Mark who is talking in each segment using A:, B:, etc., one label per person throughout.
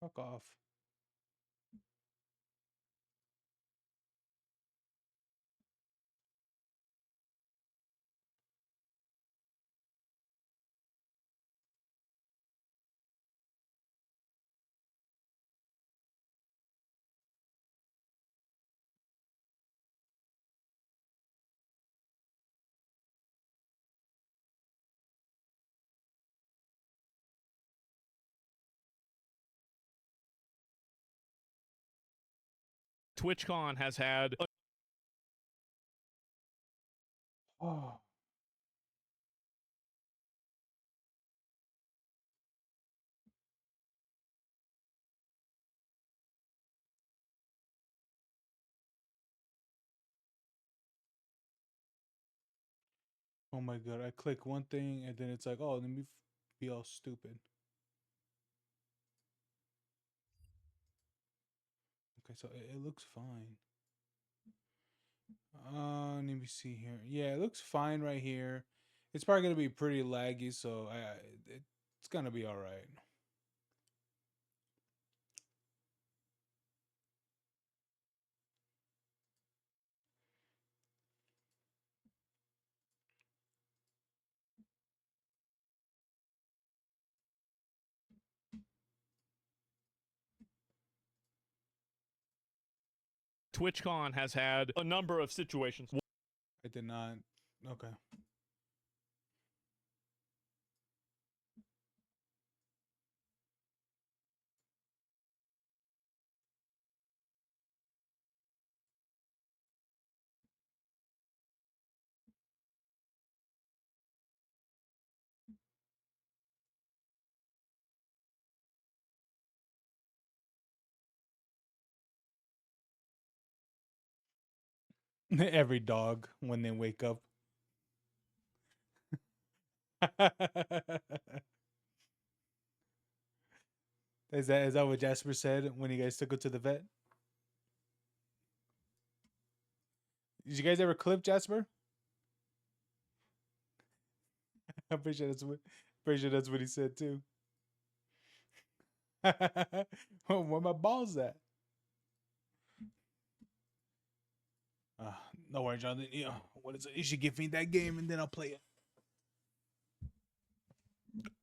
A: Fuck off.
B: TwitchCon has had.
A: Oh. Oh my god, I click one thing and then it's like, oh, let me be all stupid. Okay, so it looks fine. Let me see here. Yeah, it looks fine right here. It's probably gonna be pretty laggy, so it's gonna be all right.
B: TwitchCon has had a number of situations.
A: I did not. Okay. Every dog when they wake up. Is that what Jasper said when you guys took him to the vet? Did you guys ever clip Jasper? I'm pretty sure that's what he said too. Where my balls at? No worries, Jonathan. What is it? You should give me that game and then I'll play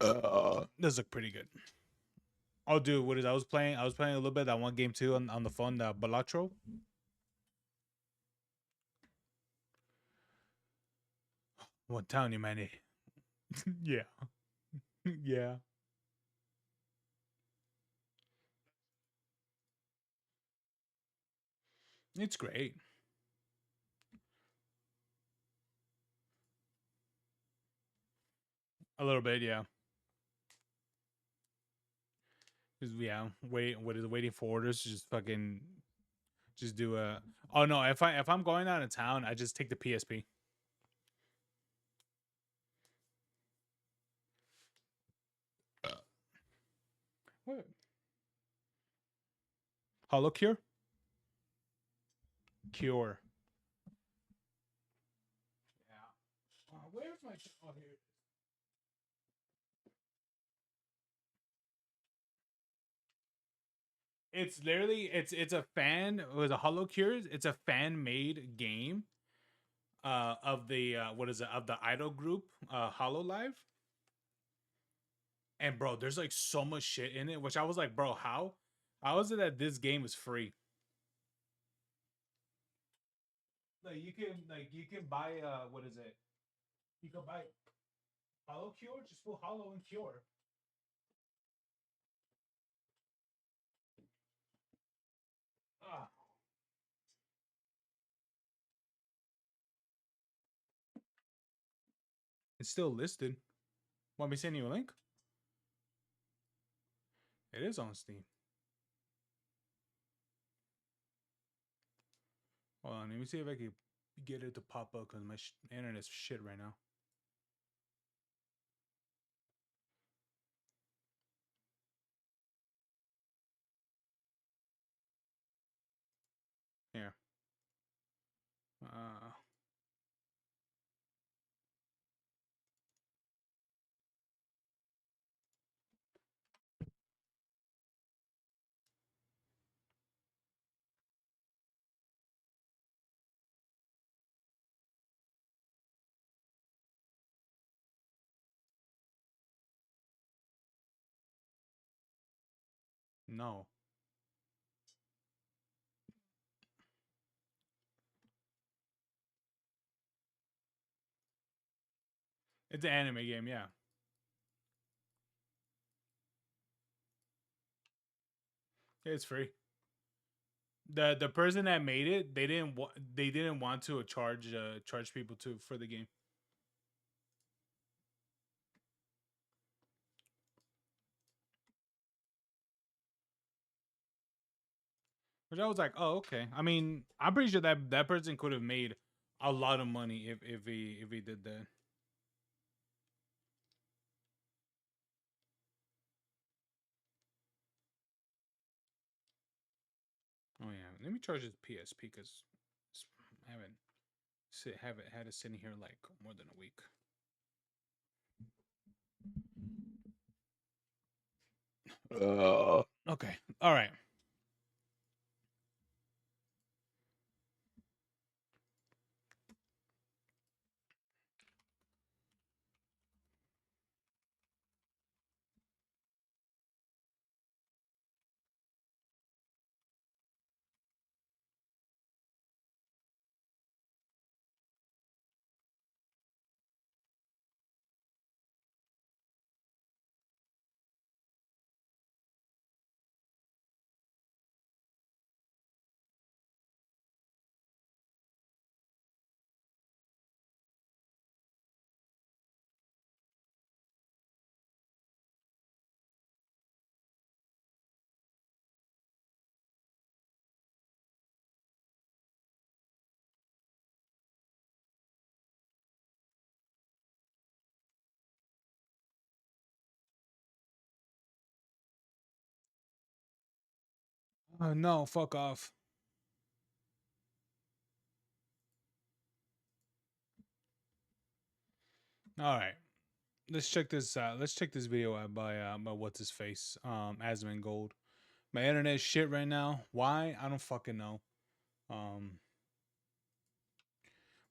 A: it. Does look pretty good. Oh, dude, what is? I was playing a little bit that one game too on the phone, the Balatro. What town you, man? Yeah, yeah. It's great. A little bit, yeah. Just yeah, waiting for orders. Just fucking just do a. Oh no, if I'm going out of town, I just take the PSP. What? Hollow Cure? Cure. Yeah. Where's my? Oh, here. It's literally it's a fan. It was a Hollow Cures. It's a fan made game. Of the what is it of the idol group Hollow Live. And bro, there's like so much shit in it, which I was like, bro, how is it that this game is free? Like you can buy what is it? You can buy Hollow Cure, just put Hollow and Cure. Ah, it's still listed. Want me to send you a link? It is on Steam. Hold on, let me see if I can get it to pop up because my internet's shit right now. Here. Uh, No. It's an anime game, yeah. It's free. The person that made it, they didn't want to charge people to for the game. Which I was like, oh, okay. I mean, I'm pretty sure that that person could have made a lot of money if he did that. Oh yeah, let me charge this PSP because I haven't had it sitting here like more than a week. Okay, all right. Oh no, fuck off. All right. Let's check this out. Let's check this video out by what's his face? Asman Gold. My internet shit right now. Why? I don't fucking know. Um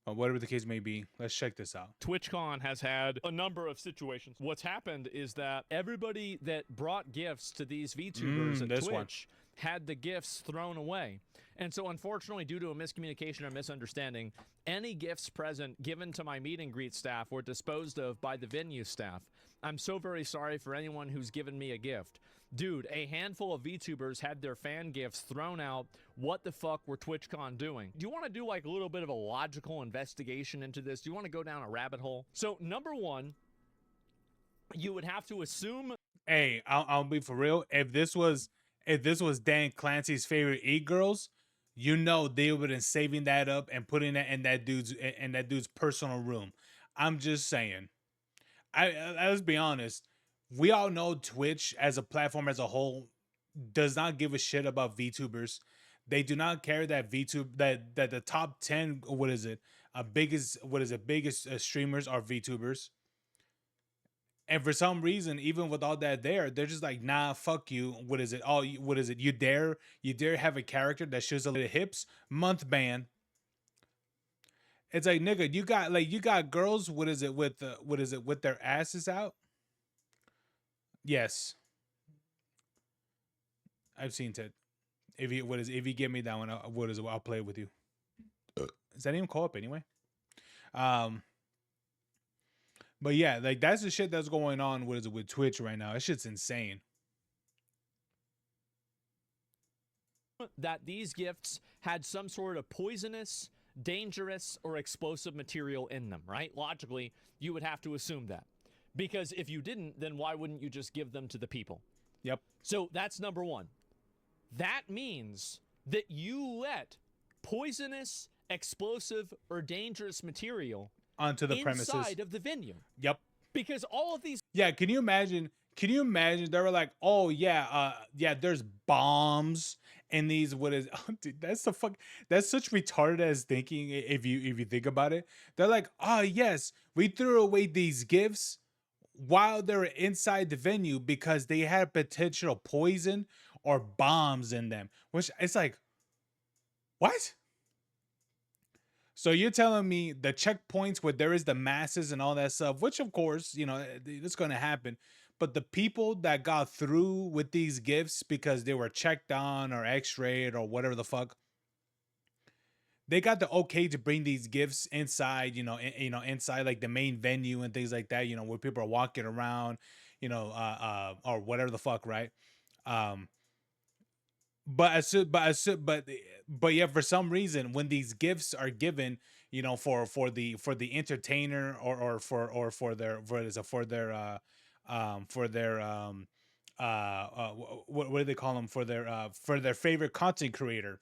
A: but whatever the case may be, let's check this out.
B: TwitchCon has had a number of situations. What's happened is that everybody that brought gifts to these VTubers at Twitch had the gifts thrown away. And so unfortunately, due to a miscommunication or misunderstanding, any gifts present given to my meet and greet staff were disposed of by the venue staff. I'm so very sorry for anyone who's given me a gift. Dude, a handful of VTubers had their fan gifts thrown out. What the fuck were TwitchCon doing? Do you want to do like a little bit of a logical investigation into this? Do you want to go down a rabbit hole? So number one, you would have to assume.
A: Hey, I'll be for real. If this was Dan Clancy's favorite e-girls, you know they would have been saving that up and putting that in that dude's personal room. I'm just saying. Let's be honest. We all know Twitch as a platform as a whole does not give a shit about VTubers. They do not care that VTube that the top 10, what is it? Biggest streamers are VTubers. And for some reason, even with all that they're just like, nah, fuck you. What is it? Oh, what is it? You dare have a character that shows a little hips? Month ban. It's like, nigga, you got girls. What is it with their asses out? Yes, I've seen it. If you give me that one, I'll play it with you. Is that even co-op anyway? Um, but yeah, like that's the shit that's going on. What is it with Twitch right now? That shit's insane.
B: That these gifts had some sort of poisonous, dangerous, or explosive material in them, right? Logically, you would have to assume that. Because if you didn't, then why wouldn't you just give them to the people?
A: Yep.
B: So that's number one. That means that you let poisonous, explosive, or dangerous material
A: onto the premises
B: inside of the venue.
A: Yep.
B: Because all of these.
A: Yeah, can you imagine? Can you imagine? They were like, "Oh yeah, there's bombs in these." What is? Oh, dude, that's the fuck. That's such retarded as thinking. If you think about it, they're like, "Oh yes, we threw away these gifts while they were inside the venue because they had potential poison or bombs in them." Which it's like, what? So you're telling me the checkpoints where there is the masses and all that stuff, which of course, it's going to happen. but the people that got through with these gifts because they were checked on or x-rayed or whatever the fuck, they got the okay to bring these gifts inside, inside like the main venue and things like that, where people are walking around, or whatever the fuck, right? Um, but as soon, but yeah, for some reason, when these gifts are given, for the entertainer, what do they call them, for their favorite content creator,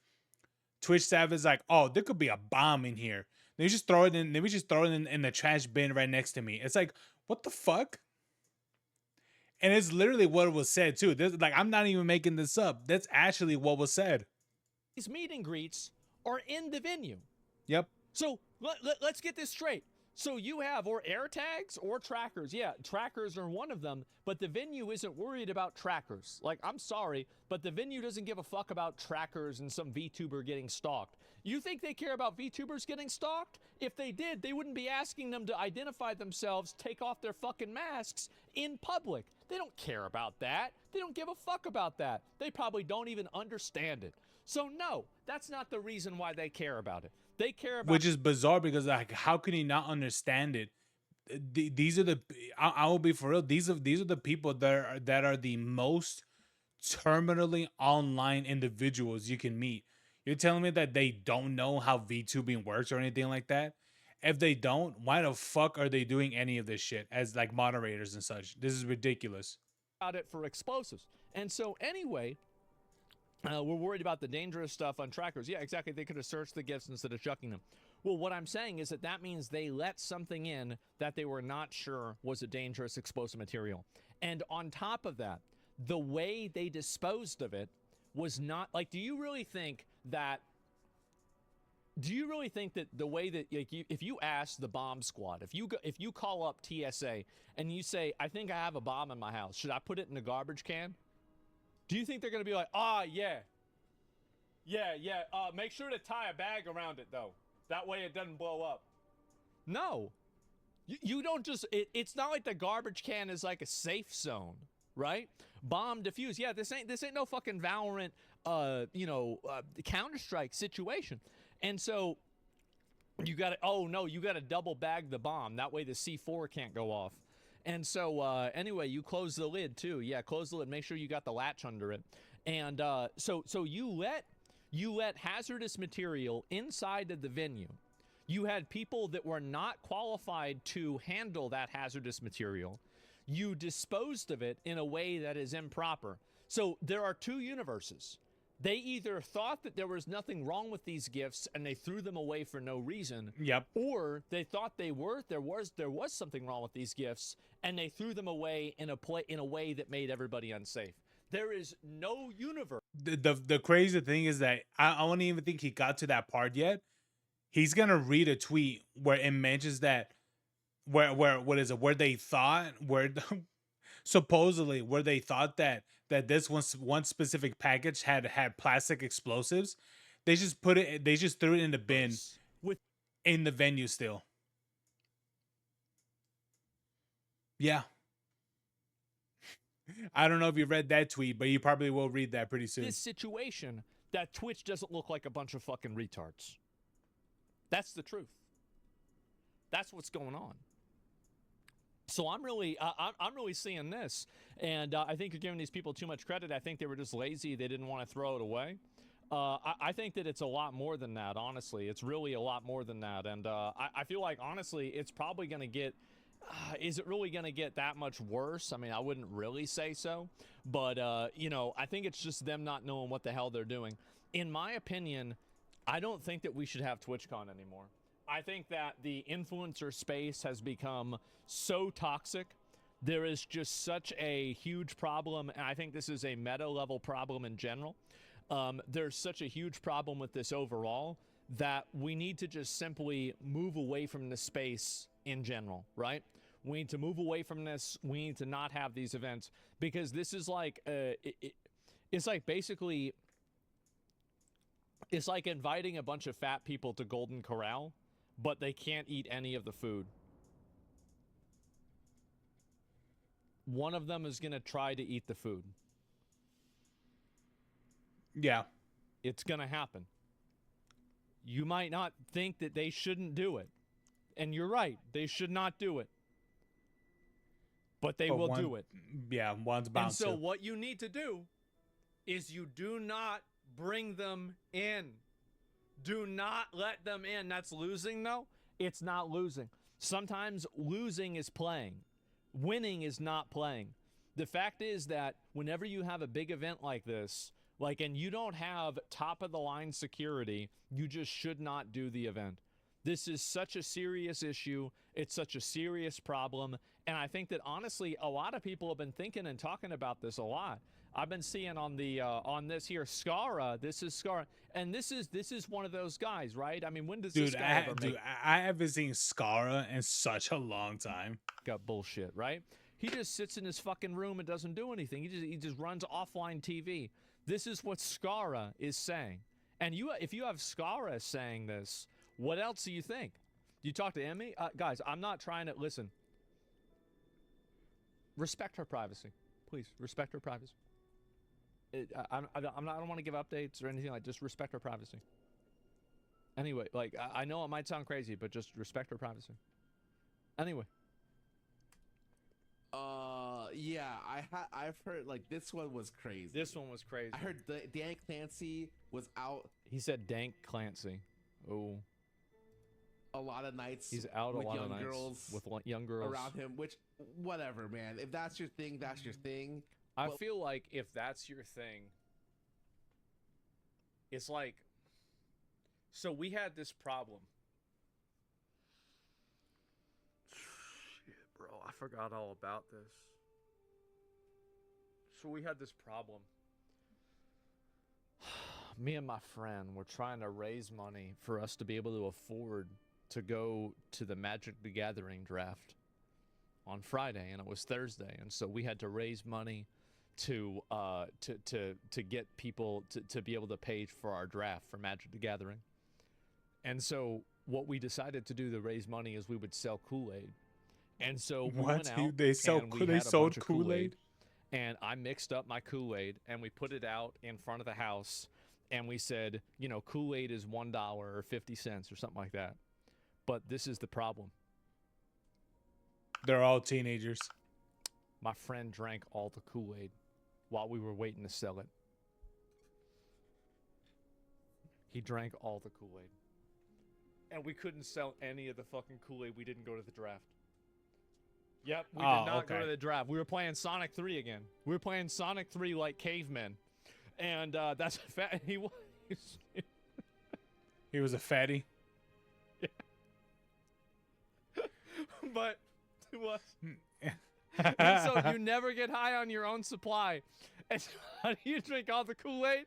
A: Twitch staff is like, oh, there could be a bomb in here. Let me just throw it in. Let me just throw it in the trash bin right next to me. It's like, what the fuck? And it's literally what was said too. Like, I'm not even making this up. That's actually what was said.
B: These meet and greets are in the venue.
A: Yep.
B: So let's get this straight. So you have or air tags or trackers. Yeah, trackers are one of them, but the venue isn't worried about trackers. Like, I'm sorry, but the venue doesn't give a fuck about trackers and some VTuber getting stalked. You think they care about VTubers getting stalked? If they did, they wouldn't be asking them to identify themselves, take off their fucking masks in public. They don't care about that. They don't give a fuck about that. They probably don't even understand it. So no, that's not the reason why they care about it. They care about,
A: which is bizarre because, like, how can he not understand it? These are the, I will be for real. These are the people that are the most terminally online individuals you can meet. You're telling me that they don't know how VTubing works or anything like that? If they don't, why the fuck are they doing any of this shit as like moderators and such? This is ridiculous.
B: About it for explosives. And so anyway, we're worried about the dangerous stuff on trackers. Yeah, exactly. They could have searched the gifts instead of chucking them. Well, what I'm saying is that means they let something in that they were not sure was a dangerous explosive material. And on top of that, the way they disposed of it was not like, do you really think that the way that, like, if you ask the bomb squad, if you call up TSA and you say, I think I have a bomb in my house, should I put it in a garbage can? Do you think they're going to be like, yeah, make sure to tie a bag around it, though. That way it doesn't blow up. No. You don't just, it's not like the garbage can is like a safe zone, right? Bomb defuse. Yeah, this ain't no fucking Valorant, Counter-Strike situation. And so you got to, you got to double bag the bomb. That way the C4 can't go off. And so, anyway, you close the lid too. Yeah, close the lid. Make sure you got the latch under it. And so you let hazardous material inside of the venue. You had people that were not qualified to handle that hazardous material. You disposed of it in a way that is improper. So there are two universes. They either thought that there was nothing wrong with these gifts and they threw them away for no reason.
A: Yep.
B: Or they thought there was something wrong with these gifts and they threw them away in a way that made everybody unsafe. There is no universe.
A: The crazy thing is that I don't even think he got to that part yet. He's gonna read a tweet where it mentions that where they thought supposedly where they thought that this one specific package had plastic explosives. They just threw it in the bin in the venue still. Yeah. I don't know if you read that tweet, but you probably will read that pretty soon.
B: This situation that Twitch doesn't look like a bunch of fucking retards. That's the truth. That's what's going on. So I'm really seeing this, and I think you're giving these people too much credit. I think they were just lazy. They didn't want to throw it away. I think that it's a lot more than that, honestly. It's really a lot more than that, and I feel like, honestly, it's probably going to get... is it really going to get that much worse? I mean, I wouldn't really say so, but, I think it's just them not knowing what the hell they're doing. In my opinion, I don't think that we should have TwitchCon anymore. I think that the influencer space has become so toxic. There is just such a huge problem, and I think this is a meta-level problem in general. There's such a huge problem with this overall that we need to just simply move away from the space in general, right? We need to move away from this. We need to not have these events because this is like, it's like basically, it's like inviting a bunch of fat people to Golden Corral, but they can't eat any of the food. one of them is going to try to eat the food.
A: Yeah.
B: It's going to happen. You might not think that they shouldn't do it. And you're right. They should not do it. But they will do it.
A: Yeah, one's bound to.
B: And so what you need to do is you do not bring them in. Do not let them in. That's losing, though. It's not losing. Sometimes losing is playing. Winning is not playing. The fact is that whenever you have a big event like this, and you don't have top-of-the-line security, you just should not do the event. This is such a serious issue. It's such a serious problem. And I think that, honestly, a lot of people have been thinking and talking about this a lot. I've been seeing on the on this here, Skara. This is Skara. And this is one of those guys, right? I mean, when does this guy ever make...
A: I haven't seen Skara in such a long time.
B: Got bullshit, right? He just sits in his fucking room and doesn't do anything. He just runs offline TV. This is what Skara is saying. And if you have Skara saying this, what else do you think? You talk to Emmy? Guys, I'm not trying to... Listen. Respect her privacy. Please, respect her privacy. I don't want to give updates or anything. Just respect her privacy. Anyway, I know it might sound crazy, but just respect her privacy. Anyway.
C: Yeah, I've heard this one was crazy.
B: This one was crazy.
C: I heard Dan Clancy was out.
B: He said Dank Clancy. Oh.
C: A lot of nights.
B: He's out a lot of nights with young girls
C: around him. Which, whatever, man. If that's your thing, that's your thing.
B: I feel like if that's your thing, it's like. So we had this problem. Shit, bro, I forgot all about this. So we had this problem. Me and my friend were trying to raise money for us to be able to afford to go to the Magic the Gathering draft on Friday, and it was Thursday, and so we had to raise money to get people to be able to pay for our draft for Magic the Gathering. And so what we decided to do to raise money is we would sell Kool-Aid. And so we went out
A: they sold Kool-Aid?
B: And I mixed up my Kool-Aid and we put it out in front of the house and we said, Kool-Aid is $1 or 50 cents or something like that. But this is the problem.
A: They're all teenagers.
B: My friend drank all the Kool-Aid while we were waiting to sell it. He drank all the Kool-Aid. And we couldn't sell any of the fucking Kool-Aid. We didn't go to the draft. Yep, we did not go to the draft. We were playing Sonic 3 again. We were playing Sonic 3 like cavemen. And that's a fact. He was...
A: He was a fatty?
B: Yeah. But it was... So you never get high on your own supply. And so how do you drink all the Kool-Aid?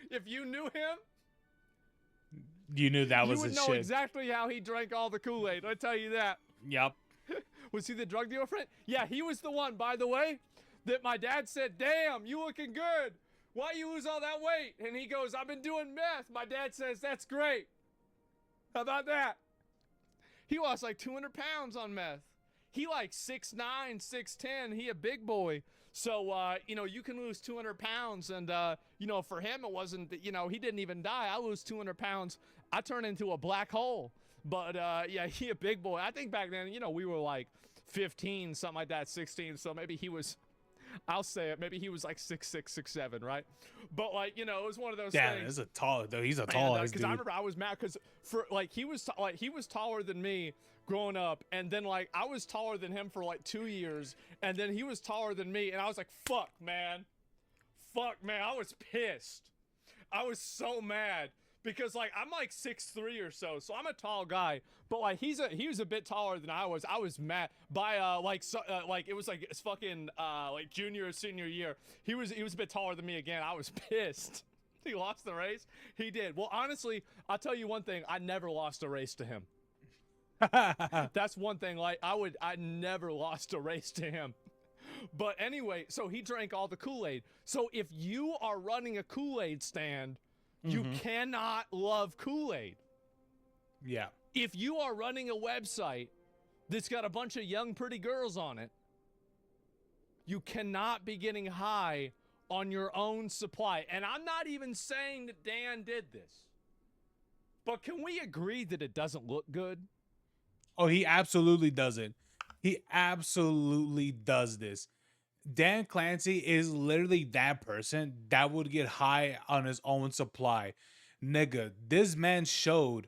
B: If you knew him...
A: You knew that was his shit.
B: You would know exactly how he drank all the Kool-Aid. I tell you that.
A: Yep.
B: Was he the drug dealer friend? Yeah, he was the one, by the way, that my dad said, "Damn, you looking good. Why you lose all that weight?" And he goes, "I've been doing meth." My dad says, "That's great. How about that?" He lost like 200 pounds on meth. He like 6'9", 6'10". He a big boy. So, you can lose 200 pounds. And, for him, it wasn't, he didn't even die. I lose 200 pounds. I turn into a black hole. But, yeah, he a big boy. I think back then, we were like 15, something like that, 16. So maybe he was, I'll say it, maybe he was like 6'6", 6'7", right? But, it was one of those things.
A: Yeah, he's a tall dude. He's a tall dude.
B: Because I remember I was mad because he was taller than me growing up, and then I was taller than him for 2 years, and then he was taller than me, and I was like, fuck man, I was pissed. I was so mad because I'm 6'3" or so I'm a tall guy, but he was a bit taller than I was. I was mad by it was it's fucking junior or senior year. He was a bit taller than me again. I was pissed. He lost the race. He did. Well, honestly, I'll tell you one thing. I never lost a race to him. That's one thing. I never lost a race to him. But anyway, so he drank all the Kool-Aid. So if you are running a Kool-Aid stand, you cannot love Kool-Aid.
A: Yeah.
B: If you are running a website that's got a bunch of young, pretty girls on it, You cannot be getting high on your own supply. And I'm not even saying that Dan did this. But can we agree that it doesn't look good?
A: Oh, he absolutely doesn't. He absolutely does this. Dan Clancy is literally that person that would get high on his own supply. Nigga, this man showed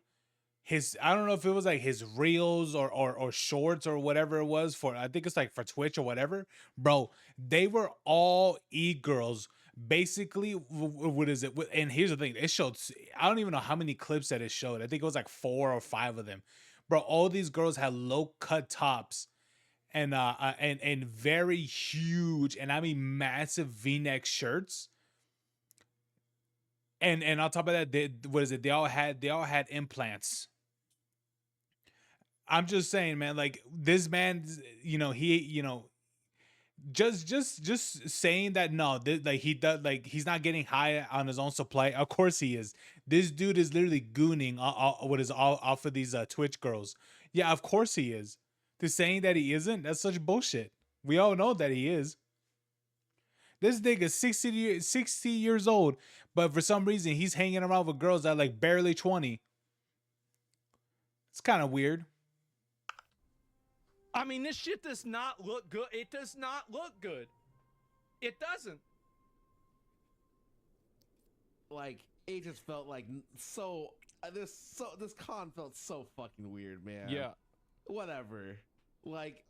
A: his, I don't know if it was like his reels or shorts or whatever it was for, I think it's like for Twitch or whatever. Bro, they were all e-girls. Basically, what is it? And here's the thing, it showed, I don't even know how many clips that it showed. I think it was like 4 or 5 of them. Bro, all these girls had low cut tops and very huge, and I mean massive V-neck shirts. And on top of that, what is it? They all had implants. I'm just saying, man, like this man, he, just saying that, no, like he does, like he's not getting high on his own supply. Of course he is. This dude is literally gooning what is all off of these Twitch girls. Yeah, of course he is. To saying that he isn't, that's such bullshit. We all know that he is. This nigga 60 years old, but for some reason he's hanging around with girls that like barely 20. It's kind of weird.
B: I mean, this shit does not look good. It does not look good. It doesn't.
C: Like, it just felt like this con felt so fucking weird, man.
B: Yeah.
C: Whatever. Like,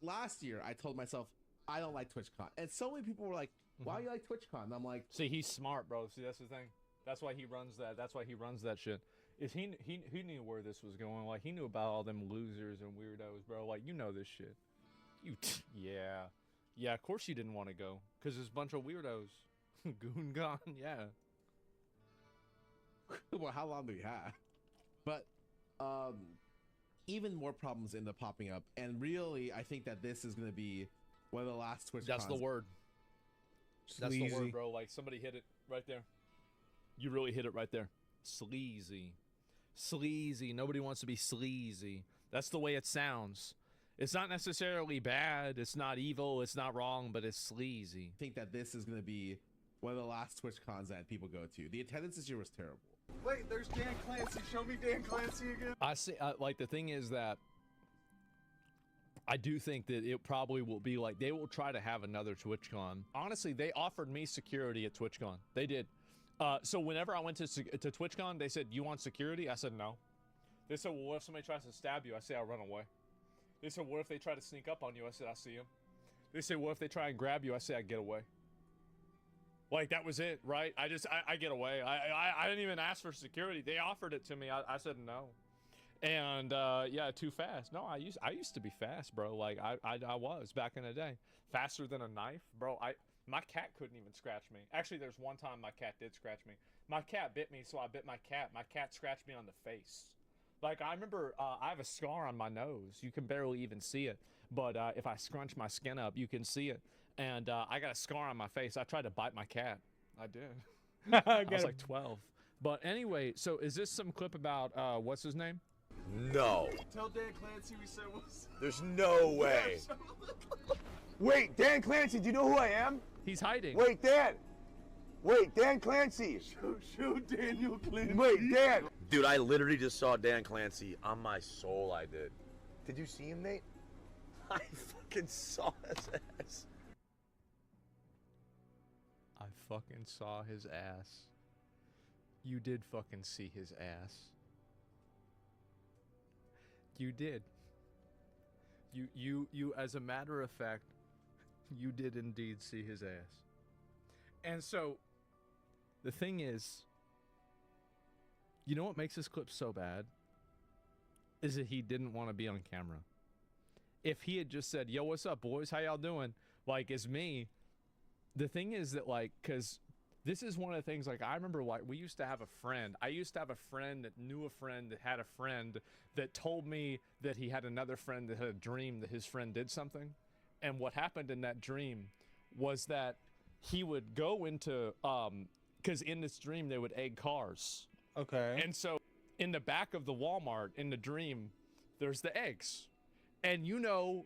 C: last year I told myself I don't like TwitchCon, and so many people were like, "Why do you like TwitchCon?" And I'm like,
B: "See, he's smart, bro. See, that's the thing. That's why he runs that. That's why he runs that shit. Is he knew where this was going. Like, he knew about all them losers and weirdos, bro. Like, you know this shit. Yeah. Of course you didn't want to go, cause there's a bunch of weirdos. Goon gone, yeah.
C: well, how long do we have? But even more problems end up popping up, and really, I think that this is gonna be one of the last Twitch.
B: That's the word.
A: Sleazy.
B: That's the word, bro. Like, somebody hit it right there. You really hit it right there. Sleazy. Sleazy. Nobody wants to be sleazy. That's the way it sounds. It's not necessarily bad. It's not evil. It's not wrong, but it's sleazy.
C: I think that this is going to be one of the last Twitch cons that people go to. The attendance this year was terrible.
D: Wait, there's Dan Clancy. Show me Dan Clancy again.
B: I see. Like, the thing is that I do think that it probably will be like, they will try to have another TwitchCon. Honestly, they offered me security at TwitchCon. They did. So whenever I went to TwitchCon, they said, "You want security?" I said, "No." They said, "Well, what if somebody tries to stab you?" I say, "I'll run away." They said, "What if they try to sneak up on you?" I said, "I see him." They said, "What if they try and grab you?" I say, "I get away." Like, that was it, right? I get away. I didn't even ask for security. They offered it to me. I said no. And yeah, too fast. No, I used to be fast, bro. Like, I was back in the day. Faster than a knife, bro. My cat couldn't even scratch me. Actually, there's one time my cat did scratch me. My cat bit me, so I bit my cat. My cat scratched me on the face. Like, I remember, I have a scar on my nose. You can barely even see it. But if I scrunch my skin up, you can see it. And I got a scar on my face. I tried to bite my cat. I did. I was like 12. But anyway, so is this some clip about, what's his name?
D: No. Tell Dan Clancy we said what's...
E: There's no way. Wait, Dan Clancy, do you know who I am?
B: He's hiding.
E: Wait, Dan. Wait, Dan Clancy.
D: Show Daniel Clancy.
E: Wait, Dan. Dude, I literally just saw Dan Clancy. On my soul, I did. Did you see him, Nate? I fucking saw his ass.
B: I fucking saw his ass. You did fucking see his ass. You did. You, as a matter of fact, you did indeed see his ass. And so, the thing is, you know what makes this clip so bad? Is that he didn't want to be on camera. If he had just said, "Yo, what's up, boys? How y'all doing?" Like, it's me. The thing is that, like, because this is one of the things, like, I remember, like, we used to have a friend. I used to have a friend that knew a friend that had a friend that told me that he had another friend that had a dream that his friend did something. And what happened in that dream was that he would go into, because in this dream they would egg cars.
A: Okay.
B: And so in the back of the Walmart in the dream, there's the eggs. and you know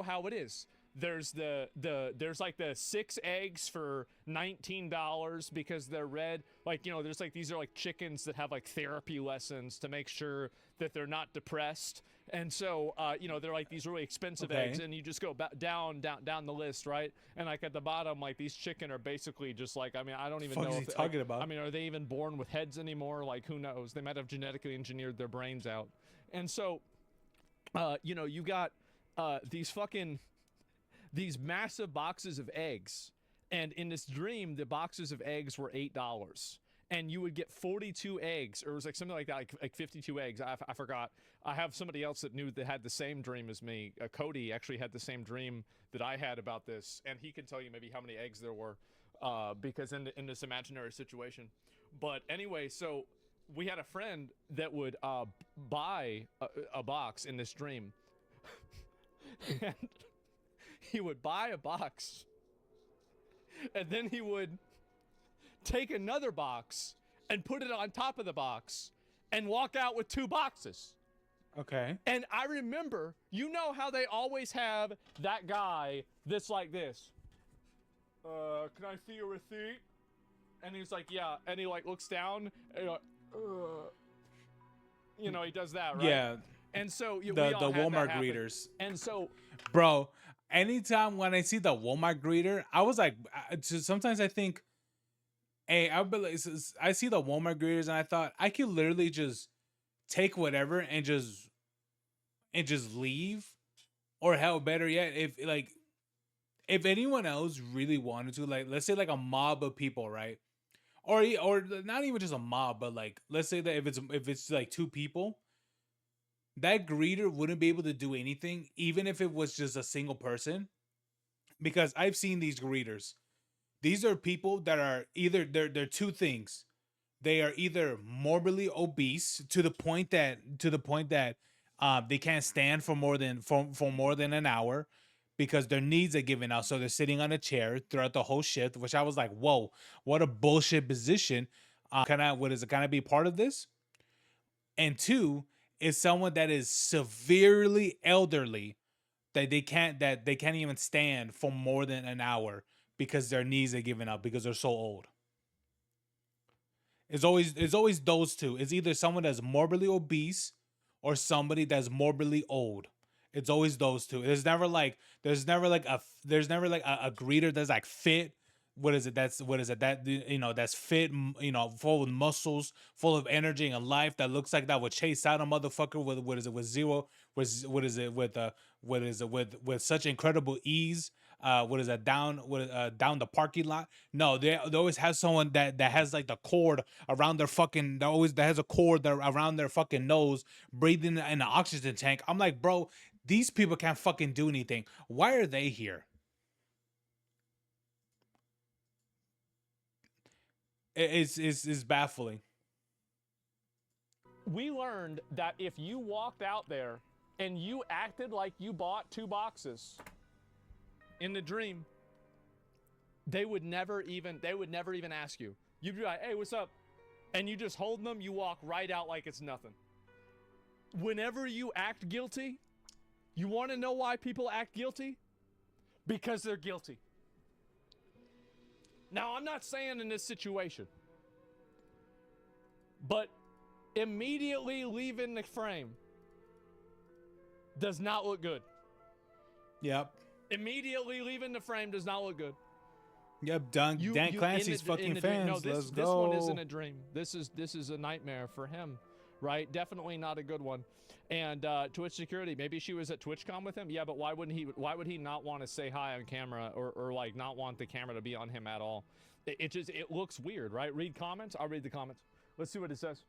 B: how it is. There's there's like the 6 eggs for $19 because they're red. Like, you know, there's like, these are like chickens that have like therapy lessons to make sure that they're not depressed. And so, you know, they're like these really expensive eggs, and you just go down the list, right? And like at the bottom, like these chicken are basically just like, I mean, I don't even know
A: what talking about.
B: I mean, are they even born with heads anymore? Like, who knows? They might have genetically engineered their brains out. And so, you know, you got these massive boxes of eggs, and in this dream, the boxes of eggs were $8, and you would get 42 eggs, or it was like something like that, like 52 eggs. I forgot. I have somebody else that had the same dream as me. Cody actually had the same dream that I had about this, and he can tell you maybe how many eggs there were, because in this imaginary situation. But anyway, so we had a friend that would buy a box in this dream, and he would buy a box, and then he would take another box and put it on top of the box and walk out with 2 boxes.
A: Okay.
B: And I remember, you know how they always have that guy that's like this. Can I see your receipt? And he's like, yeah. And he like looks down and like, you know, he does that, right?
A: Yeah.
B: And so
A: the Walmart greeters.
B: And so,
A: bro, anytime when I see the Walmart greeter, I was like, sometimes I think, hey, I see the Walmart greeters, and I thought I could literally just take whatever and just leave, or hell, better yet, if anyone else really wanted to, like, let's say like a mob of people, right? Or not even just a mob, but like, let's say that if it's like 2 people, that greeter wouldn't be able to do anything, even if it was just a single person, because I've seen these greeters. These are people that are either they're 2 things. They are either morbidly obese to the point that they can't stand for more than an hour because their needs are giving out. So they're sitting on a chair throughout the whole shift, which I was like, whoa, what a bullshit position. Can I be part of this? And 2 is someone that is severely elderly, that they can't even stand for more than an hour because their knees are giving up because they're so old. It's always those 2. It's either someone that's morbidly obese or somebody that's morbidly old. It's always those 2. There's never like a greeter that's like fit. That's fit, you know, full of muscles, full of energy and life, that looks like that would chase out a motherfucker with such incredible ease. Down the parking lot. No, they always have someone that has like the cord around their fucking, that has a cord around their fucking nose, breathing in an oxygen tank. I'm like, bro, these people can't fucking do anything. Why are they here? It's baffling.
B: We learned that if you walked out there and you acted like you bought 2 boxes in the dream, they would never even ask you. You'd be like, hey, what's up? And you just hold them, you walk right out like it's nothing. Whenever you act guilty, you want to know why people act guilty? Because they're guilty. Now, I'm not saying in this situation, but immediately leaving the frame does not look good.
A: Yep.
B: Immediately leaving the frame does not look good.
A: Yep, Dan Clancy's fucking fans.
B: No,
A: Let's
B: this
A: go.
B: one isn't a dream. This is a nightmare for him, right? Definitely not a good one. And Twitch security, maybe she was at TwitchCon with him. Yeah, but why would he not want to say hi on camera, or like not want the camera to be on him at all? It looks weird, right? Read comments. I'll read the comments. Let's see what it says.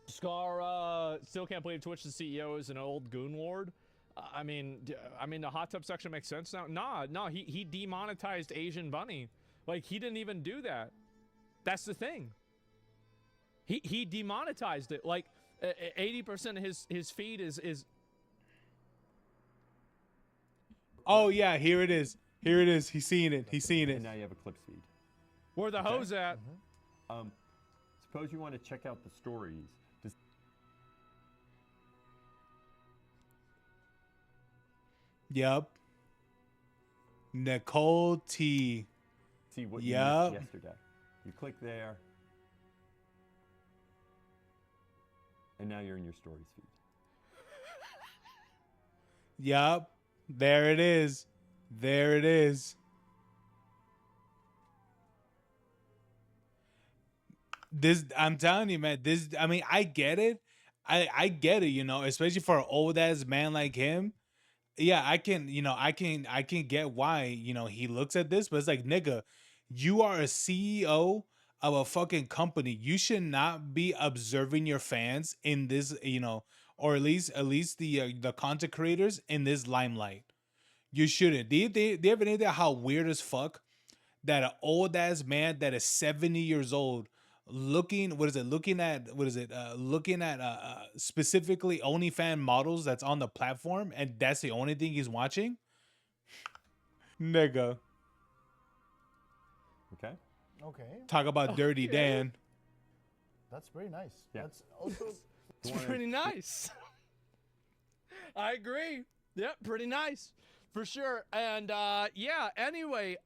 B: Scar still can't believe Twitch's CEO is an old goon lord. I mean, the hot tub section makes sense now. Nah, he demonetized Asian Bunny. Like, he didn't even do that. That's the thing. He demonetized it. Like, 80% of his feed is.
A: Oh yeah, here it is. Here it is. He's seeing it. He's seeing it.
F: And now you have a clips feed.
B: Where the hose at?
F: Suppose you want to check out the stories.
A: Yup. Nicole T.
F: See what you
A: Yup.
F: missed yesterday. You click there, and now you're in your stories feed.
A: Yup. There it is. There it is. This, I'm telling you, man, this, I mean, I get it. I get it, you know, especially for an old ass man like him. Yeah, I can, you know, I can get why, you know, he looks at this, but it's like, nigga, you are a CEO of a fucking company. You should not be observing your fans in this, you know, or at least the content creators in this limelight. You shouldn't. Do you have any idea how weird as fuck that an old ass man that is 70 years old looking, what is it, looking at, what is it, looking at specifically OnlyFans models that's on the platform, and that's the only thing he's watching? Nigga.
F: Okay.
G: Okay,
A: Talk about Dirty Dan.
G: that's very nice.
F: Yeah.
G: That's also
B: It's pretty nice. I agree. Yep, pretty nice for sure. And yeah, anyway,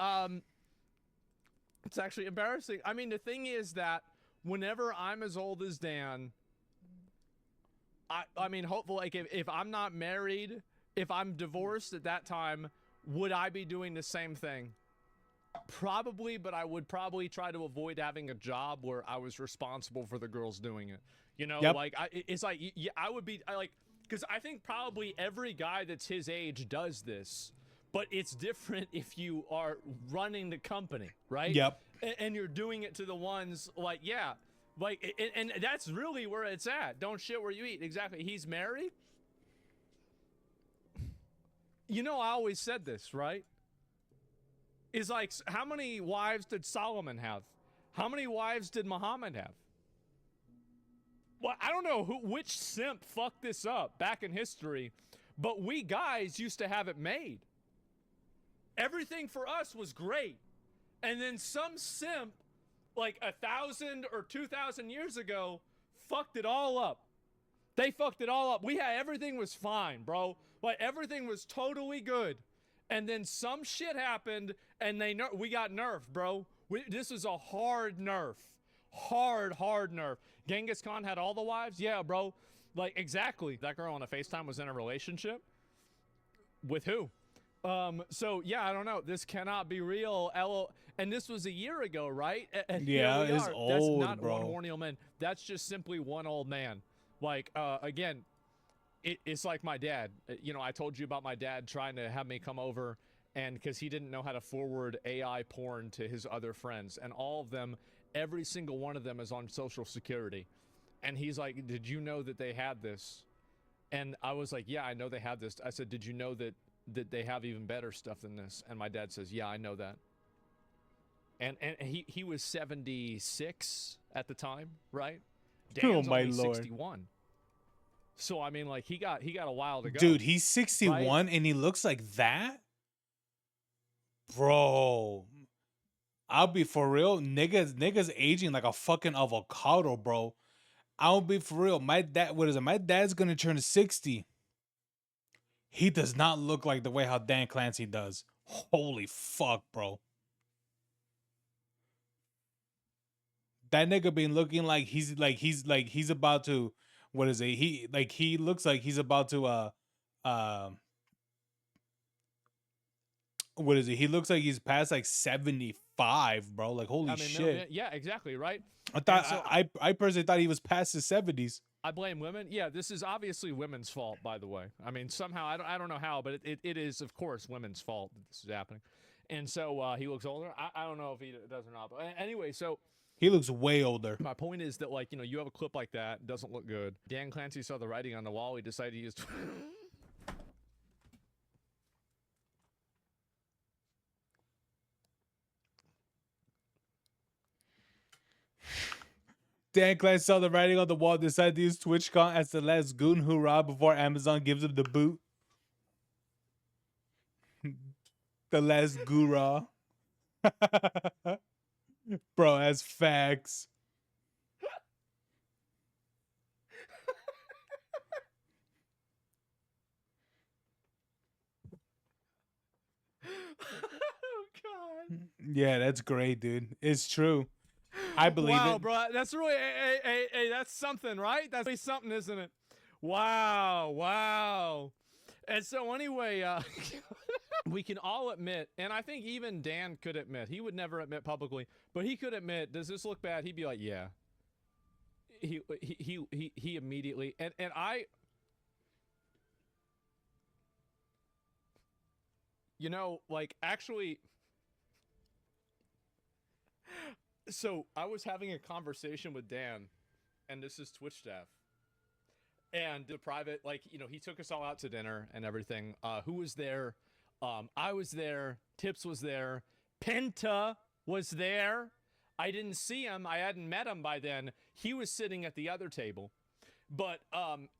B: it's actually embarrassing. I mean, the thing is that whenever I'm as old as Dan, I mean, hopefully, like if I'm not married, if I'm divorced at that time, would I be doing the same thing? Probably, but I would probably try to avoid having a job where I was responsible for the girls doing it. You know,
A: Yep.
B: like it's like I would be like, because I think probably every guy that's his age does this, but it's different if you are running the company, right?
A: Yep.
B: And you're doing it to the ones like, yeah, like, and that's really where it's at. Don't shit where you eat. Exactly. He's married. You know, I always said this, right? Is like, how many wives did Solomon have? How many wives did Muhammad have? Well, I don't know which simp fucked this up back in history, but we guys used to have it made. Everything for us was great. And then some simp, like 1,000 or 2,000 years ago, fucked it all up. They fucked it all up. We had, everything was fine, bro. Like, everything was totally good. And then some shit happened, and we got nerfed, bro. This is a hard nerf. Hard nerf. Genghis Khan had all the wives? Yeah, bro. Like, exactly. That girl on a FaceTime was in a relationship? With who? So, yeah, I don't know. This cannot be real. And this was a year ago, right? And
A: Yeah,
B: here we
A: it's
B: are.
A: old,
B: That's not
A: bro.
B: one horny old man. That's just simply one old man. Like, again, it's like my dad. You know, I told you about my dad trying to have me come over, and because he didn't know how to forward AI porn to his other friends, and all of them, every single one of them is on Social Security. And he's like, did you know that they had this? And I was like, yeah, I know they have this. I said, did you know that they have even better stuff than this? And my dad says, yeah, I know that. And he was 76 at the time, right? Dan's
A: my
B: only
A: Lord.
B: 61. So I mean, like, he got a while to go.
A: Dude, he's 61 and he looks like that? Bro. I'll be for real. Niggas aging like a fucking avocado, bro. I'll be for real. My dad, what is it? My dad's gonna turn 60. He does not look like the way how Dan Clancy does. Holy fuck, bro. That nigga been looking like he's about to, what is it? He looks like he's about to what is it? He looks like he's past like 75, bro. Like, holy shit.
B: Yeah, exactly, right?
A: I thought
B: So-
A: I personally thought he was past his 70s.
B: I blame women. Yeah, this is obviously women's fault, by the way. I mean, somehow, I don't know how, but it is, of course, women's fault that this is happening. And so he looks older. I don't know if he does or not. But anyway, so
A: He looks way older.
B: my point is that, like, you know, you have a clip like that, it doesn't look good. Dan Clancy saw the writing on the wall. He decided to use...
A: Dan Clancy saw the writing on the wall, decided to use TwitchCon as the last goon hoorah before Amazon gives him the boot. The last goorah. Bro, that's facts. Yeah, that's great, dude. It's true. I believe
B: wow,
A: it.
B: bro, that's really hey, that's something, right? That's really something, isn't it? Wow, wow. And so anyway, we can all admit, and I think even Dan could admit, he would never admit publicly, but he could admit, does this look bad? He'd be like, yeah. He immediately, and I, you know, like actually, so I was having a conversation with Dan, and this is Twitch staff. And the private, like, you know, he took us all out to dinner and everything. Who was there? I was there. Tips was there. Penta was there. I didn't see him. I hadn't met him by then. He was sitting at the other table. But,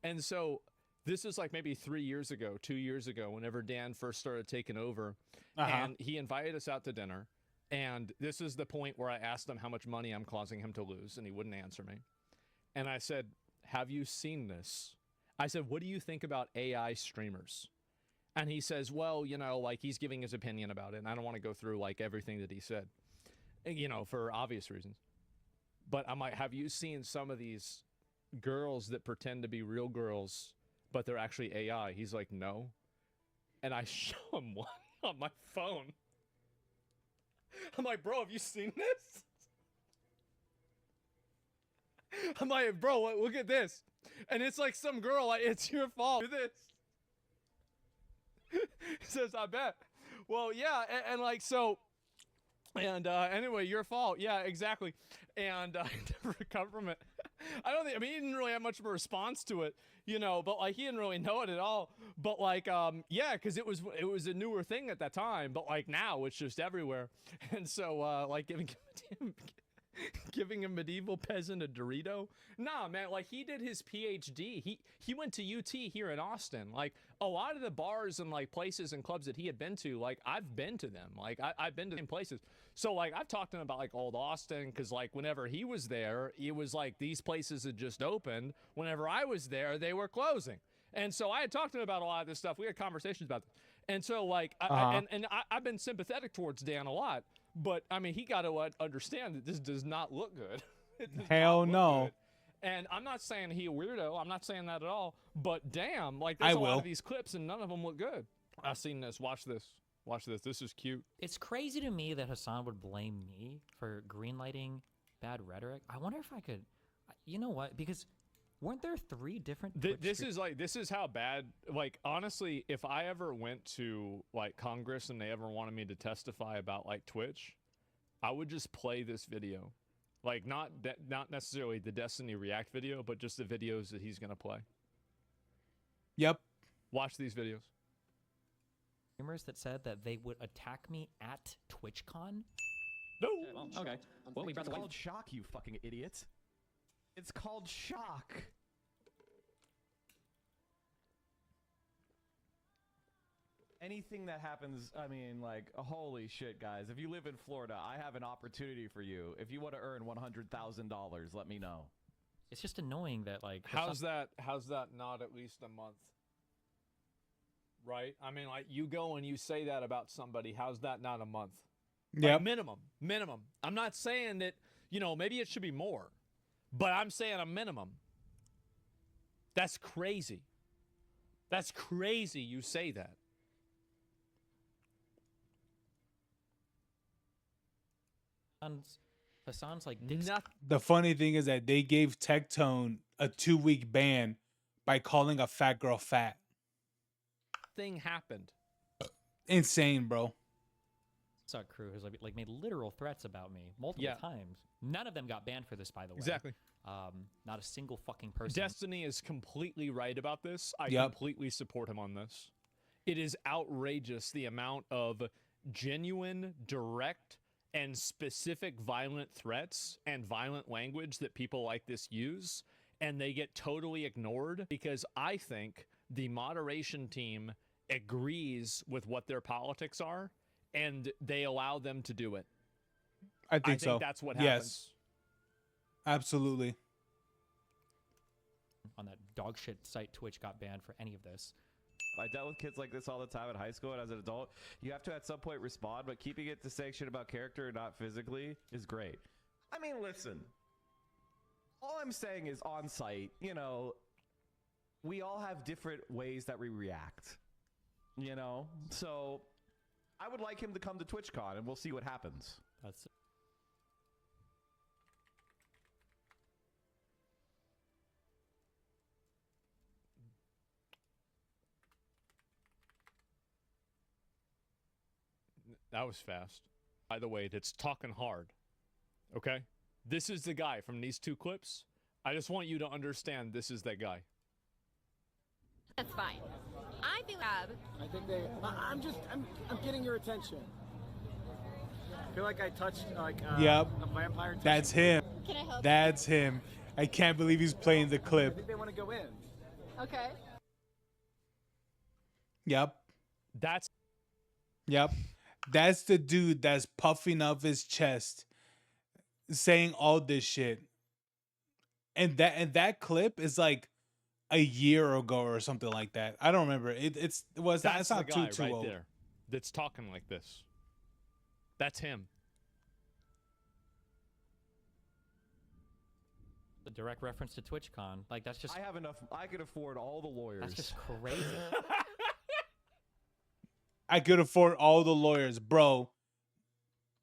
B: and so this is like maybe 3 years ago, 2 years ago, whenever Dan first started taking over. And he invited us out to dinner. And this is the point where I asked him how much money I'm causing him to lose, and he wouldn't answer me. And I said, have you seen this? I said, what do you think about AI streamers? And he says, well, you know, like he's giving his opinion about it. And I don't want to go through like everything that he said, you know, for obvious reasons. But I'm like, have you seen some of these girls that pretend to be real girls, but they're actually AI? He's like, no. And I show him one on my phone. I'm like, bro, have you seen this? I'm like, bro, look at this. And it's like some girl, like, it's your fault. Do this. He says, I bet. Well, yeah, and like, so, and anyway, your fault. Yeah, exactly. And I never recovered from it. I don't think, I mean, he didn't really have much of a response to it, you know, but like, he didn't really know it at all. But like, yeah, because it was a newer thing at that time, but like now it's just everywhere. And so, like, giving a medieval peasant a Dorito? Nah, man, like he did his PhD. He went to UT here in Austin. Like a lot of the bars and like places and clubs that he had been to, like I've been to them. Like I've been to them places. So like I've talked to him about like old Austin, because like whenever he was there, it was like these places had just opened. Whenever I was there, they were closing. And so I had talked to him about a lot of this stuff. We had conversations about this. And so like, I've been sympathetic towards Dan a lot. But I mean, he got to understand that this does not look good.
A: Hell no.
B: Good. And I'm not saying he a weirdo. I'm not saying that at all. But damn, like there's a lot of these clips and none of them look good. I've seen this. Watch this. Watch this. This is cute.
H: It's crazy to me that Hassan would blame me for greenlighting bad rhetoric. I wonder if I could. You know what? Because weren't there 3 different?
B: This is how bad. Like honestly, if I ever went to like Congress and they ever wanted me to testify about like Twitch, I would just play this video, like not necessarily the Destiny React video, but just the videos that he's gonna play.
A: Yep.
B: Watch these videos.
H: Rumors that said that they would attack me at TwitchCon.
B: No.
I: Well, okay. Well, it's called shock, you fucking idiot. It's called shock. Anything that happens, I mean, like, holy shit, guys. If you live in Florida, I have an opportunity for you. If you want to earn $100,000, let me know.
H: It's just annoying that, like...
B: How's that not at least a month? Right? I mean, like, you go and you say that about somebody. How's that not a month?
A: Yeah.
B: Like, minimum. I'm not saying that, you know, maybe it should be more. But I'm saying a minimum. That's crazy. That's crazy you say that.
H: Hassan's like...
A: The funny thing is that they gave Tectone a 2-week ban by calling a fat girl fat.
B: Thing happened.
A: Insane, bro.
H: Suck crew has like made literal threats about me multiple times. None of them got banned for this, by the way.
B: Exactly.
H: Not a single fucking person.
B: Destiny is completely right about this. I completely support him on this. It is outrageous the amount of genuine, direct, and specific violent threats and violent language that people like this use, and they get totally ignored because I think the moderation team agrees with what their politics are, and they allow them to do it.
A: I think so.
B: That's what happens.
A: Yes. Absolutely.
H: On that dog shit site, Twitch got banned for any of this.
I: I dealt with kids like this all the time in high school and as an adult. You have to at some point respond, but keeping it distinction about character and not physically is great. I mean, listen. All I'm saying is on site, you know, we all have different ways that we react. You know? So I would like him to come to TwitchCon and we'll see what happens.
H: That's
B: That was fast. By the way, that's talking hard. Okay? This is the guy from these two clips. I just want you to understand this is that guy.
J: That's fine. I think
K: I think I'm getting your attention. I feel like I touched
A: Yep.
K: a vampire.
A: That's him.
J: Can I help?
A: That's him. I can't believe he's playing the
K: I
A: clip.
K: think they want to go in.
J: Okay.
A: Yep.
B: That's
A: That's the dude that's puffing up his chest, saying all this shit. And that clip is like a year ago or something like that. I don't remember. It's not
B: the guy
A: too
B: right
A: old.
B: there that's talking like this. That's him.
H: a direct reference to TwitchCon. Like that's just
I: I have enough. I could afford all the lawyers.
H: that's just crazy.
A: I could afford all the lawyers, bro.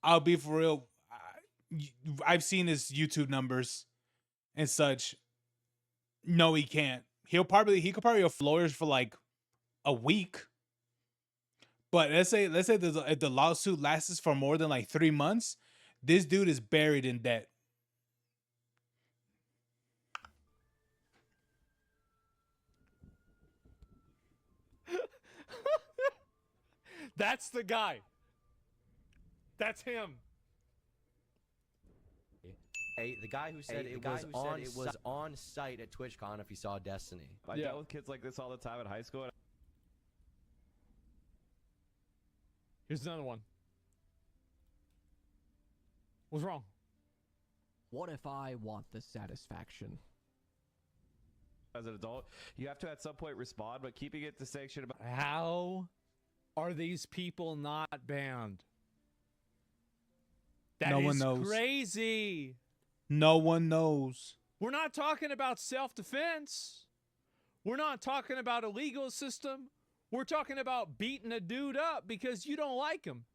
A: I'll be for real. I've seen his YouTube numbers and such. No, he can't. He could probably afford lawyers for like a week. But let's say if the lawsuit lasts for more than like 3 months, this dude is buried in debt.
B: That's the guy. That's him.
L: Hey, the guy who said it was on site at TwitchCon if he saw Destiny.
I: I dealt with kids like this all the time in high school.
B: Here's another one. What's wrong?
M: What if I want the satisfaction?
I: As an adult, you have to at some point respond, but keeping it distinction about
B: How are these people not banned? That
A: No one
B: is
A: knows.
B: crazy.
A: No one knows.
B: We're not talking about self-defense. We're not talking about a legal system. We're talking about beating a dude up because you don't like him.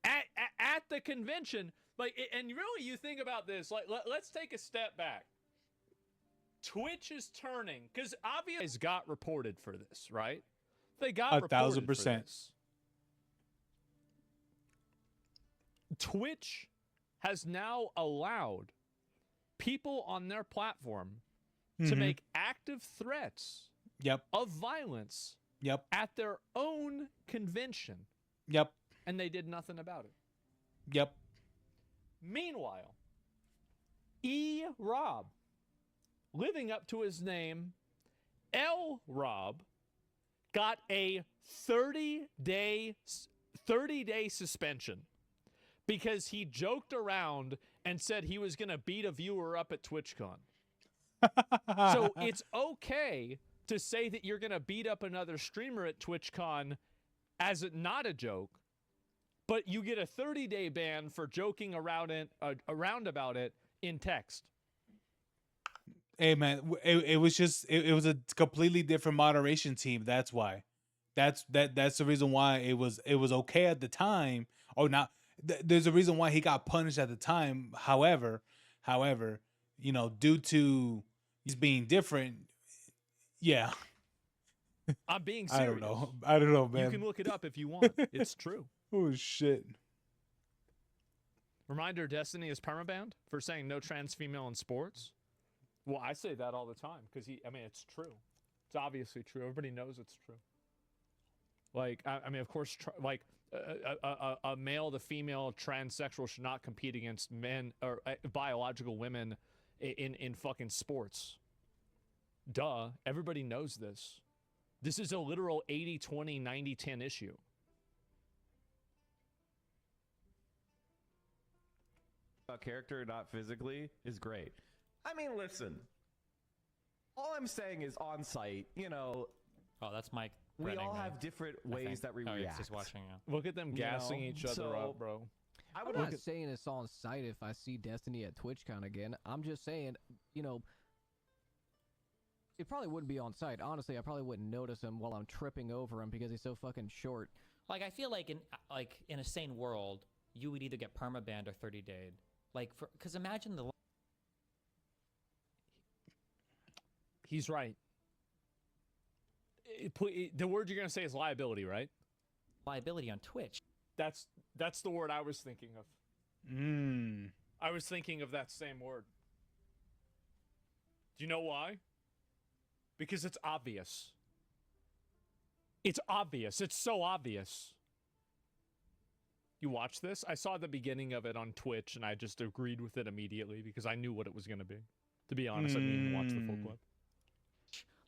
B: At the convention, like, and really you think about this, like, let's take a step back. Twitch is turning, because obviously guys got reported for this, right? They got reported for
A: 1,000%.
B: this. Twitch has now allowed people on their platform to make active threats of violence at their own convention. And they did nothing about it. Meanwhile, Rob, living up to his name, Rob, got a 30-day suspension because he joked around and said he was going to beat a viewer up at TwitchCon. So it's okay to say that you're going to beat up another streamer at TwitchCon as not a joke, but you get a 30-day ban for joking around about it in text.
A: Hey man, it was just it was a completely different moderation team. That's why. That's the reason why it was okay at the time. Or not. There's a reason why he got punished at the time. However, you know, due to he's being different, yeah.
B: I'm being serious.
A: I don't know, man.
B: You can look it up if you want. It's true.
A: Oh shit.
B: Reminder: Destiny is permabanned for saying no trans female in sports. Well, I say that all the time because it's true. It's obviously true. Everybody knows it's true. Like, I mean, of course, a male to female transsexual should not compete against men or biological women in fucking sports. Duh. Everybody knows this. This is a literal 80-20, 90-10 issue.
I: about character, not physically, is great. I mean, listen. All I'm saying is on site, you know.
H: Oh, that's Mike.
I: We
H: threatening
I: all
H: me,
I: have different
H: I
I: ways
H: think.
I: that we
H: Oh,
I: react.
H: he's watching.
B: Look at them
I: You
B: gassing
I: know,
B: each other
I: so-
B: up, bro.
K: I'm not saying it's on site if I see Destiny at TwitchCon again. I'm just saying, you know, it probably wouldn't be on site. Honestly, I probably wouldn't notice him while I'm tripping over him because he's so fucking short.
H: Like, I feel like in a sane world, you would either get permabanned or 30 dayed. Like, because imagine the
B: He's right. The word you're gonna say is liability, right?
H: liability on Twitch.
B: That's the word I was thinking of. I was thinking of that same word. Do you know why? Because it's obvious. It's obvious. It's so obvious. You watch this? I saw the beginning of it on Twitch and I just agreed with it immediately because I knew what it was going to be. To be honest, I didn't even watch the full clip.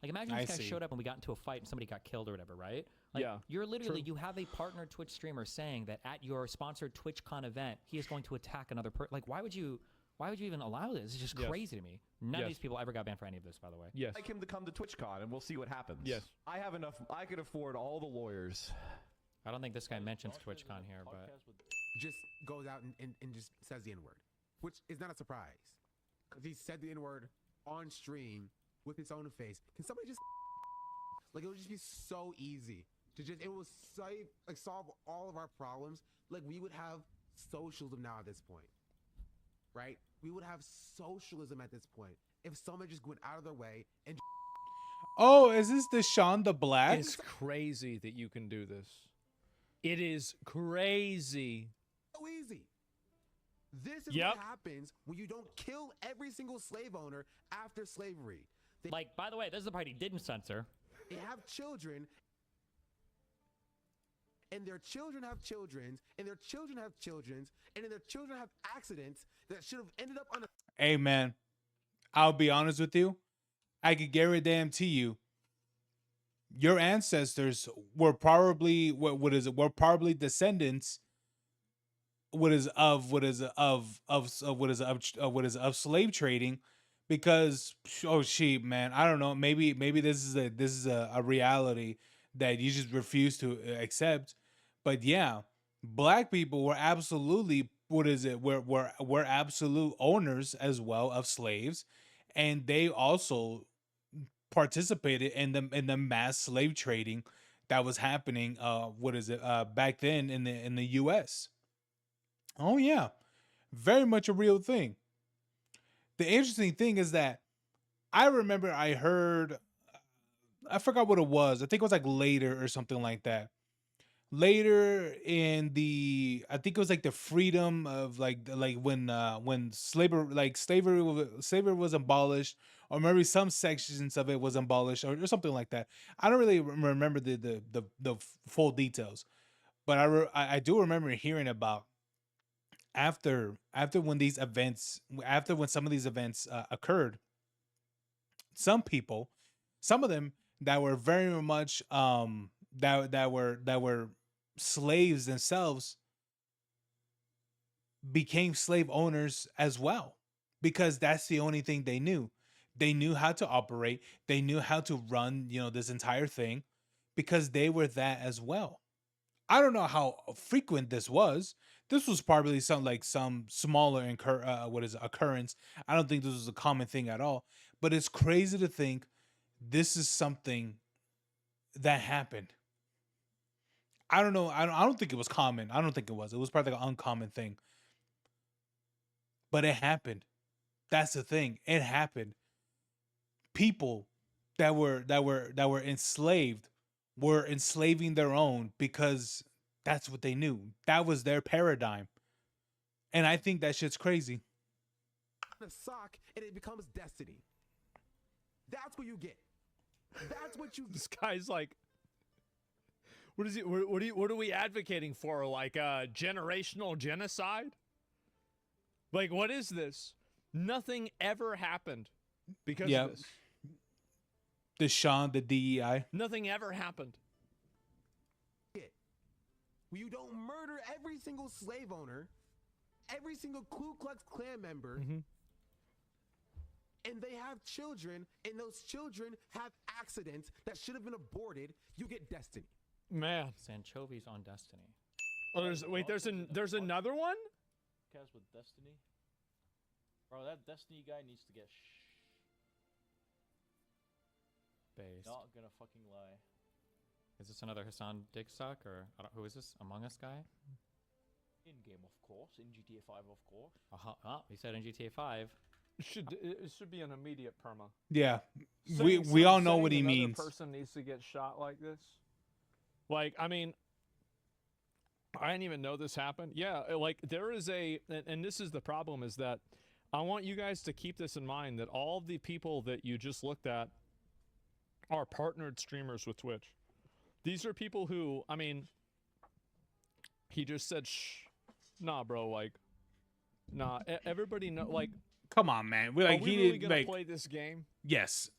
H: Like, imagine this guy showed up and we got into a fight and somebody got killed or whatever, right? Like,
B: Yeah,
H: you're literally, you have a partner Twitch streamer saying that at your sponsored TwitchCon event, he is going to attack another person. Like, why would you even allow this? It's just crazy to me. None of these people ever got banned for any of this, by the way.
B: Yes.
I: I'd like him to come to TwitchCon and we'll see what happens.
B: Yes.
I: I have enough. I could afford all the lawyers.
H: I don't think this guy mentions TwitchCon here, but
N: just goes out and just says the N-word, which is not a surprise because he said the N-word on stream with his own face. Can somebody just like, it would just be so easy to just, it will save, like, solve all of our problems. Like, we would have socialism now at this point, right? We would have socialism at this point if someone just went out of their way and
A: Oh, is this Deshaun the Black?
B: It's crazy that you can do this. It is crazy.
N: so easy. This is what happens when you don't kill every single slave owner after slavery.
H: like, by the way, this is the part he didn't censor.
N: They have children, and their children have children, and their children have children, and then their children have accidents that should have ended up on a...
A: Hey, man, I'll be honest with you. I could guarantee you, your ancestors were probably were probably descendants of slave trading, because oh shit, man, I don't know, maybe this is a reality that you just refuse to accept, but yeah, black people were absolutely were absolute owners as well of slaves, and they also participated in the mass slave trading that was happening back then in the US. Oh yeah, very much a real thing. The interesting thing is that I remember I heard, I forgot what it was. I think it was like later or something like that. Later in I think it was like the freedom of like when slavery was abolished, or maybe some sections of it was abolished, or something like that. I don't really remember the full details, but I do remember hearing about after when some of these events occurred, some of them that were very much that were slaves themselves became slave owners as well, because that's the only thing they knew. They knew how to operate, they knew how to run, this entire thing, because they were that as well. I don't know how frequent this was. This was probably some smaller occurrence. I don't think this was a common thing at all. But it's crazy to think this is something that happened. I don't know. I don't think it was common. I don't think it was. It was probably like an uncommon thing. But it happened. That's the thing. It happened. People that were enslaved were enslaving their own because that's what they knew. That was their paradigm. And I think that shit's crazy.
N: a sock and it becomes destiny. That's what you get. That's what you get.
B: This guy's like, what is it? What are we advocating for? Like generational genocide? Like, what is this? Nothing ever happened because of this.
A: The DEI.
B: Nothing ever happened.
N: When you don't murder every single slave owner, every single Ku Klux Klan member, and they have children, and those children have accidents that should have been aborted, you get Destiny.
B: Man,
H: Anchovies on Destiny.
B: Oh, there's another one.
O: Cast with Destiny. Bro, that Destiny guy needs to get
H: based.
O: Not gonna fucking lie.
H: Is this another Hassan Digstock or who is this? Among Us guy?
O: In game, of course. In GTA 5, of course.
H: Oh, he said in GTA 5.
B: It should be an immediate perma.
A: Yeah, we all know what he means.
B: Person needs to get shot like this. Like, I mean, I didn't even know this happened. Yeah, like there is and this is the problem, is that I want you guys to keep this in mind, that all the people that you just looked at are partnered streamers with Twitch. These are people who, I mean, he just said, shh. Nah, bro, like, nah, everybody know, like,
A: come on, man.
B: Are we really gonna play this game?
A: Yes,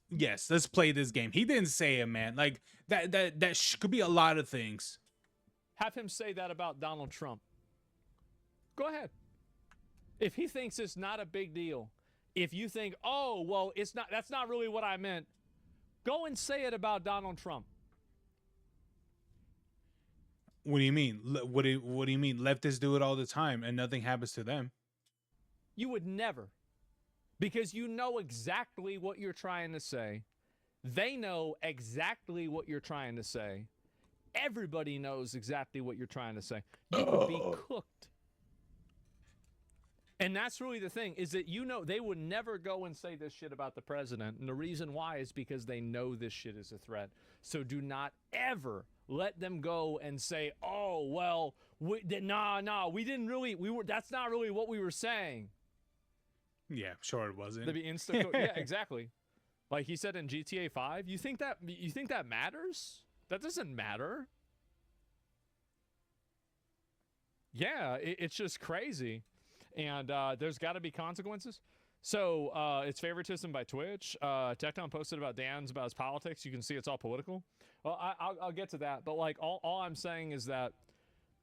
A: let's play this game. He didn't say it, man. Like, that could be a lot of things.
B: Have him say that about Donald Trump. Go ahead. If he thinks it's not a big deal, if you think, oh, well, that's not really what I meant, go and say it about Donald Trump.
A: What do you mean? What do you mean? Leftists do it all the time and nothing happens to them.
B: You would never. Because you know exactly what you're trying to say. They know exactly what you're trying to say. Everybody knows exactly what you're trying to say. You could be cooked. And that's really the thing, is that, you know, they would never go and say this shit about the president. And the reason why is because they know this shit is a threat. So do not ever let them go and say, oh, well, we didn't really, that's not really what we were saying.
A: Yeah, sure it wasn't.
B: They'd be yeah, exactly. Like he said in GTA 5, you think that matters? That doesn't matter. Yeah, it's just crazy. And there's got to be consequences. So it's favoritism by Twitch. Tecton posted about Dan's about his politics. You can see it's all political. Well, I'll get to that. But like all I'm saying is that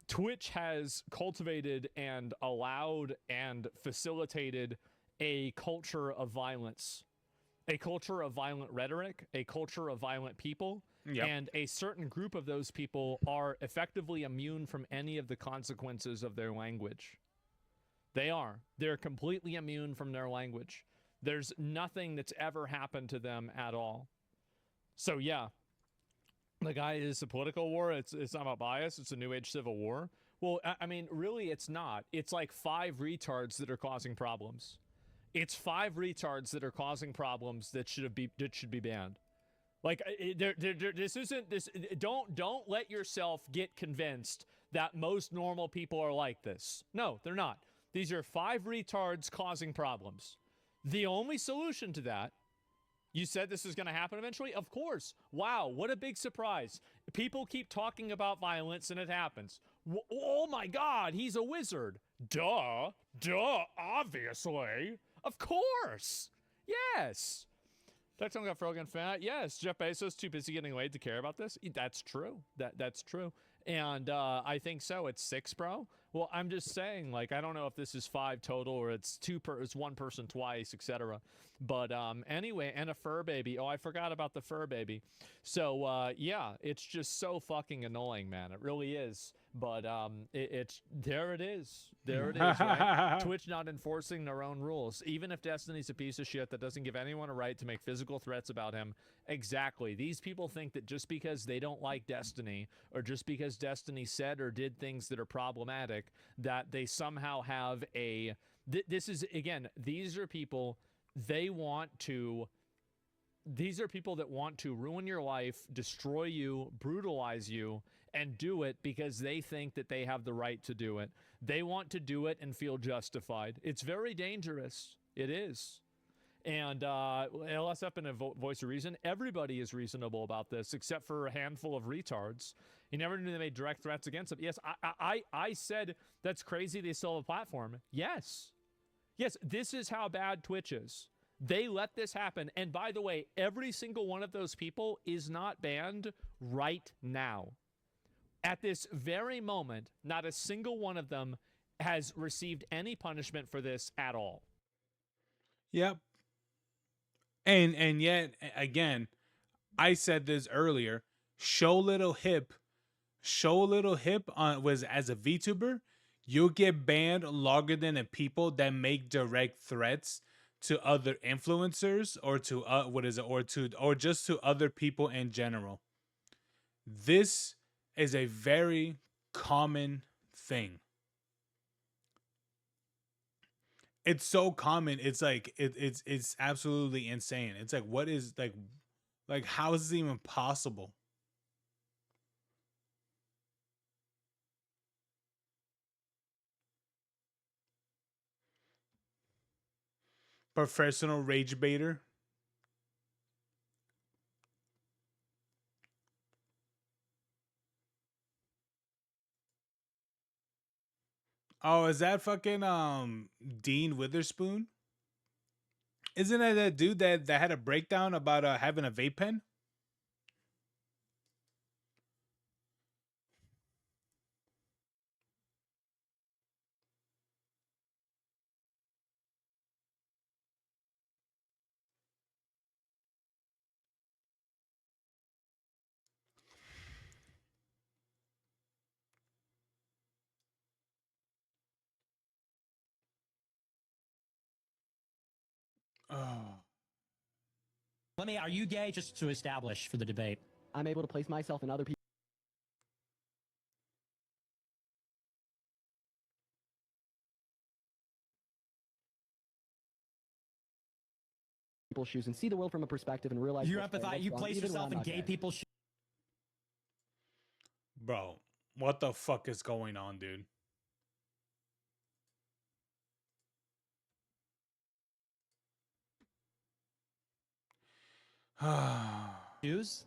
B: Twitch has cultivated and allowed and facilitated a culture of violence, a culture of violent rhetoric, a culture of violent people. Yep. And a certain group of those people are effectively immune from any of the consequences of their language. They are. They're completely immune from their language. There's nothing that's ever happened to them at all. So yeah, the guy is a political war. It's not about bias. It's a new age civil war. Well, I mean, really, it's not. It's like 5 retards that are causing problems. It's 5 retards that are causing problems that should be banned. Like this isn't this. Don't let yourself get convinced that most normal people are like this. No, they're not. These are 5 retards causing problems. The only solution to that, you said this is going to happen eventually? Of course. Wow, what a big surprise. People keep talking about violence and it happens. Oh my God, he's a wizard. Duh, obviously. Of course. Yes. Tecton got Frogan fat. Yes, Jeff Bezos too busy getting laid to care about this. That's true. That's true. And I think so. It's 6, bro. Well, I'm just saying, like, I don't know if this is 5 total or it's it's 1 person twice, etc. But anyway, and a fur baby. Oh, I forgot about the fur baby. So yeah, it's just so fucking annoying, man. It really is. But it's there. It is. There it is. Right? Twitch not enforcing their own rules. Even if Destiny's a piece of shit that doesn't give anyone a right to make physical threats about him. Exactly. These people think that just because they don't like Destiny, or just because Destiny said or did things that are problematic, that they somehow have a. This is, again, these are people. These are people that want to ruin your life, destroy you, brutalize you, and do it because they think that they have the right to do it. They want to do it and feel justified. It's very dangerous. It is. And LSF and a voice of reason, everybody is reasonable about this except for a handful of retards. You never knew they made direct threats against them. Yes, I said that's crazy they still have a platform. Yes. Yes, this is how bad Twitch is. They let this happen. And by the way, every single one of those people is not banned right now. At this very moment, not a single one of them has received any punishment for this at all.
A: Yep. And yet again, I said this earlier. Show little hip, was as a VTuber, you'll get banned longer than the people that make direct threats to other influencers or to or just to other people in general. This is a very common thing. It's so common. It's like it's absolutely insane. It's like what is like how is this even possible? Professional rage baiter. Oh, is that fucking Dean Witherspoon? Isn't that dude that had a breakdown about having a vape pen? Oh.
P: Let me, are you gay just to establish for the debate?
M: I'm able to place myself in other people's shoes and see the world from a perspective and realize
P: You empathize, you place yourself in gay people's shoes.
A: Bro, what the fuck is going on, dude?
P: Shoes?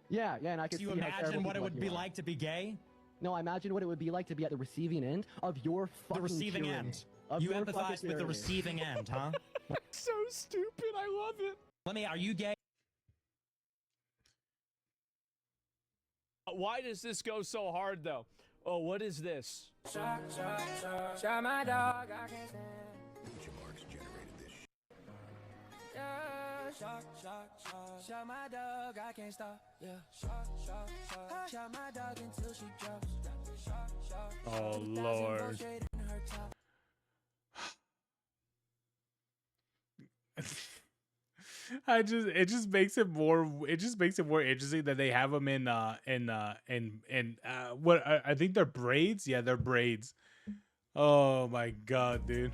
M: Yeah, and I could
P: Do you
M: see how
P: imagine
M: terrible
P: what it
M: people
P: would
M: like
P: be
M: you are.
P: like to be gay?
M: No, I imagine what it would be like to be at the receiving end of your fucking
P: The receiving
M: tyranny.
P: end.
M: Of
P: You
M: your
P: empathize
M: fucking
P: with the
M: tyranny.
P: receiving end, huh?
B: So stupid. I love it.
P: Let me, are you gay?
B: Why does this go so hard though? Oh, what is this?
Q: Shot my dog, I can't stand.
R: Marks generated this
Q: Yeah, shot my dog, I can't stop. Yeah, shot my dog until she drops.
A: Oh Lord. It just makes it more interesting that they have them in what I think they're braids. Yeah, they're braids. Oh my god, dude.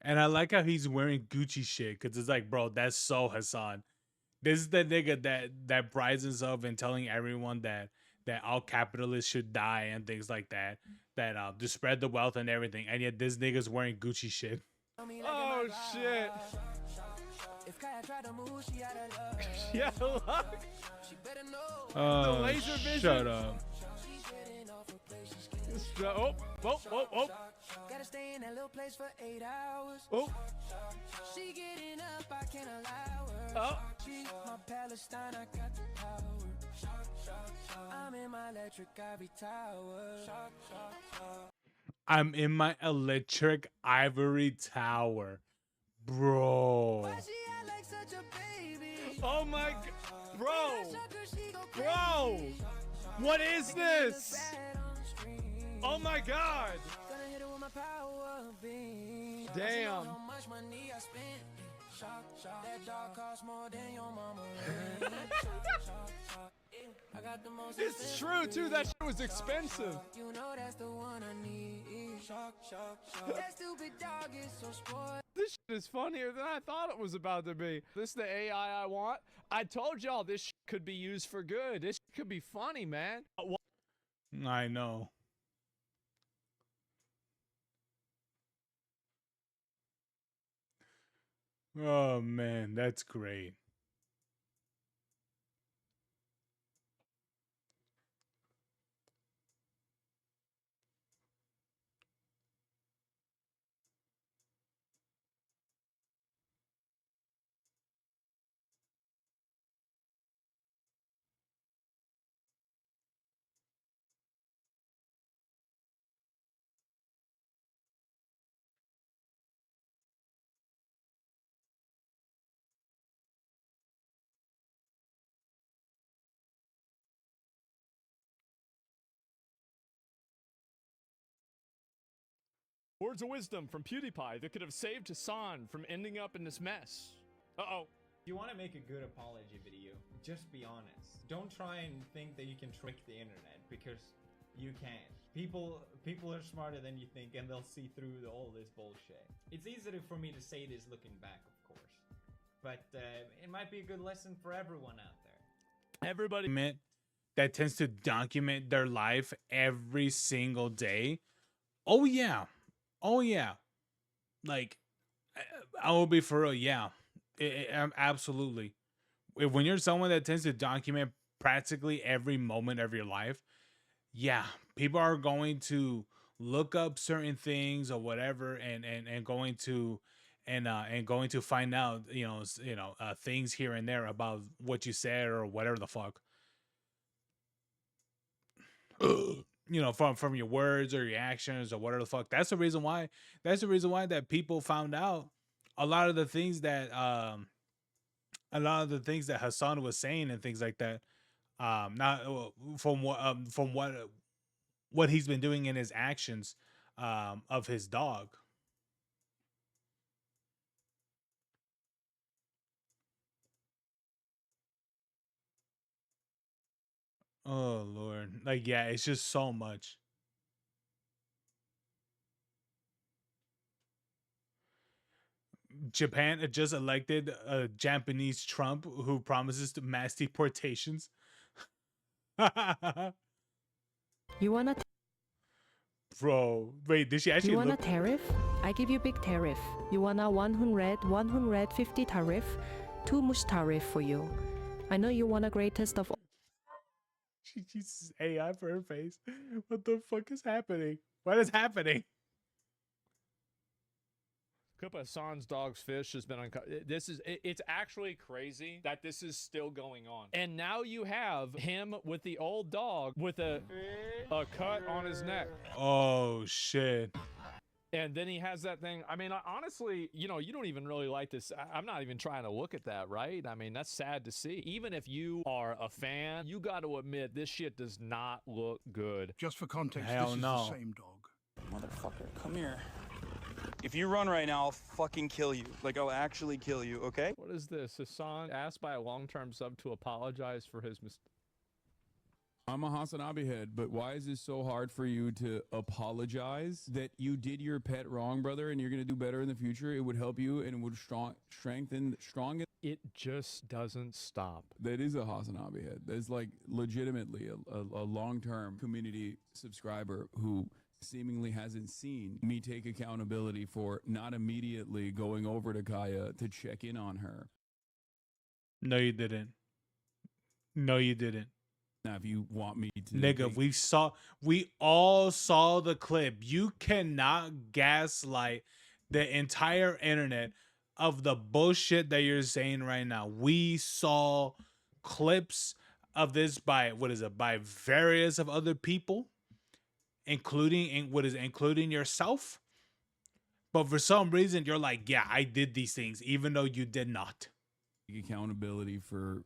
A: And I like how he's wearing Gucci shit because it's like, bro, that's so Hassan. This is the nigga that prides himself in telling everyone that all capitalists should die and things like that. That to spread the wealth and everything, and yet this nigga's wearing Gucci shit.
B: Oh shit. Yeah, look.
A: Oh,
B: the laser vision.
A: Shut up.
B: Oh.
Q: Gotta stay in that little place for 8 hours.
B: Oh.
Q: She getting up, I can't allow her.
B: Oh.
Q: She my Palestine, I got the power. I'm in my electric ivory tower.
A: I'm in my electric ivory tower, bro.
B: Oh my god, bro, what is this? Oh my god. Damn. It's true too, that shit was expensive.
Q: You know that's the one I need. That stupid dog is so spoiled.
B: This shit is funnier than I thought it was about to be. This is the AI I want. I told y'all this shit could be used for good. This shit could be funny, man.
A: I know. Oh man, that's great.
B: Words of wisdom from PewDiePie that could have saved Hassan from ending up in this mess. Uh-oh.
R: If you want to make a good apology video, just be honest. Don't try and think that you can trick the internet, because you can't. People are smarter than you think, and they'll see through all this bullshit. It's easier for me to say this looking back, of course, but it might be a good lesson for everyone out there.
A: Everybody that tends to document their life every single day. Oh yeah. Like, I will be for real. Yeah, absolutely. When you're someone that tends to document practically every moment of your life, yeah, people are going to look up certain things or whatever, and going to find out, things here and there about what you said or whatever the fuck. From your words or your actions or whatever the fuck. That's the reason why that people found out a lot of the things that Hassan was saying and things like that. Not from what he's been doing in his actions of his dog. Oh Lord. Like, yeah, it's just so much. Japan had just elected a Japanese Trump who promises to mass deportations.
S: You want a
A: Bro, wait, did she actually
S: you want
A: look?
S: a tariff? I give you big tariff. You want a 150 tariff? Too much tariff for you. I know you want a greatest of all.
A: She uses AI for her face. What the fuck is happening? What is happening?
B: Clip of Hassan's dog's fish has been uncut. It's actually crazy that this is still going on. And now you have him with the old dog with a cut on his neck.
A: Oh shit.
B: And then he has that thing. I mean, honestly, you don't even really like this. I'm not even trying to look at that, right? I mean, that's sad to see. Even if you are a fan, you got to admit this shit does not look good.
T: Just for context,
A: Hell
T: this is
A: no.
T: the same dog.
U: Motherfucker, come here. If you run right now, I'll fucking kill you. Like, I'll actually kill you, okay?
B: What is this? Hassan asked by a long-term sub to apologize for his mistake.
V: I'm a Hasanabi head, but why is this so hard for you to apologize that you did your pet wrong, brother, and you're going to do better in the future? It would help you and it would strengthen.
B: It just doesn't stop.
V: That is a Hasanabi head. That's like legitimately a long-term community subscriber who seemingly hasn't seen me take accountability for not immediately going over to Kaya to check in on her.
A: No, you didn't. No, you didn't.
V: Now, if you want me to...
A: Nigga, we all saw the clip. You cannot gaslight the entire internet of the bullshit that you're saying right now. We saw clips of this by various of other people, including yourself. But for some reason, you're like, yeah, I did these things, even though you did not.
V: Accountability for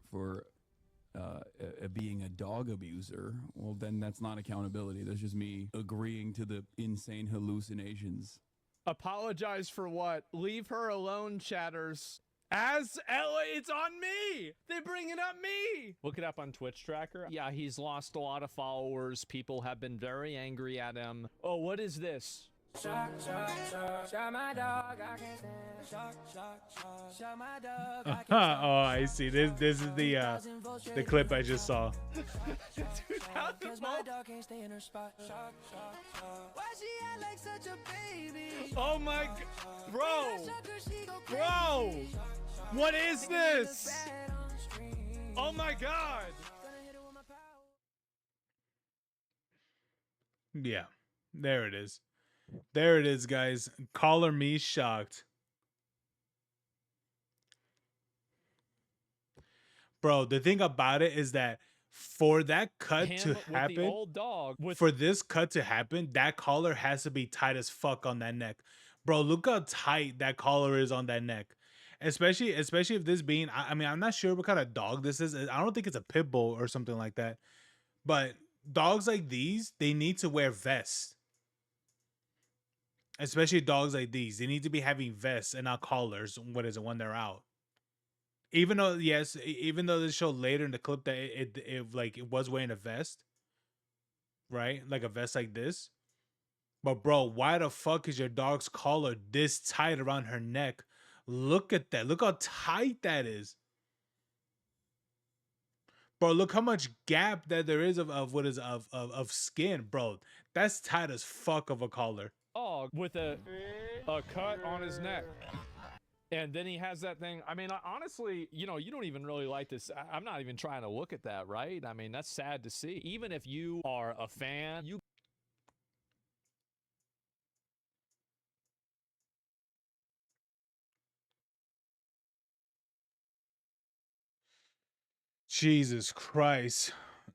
V: being a dog abuser, well, then that's not accountability. That's just me agreeing to the insane hallucinations.
B: Apologize for what? Leave her alone, chatters. As Ella, it's on me. They bring it up me. Look it up on Twitch tracker. Yeah, he's lost a lot of followers. People have been very angry at him. Oh, what is this?
Q: Shock my dog, I can't stand. Shock my dog, I can't stand.
A: Oh, I see. This is the clip I just saw.
Q: Cause my dog can't stay in her spot. Why she act like such a baby?
B: Oh my bro, what is this? Oh my god.
A: Yeah, there it is. There it is, guys. Color me shocked. Bro, the thing about it is that for that cut to happen, for this cut to happen, that collar has to be tight as fuck on that neck. Bro, look how tight that collar is on that neck. Especially if this being, I mean, I'm not sure what kind of dog this is. I don't think it's a pit bull or something like that. But dogs like these, they need to wear vests. Especially dogs like these. They need to be having vests and not collars. What is it when they're out? Even though, yes, even though they showed later in the clip that it like it was wearing a vest, right? Like a vest like this. But bro, why the fuck is your dog's collar this tight around her neck? Look at that. Look how tight that is. Bro, look how much gap that there is of what is of skin, bro. That's tight as fuck of a collar.
B: Dog with a cut on his neck. And then he has that thing. I mean, honestly, you know, you don't even really like this. I'm not even trying to look at that, right? I mean, that's sad to see. Even if you are a fan, you
A: Jesus Christ.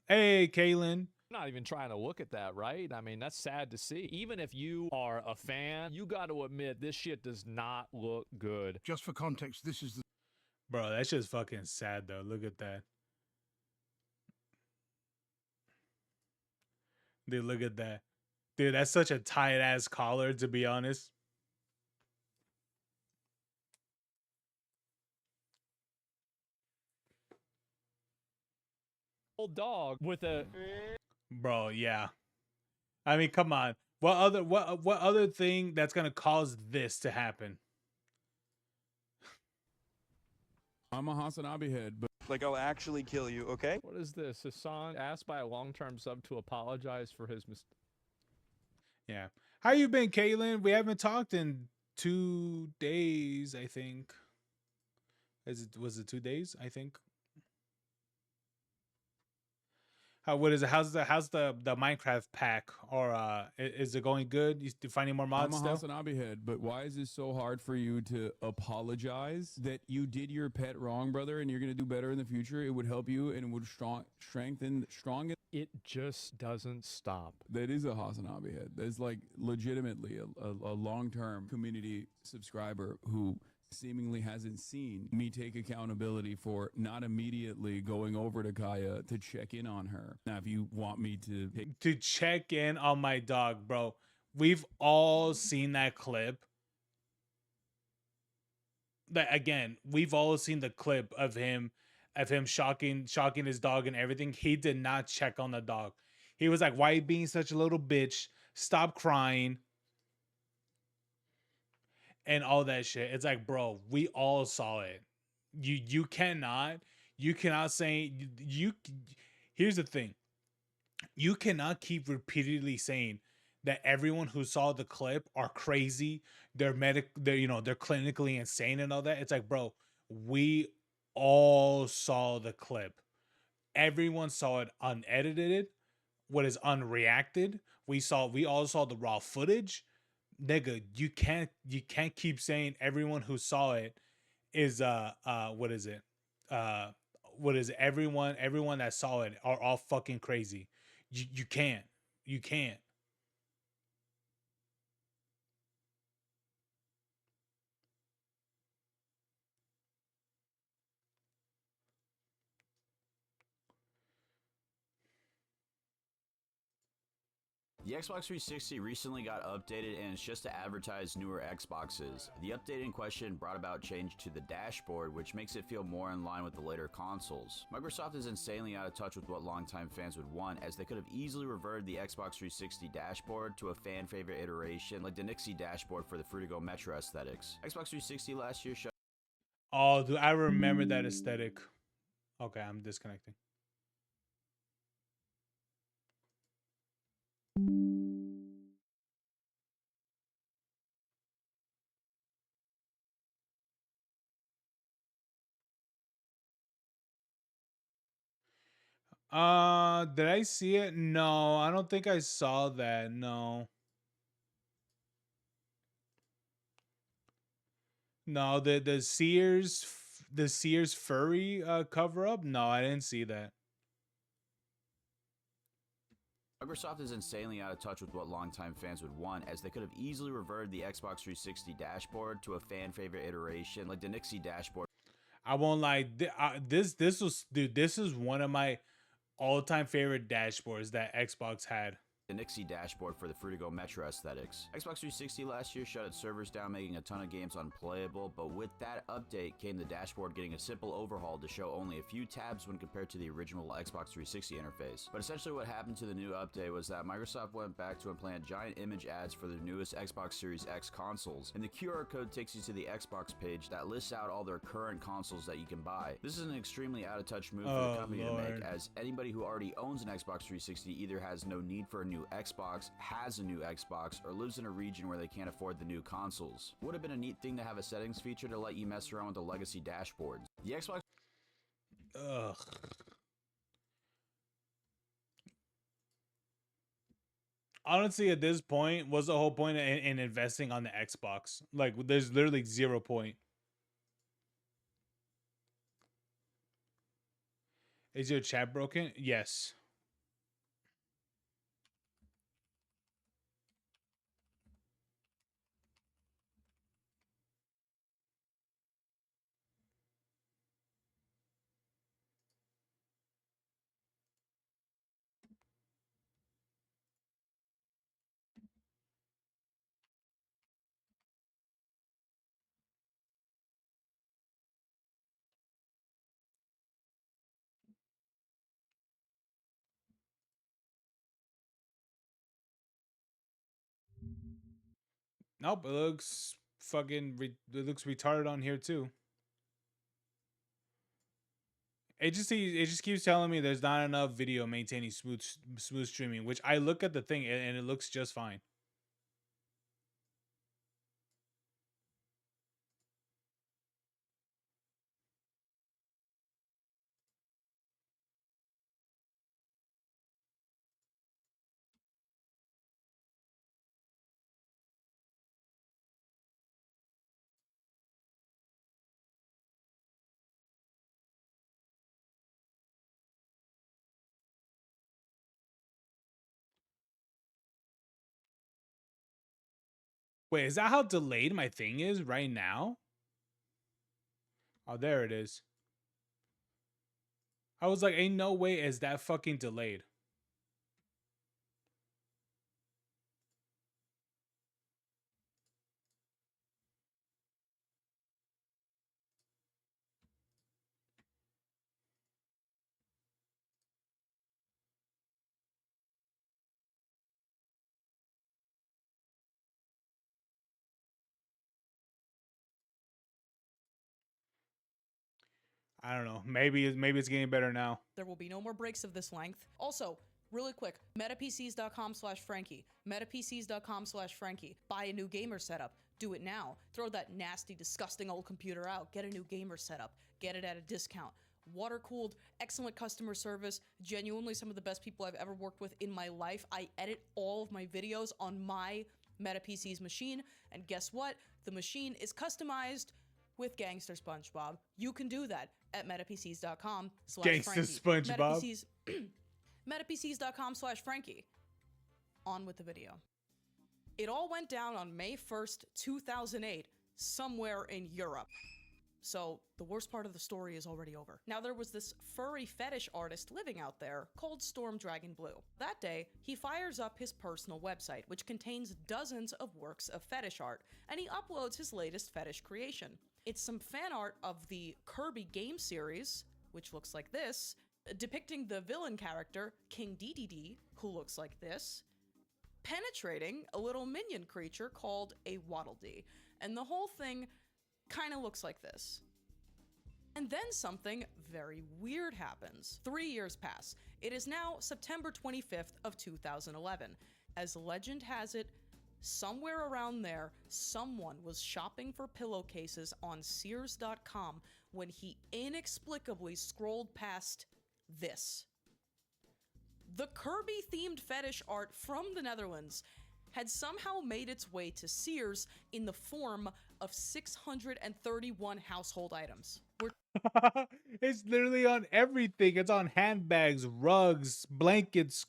A: Hey, Kaylin.
B: not even trying to look at that, right? I mean, that's sad to see. Even if you are a fan, you got to admit this shit does not look good.
C: Just for context, this is the...
A: Bro, that shit's fucking sad though. Look at that. Dude, look at that. Dude, that's such a tight ass collar, to be honest.
B: Old dog with a
A: Bro, yeah. I mean, come on. What other thing that's gonna cause this to happen?
V: I'm a Hasanabi head, but
U: like I'll actually kill you, okay?
B: What is this? Hassan asked by a long-term sub to apologize for his mistake.
A: Yeah. How you been, Caitlin? We haven't talked in 2 days, I think. Was it 2 days? I think. What is it? How's the Minecraft pack? Or is it going good? You finding more mods
V: I'm a
A: still?
V: Hasanabi head, but why is this so hard for you to apologize that you did your pet wrong, brother, and you're gonna do better in the future? It would help you and it would strengthen.
B: It just doesn't stop.
V: That is a Hasanabi head. There's like legitimately a long-term community subscriber who seemingly hasn't seen me take accountability for not immediately going over to Kaya to check in on her. Now, if you want me
A: to check in on my dog, bro, we've all seen that clip. That again, we've all seen the clip of him shocking his dog and everything. He did not check on the dog. He was like, "Why are you being such a little bitch? Stop crying." And all that shit. It's like, bro, we all saw it. You cannot say you. Here's the thing. You cannot keep repeatedly saying that everyone who saw the clip are crazy. They're clinically insane and all that. It's like, bro, we all saw the clip. Everyone saw it unedited. What is unreacted? We all saw the raw footage. Nigga, you can't keep saying everyone who saw it is what is it? What is it? Everyone that saw it are all fucking crazy. You can't. You can't.
T: The Xbox 360 recently got updated and it's just to advertise newer Xboxes. The update in question brought about change to the dashboard, which makes it feel more in line with the later consoles. Microsoft is insanely out of touch with what longtime fans would want, as they could have easily reverted the Xbox 360 dashboard to a fan favorite iteration like the Nixie dashboard for the Fruitigo Metro aesthetics. Xbox 360 last year showed...
A: Oh, dude, I remember that aesthetic. Okay, I'm disconnecting. Did I see it? No, I don't think I saw that. No. No, the Sears furry cover up? No, I didn't see that.
T: Microsoft is insanely out of touch with what longtime fans would want, as they could have easily reverted the Xbox 360 dashboard to a fan favorite iteration like the Nixie dashboard.
A: I won't lie. This is one of my all-time favorite dashboards that Xbox had.
T: the Nixie dashboard for the Fruitigo Metro aesthetics. Xbox 360 last year shut its servers down, making a ton of games unplayable, but with that update came the dashboard getting a simple overhaul to show only a few tabs when compared to the original Xbox 360 interface. But essentially what happened to the new update was that Microsoft went back to implant giant image ads for their newest Xbox Series X consoles, and the QR code takes you to the Xbox page that lists out all their current consoles that you can buy. This is an extremely out-of-touch move for the company to make, as anybody who already owns an Xbox 360 either has no need for a new Xbox, has a new Xbox, or lives in a region where they can't afford the new consoles. Would have been a neat thing to have a settings feature to let you mess around with the legacy dashboards. The Xbox...
A: Ugh. Honestly, at this point, what's the whole point in investing on the Xbox? Like, there's literally 0 point. Is your chat broken? Yes. Nope, it looks fucking it looks retarded on here too. It just keeps telling me there's not enough video maintaining smooth streaming, which I look at the thing and it looks just fine. Wait, is that how delayed my thing is right now? Oh, there it is. I was like, ain't no way is that fucking delayed. I don't know. Maybe it's getting better now.
C: There will be no more breaks of this length. Also, really quick, metapcs.com/Frankie. Metapcs.com/Frankie. Buy a new gamer setup. Do it now. Throw that nasty, disgusting old computer out. Get a new gamer setup. Get it at a discount. Water-cooled, excellent customer service, genuinely some of the best people I've ever worked with in my life. I edit all of my videos on my MetaPC's machine, and guess what? The machine is customized with Gangster SpongeBob. You can do that at metapcs.com/Frankie.
A: Gangster SpongeBob.
C: Metapcs.com/Frankie. On with the video. It all went down on May 1st, 2008, somewhere in Europe. So the worst part of the story is already over. Now there was this furry fetish artist living out there called Storm Dragon Blue. That day, he fires up his personal website, which contains dozens of works of fetish art, and he uploads his latest fetish creation. It's some fan art of the Kirby game series, which looks like this, depicting the villain character, King Dedede, who looks like this, penetrating a little minion creature called a Waddle Dee. And the whole thing kind of looks like this. And then something very weird happens. 3 years pass. It is now September 25th of 2011. As legend has it, somewhere around there, someone was shopping for pillowcases on Sears.com when he inexplicably scrolled past this. The Kirby-themed fetish art from the Netherlands had somehow made its way to Sears in the form of 631 household items.
A: It's literally on everything. It's on handbags, rugs, blankets,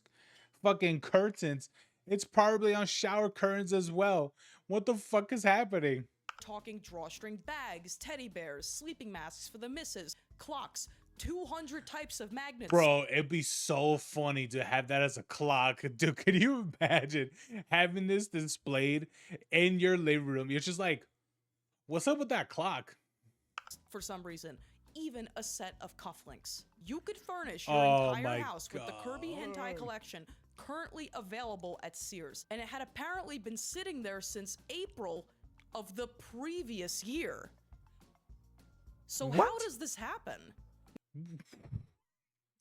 A: fucking curtains. It's probably on shower curtains as well. What the fuck is happening?
C: Talking drawstring bags, teddy bears, sleeping masks for the missus, clocks, 200 types of magnets.
A: Bro, it'd be so funny to have that as a clock. Dude, could you imagine having this displayed in your living room? You're just like, what's up with that clock?
C: For some reason, even a set of cufflinks. You could furnish your entire house with the Kirby hentai collection currently available at Sears. And it had apparently been sitting there since April of the previous year. So how does this happen?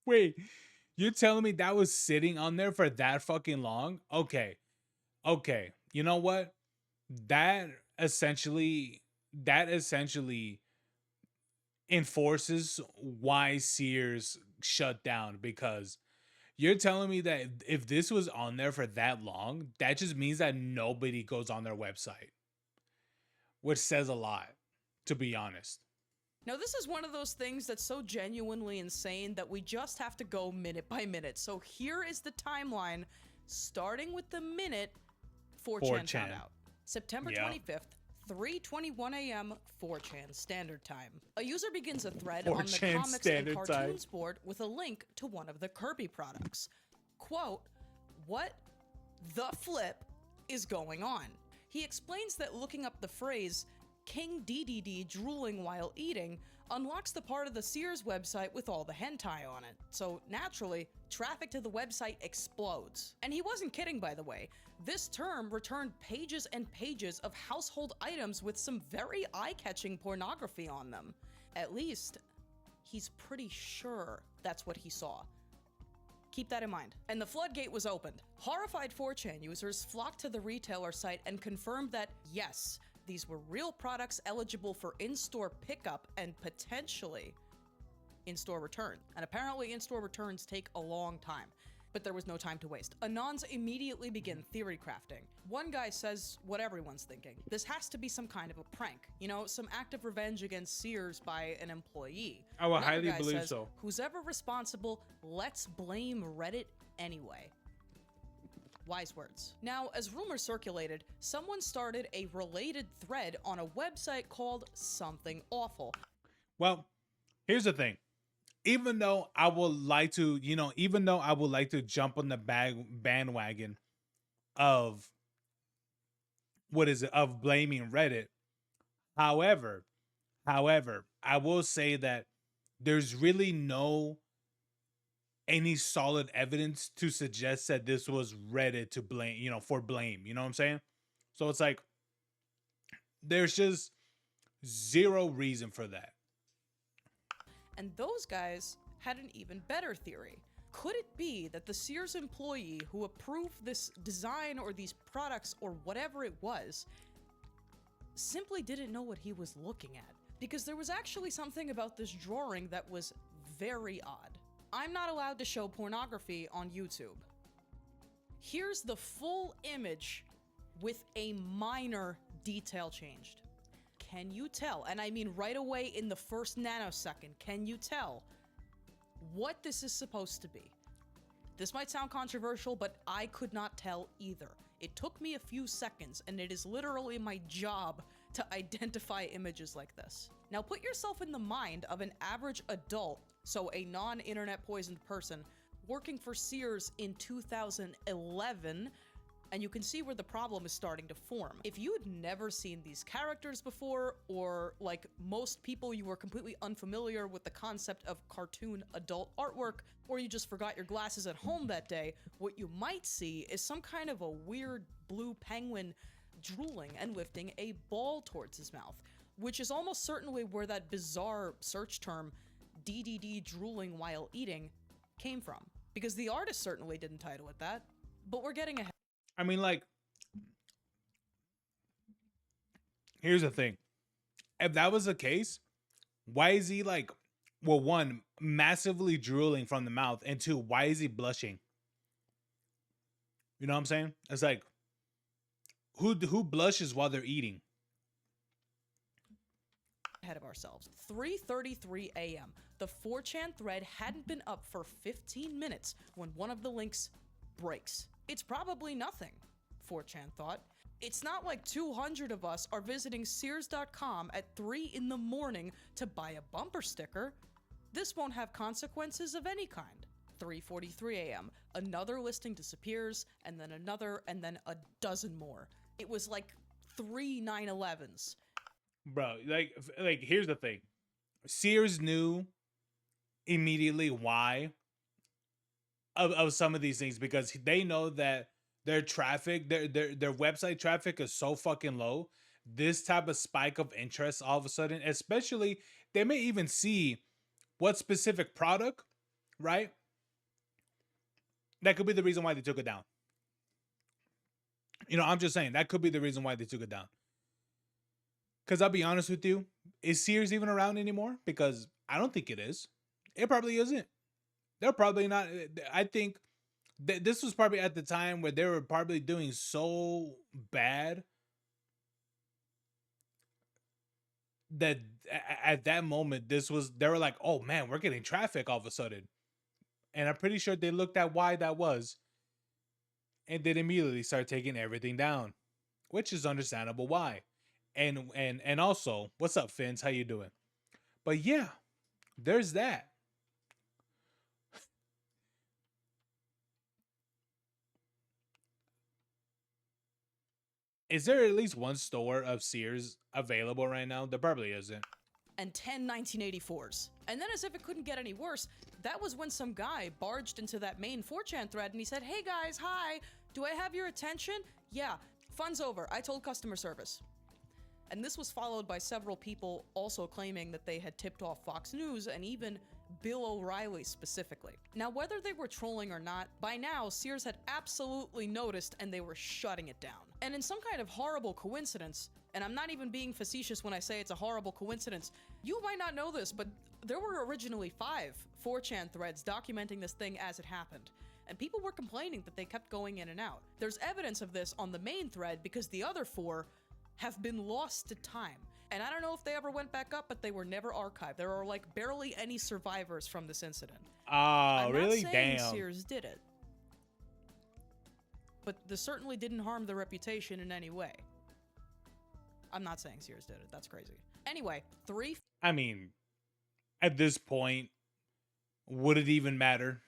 A: Wait, you're telling me that was sitting on there for that fucking long? Okay. You know what? That essentially enforces why Sears shut down, because you're telling me that if this was on there for that long, that just means that nobody goes on their website, which says a lot, to be honest.
C: Now, this is one of those things that's so genuinely insane that we just have to go minute by minute. So here is the timeline, starting with the minute 4chan found out. September 25th, 3:21 a.m. 4chan Standard Time. A user begins a thread on the comics and cartoons board with a link to one of the Kirby products. Quote, "What the flip is going on?" He explains that looking up the phrase King DDD drooling while eating unlocks the part of the Sears website with all the hentai on it. So naturally, traffic to the website explodes. And he wasn't kidding, by the way. This term returned pages and pages of household items with some very eye-catching pornography on them. At least, he's pretty sure that's what he saw. Keep that in mind. And the floodgate was opened. Horrified 4chan users flocked to the retailer site and confirmed that, yes, these were real products eligible for in-store pickup and potentially in-store return. And apparently in-store returns take a long time, but there was no time to waste. Anons immediately begin theory crafting. One guy says what everyone's thinking. This has to be some kind of a prank. You know, some act of revenge against Sears by an employee.
A: I would
C: Another
A: highly
C: guy
A: believe
C: says,
A: so.
C: Who's ever responsible, let's blame Reddit anyway. Wise words. Now, as rumors circulated, someone started a related thread on a website called Something Awful.
A: Well, here's the thing. Even though I would like to, jump on the bandwagon of of blaming Reddit. However, I will say that there's really any solid evidence to suggest that this was Reddit to blame, for blame. You know what I'm saying? So it's like, there's just zero reason for that.
C: And those guys had an even better theory. Could it be that the Sears employee who approved this design or these products or whatever it was simply didn't know what he was looking at? Because there was actually something about this drawing that was very odd. I'm not allowed to show pornography on YouTube. Here's the full image with a minor detail changed. Can you tell, and I mean right away in the first nanosecond, can you tell what this is supposed to be? This might sound controversial, but I could not tell either. It took me a few seconds, and it is literally my job to identify images like this. Now put yourself in the mind of an average adult, so a non-internet poisoned person, working for Sears in 2011, and you can see where the problem is starting to form. If you had never seen these characters before, or like most people, you were completely unfamiliar with the concept of cartoon adult artwork, or you just forgot your glasses at home that day, what you might see is some kind of a weird blue penguin drooling and lifting a ball towards his mouth, which is almost certainly where that bizarre search term DDD drooling while eating came from, because the artist certainly didn't title it that. But we're getting ahead.
A: I mean, like, here's the thing. If that was the case, why is he like, well, one, massively drooling from the mouth, and two, why is he blushing? You know what I'm saying? It's like, who blushes while they're eating?
C: Ahead of ourselves. 3:33 a.m. The 4chan thread hadn't been up for 15 minutes when one of the links breaks. It's probably nothing, 4chan thought. It's not like 200 of us are visiting Sears.com at 3 in the morning to buy a bumper sticker. This won't have consequences of any kind. 3:43 a.m. Another listing disappears, and then another, and then a dozen more. It was like 3 9/11s.
A: Bro, like here's the thing. Sears knew immediately why of some of these things, because they know that their traffic, their website traffic is so fucking low. This type of spike of interest all of a sudden, especially, they may even see what specific product, right? That could be the reason why they took it down. You know, I'm just saying that could be the reason why they took it down. Because I'll be honest with you, is Sears even around anymore? Because I don't think it is. It probably isn't. They're probably not. I think this was probably at the time where they were probably doing so bad that at that moment, they were like, oh man, we're getting traffic all of a sudden. And I'm pretty sure they looked at why that was, and then immediately start taking everything down, which is understandable why. And also, what's up, Fins? How you doing? But yeah, there's that. Is there at least one store of Sears available right now? There probably isn't.
C: And 10 1984s. And then, as if it couldn't get any worse, that was when some guy barged into that main 4chan thread and he said, hey guys, hi, do I have your attention? Yeah, fun's over, I told customer service. And this was followed by several people also claiming that they had tipped off Fox News and even Bill O'Reilly specifically. Now, whether they were trolling or not, by now Sears had absolutely noticed and they were shutting it down. And in some kind of horrible coincidence, and I'm not even being facetious when I say it's a horrible coincidence, you might not know this, but there were originally 5 4chan threads documenting this thing as it happened. And people were complaining that they kept going in and out. There's evidence of this on the main thread because the other 4 have been lost to time. And I don't know if they ever went back up, but they were never archived. There are like barely any survivors from this incident.
A: Oh, really?
C: I'm not saying
A: Damn.
C: Sears did it, but this certainly didn't harm their reputation in any way. I'm not saying Sears did it. That's crazy. Anyway,
A: I mean, at this point, would it even matter?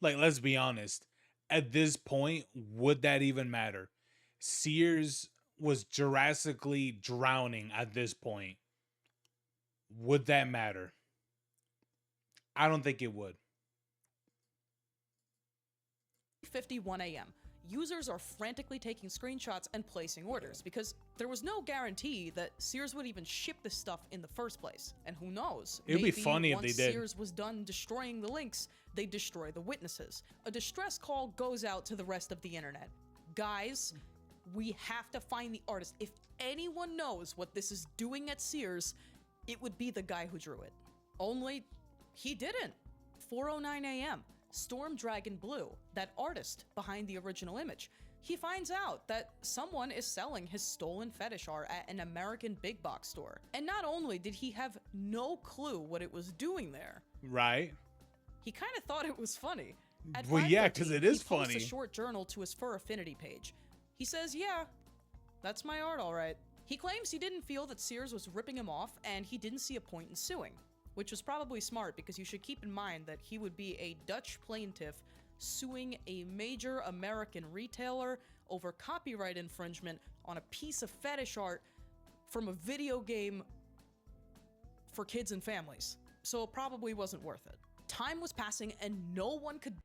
A: Like, let's be honest. At this point, would that even matter? Sears was drastically drowning at this point. Would that matter? I don't think it would.
C: 3:51 a.m. Users are frantically taking screenshots and placing orders because there was no guarantee that Sears would even ship this stuff in the first place. And who knows?
A: It would be funny if they
C: once
A: did.
C: Sears was done destroying the links, they destroy the witnesses. A distress call goes out to the rest of the internet. Guys, we have to find the artist. If anyone knows what this is doing at Sears, it would be the guy who drew it. Only he didn't. 4:09 a.m. Storm Dragon Blue, that artist behind the original image, he finds out that someone is selling his stolen fetish art at an American big box store. And not only did he have no clue what it was doing there,
A: right?
C: He kind of thought it was funny. At
A: Well, yeah, because
C: 5:13,
A: it is
C: he posts
A: funny.
C: a short journal to his Fur Affinity page. He says, yeah, that's my art, all right. He claims he didn't feel that Sears was ripping him off and he didn't see a point in suing, which was probably smart because you should keep in mind that he would be a Dutch plaintiff suing a major American retailer over copyright infringement on a piece of fetish art from a video game for kids and families. So it probably wasn't worth it. Time was passing and no one could...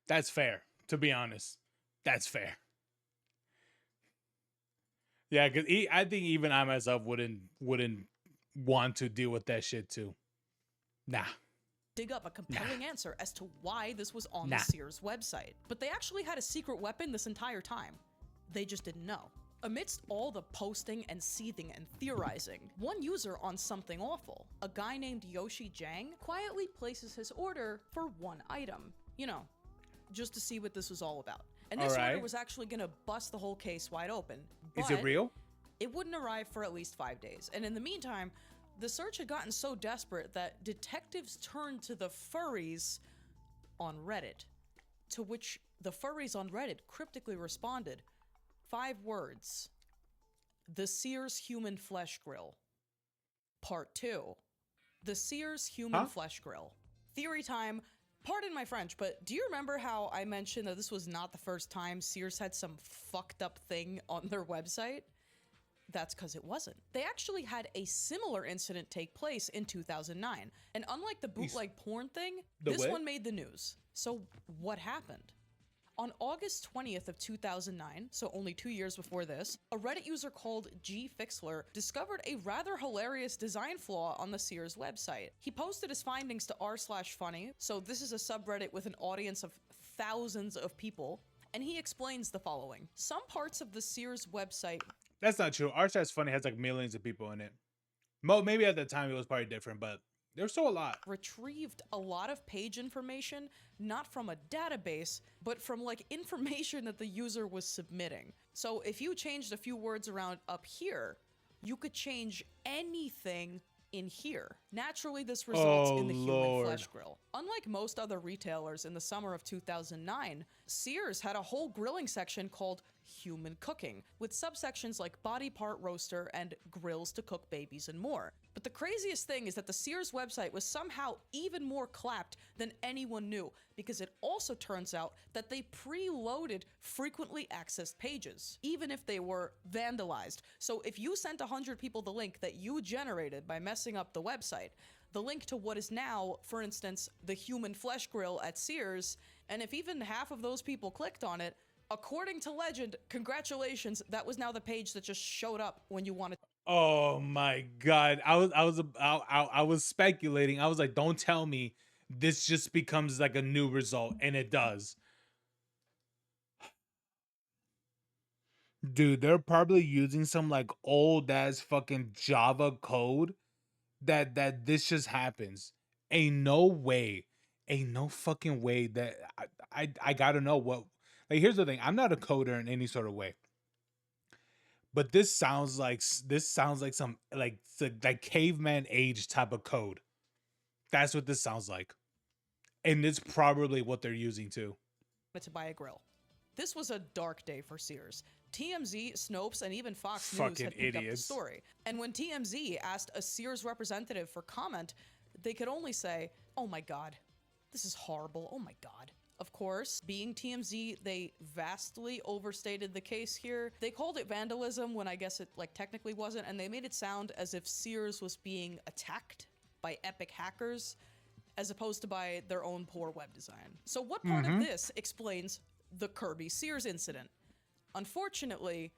A: That's fair, to be honest. That's fair. Yeah, because I think even I myself wouldn't want to deal with that shit too. Nah.
C: dig up a compelling answer as to why this was on
A: Nah.
C: the Sears website. But they actually had a secret weapon this entire time. They just didn't know. Amidst all the posting and seething and theorizing, one user on Something Awful, a guy named Yoshi Jang, quietly places his order for one item. You know, just to see what this was all about. And this order was actually gonna bust the whole case wide open.
A: Is it real?
C: It wouldn't arrive for at least 5 days. And in the meantime, the search had gotten so desperate that detectives turned to the furries on Reddit, to which the furries on Reddit cryptically responded, 5 words: the Sears Human Flesh Grill. Part 2. The Sears Human Flesh Grill. Theory time. Pardon my French, but do you remember how I mentioned that this was not the first time Sears had some fucked up thing on their website? That's because it wasn't. They actually had a similar incident take place in 2009. And unlike the bootleg porn thing, this one made the news. So what happened? On August 20th of 2009, so only 2 years before this, a Reddit user called GFixler discovered a rather hilarious design flaw on the Sears website. He posted his findings to r/funny, so this is a subreddit with an audience of thousands of people, and he explains the following. Some parts of the Sears website...
A: That's not true. r/funny has like millions of people in it. Maybe at the time it was probably different, but there's still a lot.
C: Retrieved a lot of page information, not from a database, but from like information that the user was submitting. So if you changed a few words around up here, you could change anything in here. Naturally, this results in the Human Flesh Grill. Unlike most other retailers in the summer of 2009, Sears had a whole grilling section called Human Cooking, with subsections like body part roaster and grills to cook babies and more. But the craziest thing is that the Sears website was somehow even more clapped than anyone knew, because it also turns out that they preloaded frequently accessed pages, even if they were vandalized. So if you sent 100 people the link that you generated by messing up the website, the link to what is now, for instance, the Human Flesh Grill at Sears, and if even half of those people clicked on it, according to legend, congratulations, that was now the page that just showed up when you wanted.
A: Oh my God. I was speculating. I was like, don't tell me this just becomes like a new result, and it does. Dude, they're probably using some like old ass fucking Java code that this just happens. Ain't no fucking way that I gotta know what. Like, here's the thing. I'm not a coder in any sort of way, but this sounds like some like caveman age type of code. That's what this sounds like, and it's probably what they're using too.
C: To buy a grill. This was a dark day for Sears. TMZ, Snopes, and even Fox News had picked up the story. And when TMZ asked a Sears representative for comment, they could only say, "Oh my God, this is horrible. Oh my God." Of course, being TMZ, they vastly overstated the case here. They called it vandalism when I guess it like technically wasn't, and they made it sound as if Sears was being attacked by epic hackers as opposed to by their own poor web design. So what part of this explains the Kirby Sears incident? Unfortunately,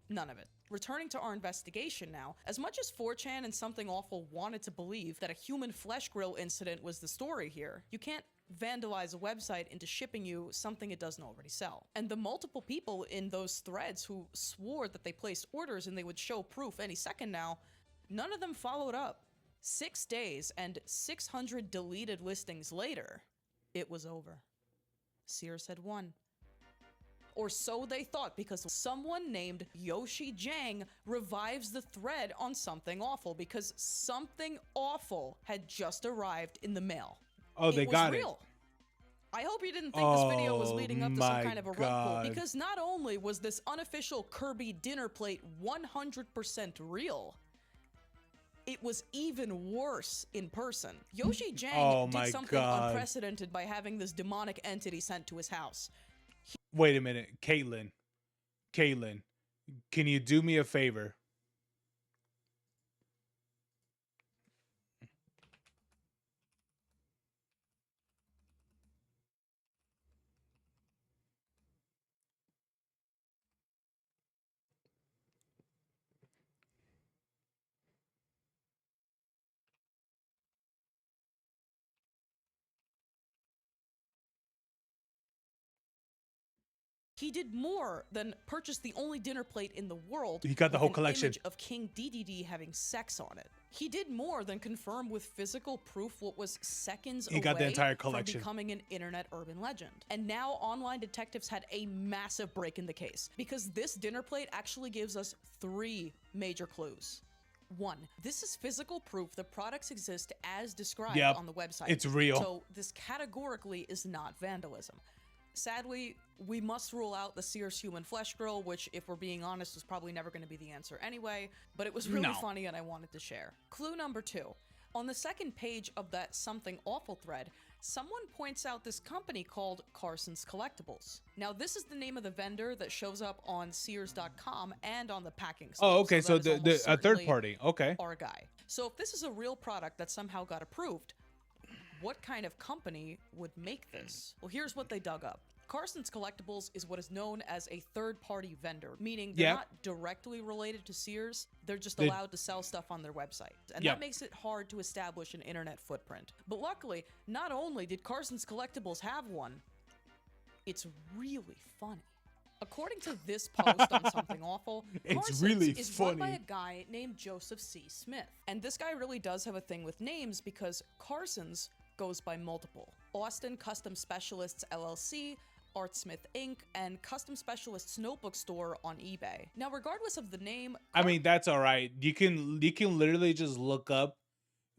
C: none of it. Returning to our investigation now, as much as 4chan and Something Awful wanted to believe that a Human Flesh Grill incident was the story here, you can't vandalize a website into shipping you something it doesn't already sell. And the multiple people in those threads who swore that they placed orders and they would show proof any second now, none of them followed up. 6 days and 600 deleted listings later, it was over. Sears had won. Or so they thought, because someone named Yoshi Jang revives the thread on Something Awful because Something Awful had just arrived in the mail.
A: Oh, they got
C: real. I hope you didn't think this video was leading up to some kind of a rug pull, because not only was this unofficial Kirby dinner plate 100% real, it was even worse in person. Yoshi Jang did something unprecedented by having this demonic entity sent to his house.
A: Wait a minute, Caitlin, can you do me a favor?
C: He did more than purchase the only dinner plate in the world.
A: He got the whole
C: with an
A: collection
C: image of King DDD having sex on it. He did more than confirm with physical proof what was seconds away
A: got the entire collection
C: from becoming an internet urban legend. And now online detectives had a massive break in the case, because this dinner plate actually gives us 3 major clues. 1, this is physical proof the products exist as described on the website.
A: It's real.
C: So this categorically is not vandalism. Sadly, we must rule out the Sears Human Flesh Grill, which, if we're being honest, was probably never going to be the answer anyway, but it was really funny and I wanted to share. Clue number 2. On the second page of that Something Awful thread, someone points out this company called Carson's Collectibles. Now, this is the name of the vendor that shows up on Sears.com and on the packing sleeve.
A: Oh, okay, so
C: that is
A: a third
C: certainly
A: party. Okay.
C: our guy. So if this is a real product that somehow got approved, what kind of company would make this? Well, here's what they dug up. Carson's Collectibles is what is known as a third-party vendor, meaning they're not directly related to Sears, they're just allowed to sell stuff on their website. And that makes it hard to establish an internet footprint. But luckily, not only did Carson's Collectibles have one, it's really funny. According to this post on Something Awful, Carson's is run by a guy named Joseph C. Smith. And this guy really does have a thing with names because Carson's goes by multiple. Austin Custom Specialists LLC, Artsmith Inc., and Custom Specialists Notebook Store on eBay. Now, regardless of the name,
A: I mean, that's all right. You can literally just look up,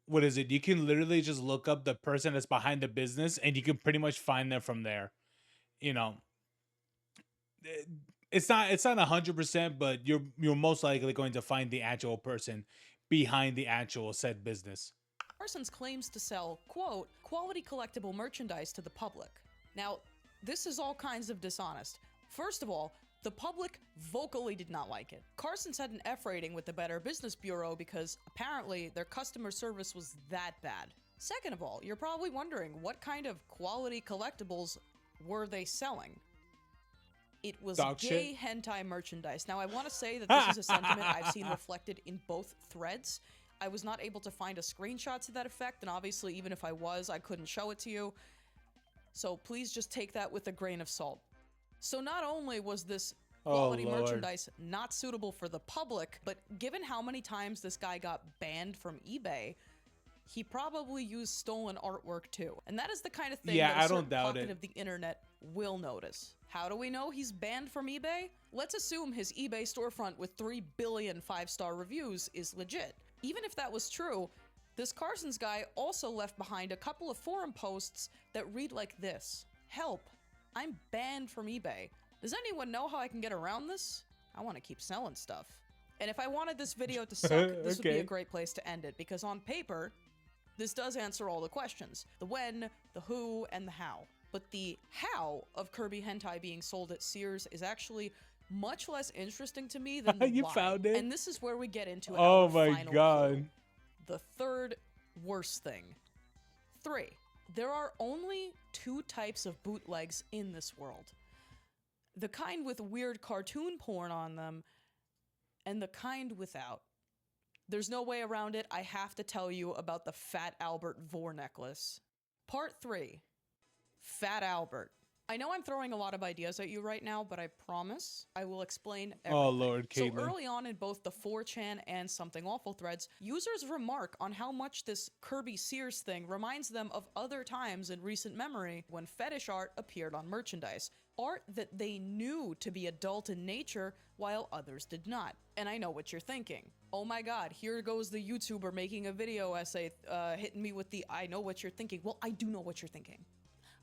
A: what is it? You can literally just look up the person that's behind the business, and you can pretty much find them from there. You know, it's not 100%, but you're most likely going to find the actual person behind the actual said business.
C: Carson's claims to sell, quote, quality collectible merchandise to the public. Now, this is all kinds of dishonest. First of all, the public vocally did not like it. Carson's had an F rating with the Better Business Bureau because apparently their customer service was that bad. Second of all, you're probably wondering what kind of quality collectibles were they selling? It was gay hentai merchandise. Now, I want to say that this is a sentiment I've seen reflected in both threads. I was not able to find a screenshot to that effect, and obviously, even if I was, I couldn't show it to you. So please just take that with a grain of salt. So not only was this quality merchandise not suitable for the public, but given how many times this guy got banned from eBay, he probably used stolen artwork too. And that is the kind of thing that a certain pocket of the internet will notice. How do we know he's banned from eBay? Let's assume his eBay storefront with 3 billion 5-star reviews is legit. Even if that was true, this Carson's guy also left behind a couple of forum posts that read like this. Help, I'm banned from eBay. Does anyone know how I can get around this? I want to keep selling stuff. And if I wanted this video to suck, this would be a great place to end it, because on paper, this does answer all the questions. The when, the who, and the how. But the how of Kirby hentai being sold at Sears is actually much less interesting to me than the
A: you
C: why.
A: found it?
C: And this is where we get into it.
A: Oh my god.
C: Clue. The third worst thing. 3. There are only 2 types of bootlegs in this world. The kind with weird cartoon porn on them, and the kind without. There's no way around it. I have to tell you about the Fat Albert Vor necklace. Part 3. Fat Albert. I know I'm throwing a lot of ideas at you right now, but I promise I will explain everything.
A: Oh, Lord, Caitlin.
C: So early on in both the 4chan and Something Awful threads, users remark on how much this Kirby Sears thing reminds them of other times in recent memory when fetish art appeared on merchandise. Art that they knew to be adult in nature, while others did not. And I know what you're thinking. Oh my god, here goes the YouTuber making a video essay hitting me with the I know what you're thinking. Well, I do know what you're thinking.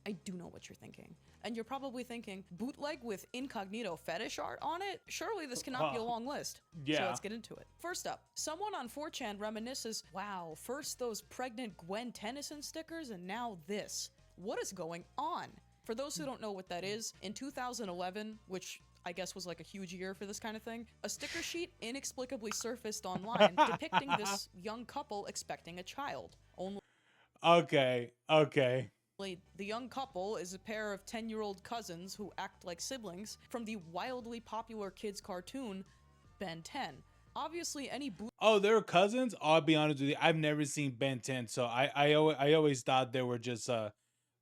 C: I do know what you're thinking. And you're probably thinking, bootleg with incognito fetish art on it? Surely this cannot be a long list.
A: Yeah.
C: So let's get into it. First up, someone on 4chan reminisces, wow, first those pregnant Gwen Tennyson stickers and now this. What is going on? For those who don't know what that is, in 2011, which I guess was like a huge year for this kind of thing, a sticker sheet inexplicably surfaced online depicting this young couple expecting a child.
A: Okay.
C: The young couple is a pair of 10-year-old cousins who act like siblings from the wildly popular kids cartoon Ben 10. Obviously, any
A: Oh, they're cousins? I'll be honest with you, I've never seen Ben 10, so I always thought they were just I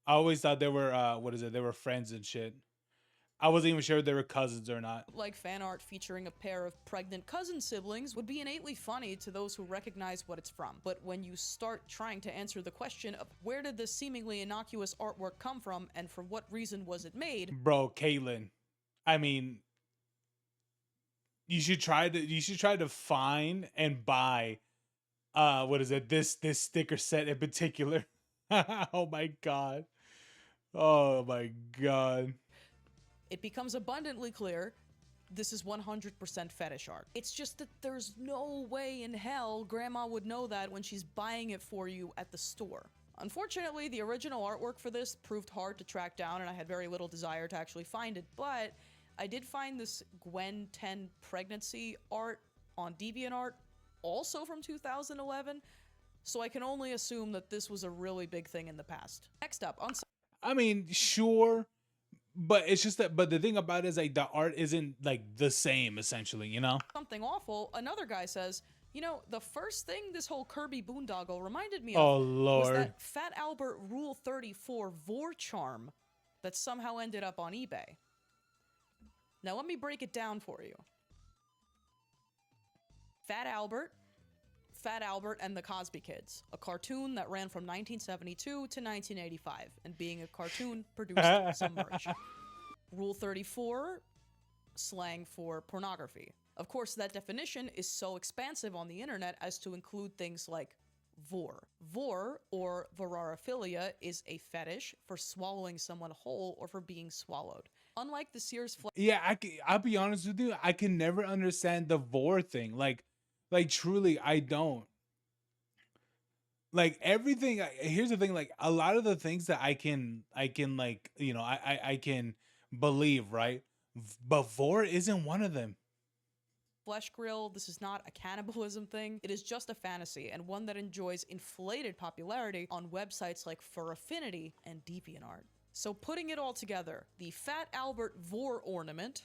A: always thought they were they were friends and shit. I wasn't even sure if they were cousins or not.
C: Like fan art featuring a pair of pregnant cousin siblings would be innately funny to those who recognize what it's from. But when you start trying to answer the question of where did this seemingly innocuous artwork come from and for what reason was it made?
A: Bro, Caitlin, I mean, you should try to find and buy this sticker set in particular. Oh my god. Oh my god.
C: It becomes abundantly clear this is 100% fetish art. It's just that there's no way in hell grandma would know that when she's buying it for you at the store. Unfortunately, the original artwork for this proved hard to track down, and I had very little desire to actually find it, but I did find this Gwen 10 pregnancy art on DeviantArt, also from 2011, so I can only assume that this was a really big thing in the past. Next up, on...
A: I mean, sure, but it's just that, but the thing about it is like the art isn't like the same essentially, you know?
C: Something awful, another guy says, you know, the first thing this whole Kirby boondoggle reminded me of
A: Oh,
C: was
A: Lord.
C: that Fat Albert Rule 34 Vor charm that somehow ended up on eBay. Now let me break it down for you. Fat Albert and the Cosby Kids, a cartoon that ran from 1972 to 1985, and being a cartoon produced some merch. Rule 34, slang for pornography. Of course, that definition is so expansive on the internet as to include things like vor. Vor, or voraraphilia, is a fetish for swallowing someone whole or for being swallowed. Unlike the Sears
A: Yeah, I'll be honest with you, I can never understand the vor thing. Like truly, I don't. Like everything, here's the thing, like a lot of the things that I can like, you know, I can believe, right? But vor isn't one of them.
C: Flesh Grill, this is not a cannibalism thing. It is just a fantasy, and one that enjoys inflated popularity on websites like Fur Affinity and DeviantArt. So putting it all together, the Fat Albert Vor ornament,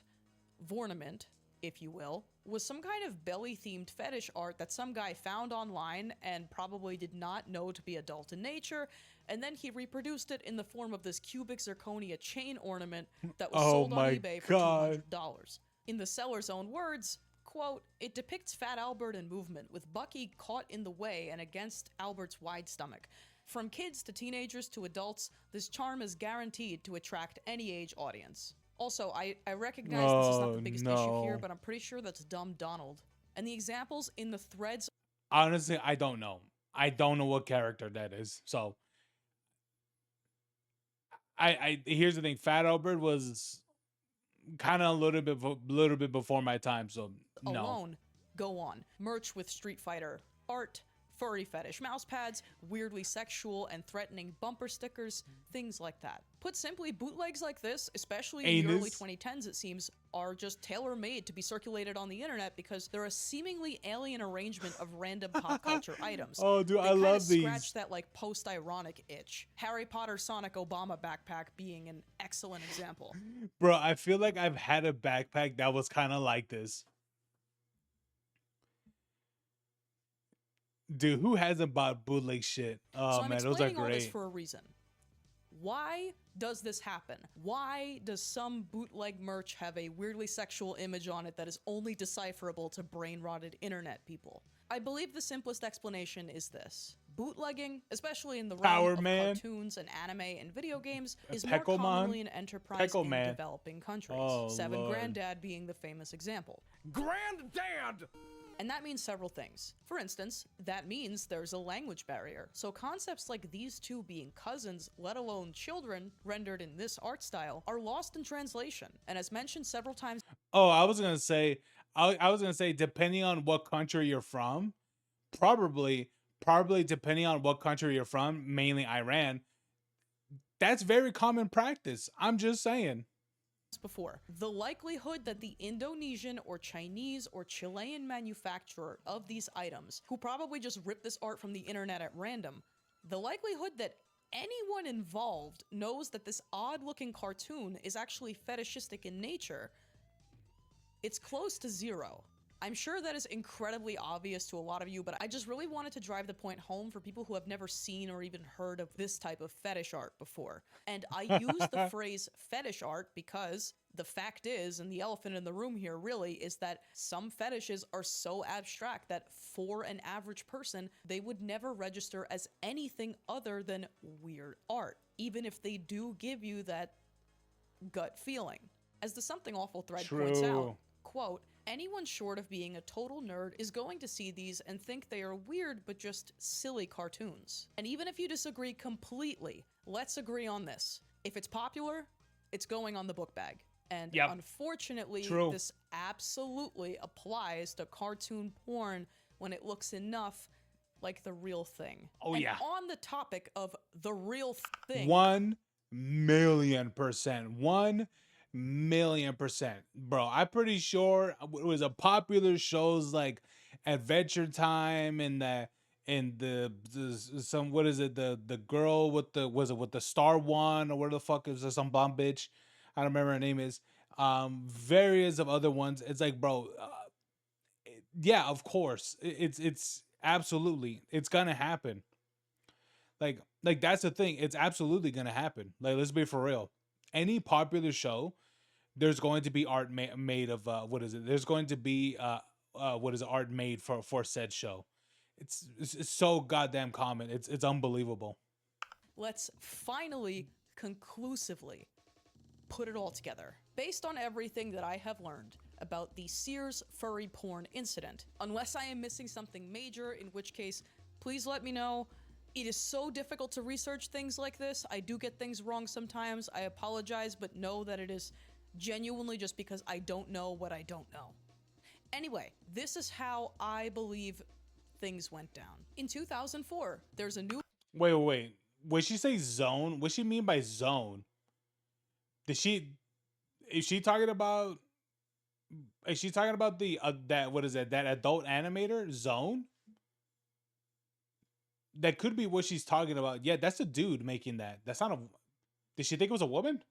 C: if you will, was some kind of belly-themed fetish art that some guy found online and probably did not know to be adult in nature, and then he reproduced it in the form of this cubic zirconia chain ornament that was sold on eBay for $200. In the seller's own words, quote, "It depicts Fat Albert in movement, with Bucky caught in the way and against Albert's wide stomach. From kids to teenagers to adults, this charm is guaranteed to attract any age audience." Also, I recognize this is not the biggest issue here, but I'm pretty sure that's Dumb Donald. And the examples in the threads...
A: Honestly, I don't know. I don't know what character that is. So, here's the thing. Fat Albert was kind of a little bit before my time, so no.
C: Alone, go on. Merch with Street Fighter art, furry fetish mouse pads, weirdly sexual and threatening bumper stickers, things like that. Put simply, bootlegs like this, especially in the early 2010s it seems, are just tailor-made to be circulated on the internet because they're a seemingly alien arrangement of random pop culture items.
A: Oh, dude, I love these.
C: Scratch that like post-ironic itch. Harry Potter Sonic Obama backpack being an excellent example.
A: Bro, I feel like I've had a backpack that was kind of like this. Dude, who hasn't bought bootleg shit? Oh,
C: so
A: man, those are
C: explaining all this
A: great.
C: for a reason. Why does this happen? Why does some bootleg merch have a weirdly sexual image on it that is only decipherable to brain-rotted internet people? I believe the simplest explanation is this. Bootlegging, especially in the realm of cartoons and anime and video games, is more commonly an enterprise in developing countries.
A: Oh,
C: Seven
A: Lord.
C: Granddad being the famous example.
N: Granddad!
C: And that means several things. For instance, that means there's a language barrier. So concepts like these two being cousins, let alone children, rendered in this art style, are lost in translation. And as mentioned several times...
A: Oh, I was gonna say, depending on what country you're from, probably depending on what country you're from, mainly Iran, that's very common practice. I'm just saying.
C: Before, the likelihood that the Indonesian or Chinese or Chilean manufacturer of these items, who probably just ripped this art from the internet at random, the likelihood that anyone involved knows that this odd-looking cartoon is actually fetishistic in nature, it's close to zero. I'm sure that is incredibly obvious to a lot of you, but I just really wanted to drive the point home for people who have never seen or even heard of this type of fetish art before. And I use the phrase fetish art because the fact is, and the elephant in the room here really, is that some fetishes are so abstract that for an average person, they would never register as anything other than weird art, even if they do give you that gut feeling. As the Something Awful thread points out, quote, "Anyone short of being a total nerd is going to see these and think they are weird but just silly cartoons. And even if you disagree completely, let's agree on this. If it's popular, it's going on the book bag. And
A: Yep.
C: unfortunately,
A: True.
C: this absolutely applies to cartoon porn when it looks enough like the real thing.
A: Oh,
C: and
A: yeah.
C: on the topic of the real thing,
A: 1,000,000%. 1,000,000%. Bro, I'm pretty sure it was a popular shows like Adventure Time and some, what is it, the girl with the, was it with the Star One, or where the fuck is there, some bomb bitch, I don't remember her name is, various of other ones. It's like, bro, yeah, of course, it's absolutely, it's gonna happen. Like that's the thing, it's absolutely gonna happen. Like, let's be for real, any popular show, there's going to be art made of, what is it, there's going to be what is it, art made for said show. It's so goddamn common. It's unbelievable.
C: let's finally conclusively put it all together. Based on everything that I have learned about the Sears furry porn incident, unless I am missing something major, in which case, please let me know. It is so difficult to research things like this. I do get things wrong sometimes. I apologize, but know that it is genuinely just because I don't know what I don't know. Anyway, this is how I believe things went down. In 2004, there's a new...
A: Wait. When she say zone, what she mean by zone? Is she talking about the that, what is it, that adult animator Zone? That could be what she's talking about. Yeah, that's a dude making that. That's not a... Did she think it was a woman?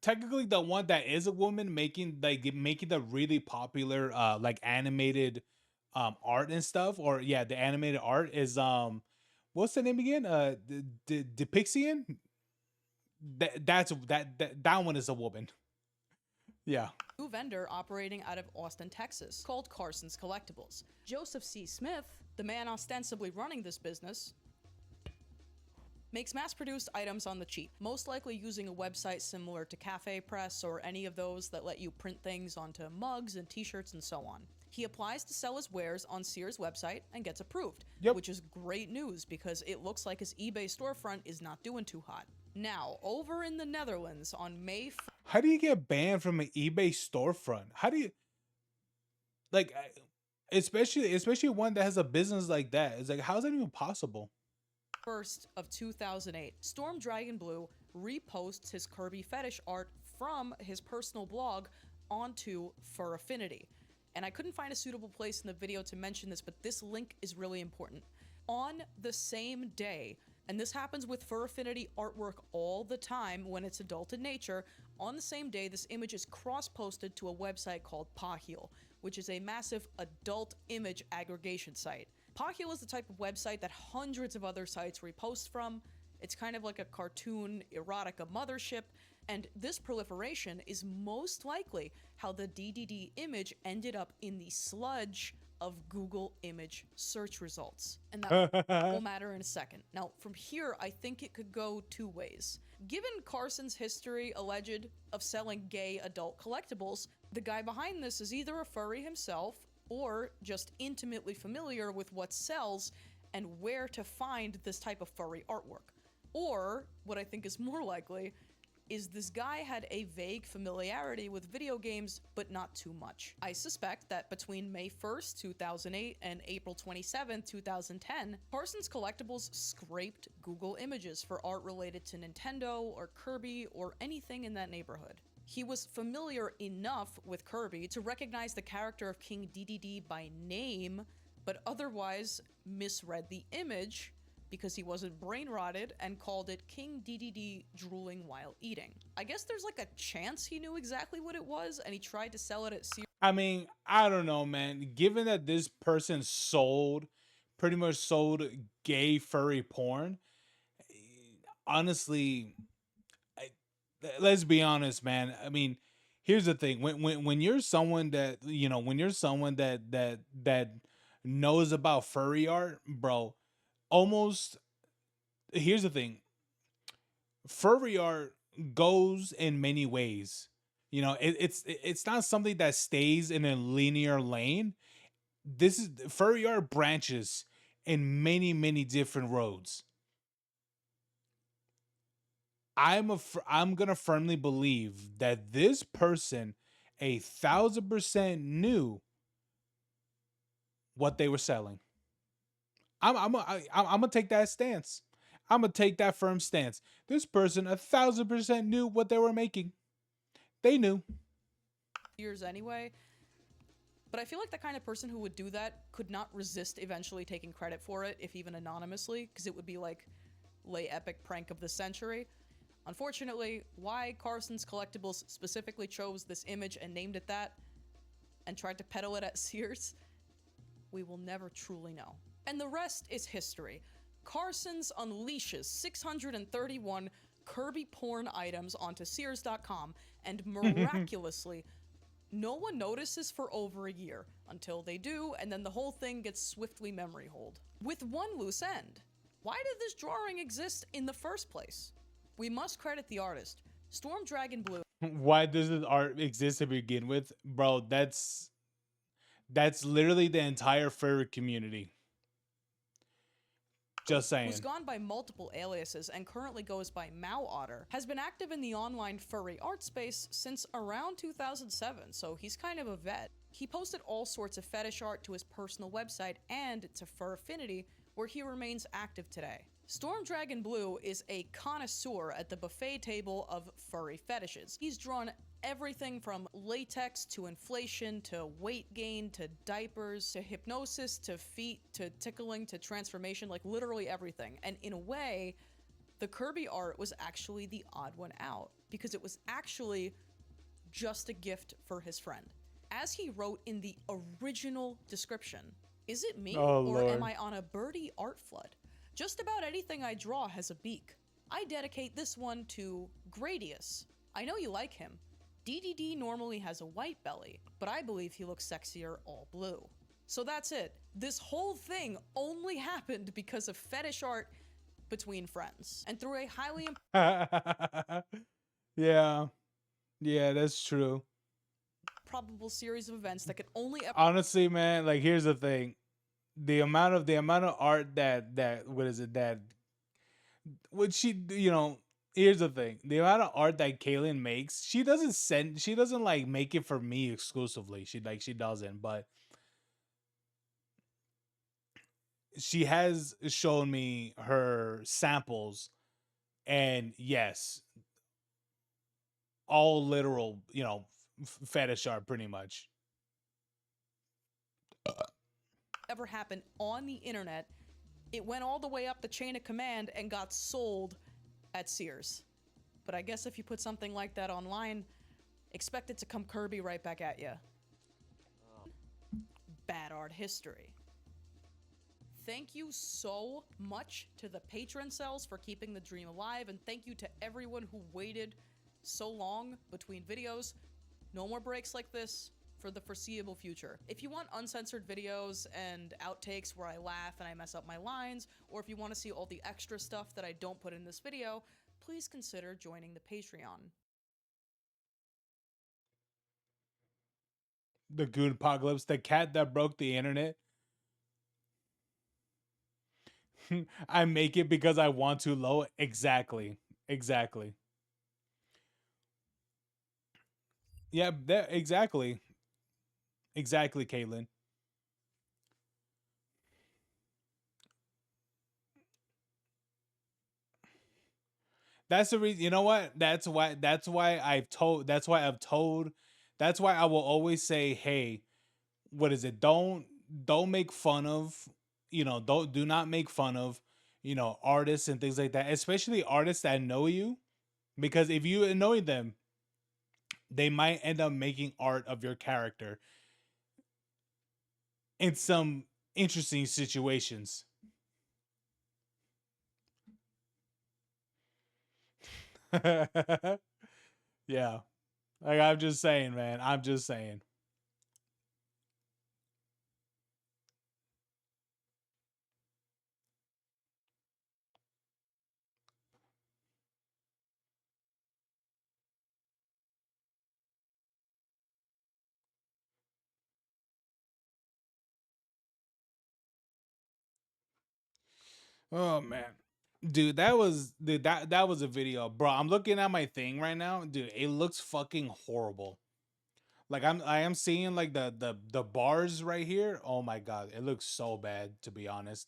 A: Technically, the one that is a woman making the really popular like animated art and stuff, or yeah, the animated art is what's the name again? Depixian. That one is a woman. Yeah.
C: New vendor operating out of Austin, Texas, called Carson's Collectibles. Joseph C. Smith, the man ostensibly running this business, makes mass-produced items on the cheap, most likely using a website similar to Cafe Press or any of those that let you print things onto mugs and t-shirts and so on. He applies to sell his wares on Sears' website and gets approved, which is great news because it looks like his eBay storefront is not doing too hot. Now, over in the Netherlands on May...
A: How do you get banned from an eBay storefront? How do you... Like, especially one that has a business like that. It's like, how is that even possible?
C: 1st of 2008, Storm Dragon Blue reposts his Kirby fetish art from his personal blog onto Fur Affinity. And I couldn't find a suitable place in the video to mention this, but this link is really important. On the same day, and this happens with Fur Affinity artwork all the time when it's adult in nature, on the same day this image is cross-posted to a website called Pahil, which is a massive adult image aggregation site. Pahil is the type of website that hundreds of other sites repost from. It's kind of like a cartoon erotica mothership, and this proliferation is most likely how the DDD image ended up in the sludge of Google image search results. And that will matter in a second. Now, from here, I think it could go two ways. Given Carson's history, alleged, of selling gay adult collectibles, the guy behind this is either a furry himself or just intimately familiar with what sells and where to find this type of furry artwork. Or, what I think is more likely, is this guy had a vague familiarity with video games, but not too much. I suspect that between May 1st, 2008 and April 27, 2010, Carson's Collectibles scraped Google Images for art related to Nintendo or Kirby or anything in that neighborhood. He was familiar enough with Kirby to recognize the character of King DDD by name, but otherwise misread the image because he wasn't brain rotted and called it King DDD drooling while eating. I guess there's like a chance he knew exactly what it was and he tried to sell it at Sears.
A: I mean, I don't know, man. Given that this person pretty much sold gay furry porn, honestly, let's be honest, man. I mean, here's the thing: when you're someone that, you know, when you're someone that knows about furry art, bro, almost, here's the thing: furry art goes in many ways. You know, it's not something that stays in a linear lane. This is furry art branches in many different roads. I'm gonna firmly believe that this person 1,000% knew what they were selling. I'm gonna take that stance. I'm gonna take that firm stance. This person 1,000% knew what they were making. They knew.
C: Years anyway. But I feel like the kind of person who would do that could not resist eventually taking credit for it, if even anonymously, because it would be like lay epic prank of the century. Unfortunately, why Carson's Collectibles specifically chose this image and named it that, and tried to peddle it at Sears, we will never truly know. And the rest is history. Carson's unleashes 631 Kirby porn items onto Sears.com, and miraculously, no one notices for over a year, until they do, and then the whole thing gets swiftly memory holed. With one loose end. Why did this drawing exist in the first place? We must credit the artist, Storm Dragon Blue.
A: Why does this art exist to begin with? Bro, that's literally the entire furry community. Just saying.
C: Who's gone by multiple aliases and currently goes by Mao Otter, has been active in the online furry art space since around 2007, so he's kind of a vet. He posted all sorts of fetish art to his personal website and to Fur Affinity, where he remains active today. Storm Dragon Blue is a connoisseur at the buffet table of furry fetishes. He's drawn everything from latex to inflation to weight gain to diapers to hypnosis to feet to tickling to transformation, like literally everything. And in a way, the Kirby art was actually the odd one out because it was actually just a gift for his friend. As he wrote in the original description, is it me or am I on a birdie art flood? Just about anything I draw has a beak. I dedicate this one to Gradius. I know you like him. DDD normally has a white belly, but I believe he looks sexier all blue. So that's it. This whole thing only happened because of fetish art between friends. And through a highly
A: Yeah, that's true.
C: Probable series of events that could only
A: honestly, man, like here's the thing. The amount of art that what is it that what she, you know, here's the thing. The amount of art that Kaylin makes, she doesn't like make it for me exclusively. She doesn't, but she has shown me her samples, and yes, all literal, you know, fetish art pretty much.
C: Ever happened on the internet, it went all the way up the chain of command and got sold at Sears. But I guess if you put something like that online, expect it to come Kirby right back at you. Bad art history. Thank you so much to the patron cells for keeping the dream alive, and thank you to everyone who waited so long between videos. No more breaks like this for the foreseeable future. If you want uncensored videos and outtakes where I laugh and I mess up my lines, or if you want to see all the extra stuff that I don't put in this video, please consider joining the Patreon.
A: The Goon Apocalypse, the cat that broke the internet. I make it because I want to low. Exactly. Yeah, exactly. Exactly, Caitlin. That's the reason. You know what? That's why I will always say, hey, what is it? Don't make fun of, you know, do not make fun of, you know, artists and things like that, especially artists that know you, because if you annoy them, they might end up making art of your character in some interesting situations. Yeah. Like, I'm just saying, man. I'm just saying. Oh man. Dude, that was that was a video, bro. I'm looking at my thing right now, dude. It looks fucking horrible. Like I am seeing like the bars right here. Oh my god, it looks so bad, to be honest.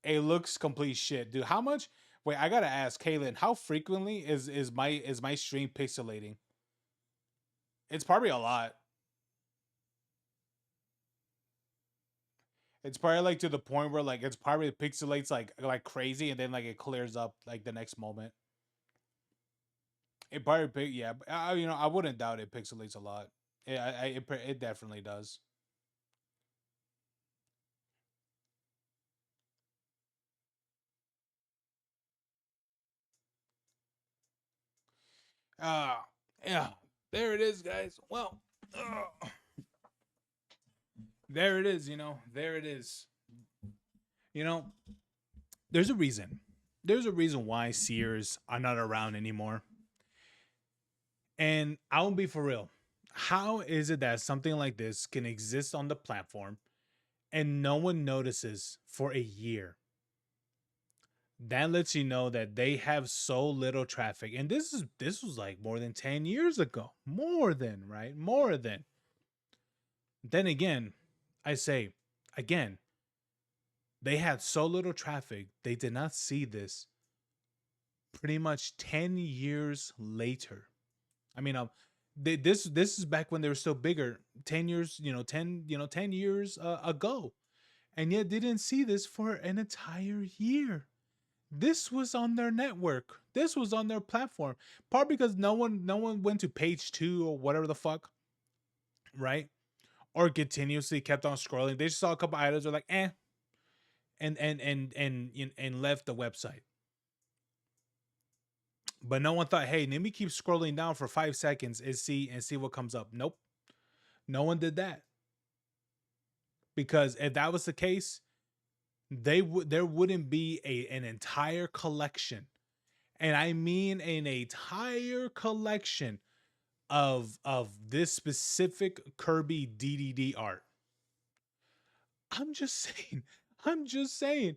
A: It looks complete shit, dude. How much? Wait, I gotta ask Kaylin. How frequently is my stream pixelating? It's probably a lot. It's probably like to the point where like it's probably pixelates like crazy, and then like it clears up like the next moment. It probably yeah. You know, I wouldn't doubt it pixelates a lot. It definitely does. Yeah, there it is, guys. Well, there it is. You know, there it is. You know, there's a reason. There's a reason why seers are not around anymore. And I will be for real. How is it that something like this can exist on the platform and no one notices for a year? That lets you know that they have so little traffic. And this was like more than 10 years ago. More than, right? More than. Then again, I say again, they had so little traffic, they did not see this pretty much 10 years later. I mean, this is back when they were still bigger, 10 years, 10 years ago. And yet they didn't see this for an entire year. This was on their network. This was on their platform. Part because no one went to page 2 or whatever the fuck, right? Or continuously kept on scrolling. They just saw a couple items, they're like, eh, and left the website. But no one thought, hey, let me keep scrolling down for 5 seconds and see what comes up. Nope. No one did that. Because if that was the case, there wouldn't be an entire collection. And I mean an entire collection of this specific Kirby DDD art. I'm just saying. I'm just saying.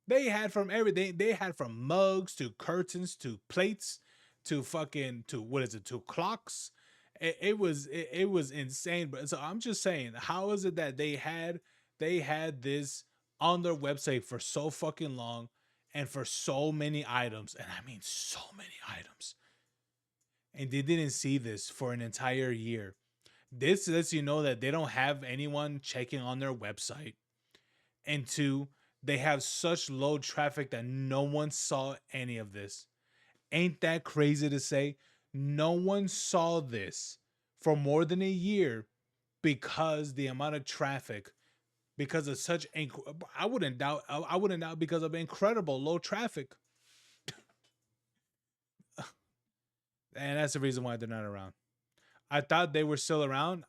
A: They had from everything. They had from mugs to curtains to plates to fucking to what is it, to clocks. It was insane. But so I'm just saying, how is it that they had this on their website for so fucking long and for so many items, and I mean so many items, and they didn't see this for an entire year? This lets you know that they don't have anyone checking on their website, and two, they have such low traffic that no one saw any of this. Ain't that crazy to say? No one saw this for more than a year because the amount of traffic, because of such I wouldn't doubt because of incredible low traffic. And that's the reason why they're not around. I thought they were still around.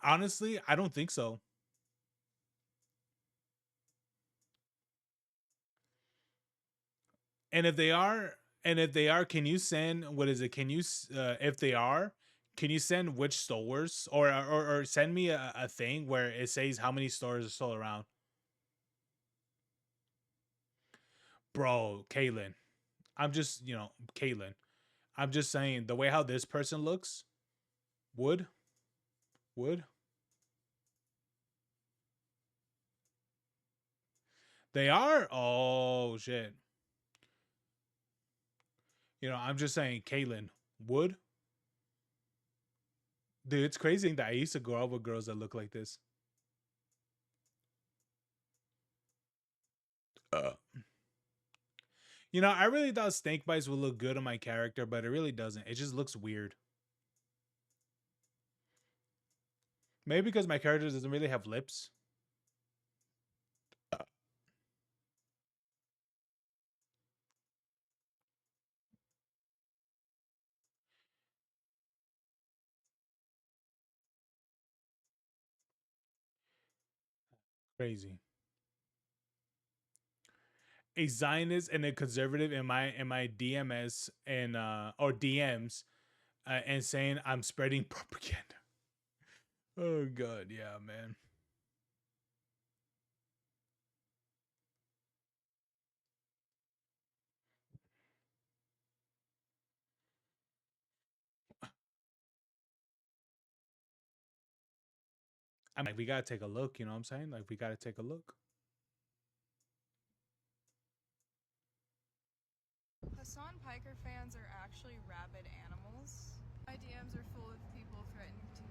A: Honestly, I don't think so. And if they are, can you send, what is it? Can you, if they are, can you send which stores, or send me a thing where it says how many stores are still around? Bro, Kaylin, I'm just, Kaylin, I'm just saying the way how this person looks, would. They are? Oh, shit. I'm just saying, Kaylin, would. Dude, it's crazy that I used to grow up with girls that look like this. I really thought snake bites would look good on my character, but it really doesn't. It just looks weird. Maybe because my character doesn't really have lips. Crazy. A Zionist and a conservative in my DMs and or DMs and saying I'm spreading propaganda. Oh god, yeah, man. I'm like, we gotta take a look. You know what I'm saying? Like, we gotta take a look.
D: Hassan Piker fans are actually rabid animals. My DMs are full of people threatening to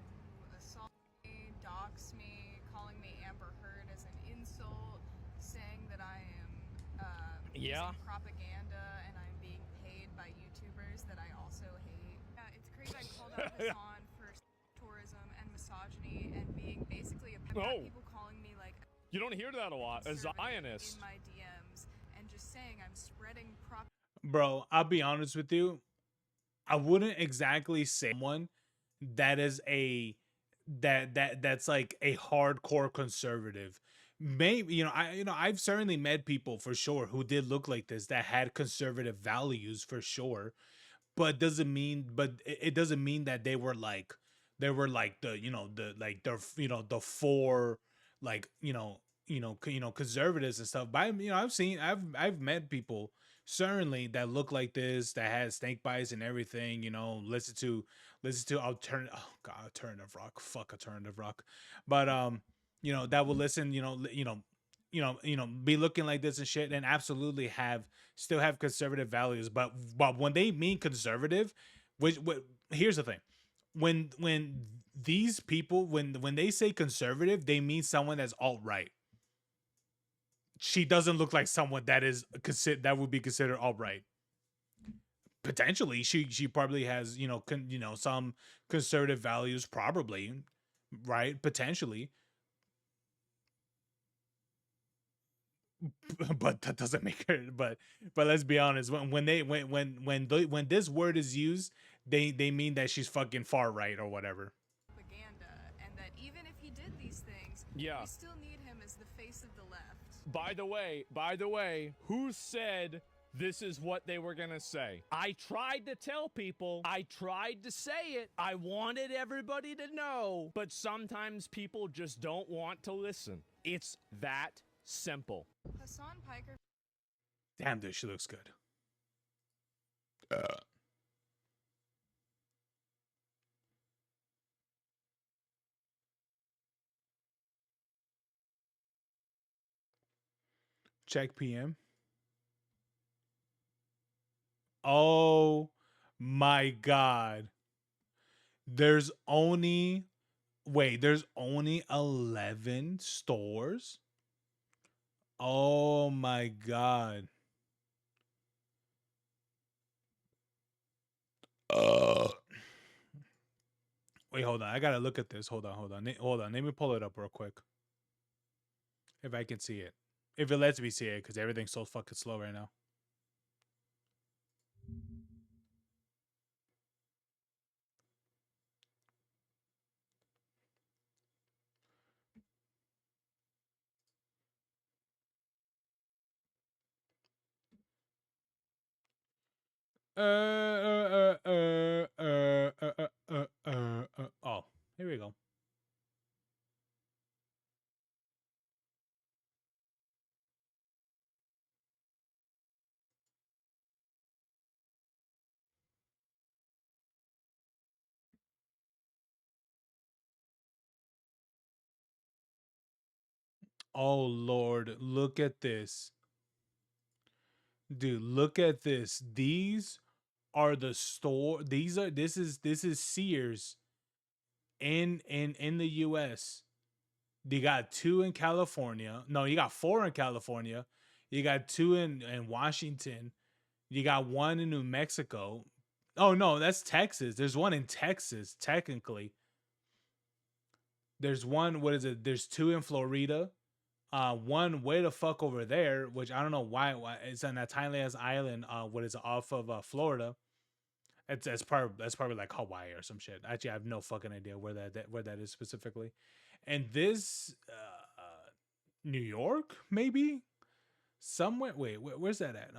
D: assault me, dox me, calling me Amber Heard as an insult, saying that I am using propaganda and I'm being paid by YouTubers that I also hate. Yeah, it's crazy. I called out Hassan for tourism and misogyny and being basically people calling me like
B: you don't hear that a lot, a Zionist.
D: in my DMs and just saying I'm spreading propaganda.
A: Bro, I'll be honest with you. I wouldn't exactly say someone that is that's like a hardcore conservative. Maybe I've certainly met people for sure who did look like this that had conservative values for sure, but it doesn't mean that they were like the four like conservatives and stuff. But I've met people certainly that look like this, that has snake bites and everything. Listen to alternative. Oh god, alternative rock. Fuck alternative rock. But that will listen. Be looking like this and shit, and absolutely still have conservative values. But when they mean conservative, which here's the thing, when these people when they say conservative, they mean someone that's alt-right. She doesn't look like someone that would be considered alt-right. Potentially, she probably has some conservative values, probably, right? Potentially, but that doesn't make her. But let's be honest. When this word is used, they mean that she's fucking far right or whatever.
D: Propaganda, and that even if he did these things, we still need him as the face of the left.
B: By the way, who said this is what they were gonna say? I tried to tell people, I tried to say it, I wanted everybody to know, but sometimes people just don't want to listen. It's that simple.
D: Hassan Piker.
A: Damn, dude, she looks good. Check PM. Oh my god. There's only 11 stores. Oh my god. Wait, hold on. I gotta look at this. Hold on. Let me pull it up real quick. If I can see it. If it lets me see it, because everything's so fucking slow right now. Oh, here we go. Oh Lord, look at this. Dude, look at this. These are the store. This is Sears in the US. You got 2 in California. No, you got 4 in California. You got 2 in Washington. You got 1 in New Mexico. Oh no, that's Texas. There's 1 in Texas, technically. There's 1, what is it? There's 2 in Florida. 1 way the fuck over there, which I don't know why it's on that tiny ass island. What is it, off of Florida? That's probably like Hawaii or some shit. Actually, I have no fucking idea where that is specifically. And this New York, maybe somewhere. Wait, where's that at?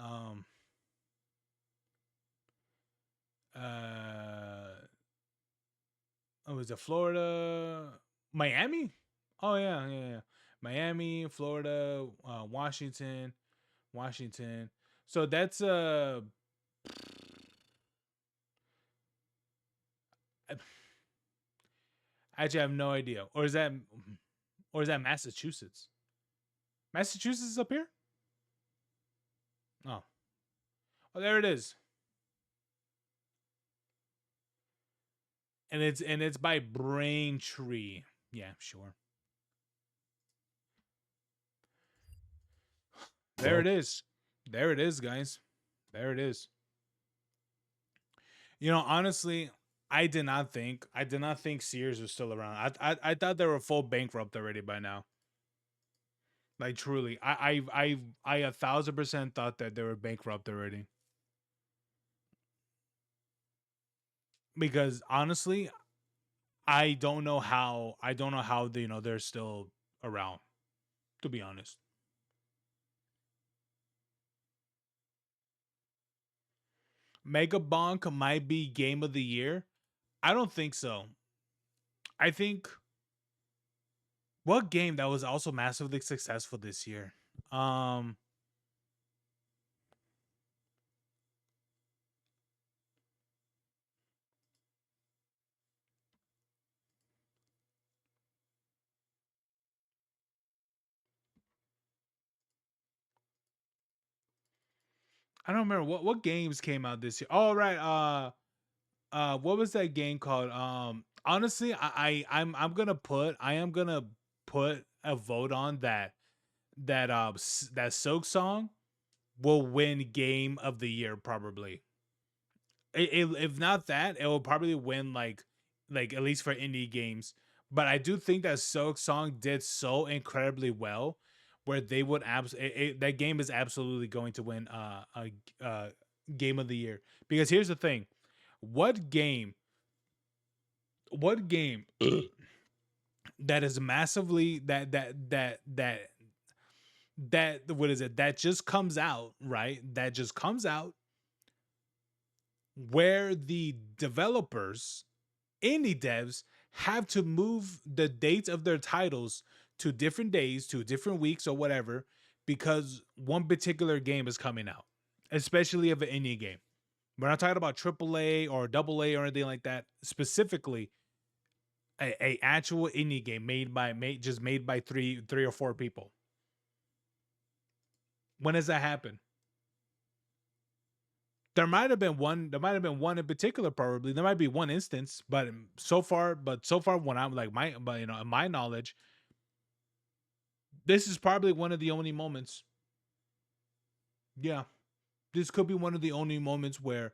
A: Oh, is it Florida? Miami? Oh yeah. Miami, Florida, Washington. So that's Actually, I have no idea. Or is that Massachusetts? Massachusetts is up here? Oh. Oh, there it is. And it's by Braintree. Yeah, sure. There it is. There it is, guys. There it is. You know, honestly, I did not think Sears was still around. I thought they were full bankrupt already by now. Like truly, I 1,000% thought that they were bankrupt already. Because honestly, I don't know how they're still around. To be honest. Mega Bonk might be game of the year. I don't think so. I think what game that was also massively successful this year? I don't remember what games came out this year. Oh right, what was that game called? Honestly, I am gonna put a vote on that Silk Song will win game of the year probably. If not that, it will probably win like at least for indie games. But I do think that Silk Song did so incredibly well, where they would that game is absolutely going to win a game of the year. Because here's the thing, what game that is massively that what is it that just comes out, right? That just comes out where the developers, indie devs, have to move the dates of their titles to different days, to different weeks or whatever, because one particular game is coming out, especially of an indie game. We're not talking about AAA or AA or anything like that. Specifically, a actual indie game made by three or four people. When does that happen? There might have been one in particular, probably. There might be one instance, but so far when I'm like in my knowledge, this is probably one of the only moments. Yeah. This could be one of the only moments where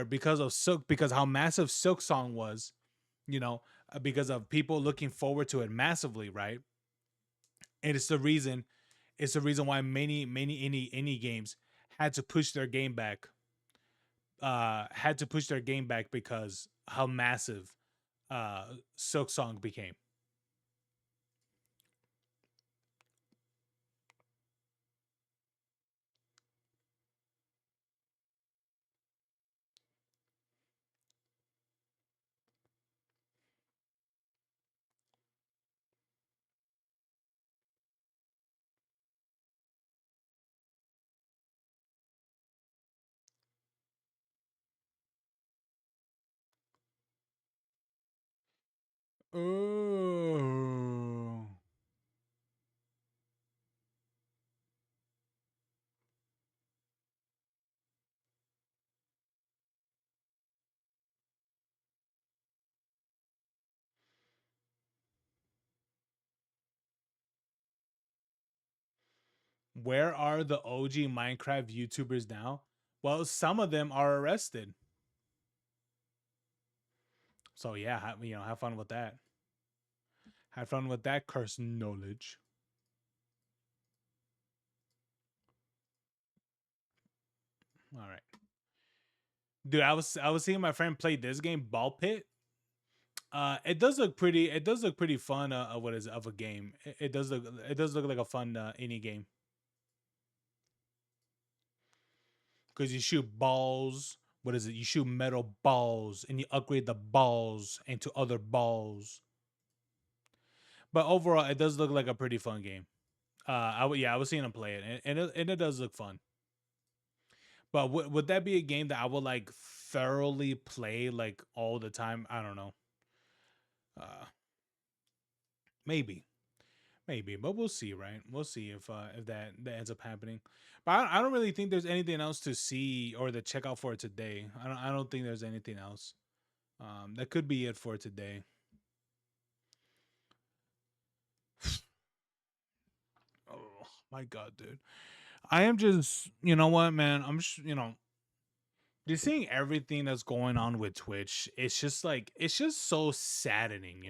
A: because how massive Silk Song was, because of people looking forward to it massively, right? And it's the reason why many indie games had to push their game back. Because how massive Silk Song became. Oh. Where are the OG Minecraft YouTubers now? Well, some of them are arrested. So yeah, have fun with that. Have fun with that cursed knowledge. All right. Dude, I was seeing my friend play this game, Ball Pit. It does look pretty fun. What is it, of a game? It does look like a fun indie game. Because you shoot balls. What is it? You shoot metal balls and you upgrade the balls into other balls. But overall, it does look like a pretty fun game. I was seeing him play it, and it does look fun. But would that be a game that I would like thoroughly play like all the time? I don't know. maybe, but we'll see, right? We'll see if that ends up happening. But I don't really think there's anything else to see or to check out for today. I don't think there's anything else. That could be it for today. Oh my god, dude. I am just, you know what, man? I'm just, just seeing everything that's going on with Twitch. It's just like, it's just so saddening,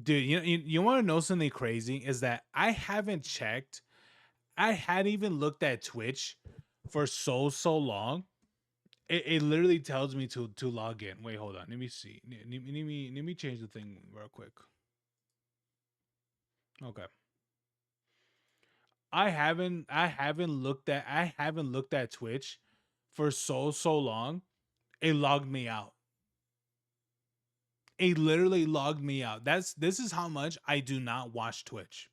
A: Dude, you want to know something crazy? Is that I haven't checked. I hadn't even looked at Twitch for so long. It literally tells me to log in. Wait, hold on. Let me see. Let me change the thing real quick. Okay. I haven't looked at Twitch for so long. It logged me out. It literally logged me out. This is how much I do not watch Twitch.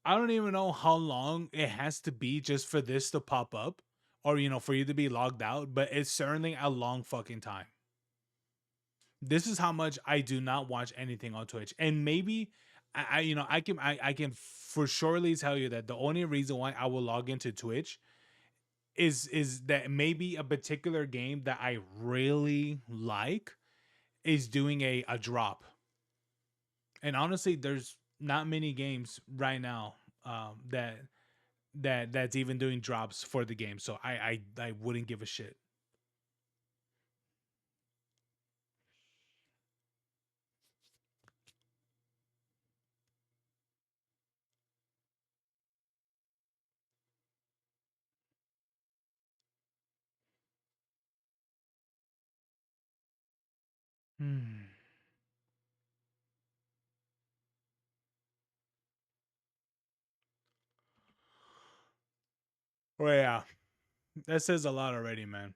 A: I don't even know how long it has to be just for this to pop up or for you to be logged out, but it's certainly a long fucking time. This is how much I do not watch anything on Twitch. And maybe I can for surely tell you that the only reason why I will log into Twitch is that maybe a particular game that I really like is doing a drop. And honestly, there's not many games right now that's even doing drops for the game. So I wouldn't give a shit. Oh yeah, that says a lot already, man.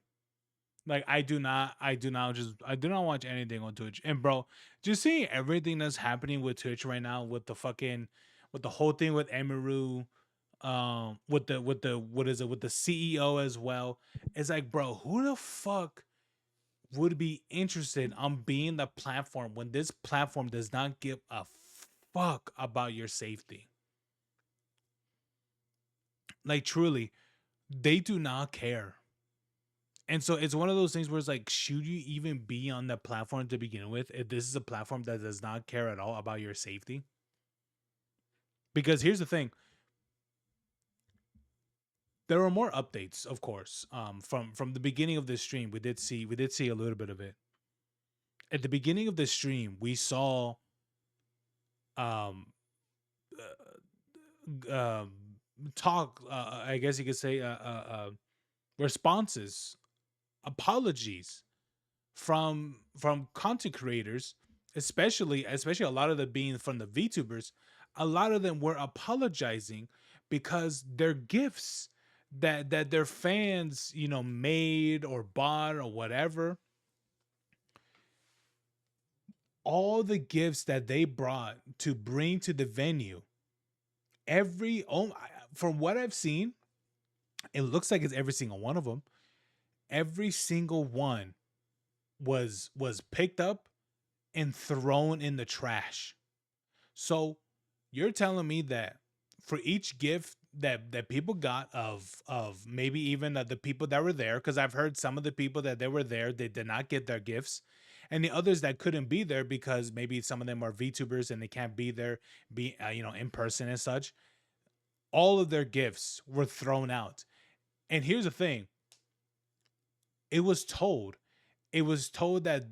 A: Like I do not watch anything on Twitch. And bro, just seeing everything that's happening with Twitch right now with the whole thing with Emiru, with the what is it, with the CEO as well. It's like, bro, who the fuck would be interested on being the platform when this platform does not give a fuck about your safety? Like truly, they do not care. And so it's one of those things where it's like, should you even be on the platform to begin with if this is a platform that does not care at all about your safety? Because here's the thing. There were more updates, of course. From the beginning of this stream, we did see a little bit of it. At the beginning of the stream, we saw um talk, I guess you could say responses, apologies from content creators, especially a lot of them being from the VTubers. A lot of them were apologizing because their gifts that their fans made or bought or whatever, all the gifts that they brought to bring to the venue, from what I've seen, it looks like it's every single one of them. Every single one was picked up and thrown in the trash. So you're telling me that for each gift that people got of maybe even the people that were there, because I've heard some of the people that they were there, they did not get their gifts, and the others that couldn't be there because maybe some of them are VTubers and they can't be there, in person and such. All of their gifts were thrown out. And here's the thing. It was told that,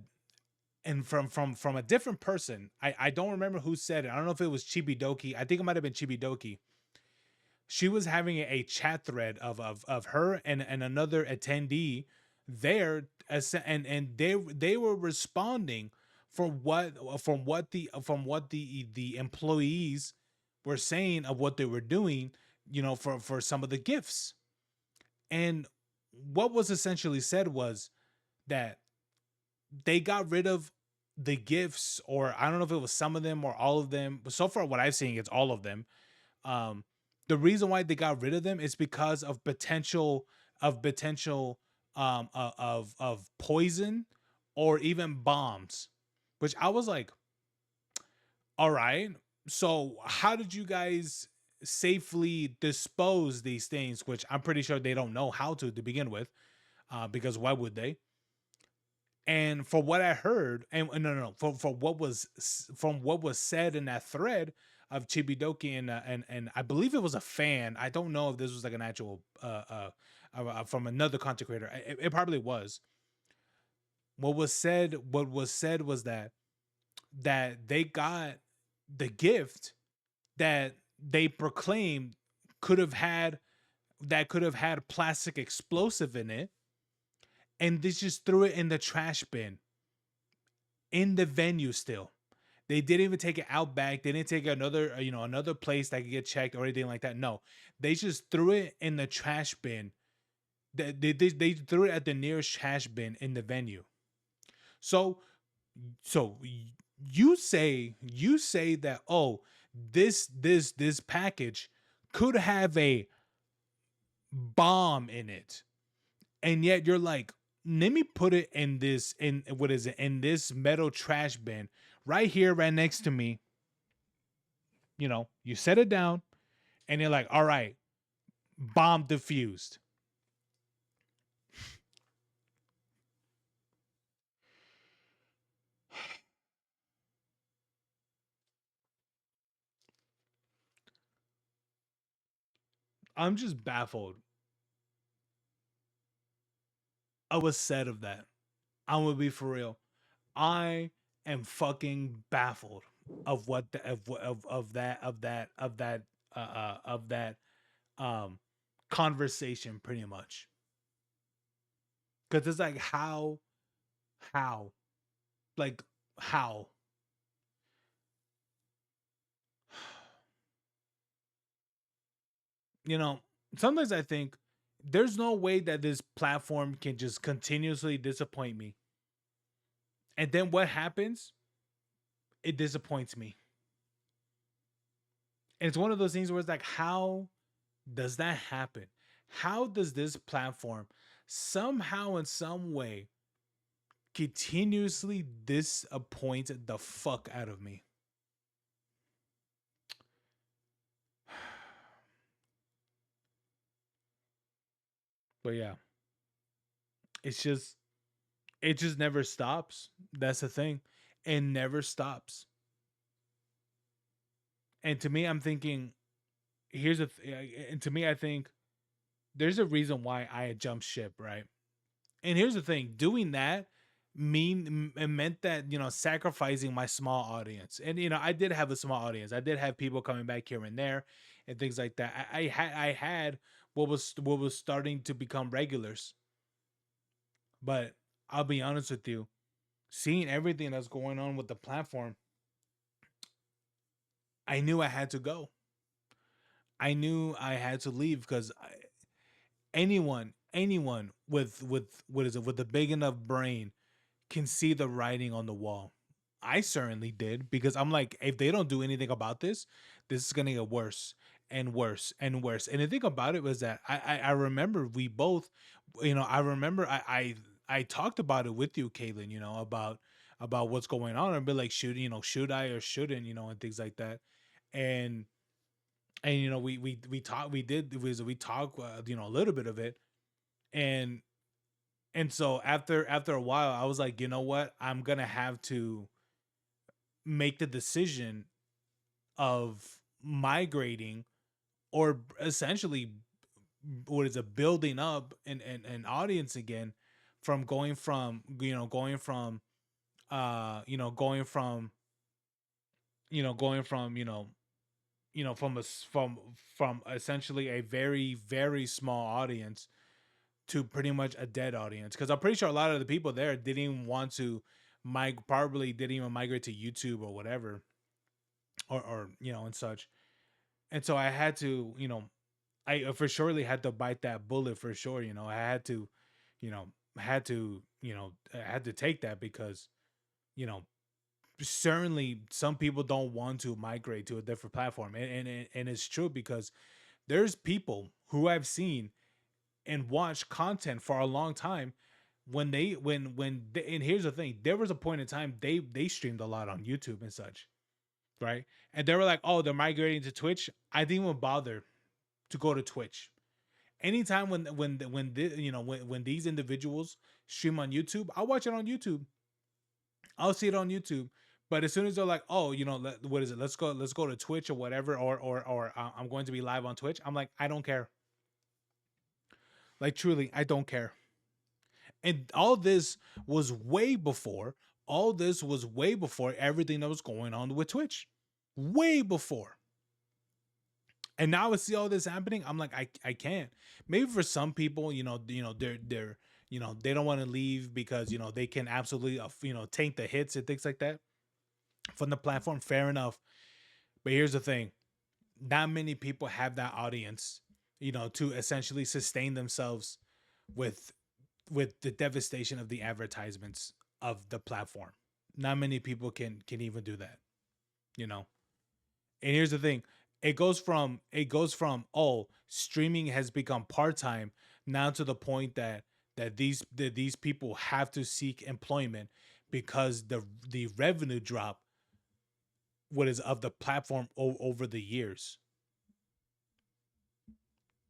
A: and from a different person, I don't remember who said it. I don't know if it was Chibidoki. I think it might have been Chibidoki. She was having a chat thread of her and another attendee there, and they were responding from what the employees were saying of what they were doing, for some of the gifts. And what was essentially said was that they got rid of the gifts, or I don't know if it was some of them or all of them, but so far what I've seen, it's all of them. The reason why they got rid of them is because of potential of poison or even bombs, which I was like, all right, so how did you guys safely dispose these things, which I'm pretty sure they don't know how to begin with, because why would they? And for what I heard, and no, for what was from what was said in that thread of Chibidoki and I believe it was a fan. I don't know if this was like an actual from another content creator. It probably was. What was said was that they got the gift that they proclaimed could have had plastic explosive in it, and they just threw it in the trash bin in the venue. Still, they didn't even take it out back. They didn't take another another place that could get checked or anything like that. No, they just threw it in the trash bin. They threw it at the nearest trash bin in the venue. So you say that, oh, this package could have a bomb in it, and yet you're like, let me put it in this, in what is it, in this metal trash bin right here, right next to me. You set it down and you're like, all right, bomb diffused. I'm just baffled. I was said of that. I'm gonna be for real. I am fucking baffled of what the of that um conversation, pretty much. Because it's like, how like how sometimes I think there's no way that this platform can just continuously disappoint me. And then what happens? It disappoints me. And it's one of those things where it's like, how does that happen? How does this platform somehow in some way continuously disappoint the fuck out of me? But yeah, it just never stops. That's the thing. It never stops. And to me, I'm thinking, and to me, I think there's a reason why I had jumped ship, right? And here's the thing: doing that it meant that sacrificing my small audience, and I did have a small audience. I did have people coming back here and there, and things like that. I had what was starting to become regulars. But I'll be honest with you, seeing everything that's going on with the platform, I knew I had to go. I knew I had to leave because anyone with what is it, with a big enough brain can see the writing on the wall. I certainly did, because I'm like, if they don't do anything about this is gonna get worse and worse and worse. And the thing about it was that I remember we both, I remember I talked about it with you, Caitlin, about what's going on, and be like, should I or shouldn't, and things like that. And we talked, we talked, a little bit of it. And so after a while, I was like, you know what? I'm gonna have to make the decision of migrating, or essentially, what is it, building up an audience again, from going from going from going from from essentially a very, very small audience to pretty much a dead audience. Because I'm pretty sure a lot of the people there didn't even want to probably didn't even migrate to YouTube or whatever, or and such. And so I had to, I for surely had to bite that bullet, for sure. I had to, you know I had to take that, because certainly some people don't want to migrate to a different platform. And it's true, because there's people who I've seen and watched content for a long time and here's the thing, there was a point in time they streamed a lot on YouTube and such, right? And they were like, oh, they're migrating to Twitch. I didn't even bother to go to Twitch. Anytime when these individuals stream on YouTube, I'll watch it on YouTube. I'll see it on YouTube. But as soon as they're like, oh, what is it? Let's go to Twitch or whatever, or I'm going to be live on Twitch. I'm like, I don't care. Like, truly, I don't care. And all this was way before. All this was way before everything that was going on with Twitch. Way before. And now I see all this happening. I'm like, I can't. Maybe for some people, they're they don't want to leave because they can absolutely take the hits and things like that from the platform. Fair enough. But here's the thing: not many people have that audience, to essentially sustain themselves with the devastation of the advertisements of the platform. Not many people can even do that, And here's the thing: it goes from oh, streaming has become part-time now to the point that these people have to seek employment because the revenue drop of the platform over the years.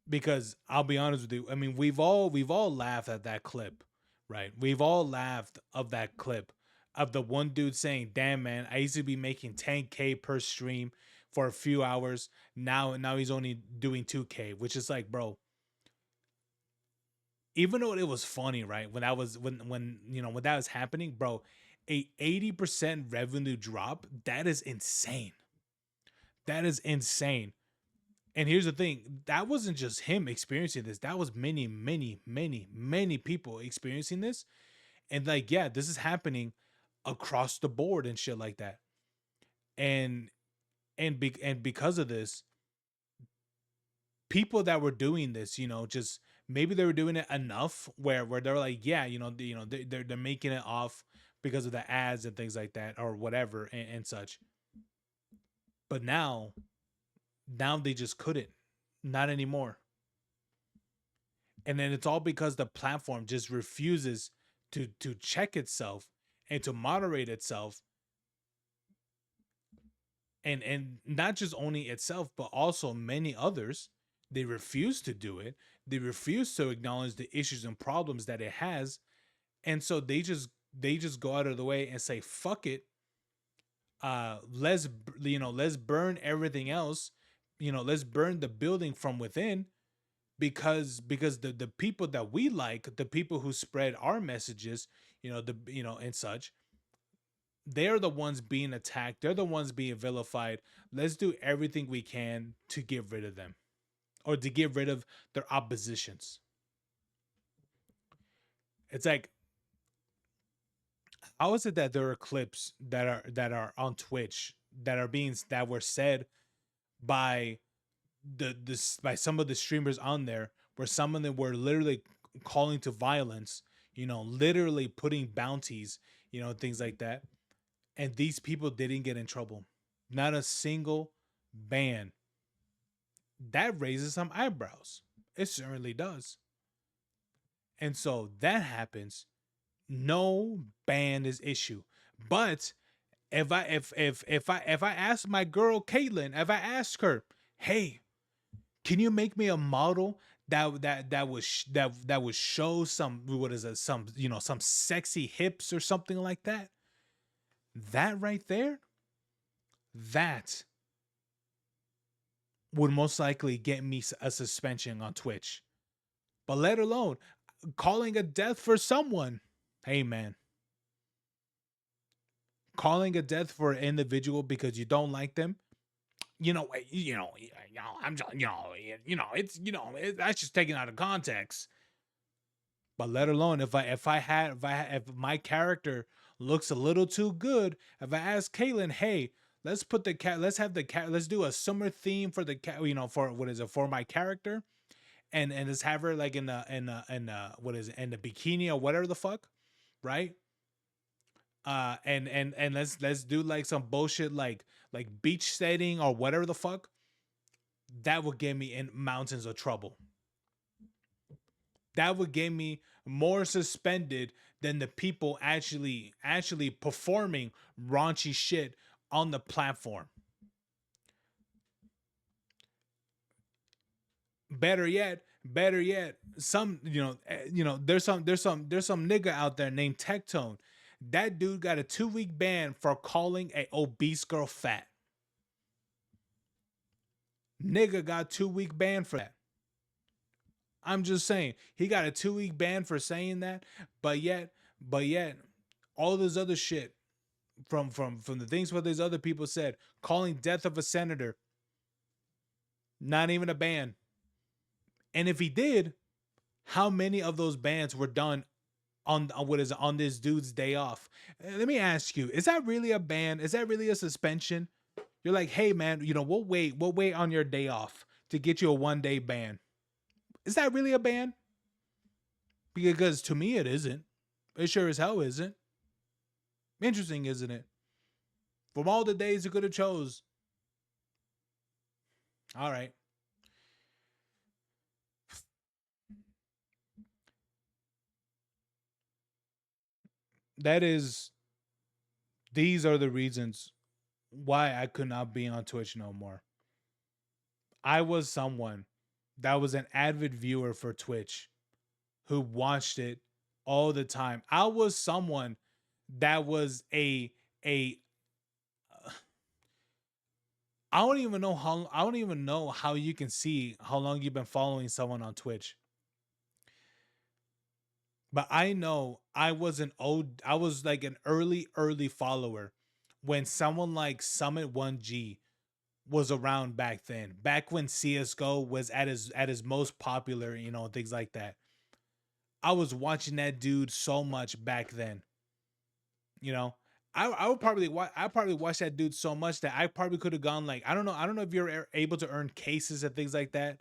A: Because I'll be honest with you, I mean, we've all laughed at that clip, right? We've all laughed of that clip of the one dude saying, "Damn, man, I used to be making 10K per stream for a few hours. Now he's only doing 2K," which is like, bro. Even though it was funny, right? When that was happening, bro, a 80% revenue drop, that is insane. That is insane. And here's the thing, that wasn't just him experiencing this. That was many, many, many, many people experiencing this. And like, yeah, this is happening across the board and shit like that. And because of this, people that were doing this, just maybe they were doing it enough where they're like, yeah, they're making it off because of the ads and things like that or whatever and such. But now they just couldn't, not anymore. And then it's all because the platform just refuses to check itself and to moderate itself. And not just only itself, but also many others. They refuse to do it. They refuse to acknowledge the issues and problems that it has. And so they just go out of the way and say, fuck it. Let's burn everything else. Let's burn the building from within because the people that we like, the people who spread our messages, and such, they're the ones being attacked. They're the ones being vilified. Let's do everything we can to get rid of them or to get rid of their oppositions. It's like, how is it that there are clips that are on Twitch that were said by by some of the streamers on there, where some of them were literally calling to violence, literally putting bounties, things like that, and these people didn't get in trouble, not a single ban. That raises some eyebrows. It certainly does. And so that happens. No ban is issued. But if I ask my girl Caitlin, if I ask her, hey, can you make me a model that would show some sexy hips or something like that? That right there, that would most likely get me a suspension on Twitch. But let alone calling a death for someone. Hey, man. Calling a death for an individual because you don't like them. I'm just, that's just taken out of context. But let alone if my character looks a little too good, if I ask Caitlin, hey, let's do a summer theme for the cat, for my character, and let's have her like in the bikini or whatever the fuck, right? And let's do like some bullshit like beach setting or whatever the fuck. That will get me in mountains of trouble. that would get me more suspended than the people actually performing raunchy shit on the platform. Better yet, some there's some nigga out there named Tectone. That dude got a 2-week ban for calling a obese girl fat. Nigga got 2-week ban for that. I'm just saying, he got a 2-week ban for saying that, but yet, all this other shit from the things what these other people said, calling death of a senator, not even a ban. And if he did, how many of those bans were done on this dude's day off? Let me ask you, is that really a ban? Is that really a suspension? You're like, hey man, we'll wait on your day off to get you a 1-day ban. Is that really a ban? Because to me it isn't. It sure as hell isn't. Interesting, isn't it? From all the days you could have chose. All right. These are the reasons why I could not be on Twitch no more. I was someone that was an avid viewer for Twitch who watched it all the time. I was someone that was I don't even know how you can see how long you've been following someone on Twitch. But I know I was like an early follower when someone like Summit 1G was around back then. Back when CS:GO was at his most popular, things like that. I was watching that dude so much back then. I would probably watch that dude so much that I probably could have gone like, I don't know if you're able to earn cases and things like that.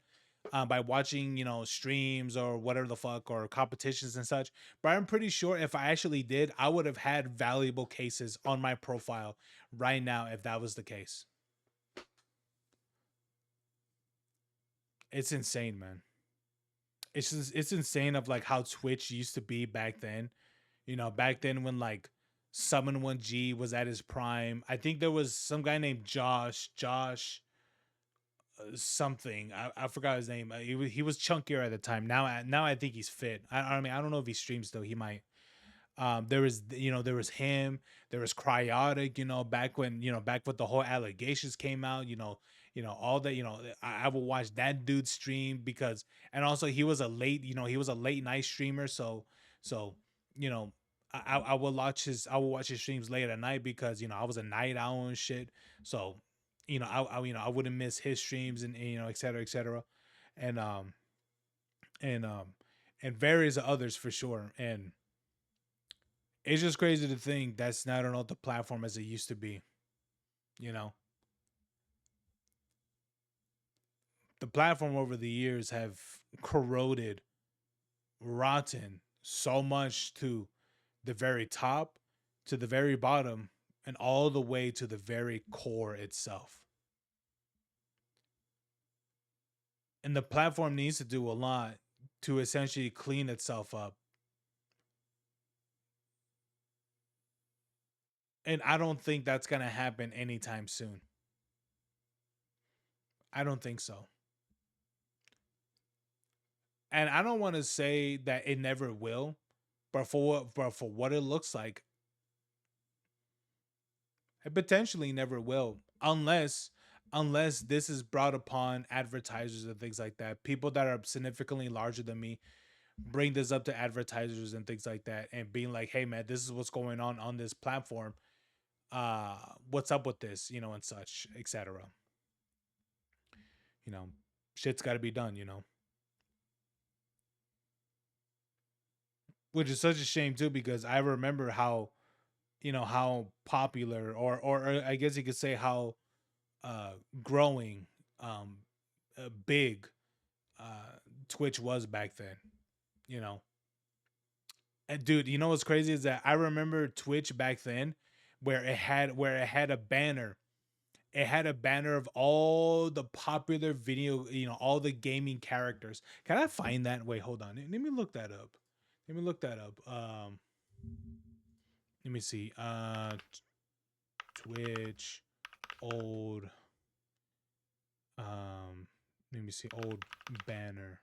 A: By watching, streams or whatever the fuck, or competitions and such. But I'm pretty sure if I actually did, I would have had valuable cases on my profile right now if that was the case. It's insane, man. It's insane of like how Twitch used to be back then. Back then when like Summon 1G was at his prime. I think there was some guy named Josh something. I forgot his name. He was chunkier at the time. Now I think he's fit. I mean, I don't know if he streams though. He might. There was him. There was Cryotic. Back when the whole allegations came out. All that. I would watch that dude stream because, and also he was a late night streamer. So I would watch his streams late at night because I was a night owl and shit. So I wouldn't miss his streams and et cetera, and various others for sure. And it's just crazy to think that's not the platform as it used to be. The platform over the years have corroded, rotten so much to the very top, to the very bottom, and all the way to the very core itself. And the platform needs to do a lot to essentially clean itself up. And I don't think that's going to happen anytime soon. I don't think so. And I don't want to say that it never will, but for what it looks like, it potentially never will, unless this is brought upon advertisers and things like that. People that are significantly larger than me bring this up to advertisers and things like that, and being like, "Hey, man, this is what's going on this platform. What's up with this? And such, etc." Shit's got to be done. Which is such a shame too, because I remember how popular, or I guess you could say how growing, big Twitch was back then. And dude, what's crazy is that I remember Twitch back then where it had a banner it had a banner of all the popular video, all the gaming characters. Can I find that? Wait, hold on. Let me look that up. Let me see. Twitch old let me see, old banner.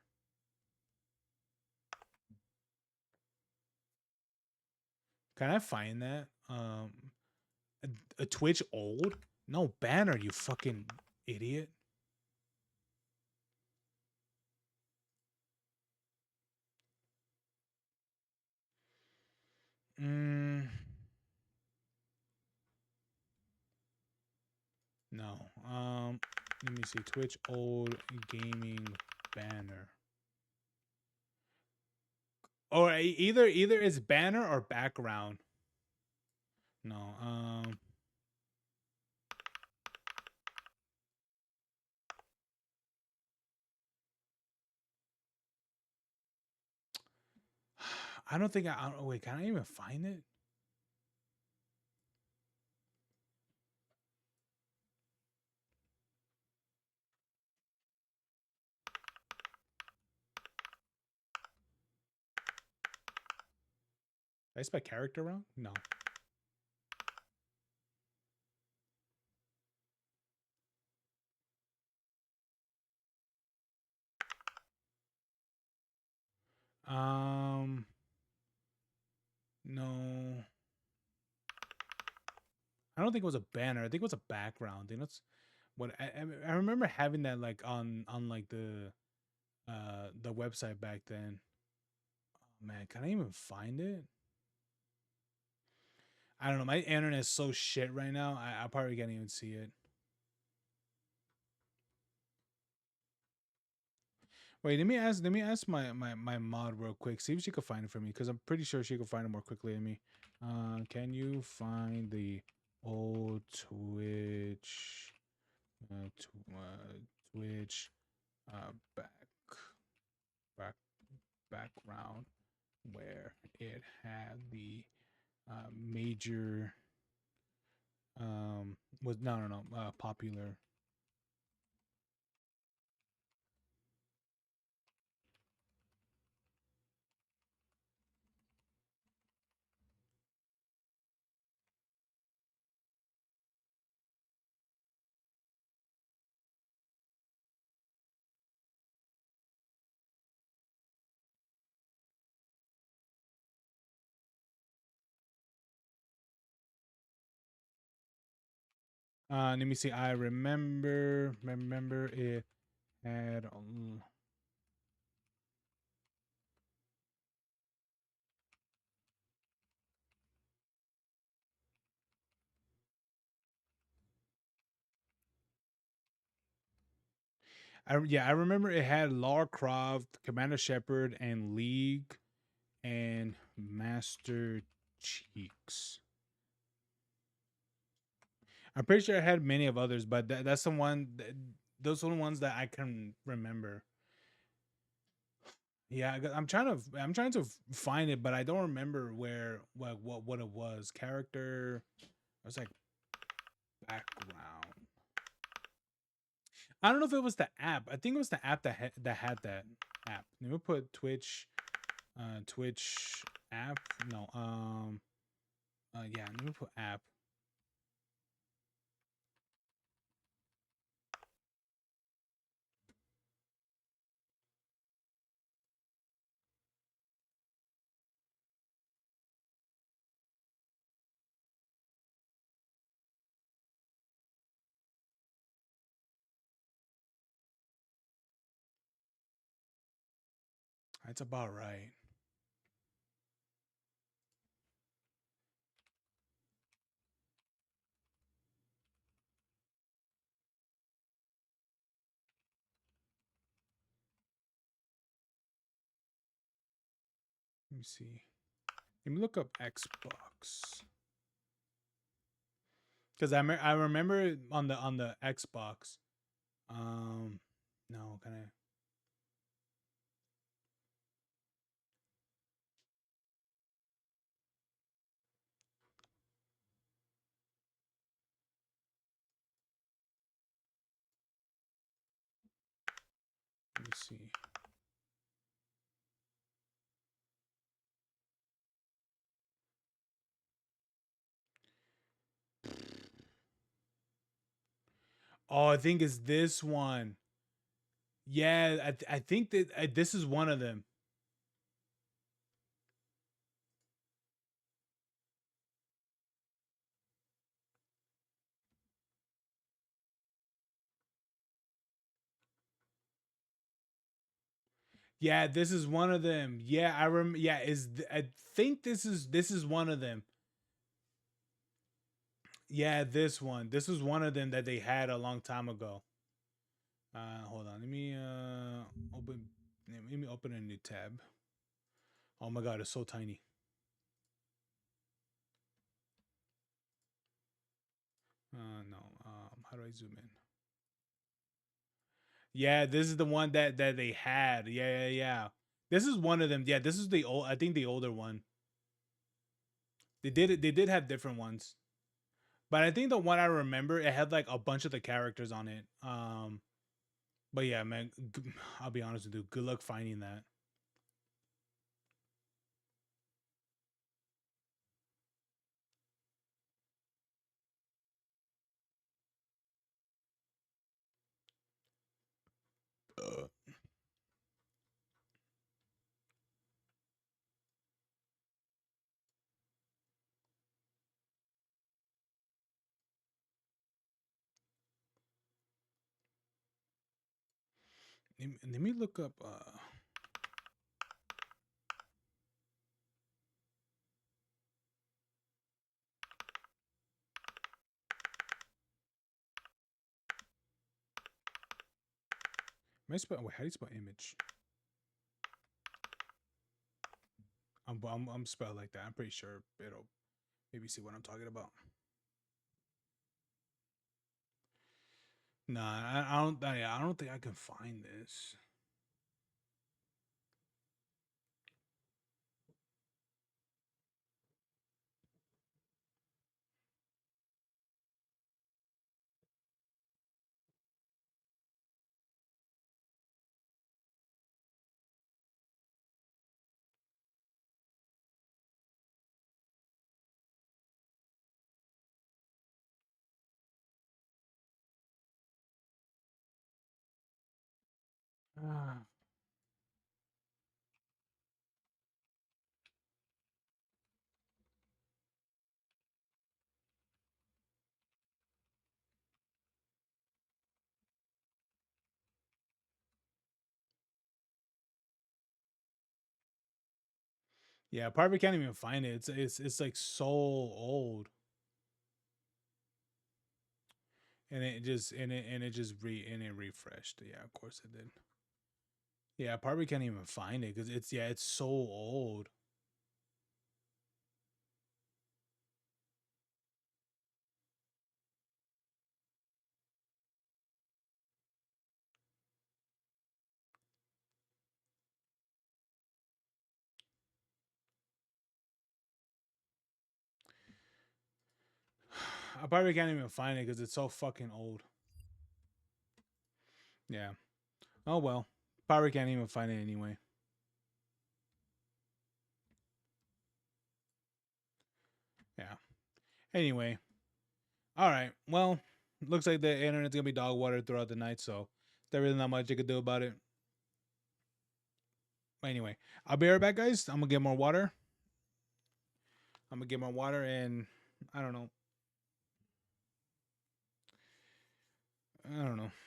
A: Can I find that? A Twitch old? No banner, you fucking idiot. No. Let me see. Twitch old gaming banner. Or either it's banner or background. No. I don't think I don't, wait, can I even find it? Did I spell character wrong? No. No. I don't think it was a banner. I think it was a background. I think that's what I remember having that like on like the website back then. Oh, man, can I even find it? I don't know. My internet is so shit right now. I probably can't even see it. Wait, let me ask my mod real quick. See if she could find it for me, because I'm pretty sure she could find it more quickly than me. Can you find the old Twitch Twitch background where it had the major was no popular. Let me see. I remember it had I remember it had Lara Croft, Commander Shepard, and League, and Master Cheeks. I'm pretty sure I had many of others, but that's the one. Those are the ones that I can remember. Yeah, I'm trying to find it, but I don't remember where what it was. Character. I was like background. I don't know if it was the app. I think it was the app that had that app. Let me put Twitch, Twitch app. No, yeah. Let me put app. That's about right. Let me see. Let me look up Xbox. Because I remember it on the Xbox. No, can I? Let's see. Oh, I think it's this one. Yeah, I think that this is one of them. Yeah, this is one of them. Yeah, I remember. Yeah, I think this is one of them. Yeah, this one. This was one of them that they had a long time ago. Hold on. Open. Let me open a new tab. Oh my god, it's so tiny. No. How do I zoom in? Yeah, this is the one that they had. Yeah. This is one of them. Yeah, this is the old. I think the older one. They did have different ones, but I think the one I remember it had like a bunch of the characters on it. But yeah, man, I'll be honest with you. Good luck finding that. Let me look up. Wait, how do you spell image? I'm spelled like that. I'm pretty sure it'll maybe see what I'm talking about. Nah, I don't. Yeah, I don't think I can find this. Yeah, I probably can't even find it. It's like so old, and it just refreshed. Yeah, of course it did. Yeah, I probably can't even find it because it's so old. I probably can't even find it because it's so fucking old. Yeah. Oh well. Probably can't even find it anyway. Yeah. Anyway. All right. Well, looks like the internet's gonna be dog water throughout the night, so there's really not much you could do about it. Anyway, I'll be right back, guys. I'm gonna get more water. And I don't know.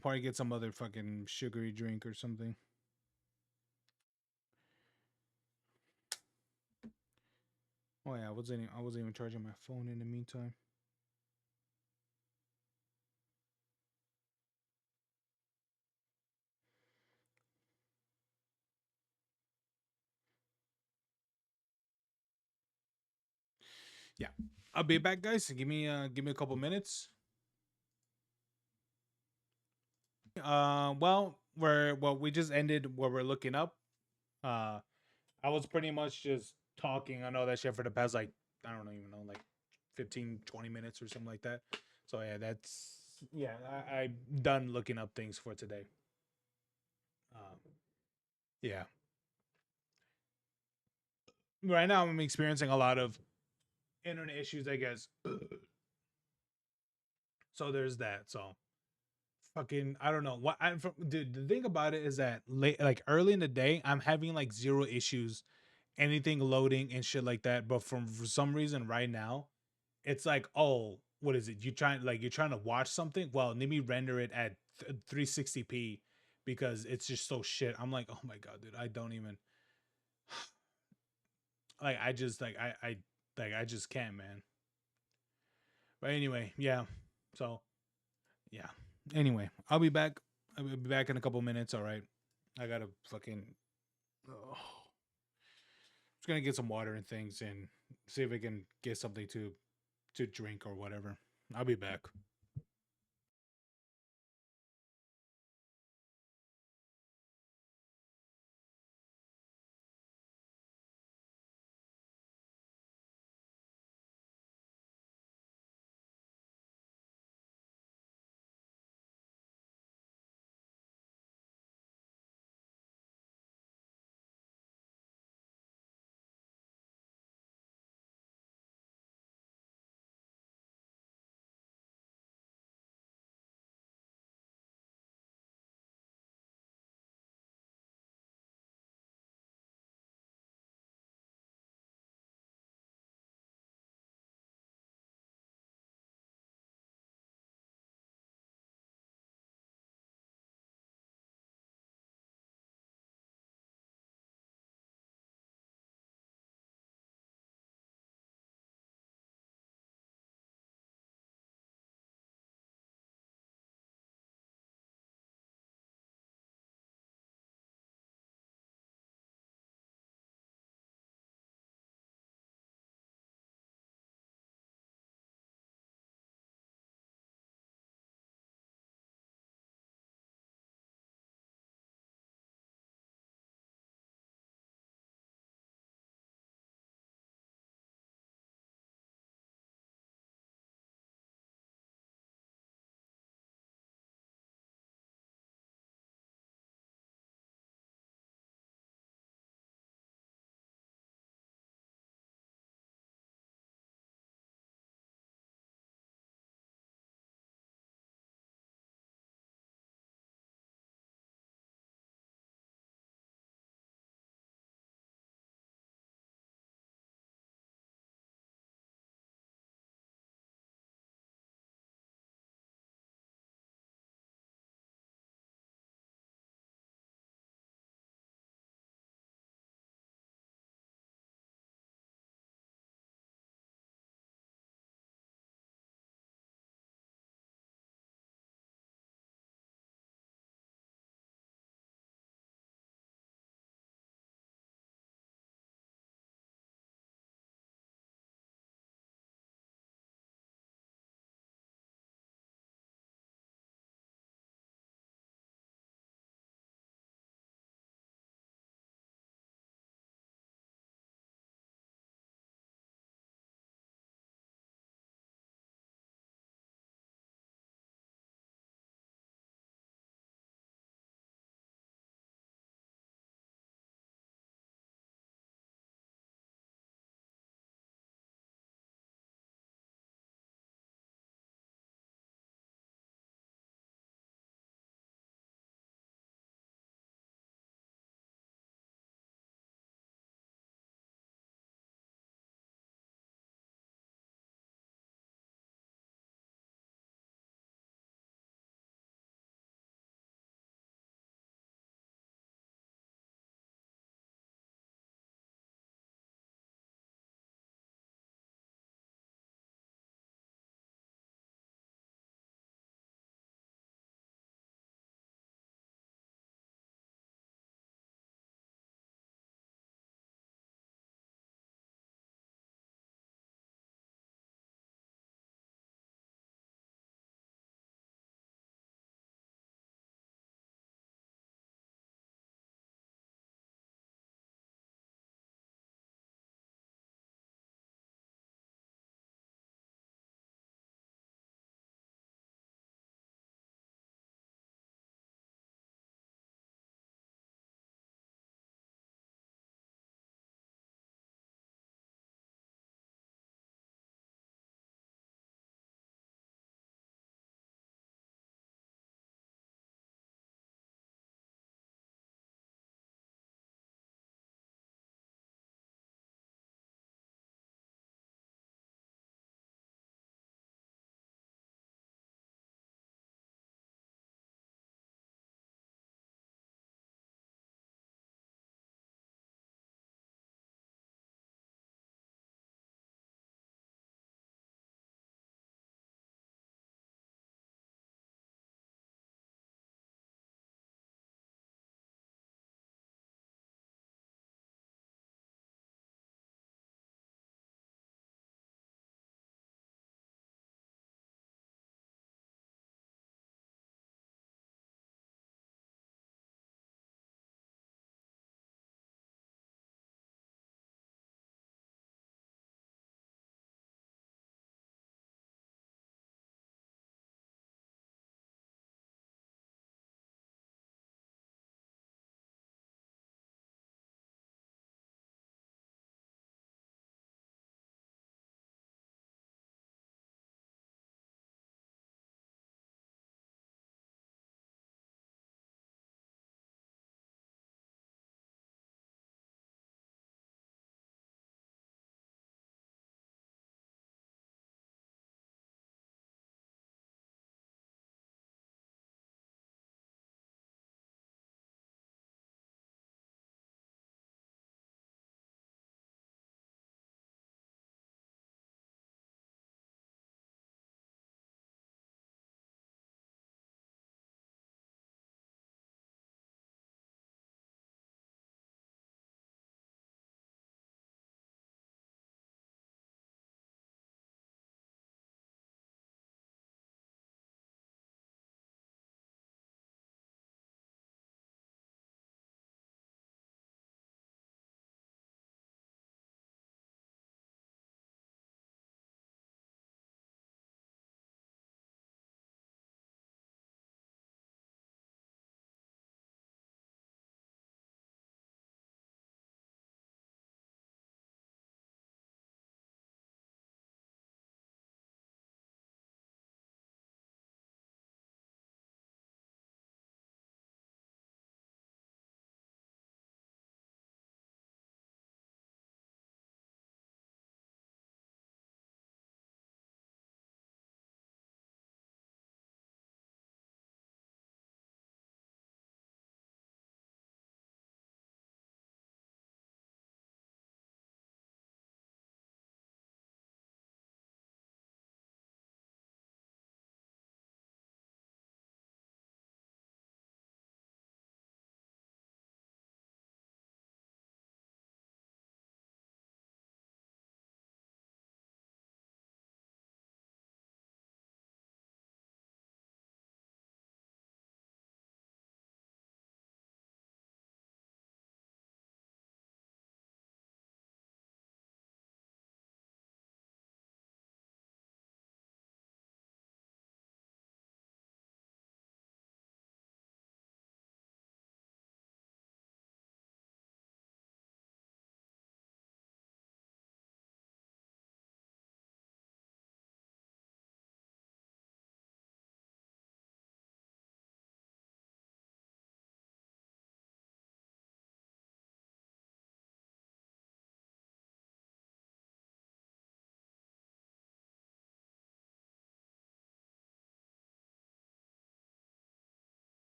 A: Probably get some other fucking sugary drink or something. Oh yeah, I wasn't even charging my phone in the meantime. Yeah, I'll be back, guys. Give me a couple minutes. Well, we just ended where we're looking up. I was pretty much just talking. I know that shit for the past like I don't even know like 15, 20 minutes or something like that. So yeah, I'm done looking up things for today. Yeah. Right now, I'm experiencing a lot of internet issues, I guess. So there's that. So fucking, I don't know what. Dude, the thing about it is that late, like early in the day, I'm having like zero issues, anything loading and shit like that. But for some reason, right now, it's like, oh, what is it? You're trying to watch something. Well, let me render it at 360p because it's just so shit. I'm like, oh my god, dude, I don't even like. I just I just can't, man. But anyway, yeah. So yeah. Anyway, I'll be back. I'll be back in a couple minutes. All right. I gotta fucking. Oh. Just gonna get some water and things and see if I can get something to drink or whatever. I'll be back.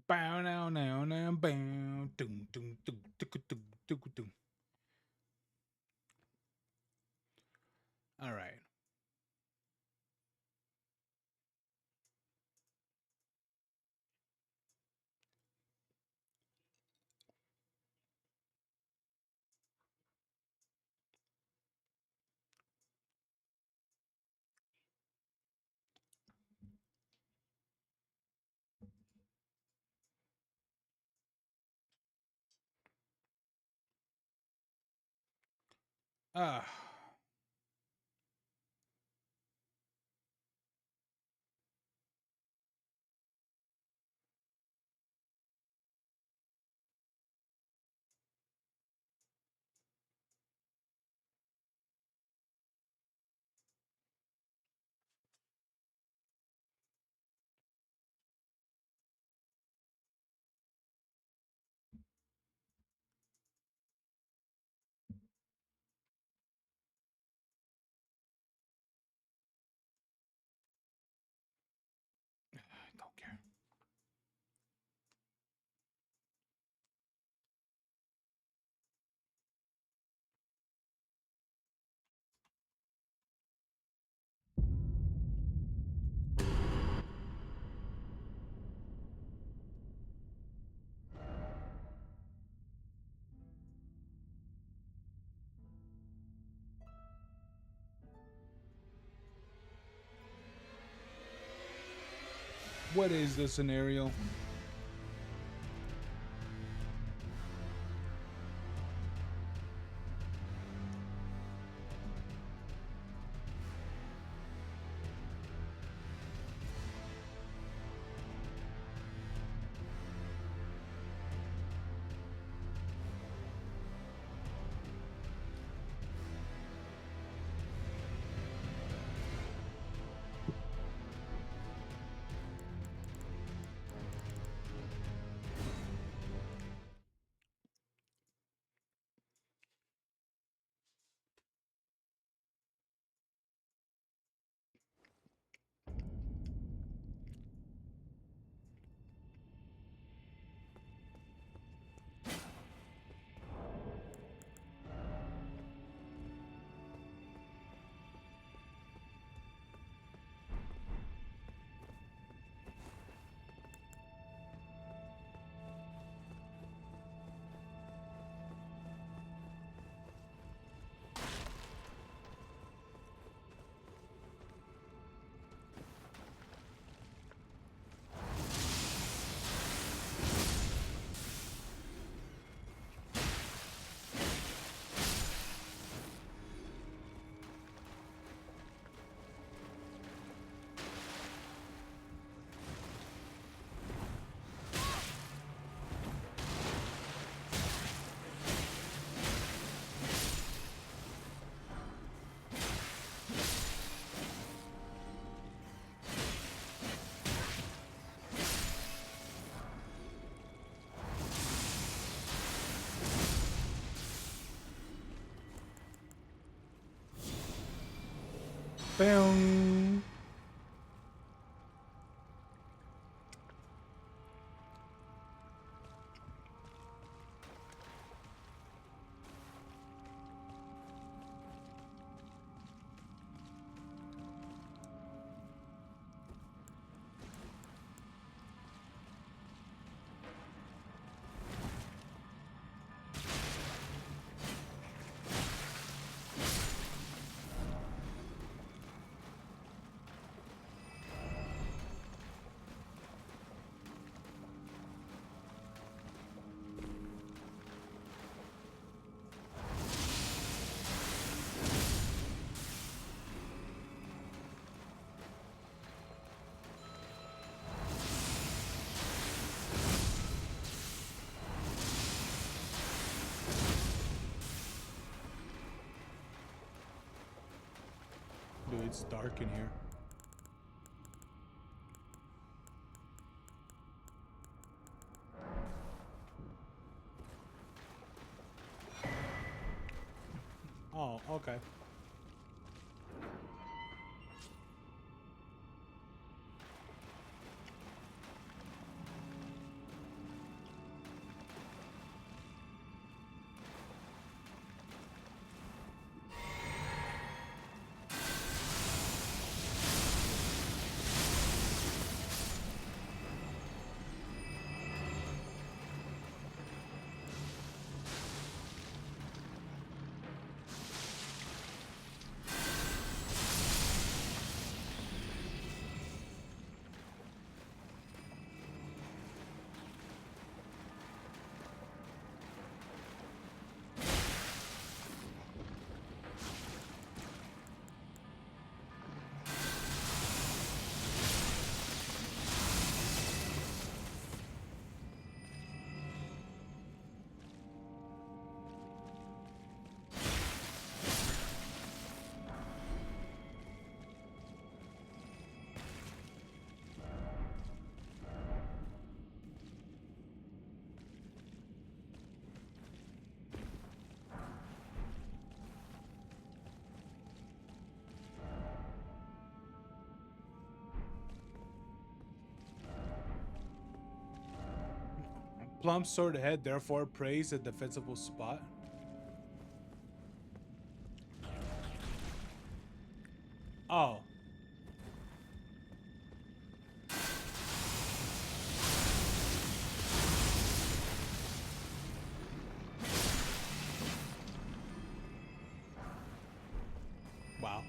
A: Bow now now now bow. Dum, dum, dum, dum, dum, dum, dum. All right. Ah. Don't care. What is the scenario? Bam. Dude, it's dark in here. Oh, okay. Plump sword ahead, therefore praise a defensible spot. Oh. Wow.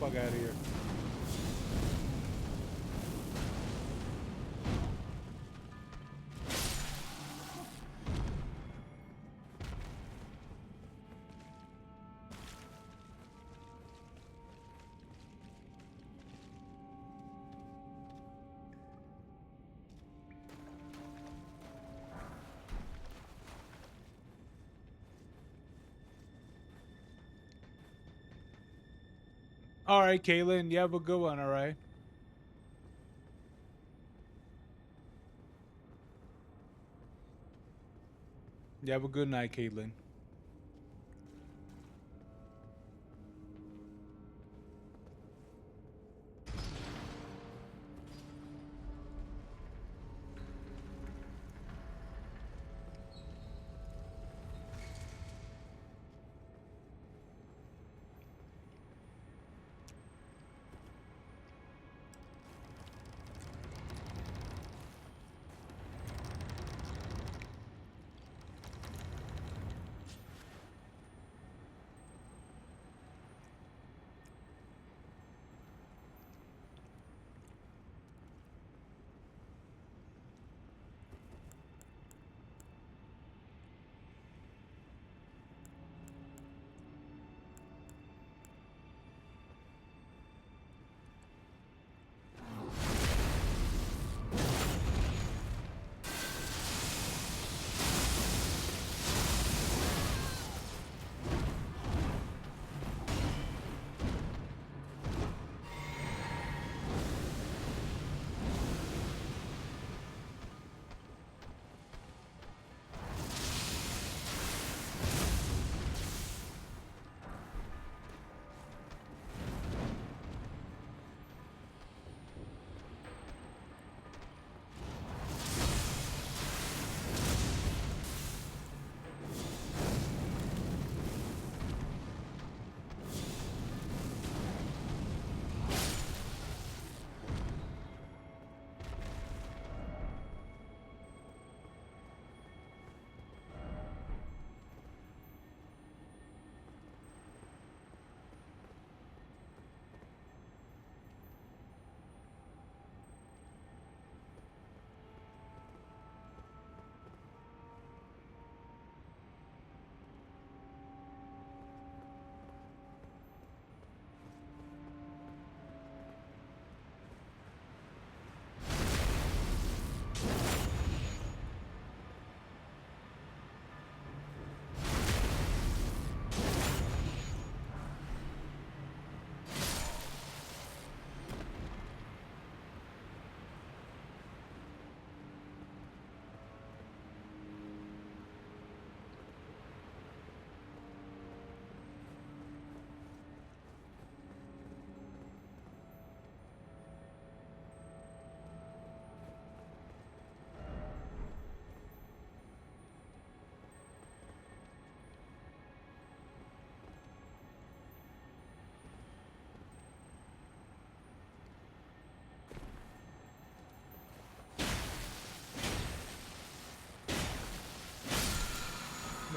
A: Fuck out of here. All right, Caitlin, you have a good one, all right? You have a good night, Caitlin.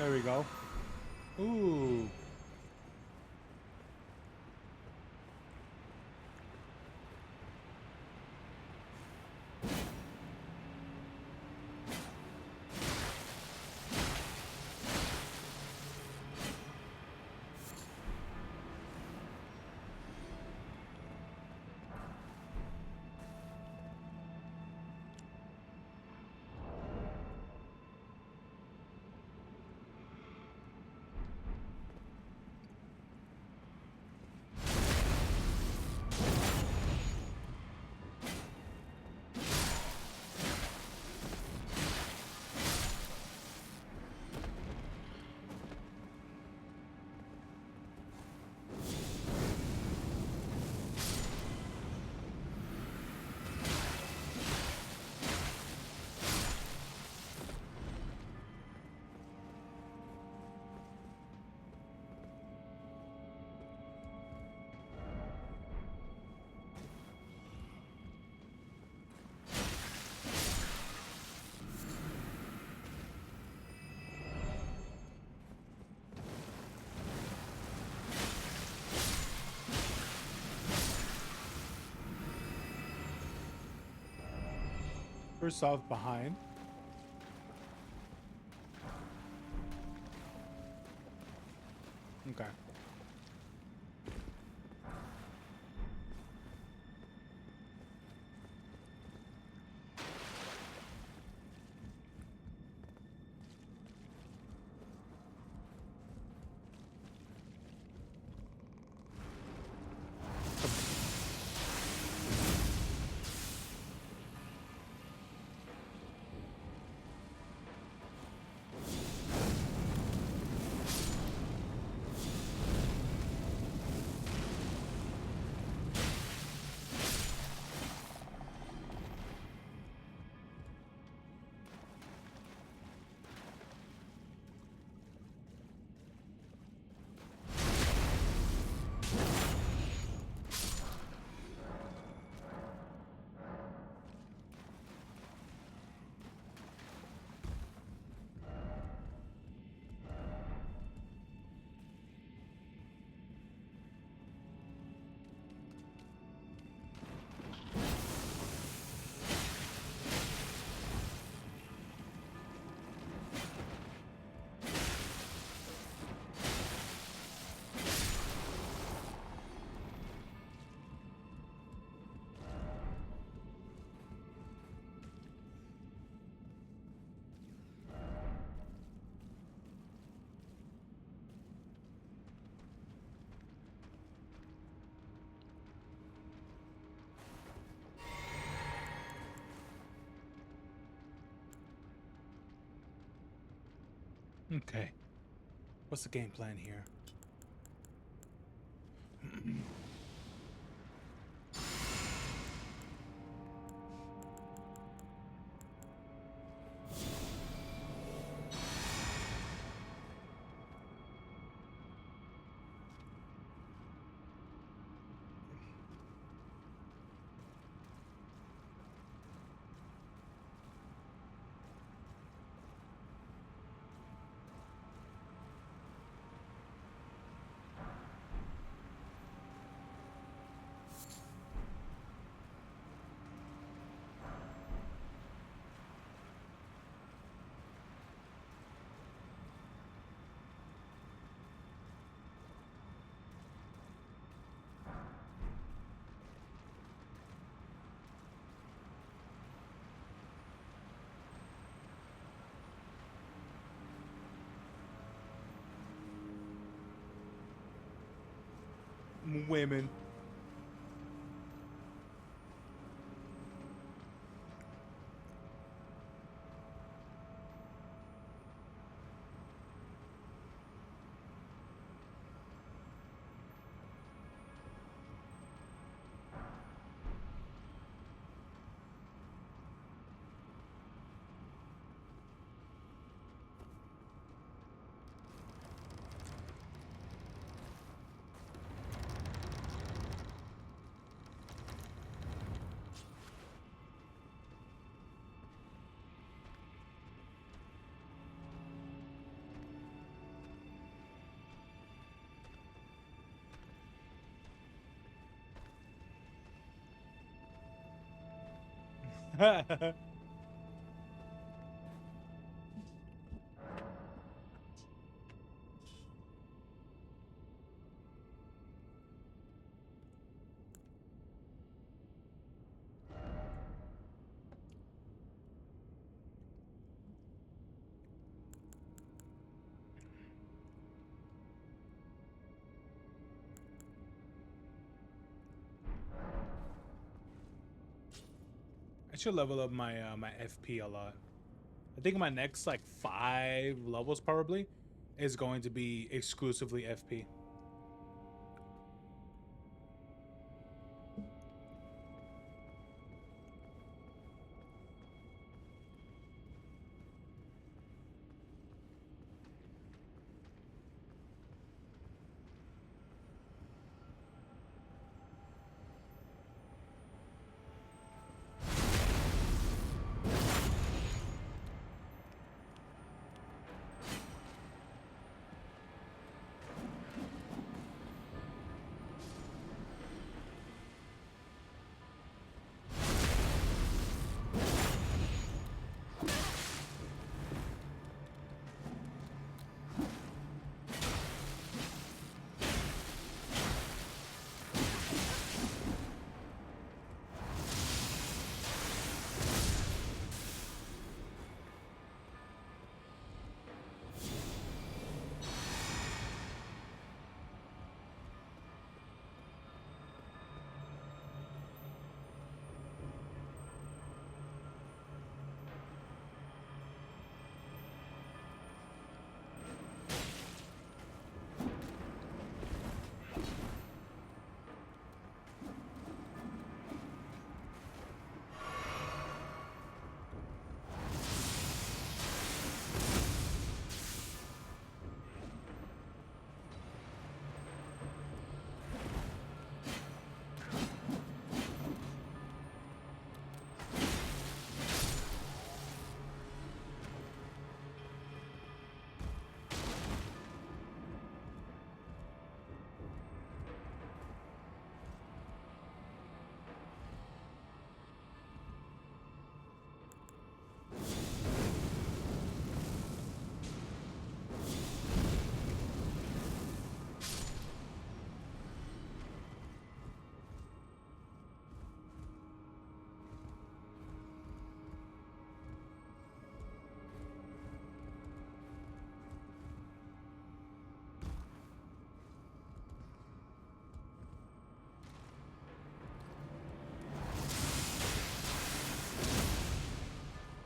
A: There we go. Ooh. First off, behind. Okay. Okay. What's the game plan here? Women. I should level up my my FP a lot. I think my next like 5 levels probably is going to be exclusively FP.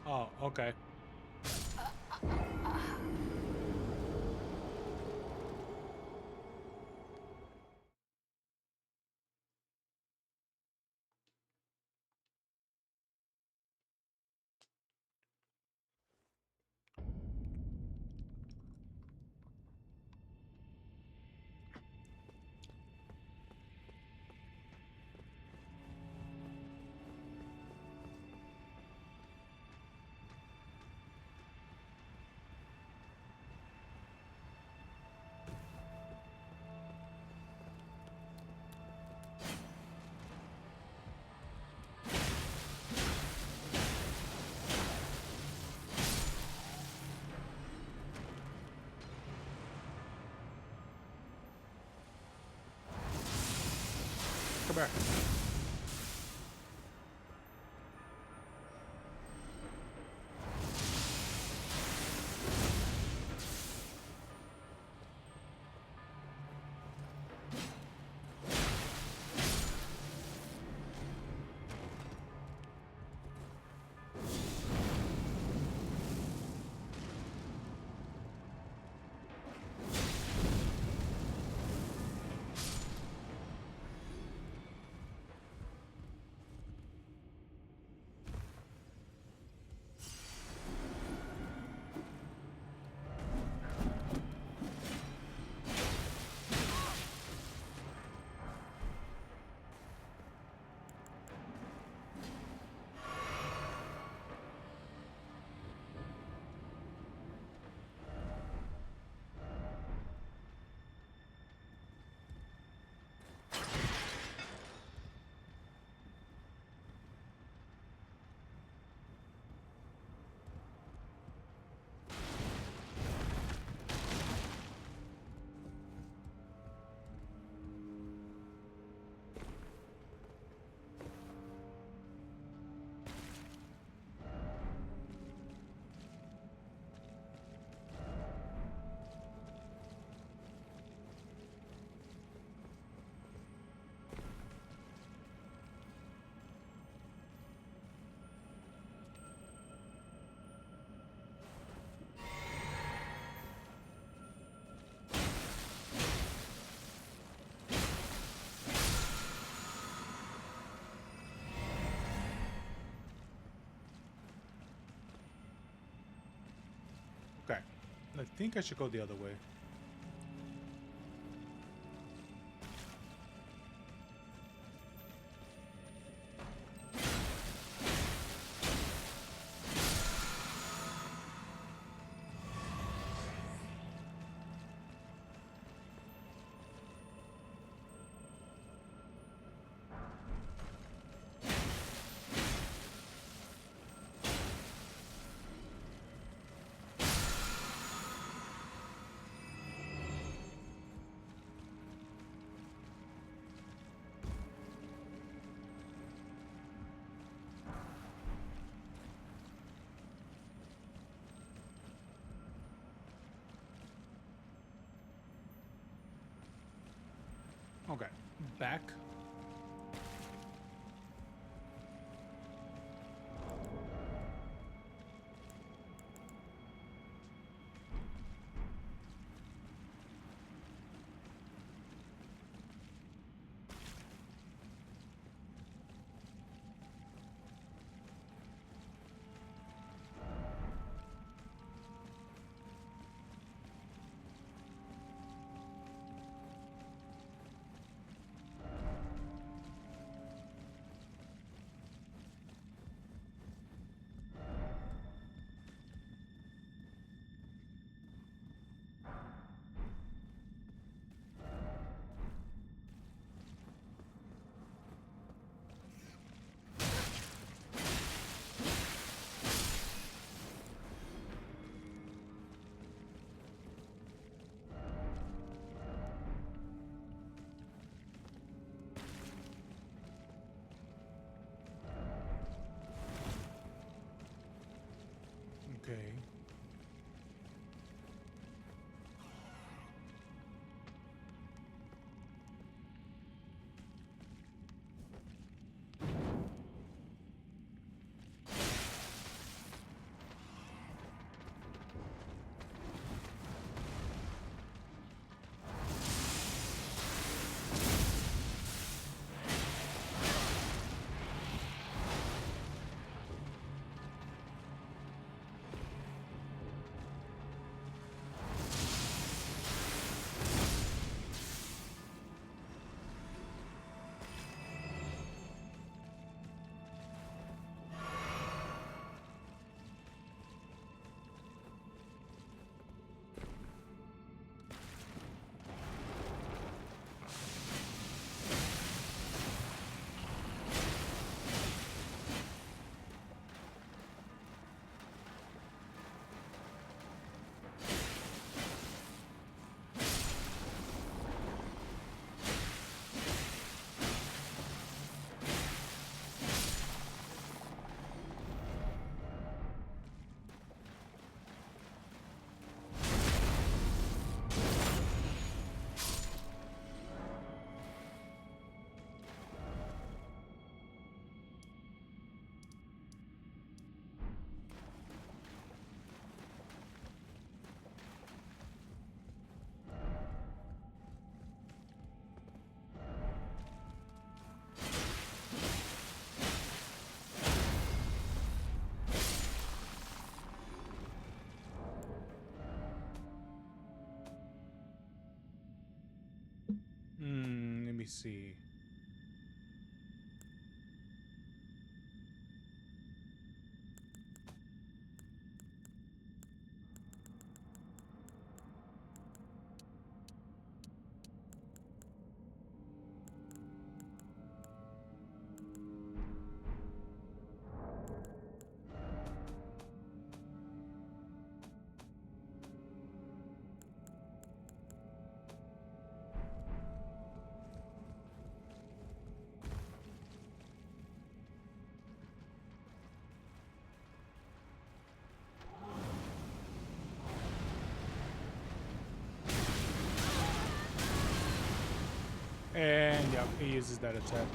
A: Oh, okay. Come here. I think I should go the other way. Okay, back. Okay. Let me see. And yeah, he uses that attack.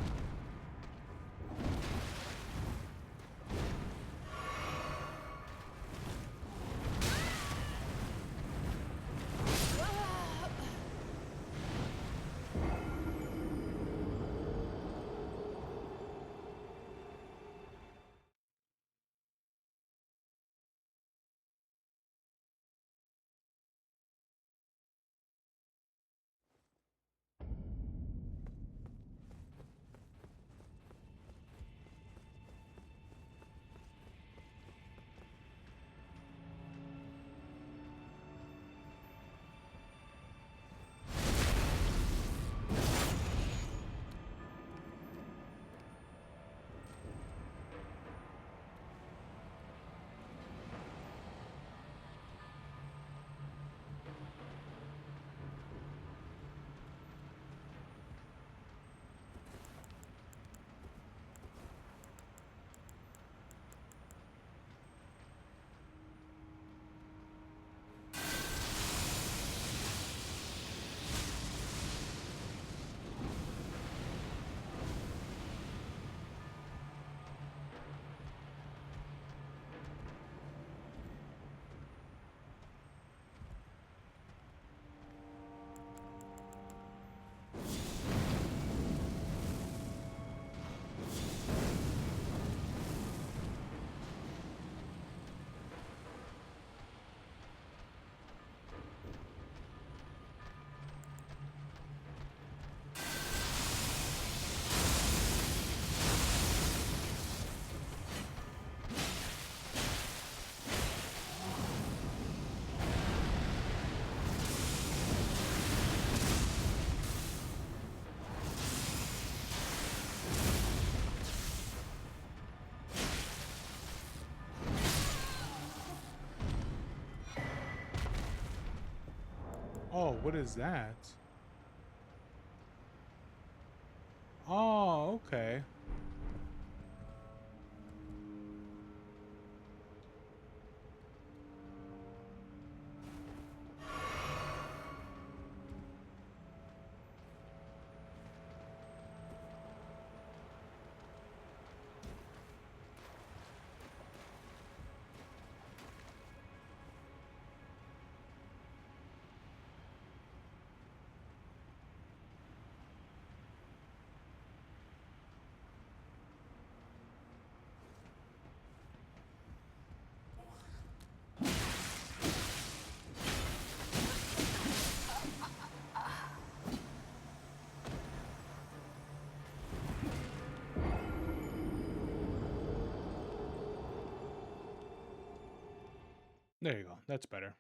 A: Oh, what is that? Oh, okay. There you go. That's better.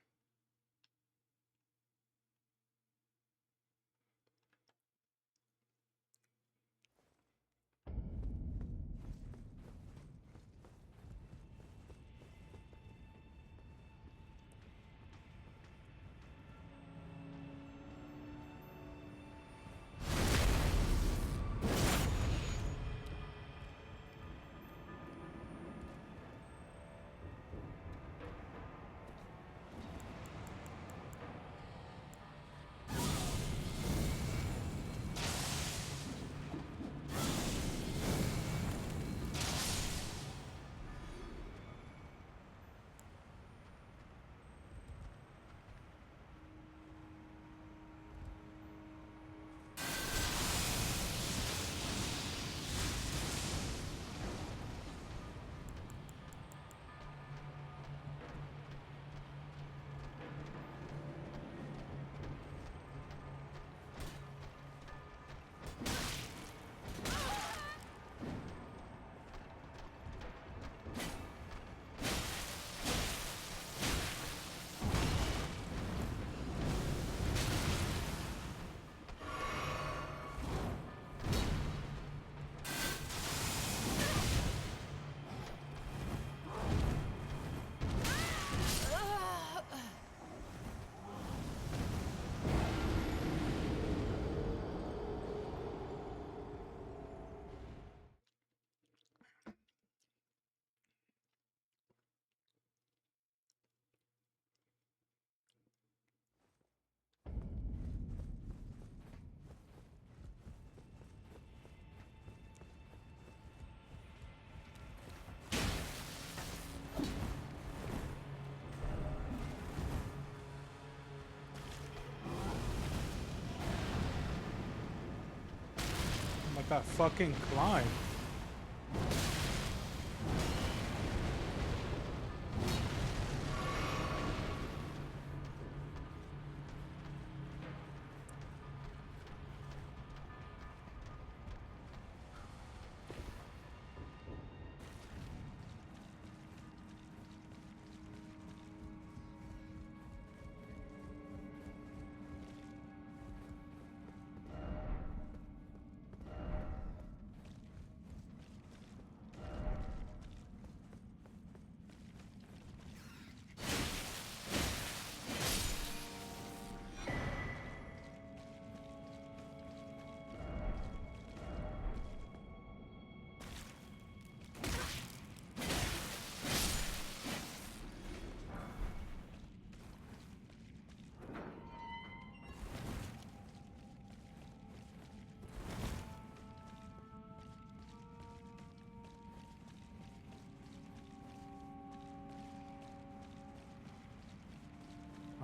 A: Like that fucking climb.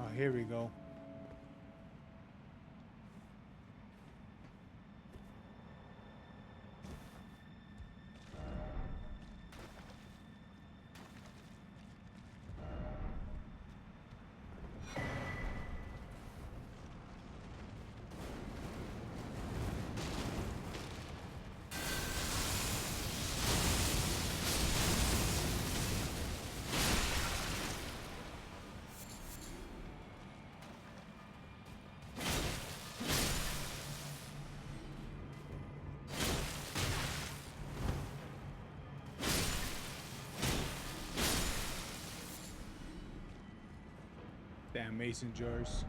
A: Oh, here we go. Damn mason jars.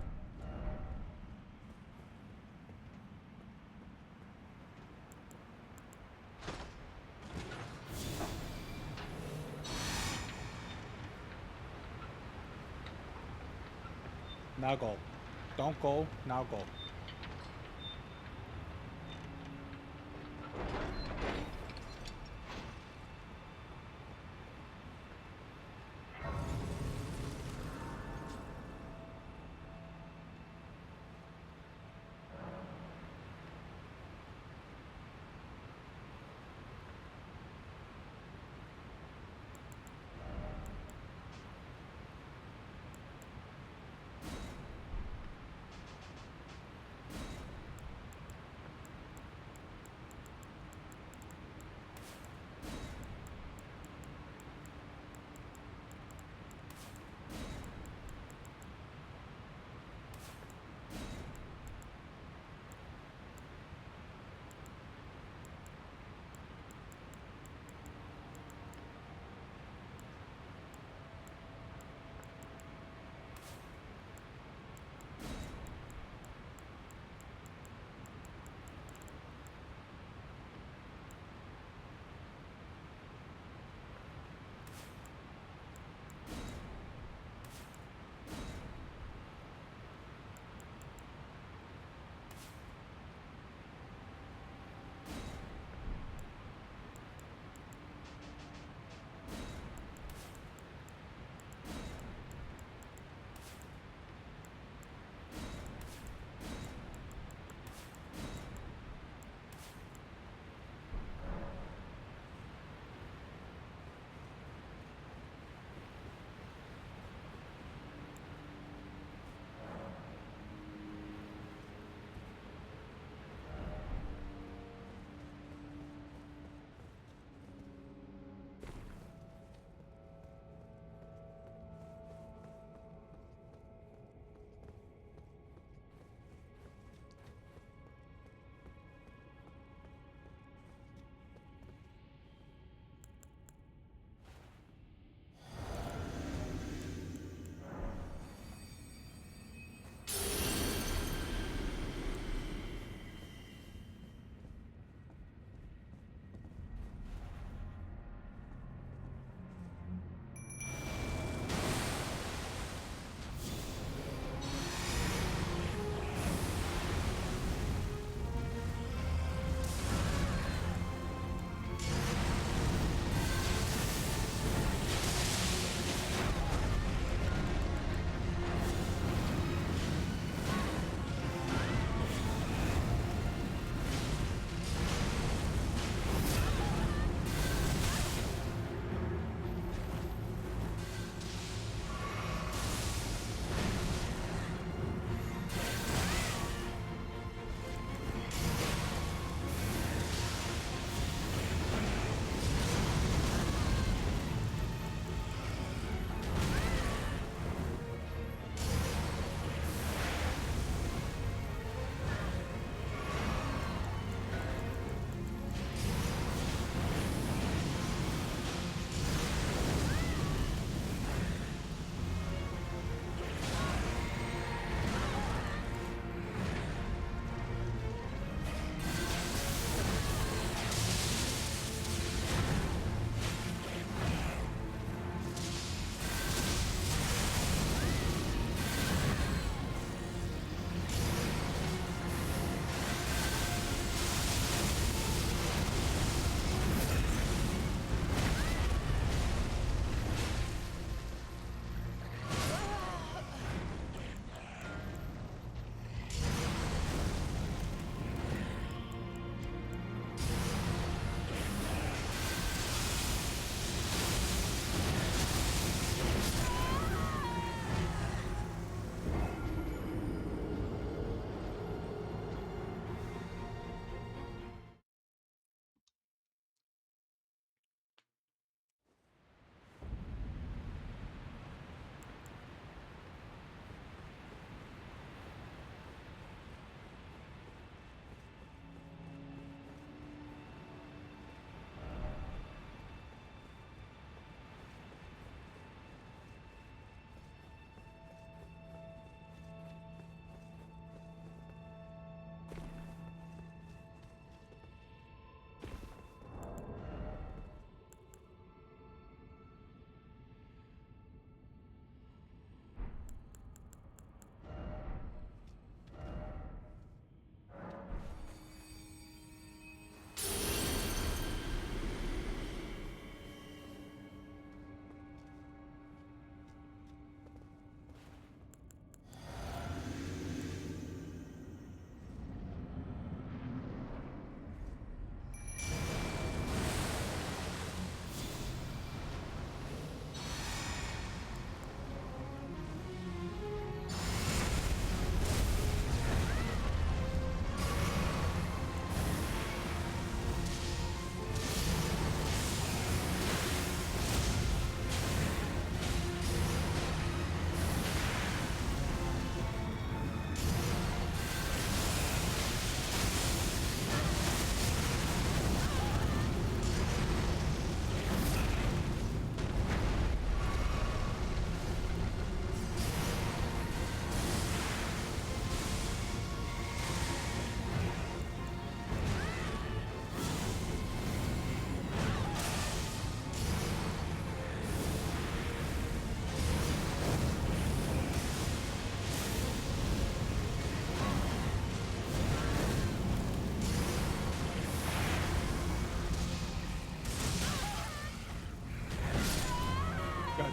A: Now go. Don't go. Now go.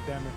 A: damn it.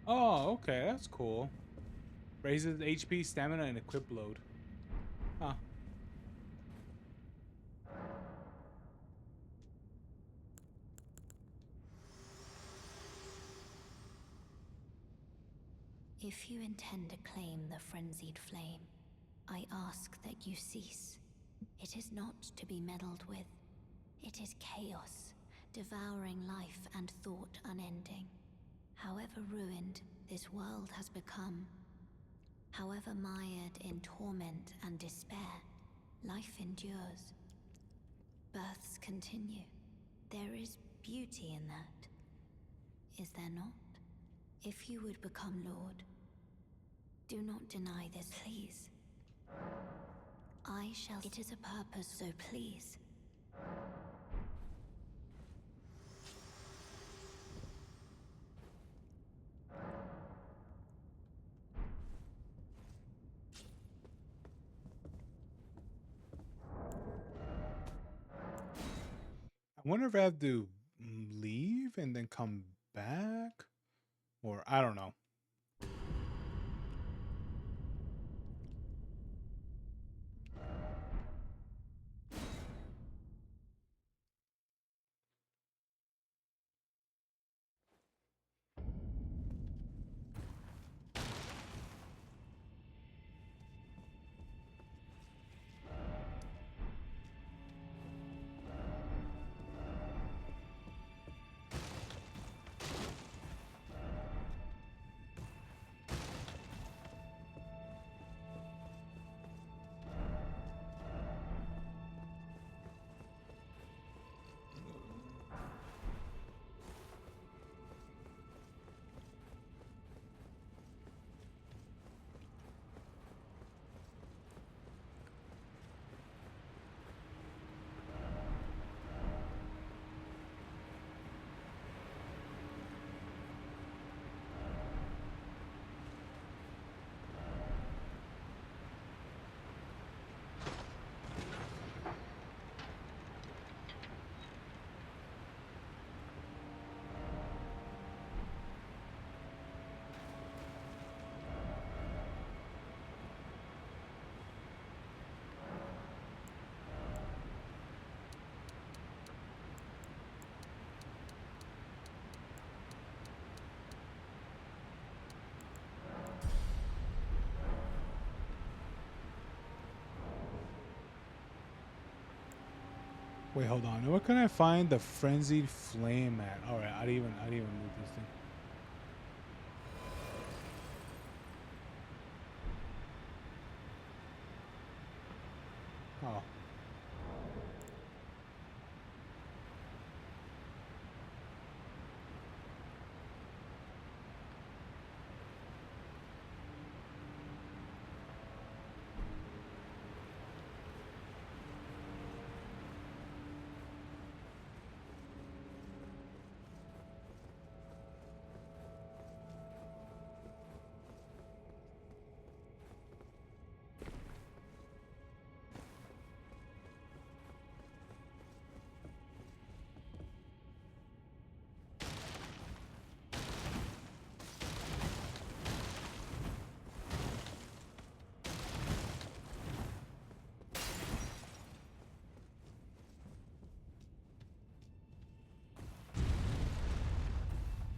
A: Oh, okay, that's cool. Raises HP, stamina, and equip load. Huh.
E: If you intend to claim the frenzied flame, I ask that you cease. It is not to be meddled with. It is chaos, devouring life and thought unending. However ruined this world has become, however mired in torment and despair, life endures. Births continue. There is beauty in that. Is there not? If you would become Lord, do not deny this, please. I shall. It is a purpose, so please.
A: I wonder if I have to leave and then come back, or I don't know. Wait, hold on. Where can I find the frenzied flame at? All right, I didn't even move this thing. Oh.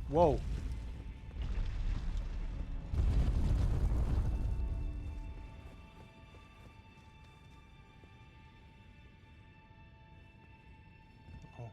A: Whoa. Oh.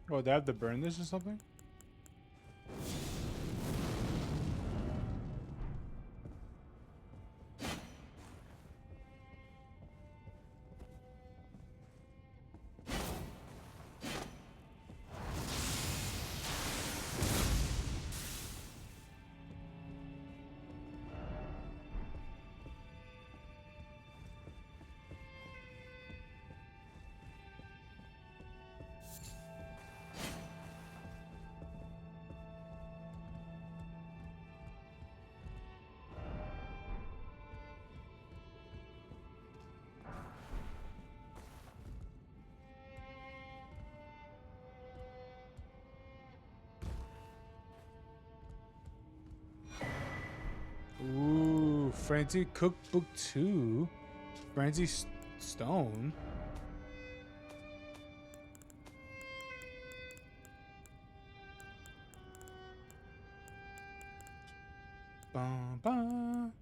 A: Oh, they have to burn this or something? Ooh, Frenzy Cookbook 2. Frenzy Stone. Bum, bum.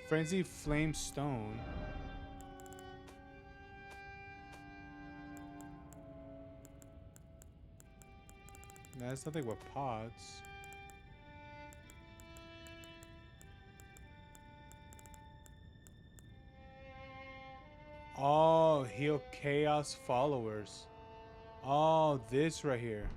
A: Frenzy Flame Stone. That's nothing but pots. heal chaos followers. Oh, this right here.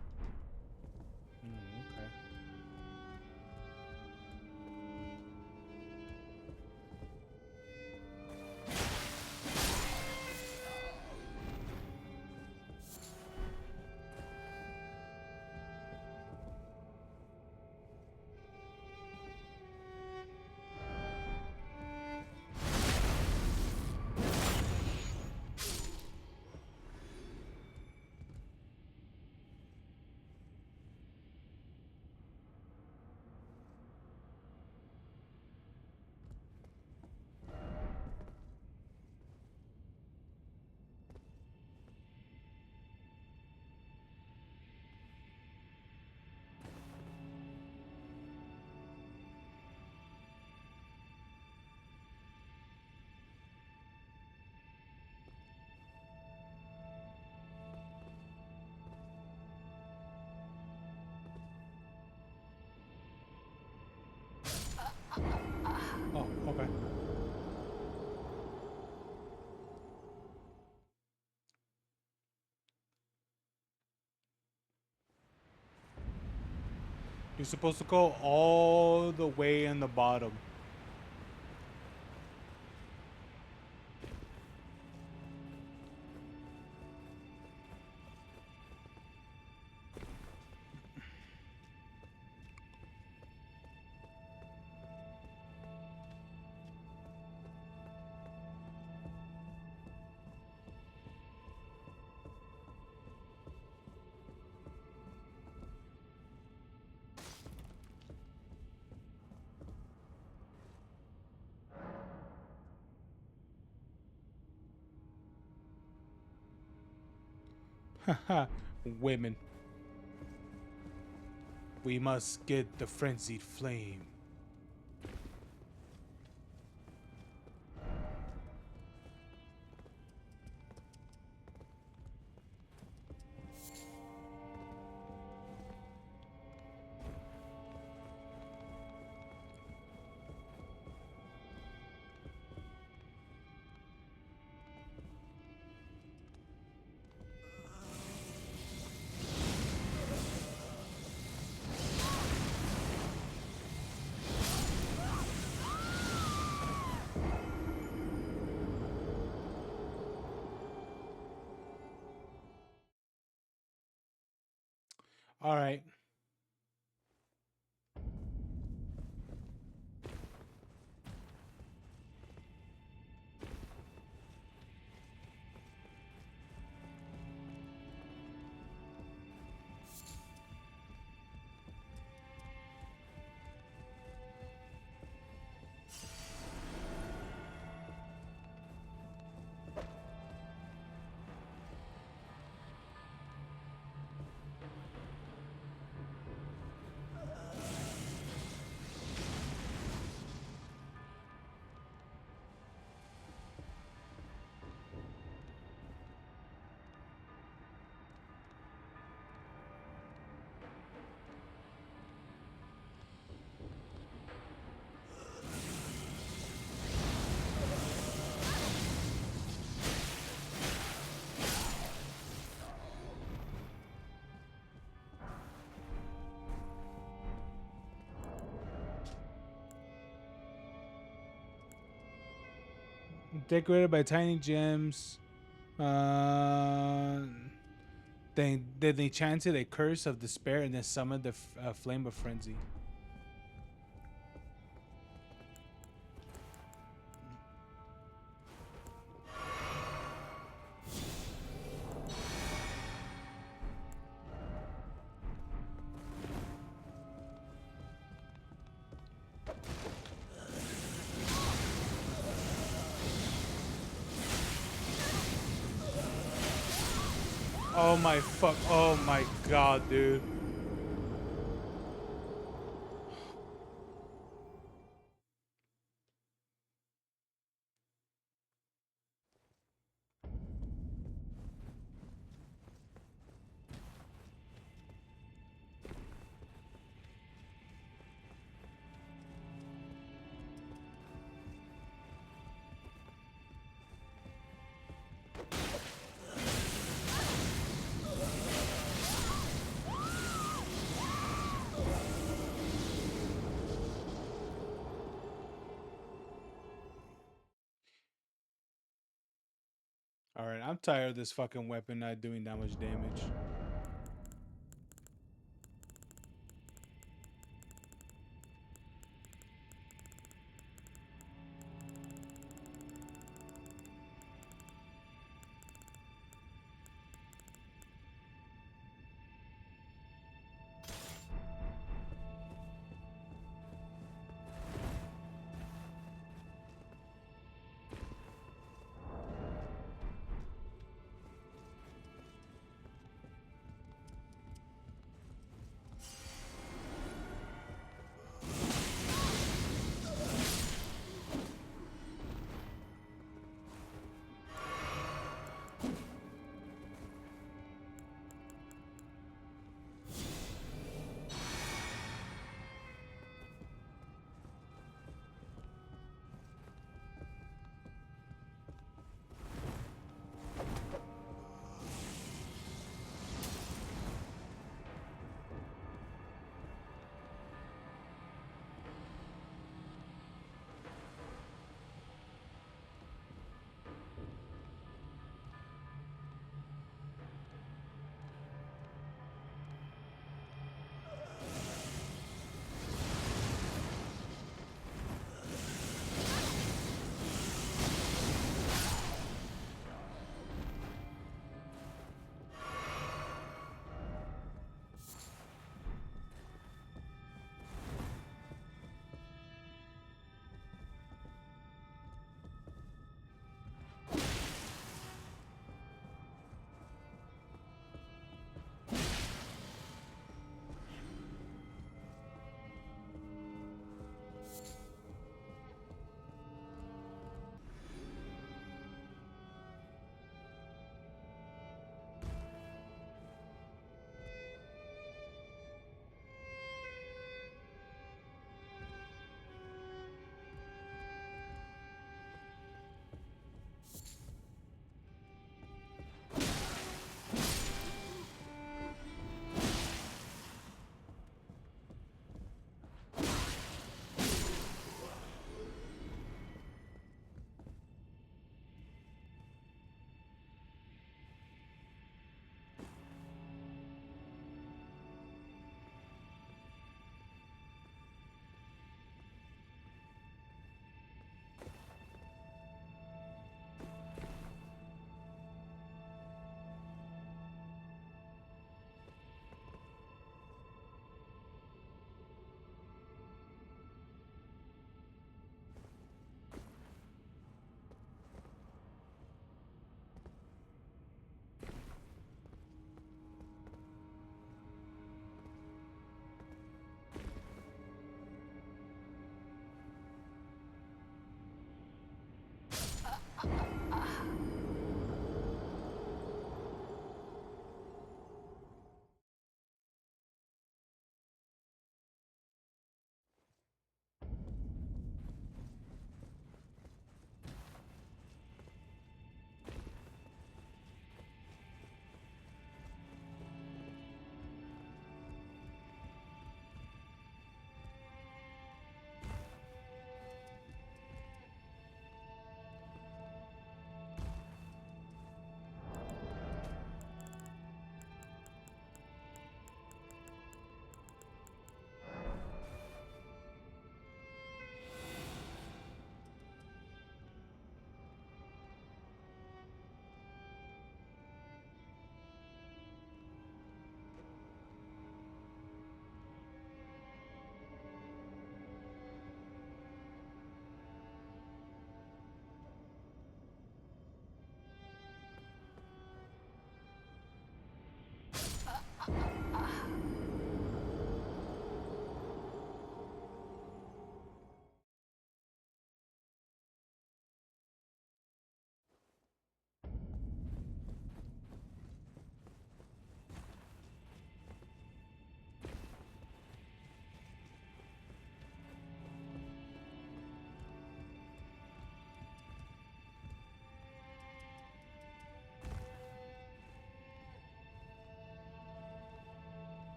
A: Okay. Oh, okay. You're supposed to go all the way in the bottom. Haha, women. We must get the frenzied flame. All right. Decorated by tiny gems. Then they chanted a curse of despair and then summoned the flame of frenzy. Oh my fuck. Oh my god, dude. I'm tired of this fucking weapon not doing that much damage.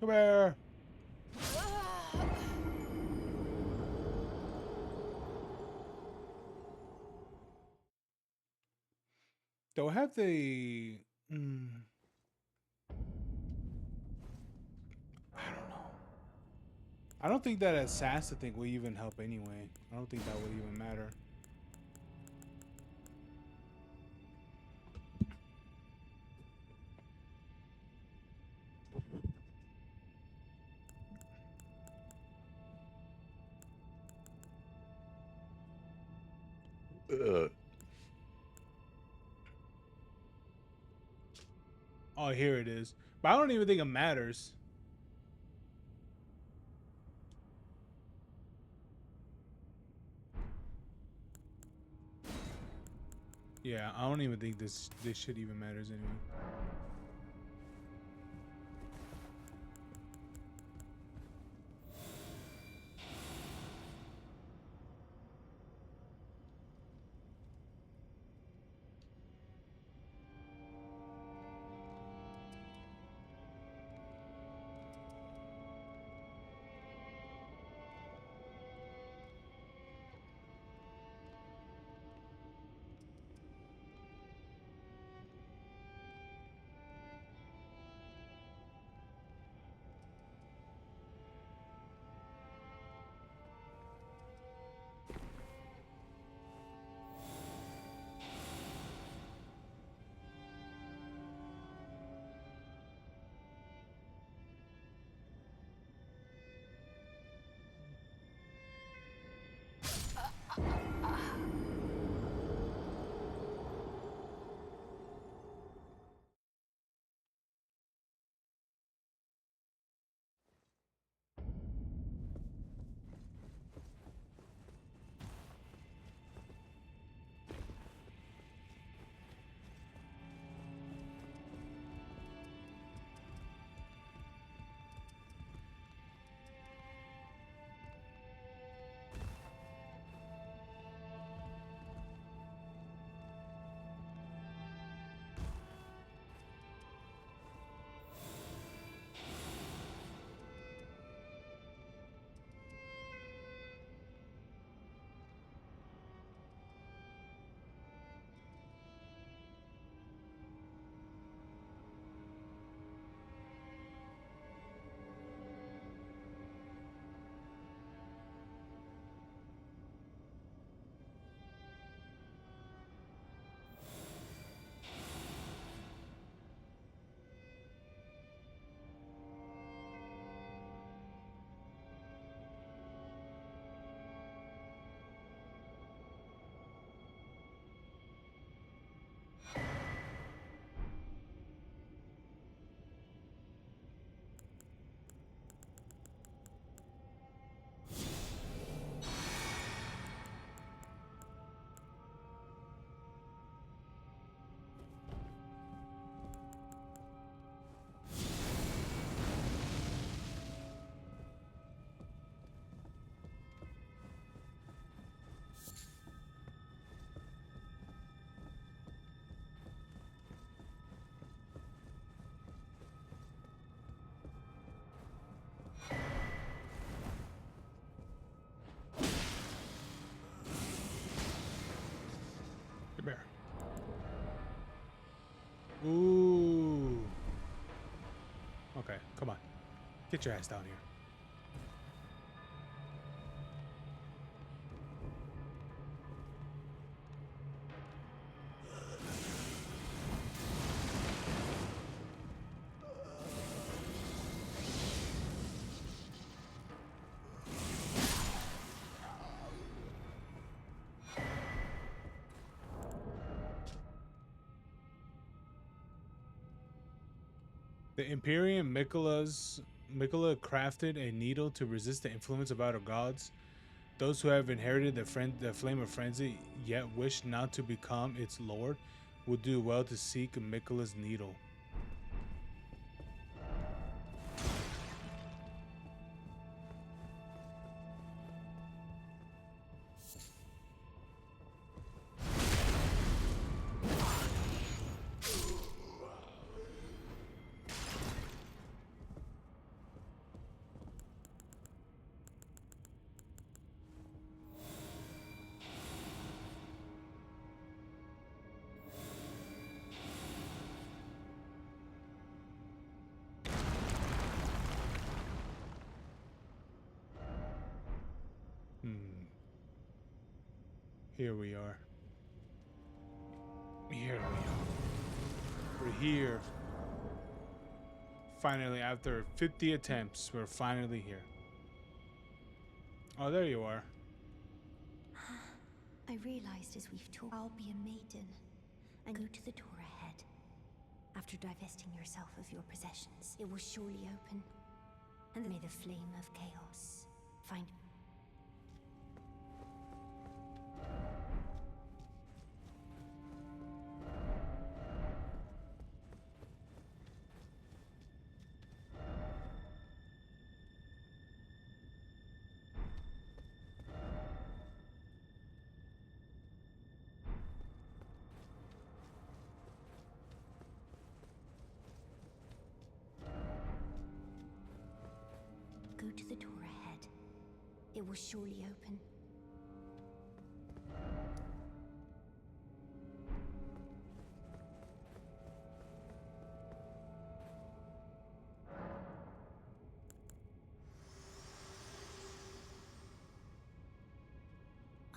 A: Come here. Do I have the... I don't know. I don't think that assassin thing will even help anyway. I don't think that would even matter. Oh, here it is. But I don't even think it matters. Yeah, I don't even think this shit even matters anyway. Come here. Ooh. Okay, come on. Get your ass down here. The Imperium Mikola crafted a needle to resist the influence of outer gods. Those who have inherited the flame of frenzy, yet wish not to become its lord, would do well to seek Mikola's needle. Here we are. Here we are. We're here. Finally, after 50 attempts, we're finally here. Oh, there you are.
E: I realized as we've talked, I'll be a maiden and go to the door ahead. After divesting yourself of your possessions, it will surely open, and may the flame of chaos find. Go to the door ahead. It will surely open.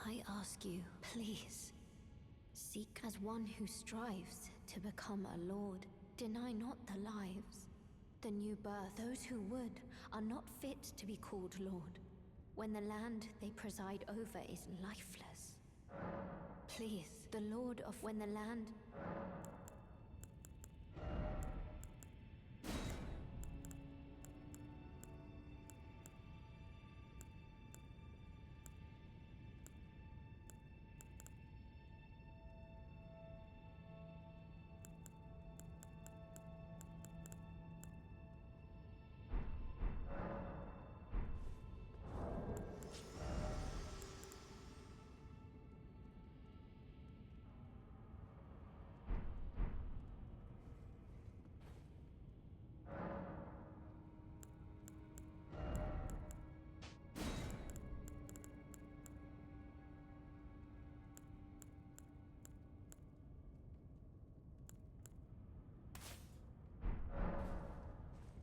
E: I ask you, please, seek as one who strives to become a lord. Deny not the lives, the new birth. Those who would are not fit to be called lord, when the land they preside over is lifeless. Please, the lord of when the land...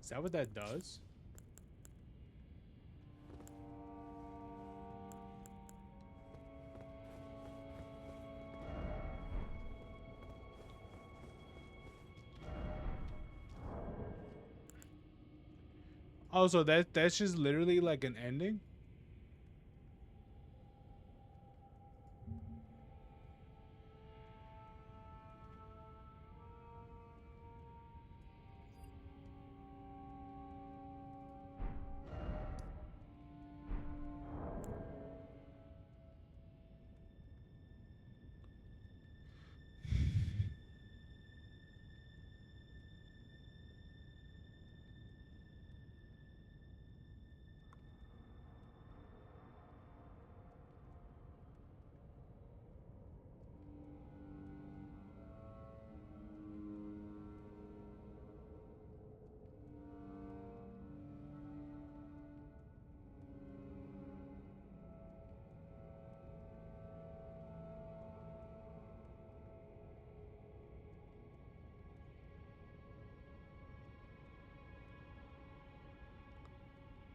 A: Is that what that does? Also, that's just literally like an ending?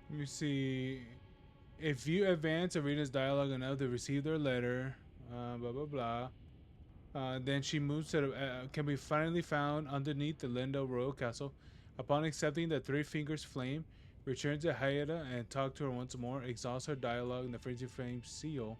A: Let me see. If you advance Arena's dialogue enough to receive their letter, blah blah blah. Then she moves to can be finally found underneath the Lindo Royal Castle. Upon accepting the Three Fingers Flame, return to Hayata and talk to her once more. Exhaust her dialogue in the Frenzy Flame seal.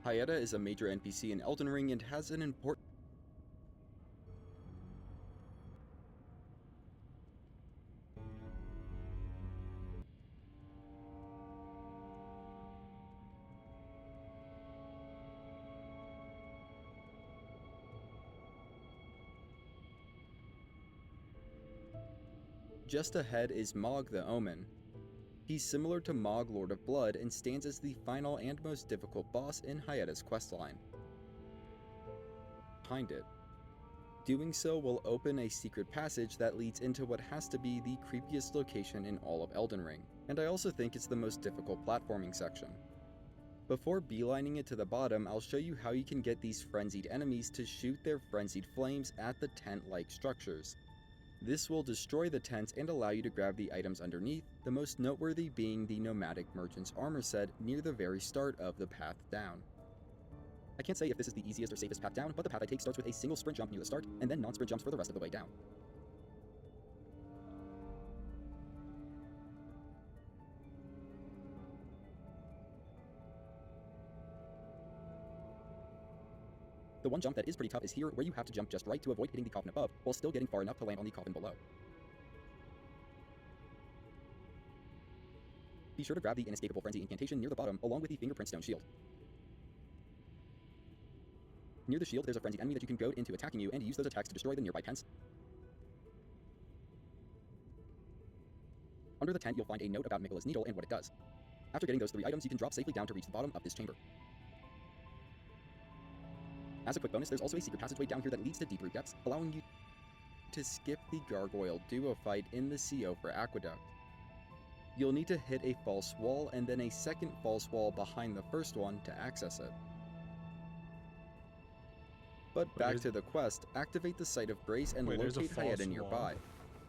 F: Hayata is a major NPC in Elden Ring and has an important... Just ahead is Mog the Omen. He's similar to Mog Lord of Blood and stands as the final and most difficult boss in Hayeda's questline. Behind it. Doing so will open a secret passage that leads into what has to be the creepiest location in all of Elden Ring, and I also think it's the most difficult platforming section. Before beelining it to the bottom, I'll show you how you can get these frenzied enemies to shoot their frenzied flames at the tent-like structures. This will destroy the tents and allow you to grab the items underneath, the most noteworthy being the Nomadic Merchant's armor set near the very start of the path down. I can't say if this is the easiest or safest path down, but the path I take starts with a single sprint jump near the start, and then non-sprint jumps for the rest of the way down. The one jump that is pretty tough is here, where you have to jump just right to avoid hitting the coffin above, while still getting far enough to land on the coffin below. Be sure to grab the Inescapable Frenzy incantation near the bottom, along with the Fingerprint Stone Shield. Near the shield, there's a frenzied enemy that you can goad into attacking you and use those attacks to destroy the nearby tents. Under the tent, you'll find a note about Miquella's Needle and what it does. After getting those 3 items, you can drop safely down to reach the bottom of this chamber. As a quick bonus, there's also a secret passageway down here that leads to deep root depths, allowing you to skip the Gargoyle duo fight in the Seofra Aqueduct. You'll need to hit a false wall and then a second false wall behind the first one to access it. But back to the quest, activate the Site of Grace and locate Hayeda nearby.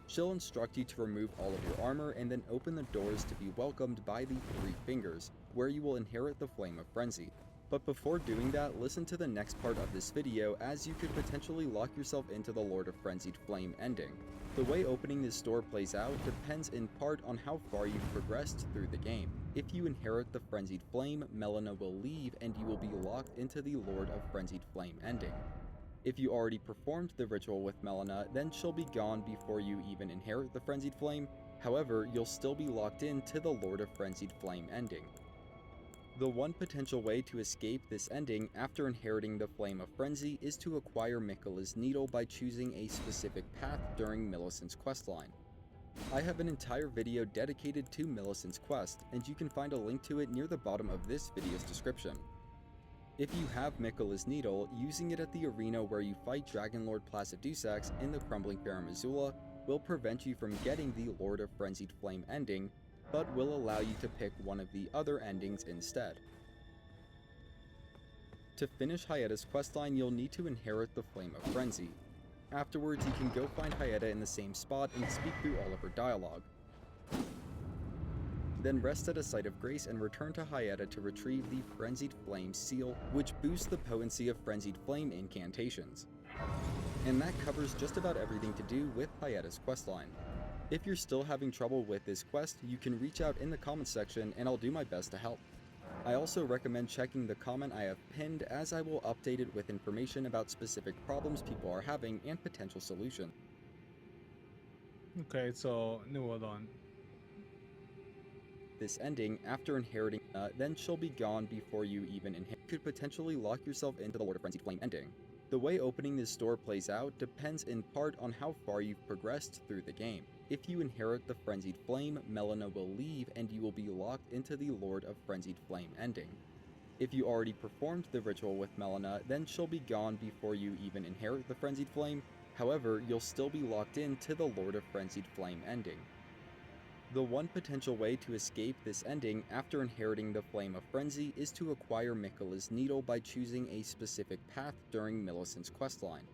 F: She'll instruct you to remove all of your armor and then open the doors to be welcomed by the 3 fingers, where you will inherit the Flame of Frenzy. But before doing that, listen to the next part of this video, as you could potentially lock yourself into the Lord of Frenzied Flame ending. The way opening this door plays out depends in part on how far you've progressed through the game. If you inherit the Frenzied Flame, Melina will leave and you will be locked into the Lord of Frenzied Flame ending. If you already performed the ritual with Melina, then she'll be gone before you even inherit the Frenzied Flame. However, you'll still be locked into the Lord of Frenzied Flame ending. The one potential way to escape this ending after inheriting the Flame of Frenzy is to acquire Miquella's Needle by choosing a specific path during Millicent's questline. I have an entire video dedicated to Millicent's quest, and you can find a link to it near the bottom of this video's description. If you have Miquella's Needle, using it at the arena where you fight Dragonlord Placidusax in the Crumbling Farum Azula will prevent you from getting the Lord of Frenzied Flame ending, but will allow you to pick one of the other endings instead. To finish Hayeda's questline, you'll need to inherit the Flame of Frenzy. Afterwards, you can go find Hayeda in the same spot and speak through all of her dialogue. Then rest at a Site of Grace and return to Hayeda to retrieve the Frenzied Flame Seal, which boosts the potency of Frenzied Flame incantations. And that covers just about everything to do with Hayeda's questline. If you're still having trouble with this quest, you can reach out in the comments section and I'll do my best to help. I also recommend checking the comment I have pinned, as I will update it with information about specific problems people are having and potential solutions.
A: Okay, so hold on.
F: This ending, after inheriting then she'll be gone before you even inherit, could potentially lock yourself into the Lord of Frenzied Flame ending. The way opening this door plays out depends in part on how far you've progressed through the game. If you inherit the Frenzied Flame, Melina will leave and you will be locked into the Lord of Frenzied Flame ending. If you already performed the ritual with Melina, then she'll be gone before you even inherit the Frenzied Flame. However, you'll still be locked into the Lord of Frenzied Flame ending. The one potential way to escape this ending after inheriting the Flame of Frenzy is to acquire Miquella's Needle by choosing a specific path during Millicent's questline.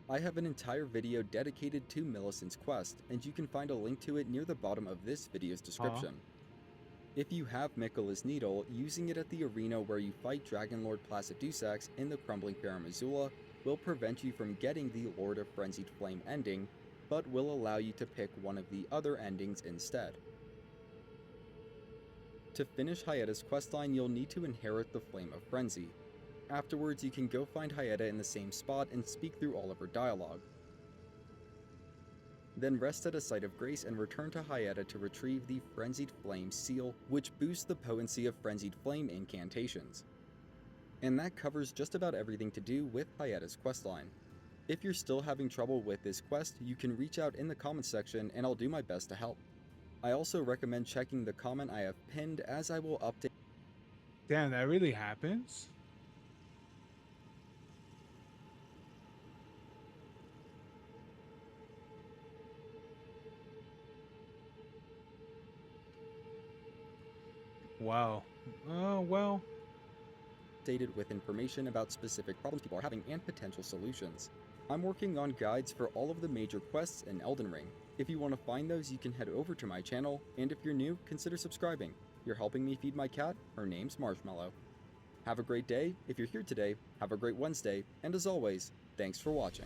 F: I have an entire video dedicated to Millicent's quest, and you can find a link to it near the bottom of this video's description. If you have Miquella's Needle, using it at the arena where you fight Dragonlord Placidusax in the Crumbling Farum Azula will prevent you from getting the Lord of Frenzied Flame ending, but will allow you to pick one of the other endings instead. To finish Hayeda's questline, you'll need to inherit the Flame of Frenzy. Afterwards, you can go find Hayeda in the same spot and speak through all of her dialogue. Then rest at a Site of Grace and return to Hayeda to retrieve the Frenzied Flame Seal, which boosts the potency of Frenzied Flame incantations. And that covers just about everything to do with Hayeda's questline. If you're still having trouble with this quest, you can reach out in the comments section and I'll do my best to help. I also recommend checking the comment I have pinned, as I will update.
A: Damn, that really happens? Wow. Well.
F: Updated with information about specific problems people are having and potential solutions. I'm working on guides for all of the major quests in Elden Ring. If you want to find those, you can head over to my channel, and if you're new, consider subscribing. You're helping me feed my cat. Her name's Marshmallow. Have a great day. If you're here today, have a great Wednesday, and as always, thanks for watching.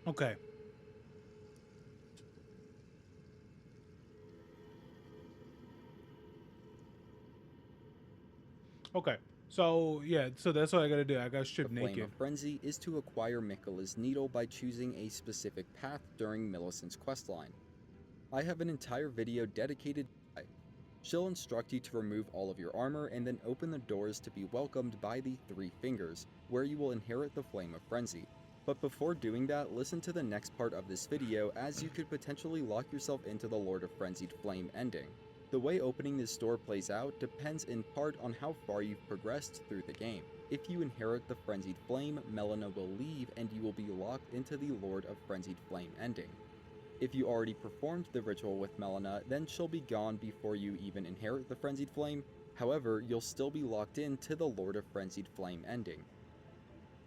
A: Okay. Okay. So, yeah, so that's what I gotta do. I gotta strip naked.
F: The Flame of Frenzy is to acquire Miquella's Needle by choosing a specific path during Millicent's questline. I have an entire video dedicated to it. She'll instruct you to remove all of your armor and then open the doors to be welcomed by the Three Fingers, where you will inherit the Flame of Frenzy. But before doing that, listen to the next part of this video, as you could potentially lock yourself into the Lord of Frenzied Flame ending. The way opening this door plays out depends in part on how far you've progressed through the game. If you inherit the Frenzied Flame, Melina will leave and you will be locked into the Lord of Frenzied Flame ending. If you already performed the ritual with Melina, then she'll be gone before you even inherit the Frenzied Flame. However, you'll still be locked in to the Lord of Frenzied Flame ending.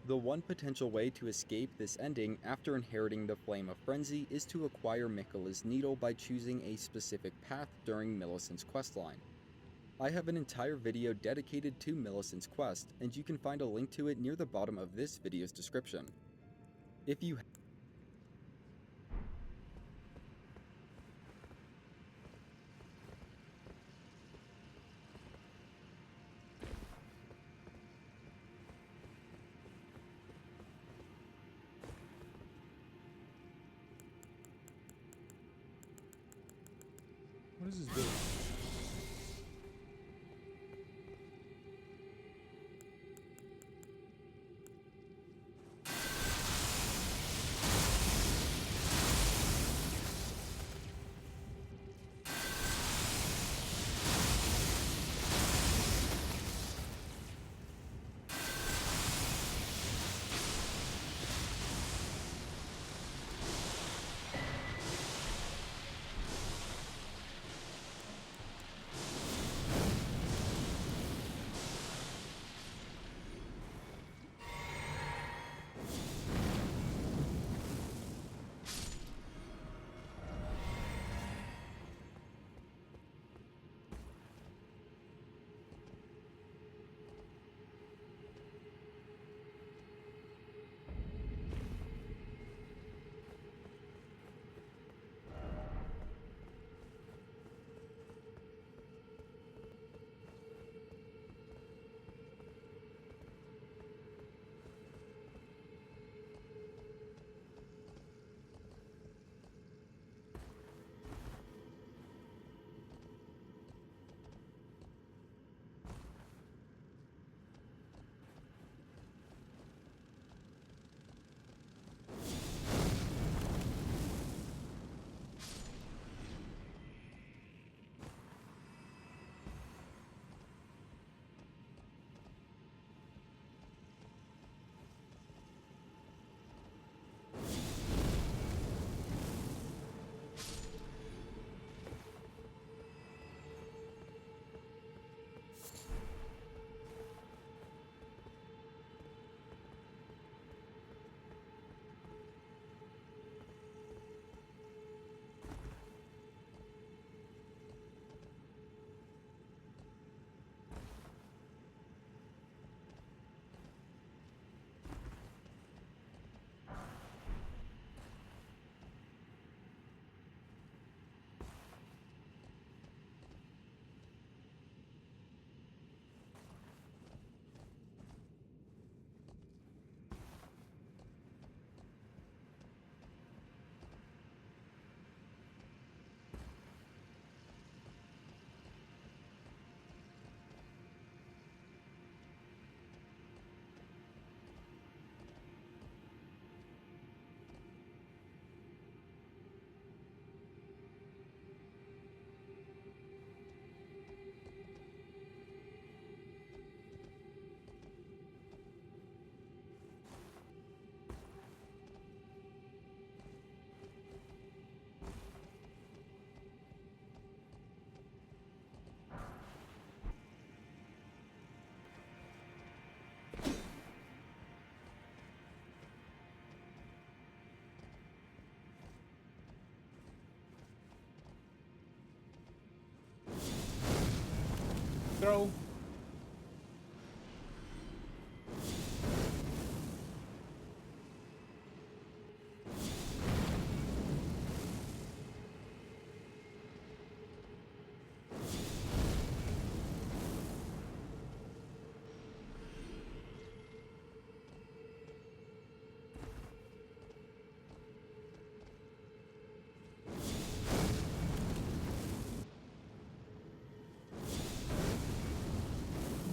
F: The one potential way to escape this ending after inheriting the Flame of Frenzy is to acquire Miquella's Needle by choosing a specific path during Millicent's questline. I have an entire video dedicated to Millicent's quest, and you can find a link to it near the bottom of this video's description. If you
A: What is this doing?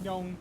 A: Yong.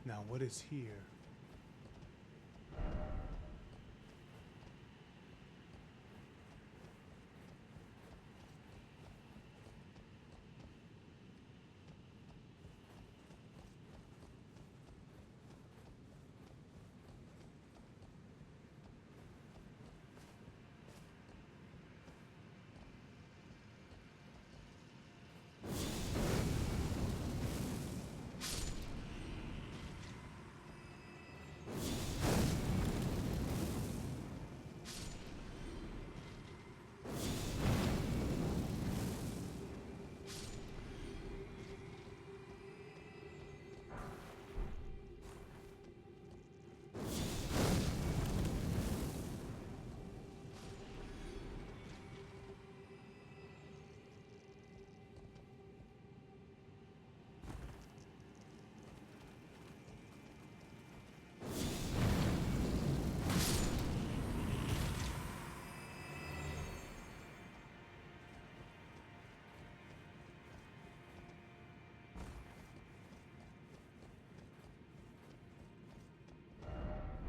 A: Now, what is here?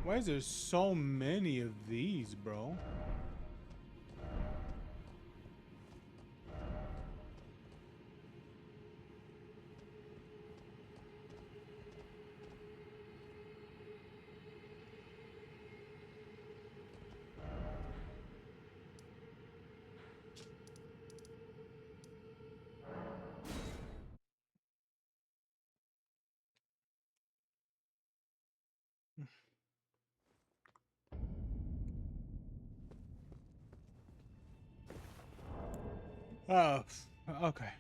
A: Why is there so many of these, bro? Oh, okay.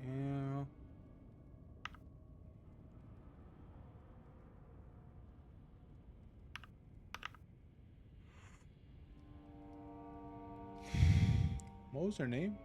A: Yeah. What was her name?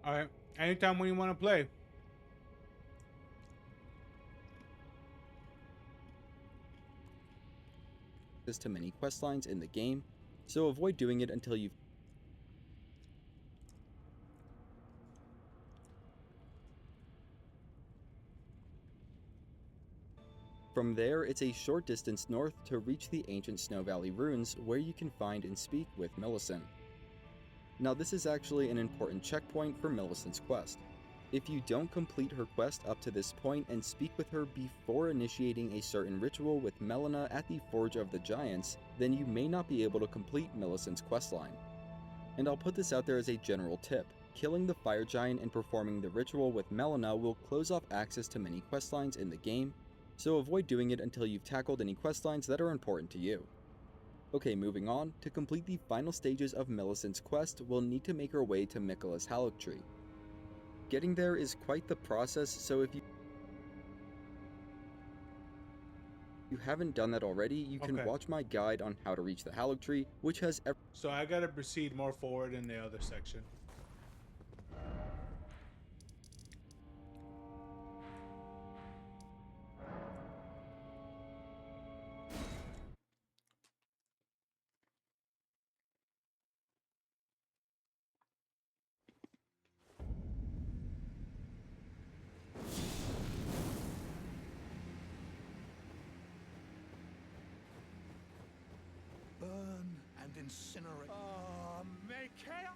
A: All right. Anytime when you want to play.
F: To many quest lines in the game, so avoid doing it until you've From there, it's a short distance north to reach the ancient Snow Valley ruins, where you can find and speak with Millicent. Now this is actually an important checkpoint for Millicent's quest. If you don't complete her quest up to this point and speak with her before initiating a certain ritual with Melina at the Forge of the Giants, then you may not be able to complete Millicent's questline. And I'll put this out there as a general tip. Killing the fire giant and performing the ritual with Melina will close off access to many questlines in the game, so avoid doing it until you've tackled any questlines that are important to you. Okay, moving on, to complete the final stages of Millicent's quest, we'll need to make our way to Miquella's Haligtree. Getting there is quite the process, so if you haven't done that already, you can watch my guide on how to reach the Haligtree, which has
A: So I gotta proceed more forward in the other section.
Q: Burn and incinerate. Make chaos.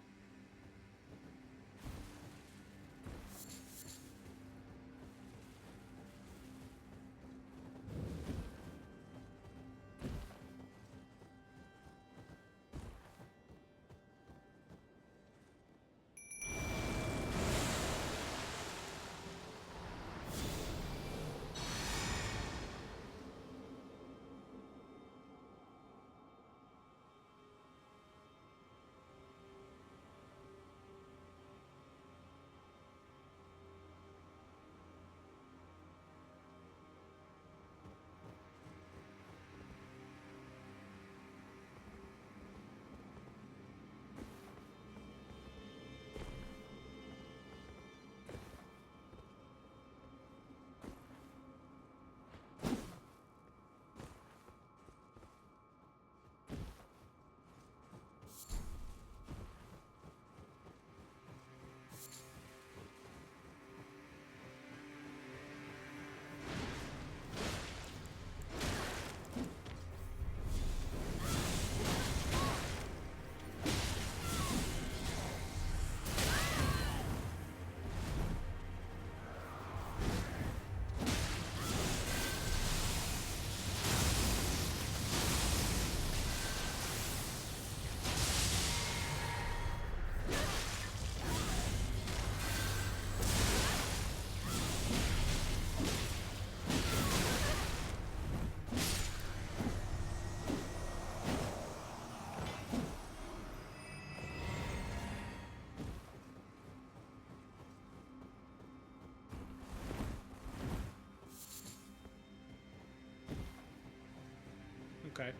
A: Okay.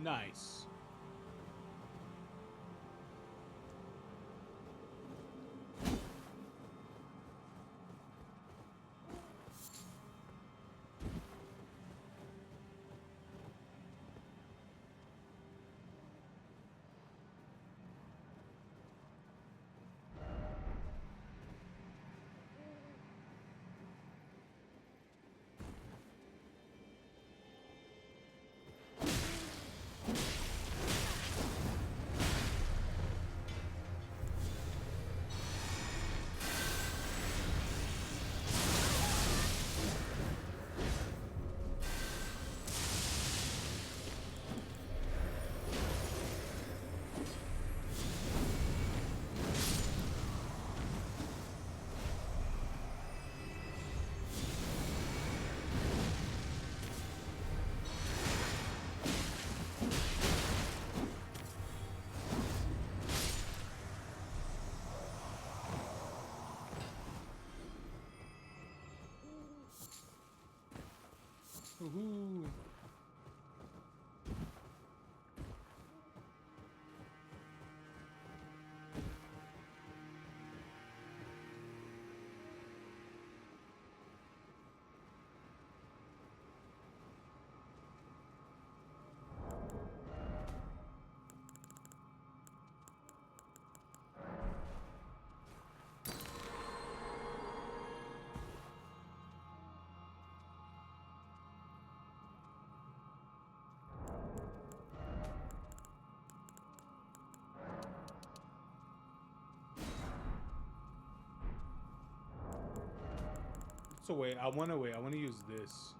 A: Nice. Woohoo! So wait, I want to use this.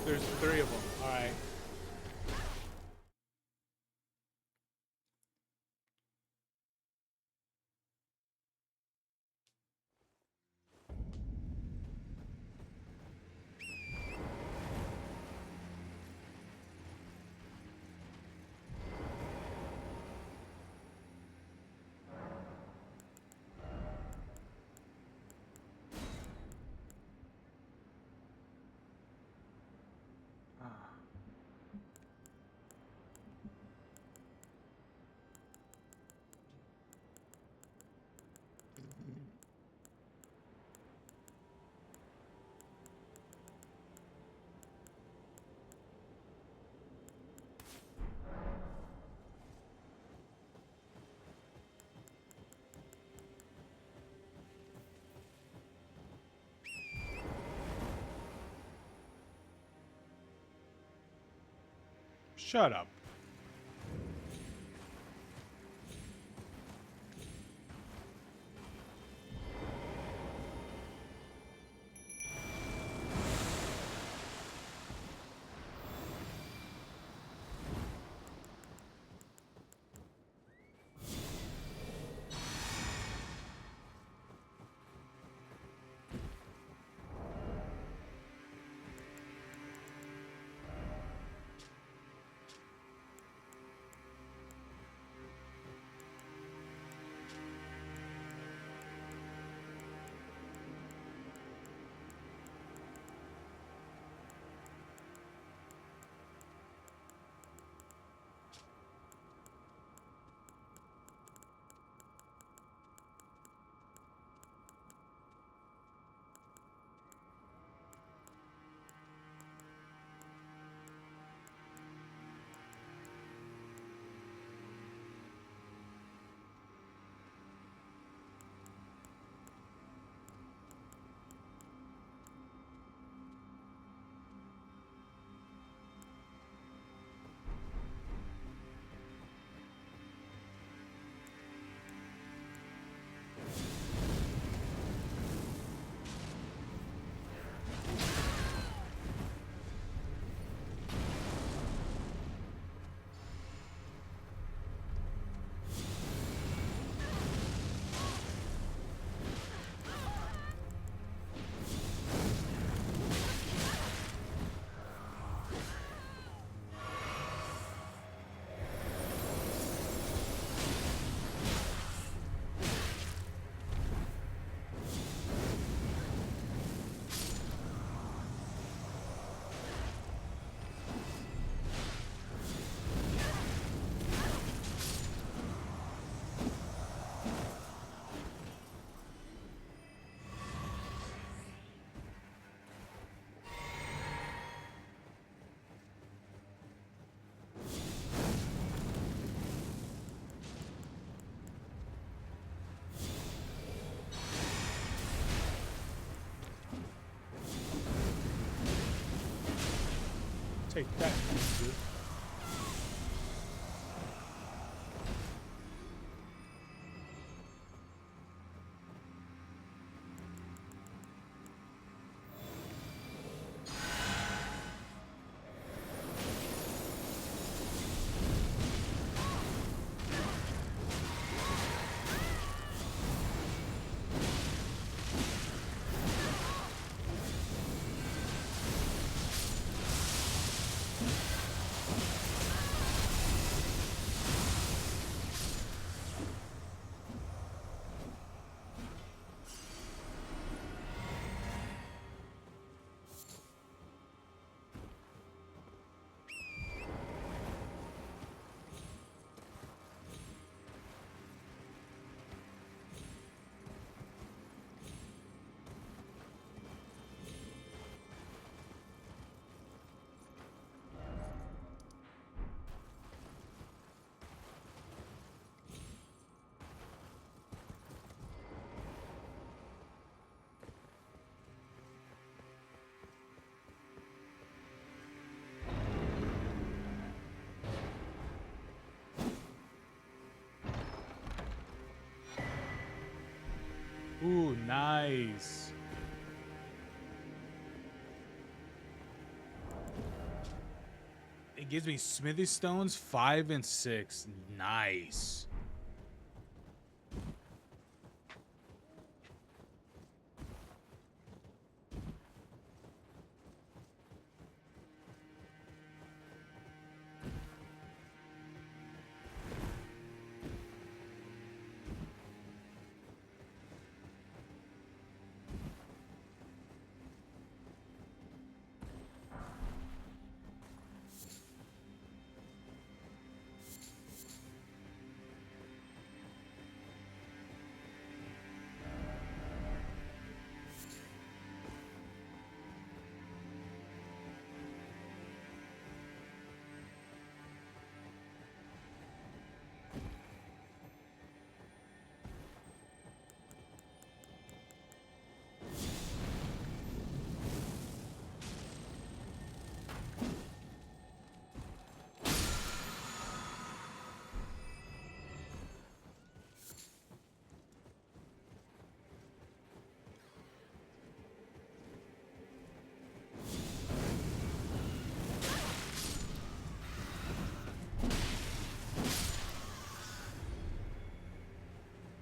A: There's 3 of them. All right. Shut up. Take that, dude. Ooh, nice. It gives me smithy stones 5 and 6. Nice.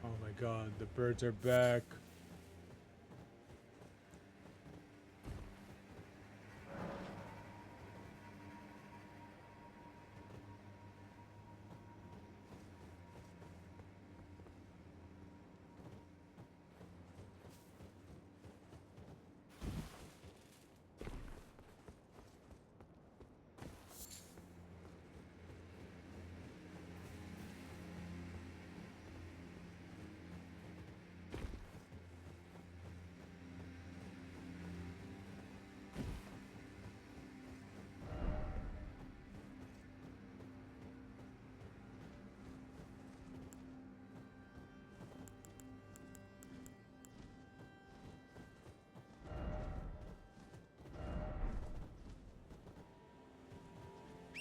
A: Oh my god, the birds are back.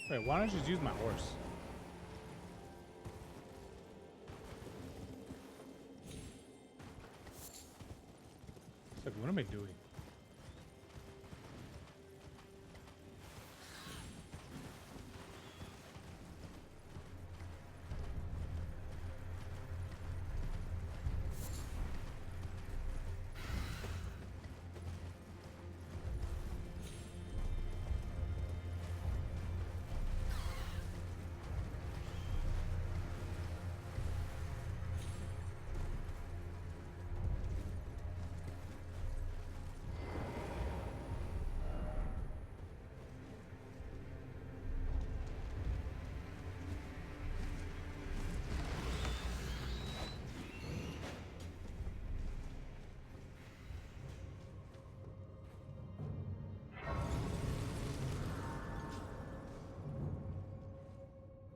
A: Wait, why don't I just use my horse? It's like, what am I doing?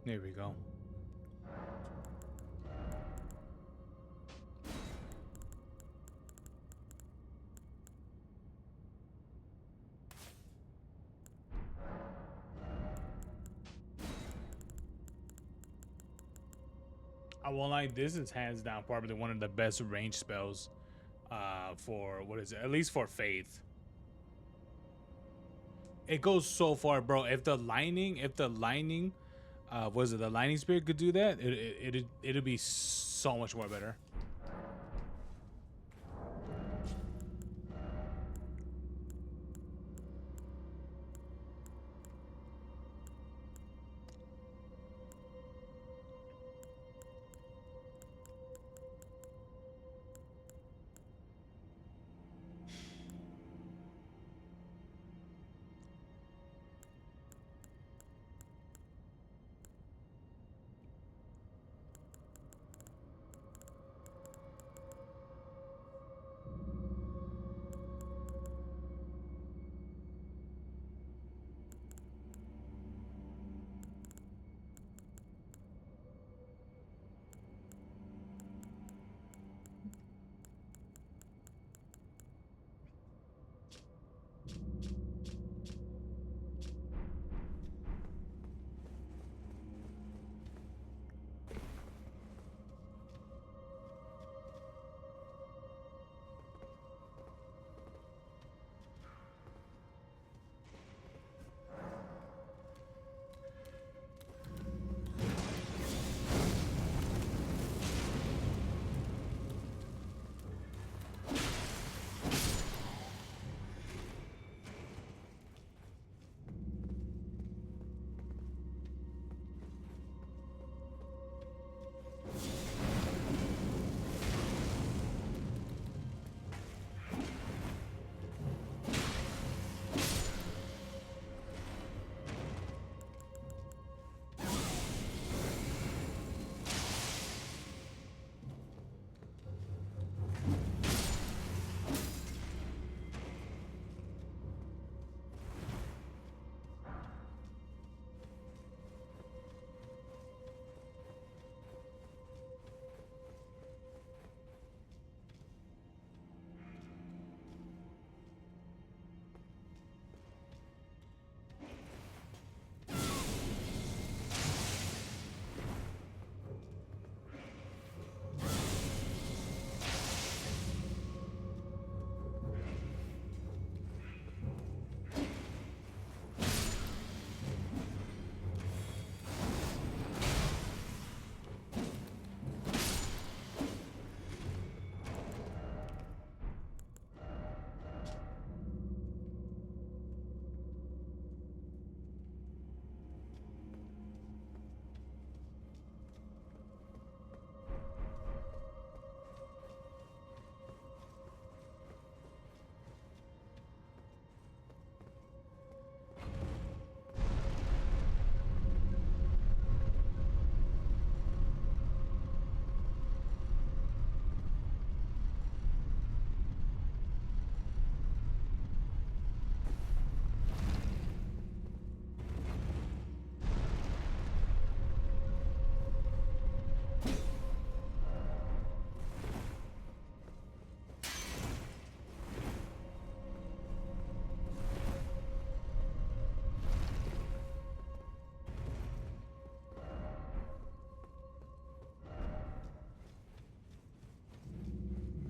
A: There we go. I won't lie, this is hands down probably one of the best range spells for, what is it, at least for Faith. It goes so far, bro. If the lightning was it the lightning spirit could do that, it'd be so much more better.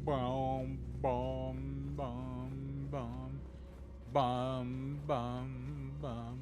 A: Boom, boom, boom, boom, boom, boom, boom.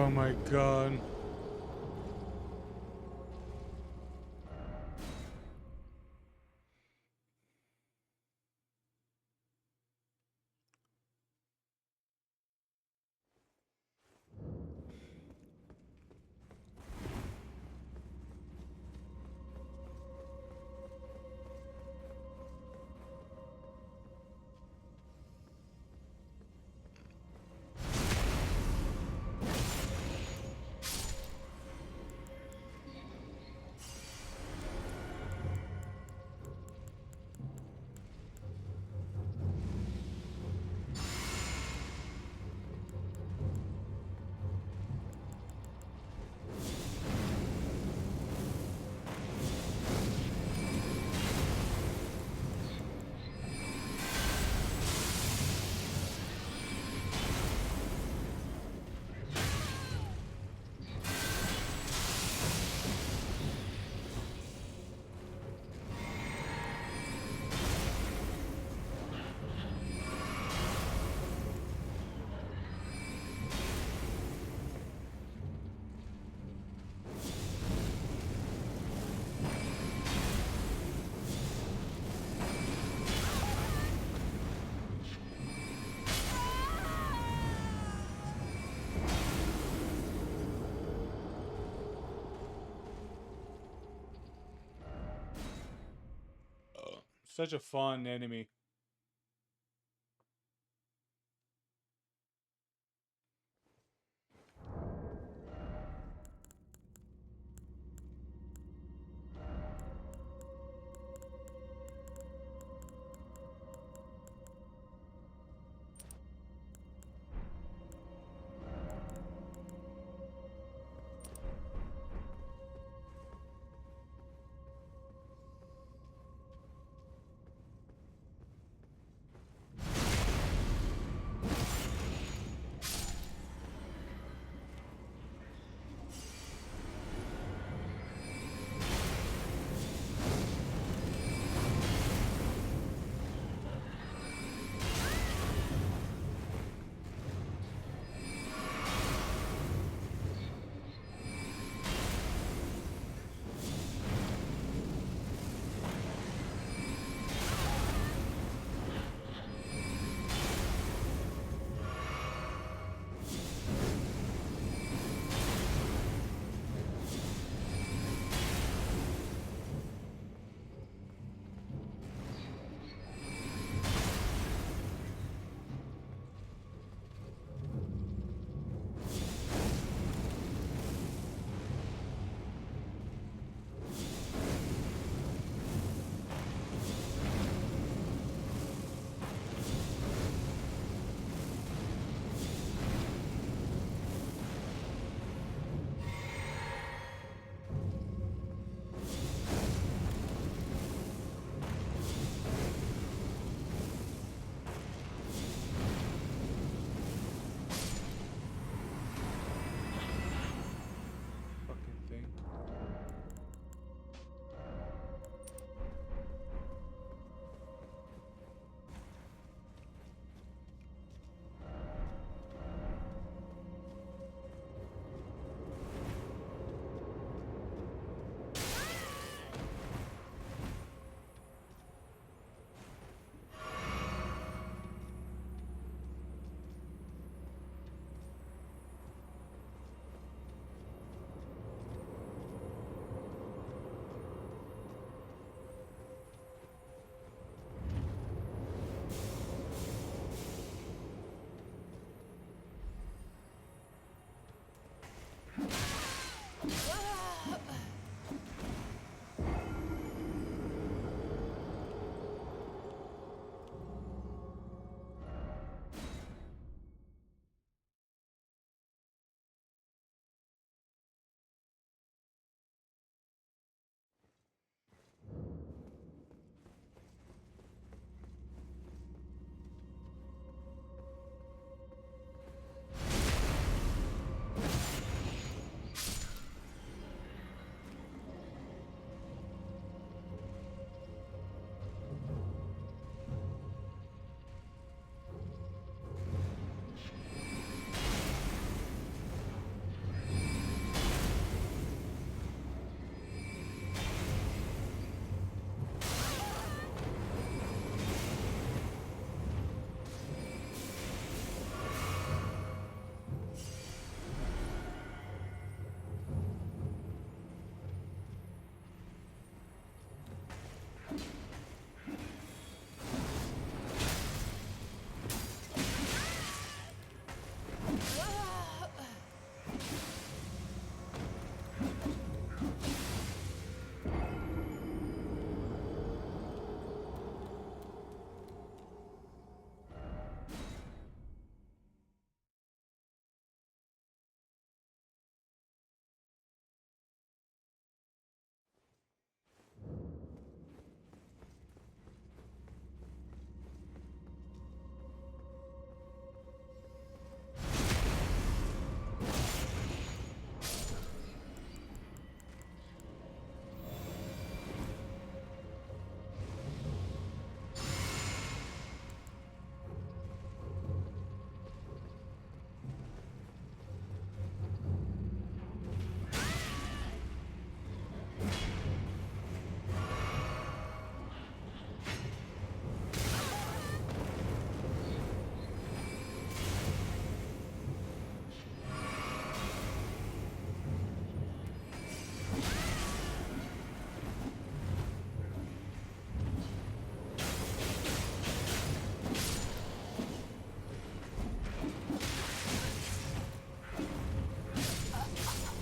A: Oh my god. Such a fun enemy.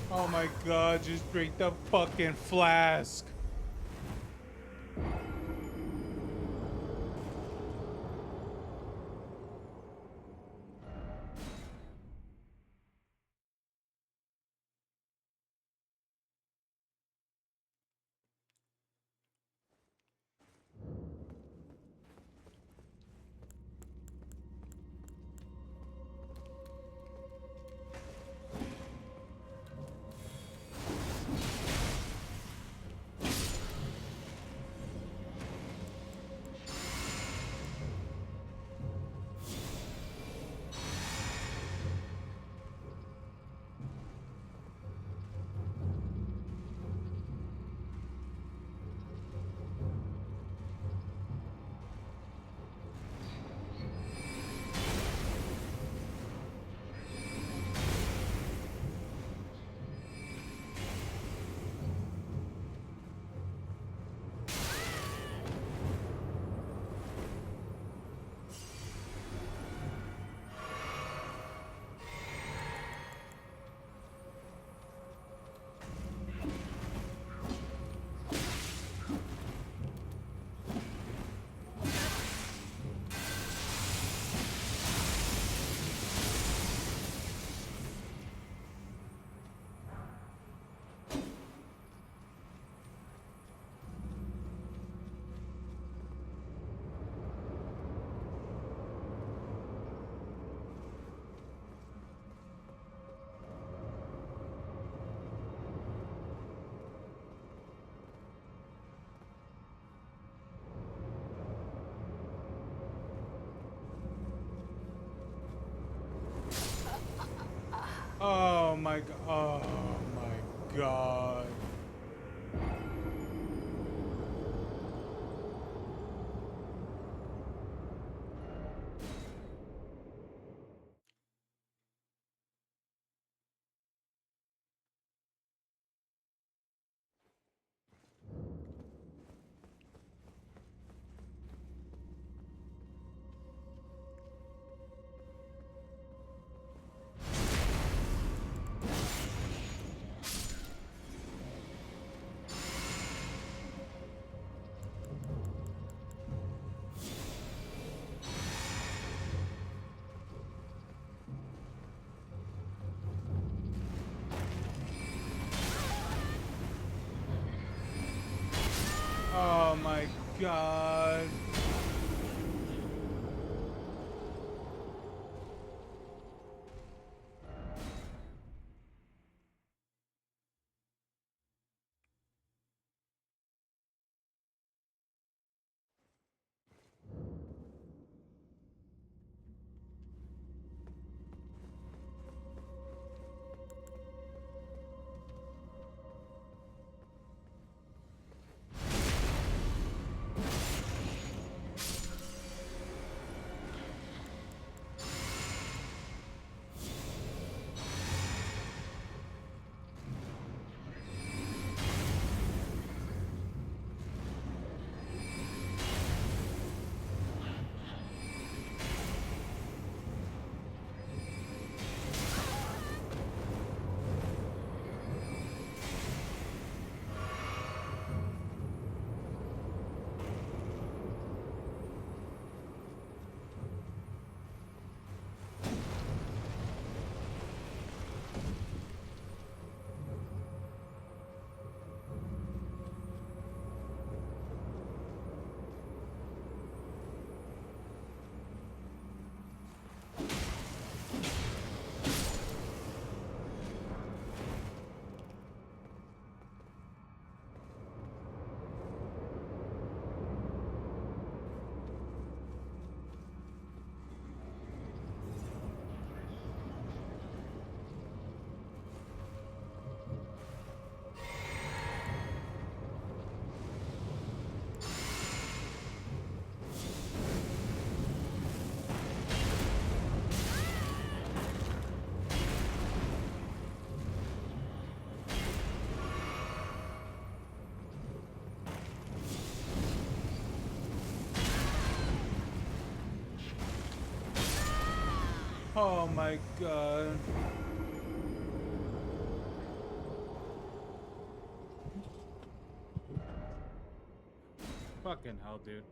A: Oh my god, just drink the fucking flask. Oh my god. Oh my god. Oh my god. Oh my god. Fucking hell, dude.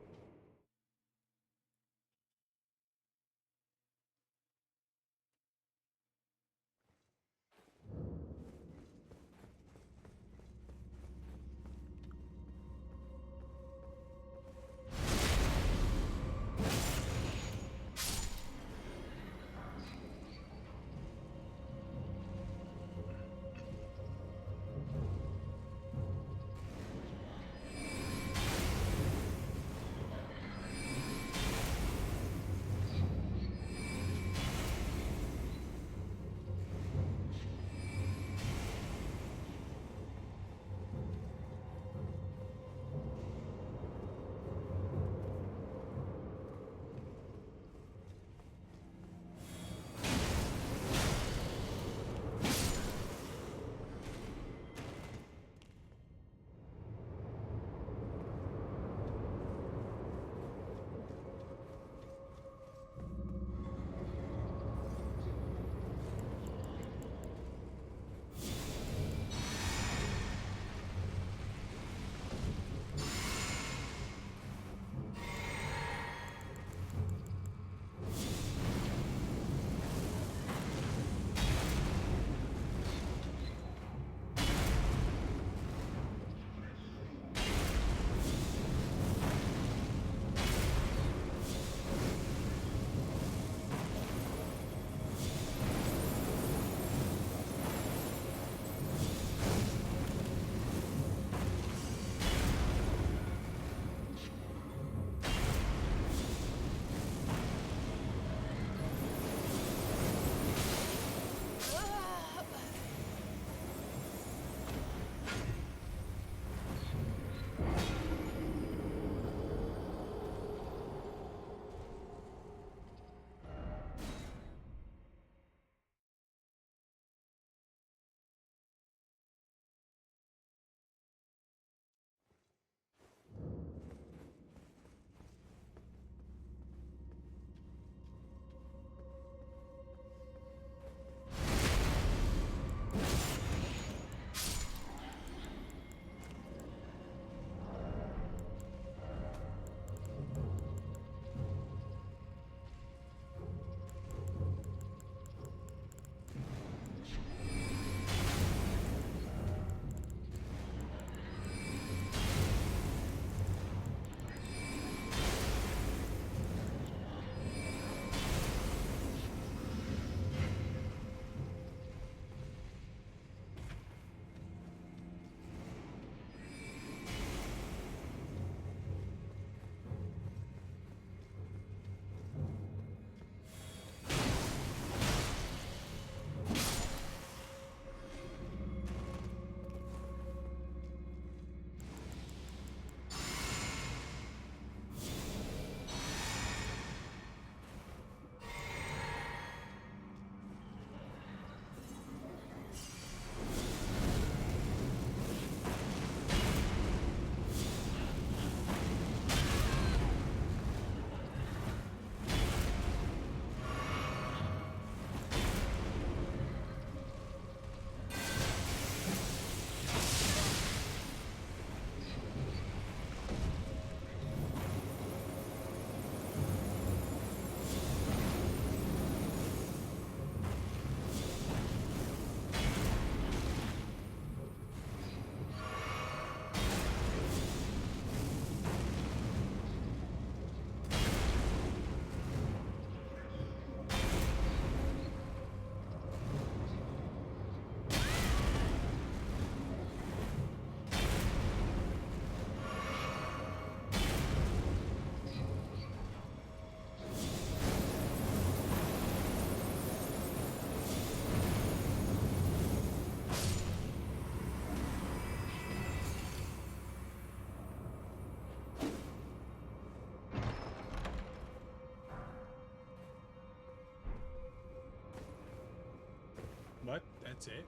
A: What? That's it?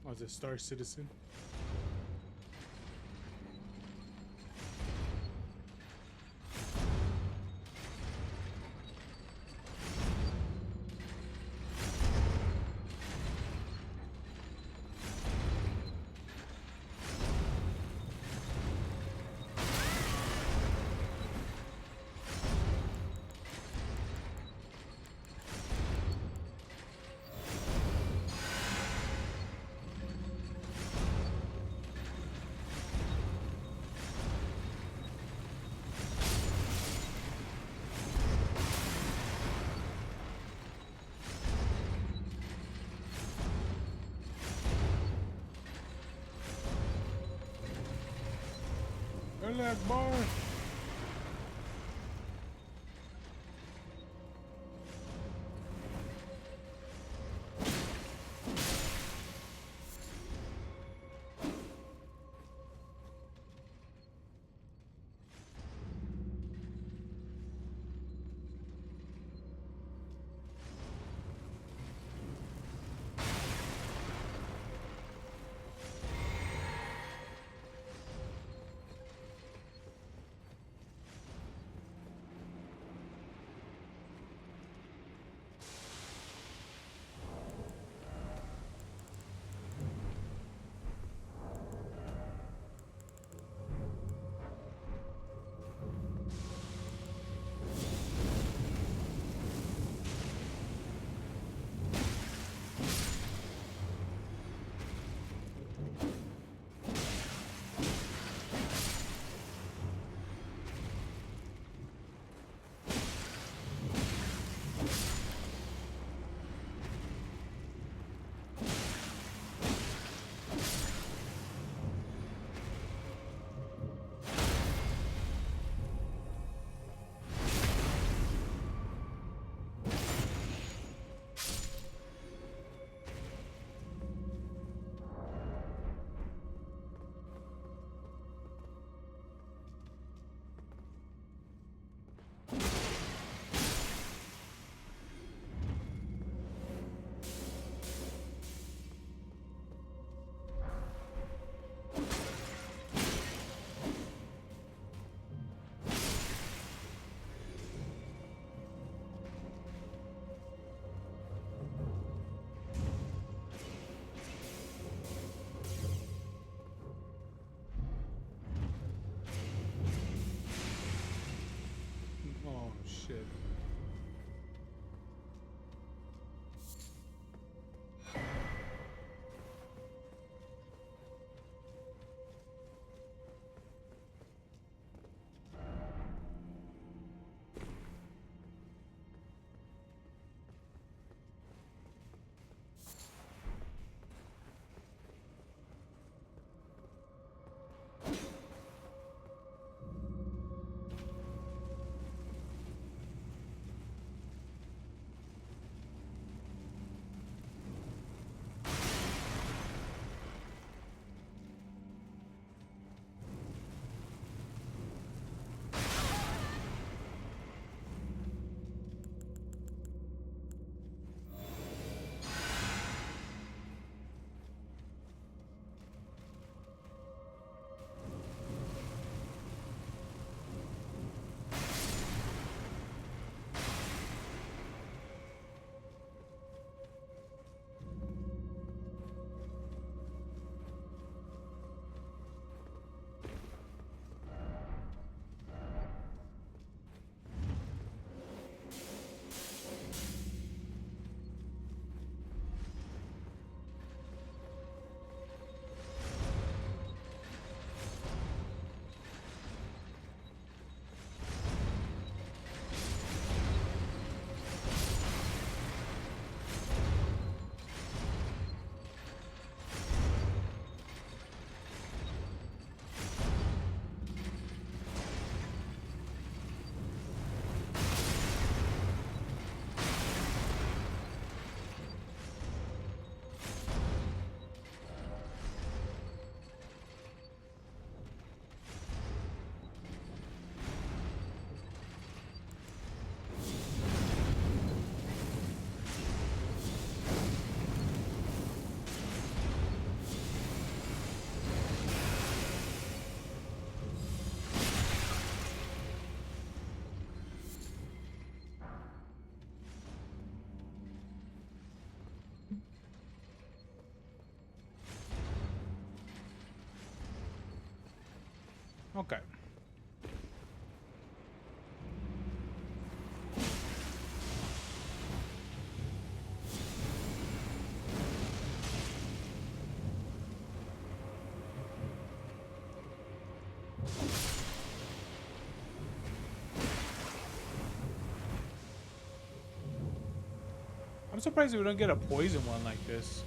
A: Oh, is it Star Citizen? That bar. Okay. I'm surprised we don't get a poison one like this.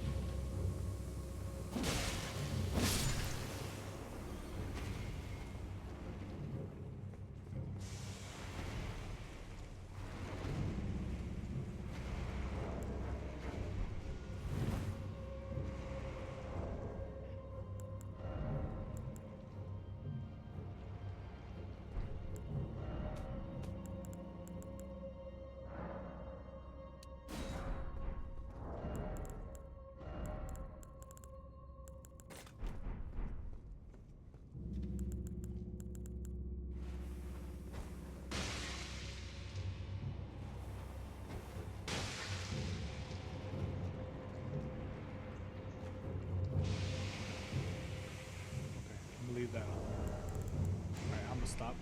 A: Leave that on. Alright, I'm gonna stop.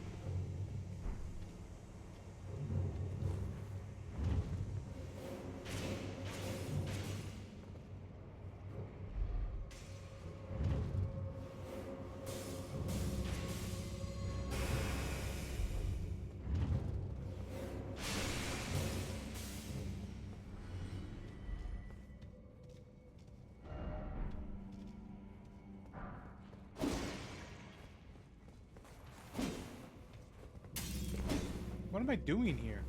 A: What am I doing here?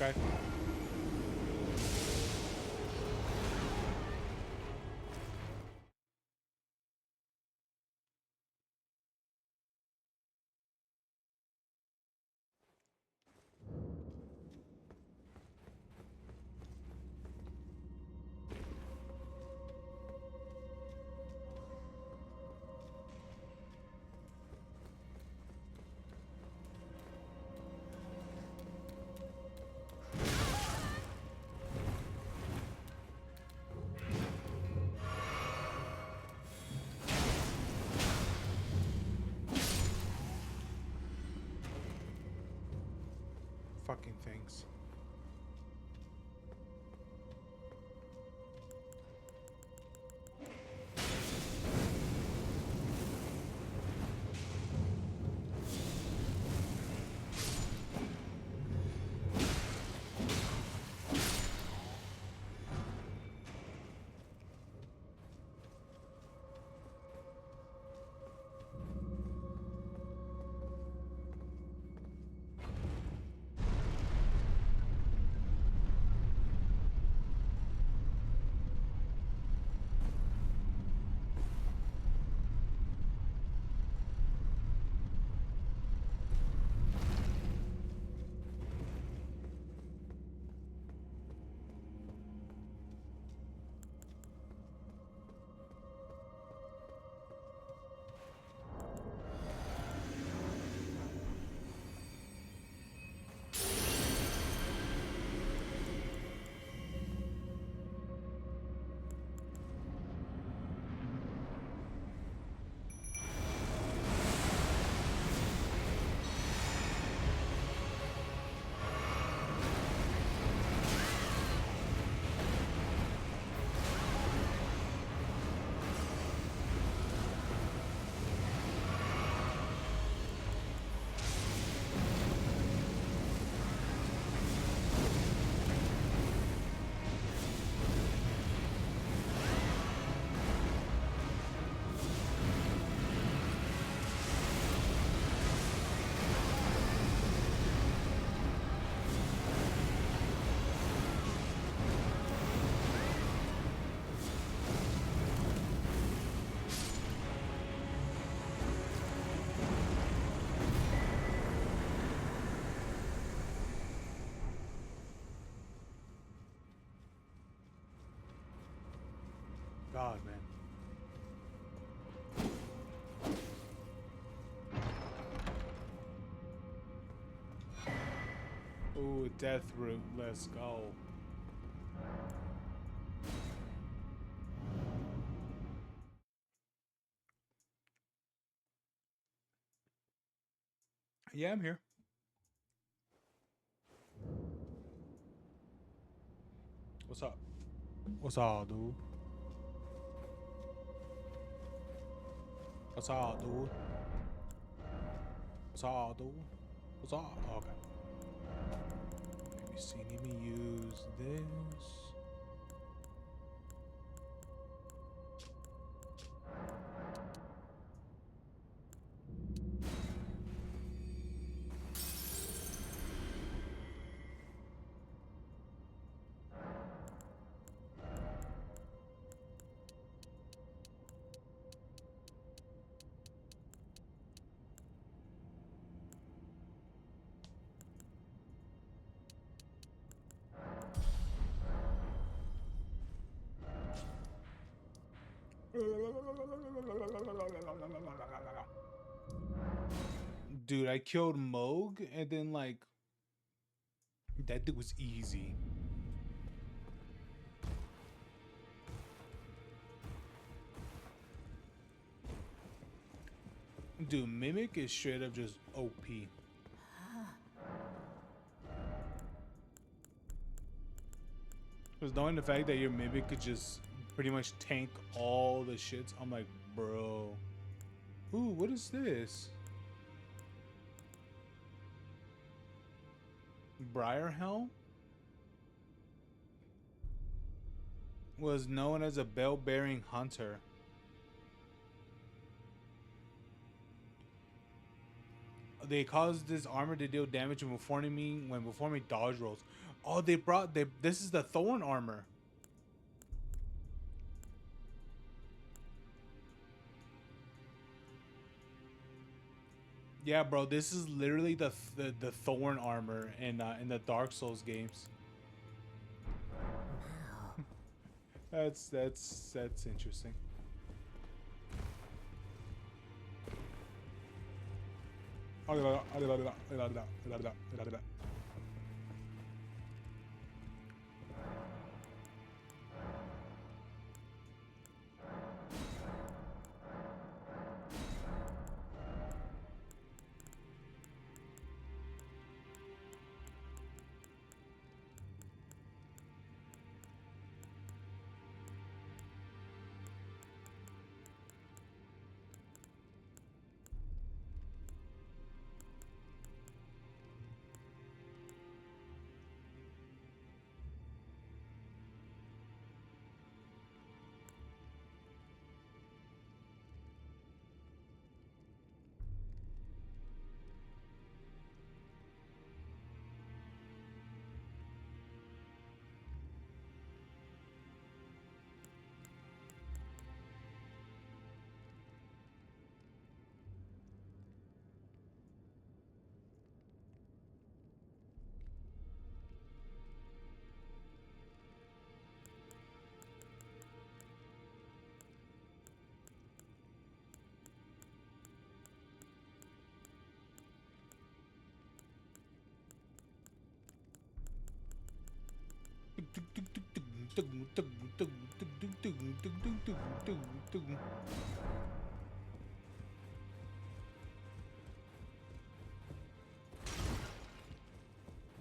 A: Okay. Fucking things. God, man. Ooh, death root. Let's go. Yeah, I'm here. What's up? What's up, dude? What's up, dude? What's up, dude? What's up? Okay. Let me see. Let me use this. Dude, I killed Moog and then like that dude was easy. Dude, Mimic is straight up just OP. Because knowing the fact that your Mimic could just pretty much tank all the shits, I'm like, bro. Ooh, what is this? Briarhelm was known as a bell-bearing hunter. They caused this armor to deal damage when performing dodge rolls. Oh, this is the thorn armor. Yeah, bro, this is literally the thorn armor in the Dark Souls games. That's interesting.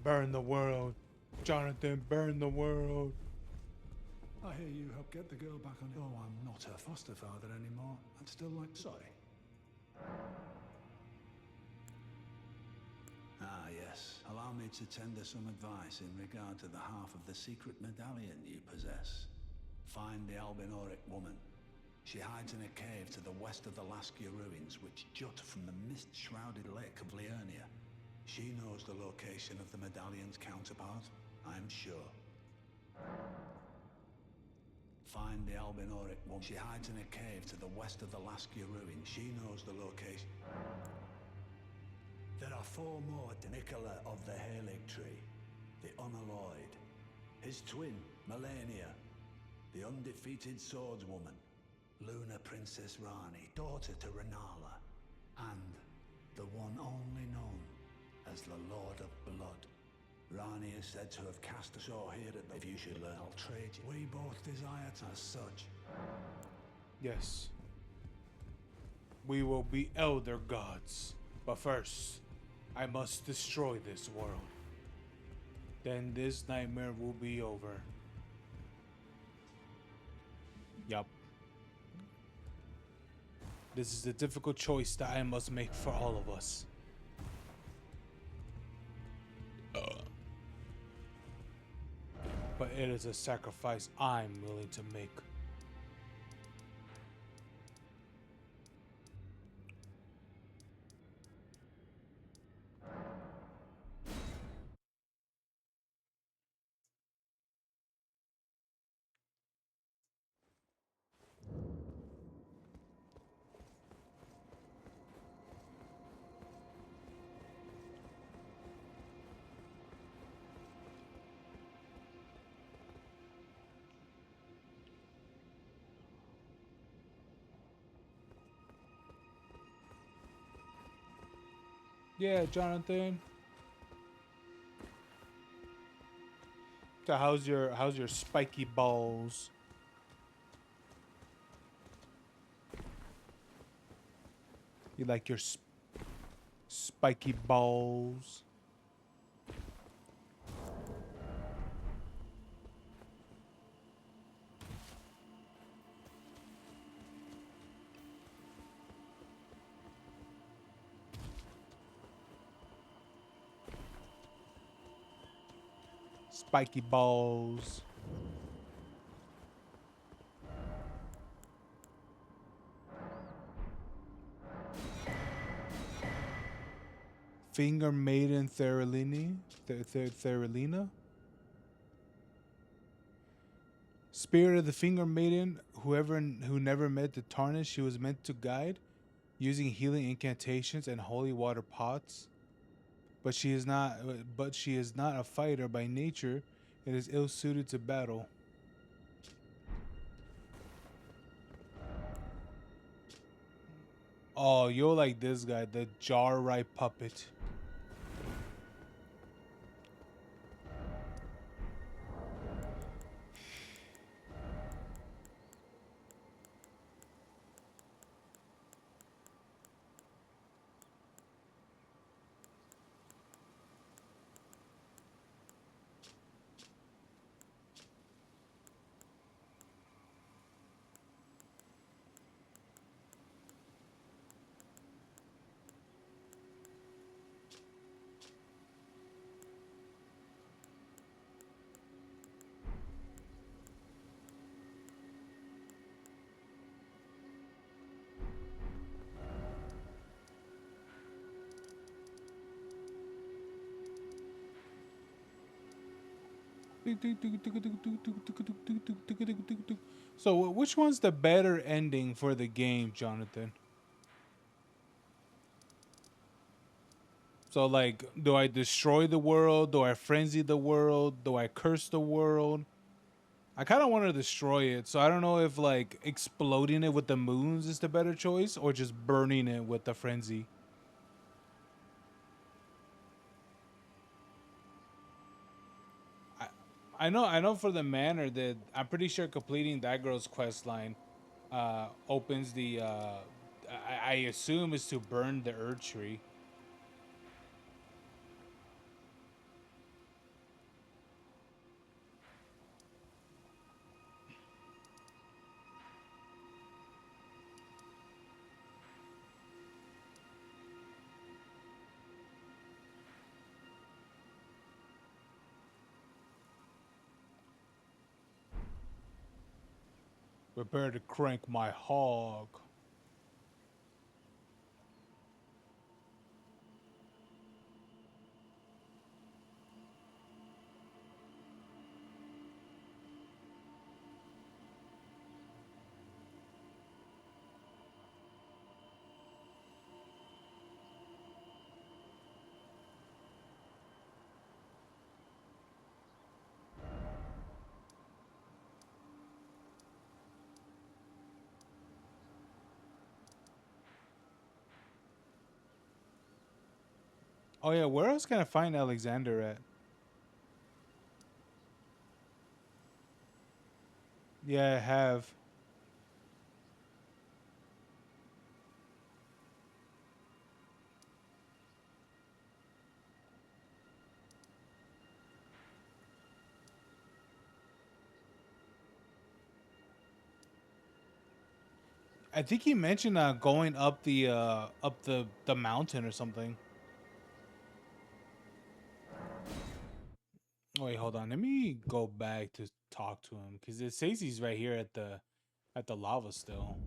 A: Burn the world. Jonathan, burn the world.
G: I hear you helped get the girl back on. Oh, I'm not her foster father anymore. I'd still like. Sorry. Ah, yes. Allow me to tender some advice in regard to the half of the secret medallion you possess. Find the Albinoric woman. She hides in a cave to the west of the Laskia ruins, which jut from the mist-shrouded lake of Liurnia. She knows the location of the medallion's counterpart, I'm sure. Find the Albinoric woman. She hides in a cave to the west of the Laskia ruins. She knows the location. There are 4 more to Nicola of the Halig Tree, the Unalloyed, his twin, Melania, the undefeated swordswoman, Luna Princess Rani, daughter to Renala, and the one only known as the Lord of Blood. Rani is said to have cast a saw here at the... If you should learn, I'll trade you. We both desire to as such.
A: Yes. We will be elder gods. But first, I must destroy this world. Then this nightmare will be over. Yup. This is a difficult choice that I must make for all of us. But it is a sacrifice I'm willing to make. Yeah, Jonathan. So how's your spiky balls? You like your spiky balls? Spiky balls. Finger Maiden Theralini? Theralina? spirit of the Finger Maiden, who never met the tarnish she was meant to guide, using healing incantations and holy water pots. But she is not a fighter by nature, and is ill suited to battle. Oh, you'll like this guy, the Jar puppet. So, which one's the better ending for the game, Jonathan? So, like, do I destroy the world? Do I frenzy the world? Do I curse the world? I kind of want to destroy it, so I don't know if, like, exploding it with the moons is the better choice, or just burning it with the frenzy. I know for the manor that I'm pretty sure completing that girl's quest line opens the I assume is to burn the Erd tree. Prepare to crank my hog. Oh yeah, where else can I find Alexander at? Yeah, I have. I think he mentioned going up the mountain or something. Wait, hold on. Let me go back to talk to him because it says he's right here at the lava still.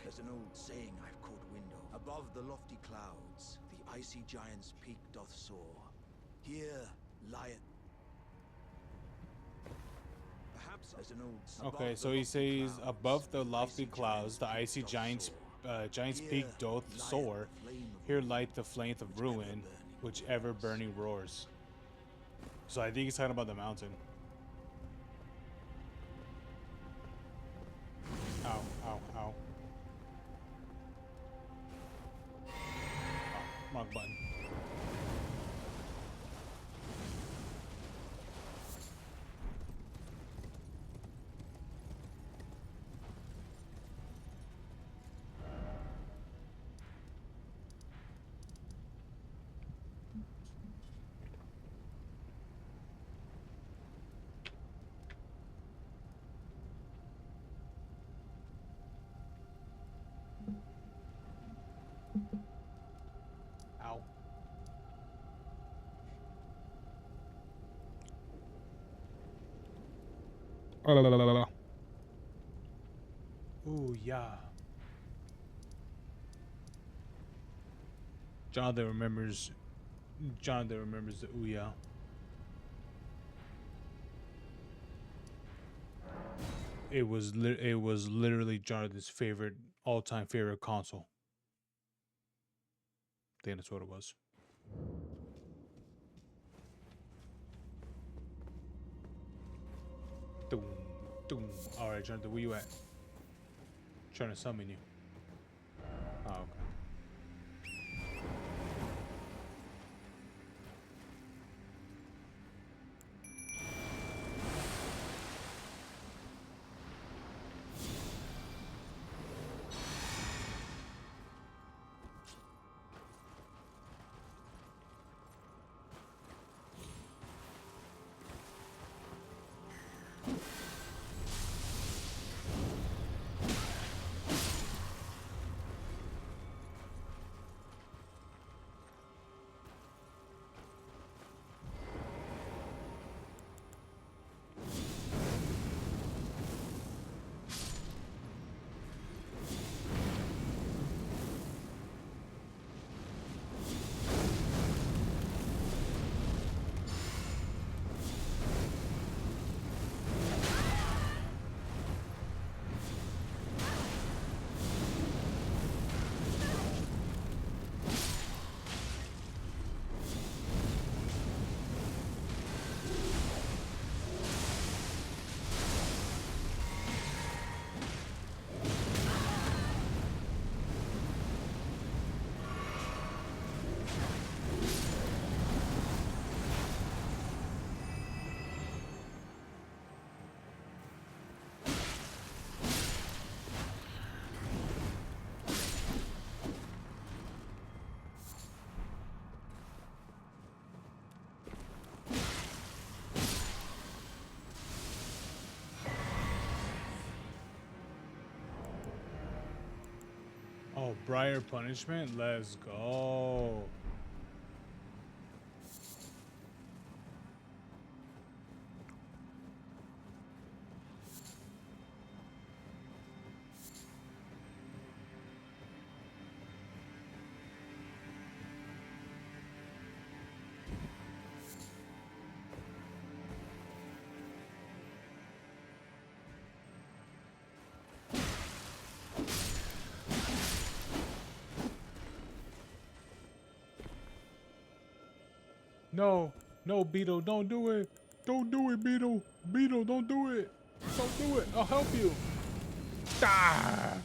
J: There's an old saying I've caught wind of. Above the lofty clouds, the icy giant's peak doth soar. Here lieth. Perhaps there's an old.
A: Okay, so he says above the lofty clouds, the icy giant's peak doth soar. Here light the flame of ruin, which ever burning roars. So I think he's talking about the mountain. Ow, ow, ow. Wrong button. Ooh, yeah. Jonathan remembers the ooh, yeah. It was literally Jonathan's all-time favorite console. I think that's what it was. Doom, doom. All right, Jonathan, where you at? Trying to summon you. Oh, okay. Oh, Briar Punishment? Let's go. No, no, Beetle, don't do it. Don't do it, Beetle. Beetle, don't do it. Don't do it. I'll help you. Ah!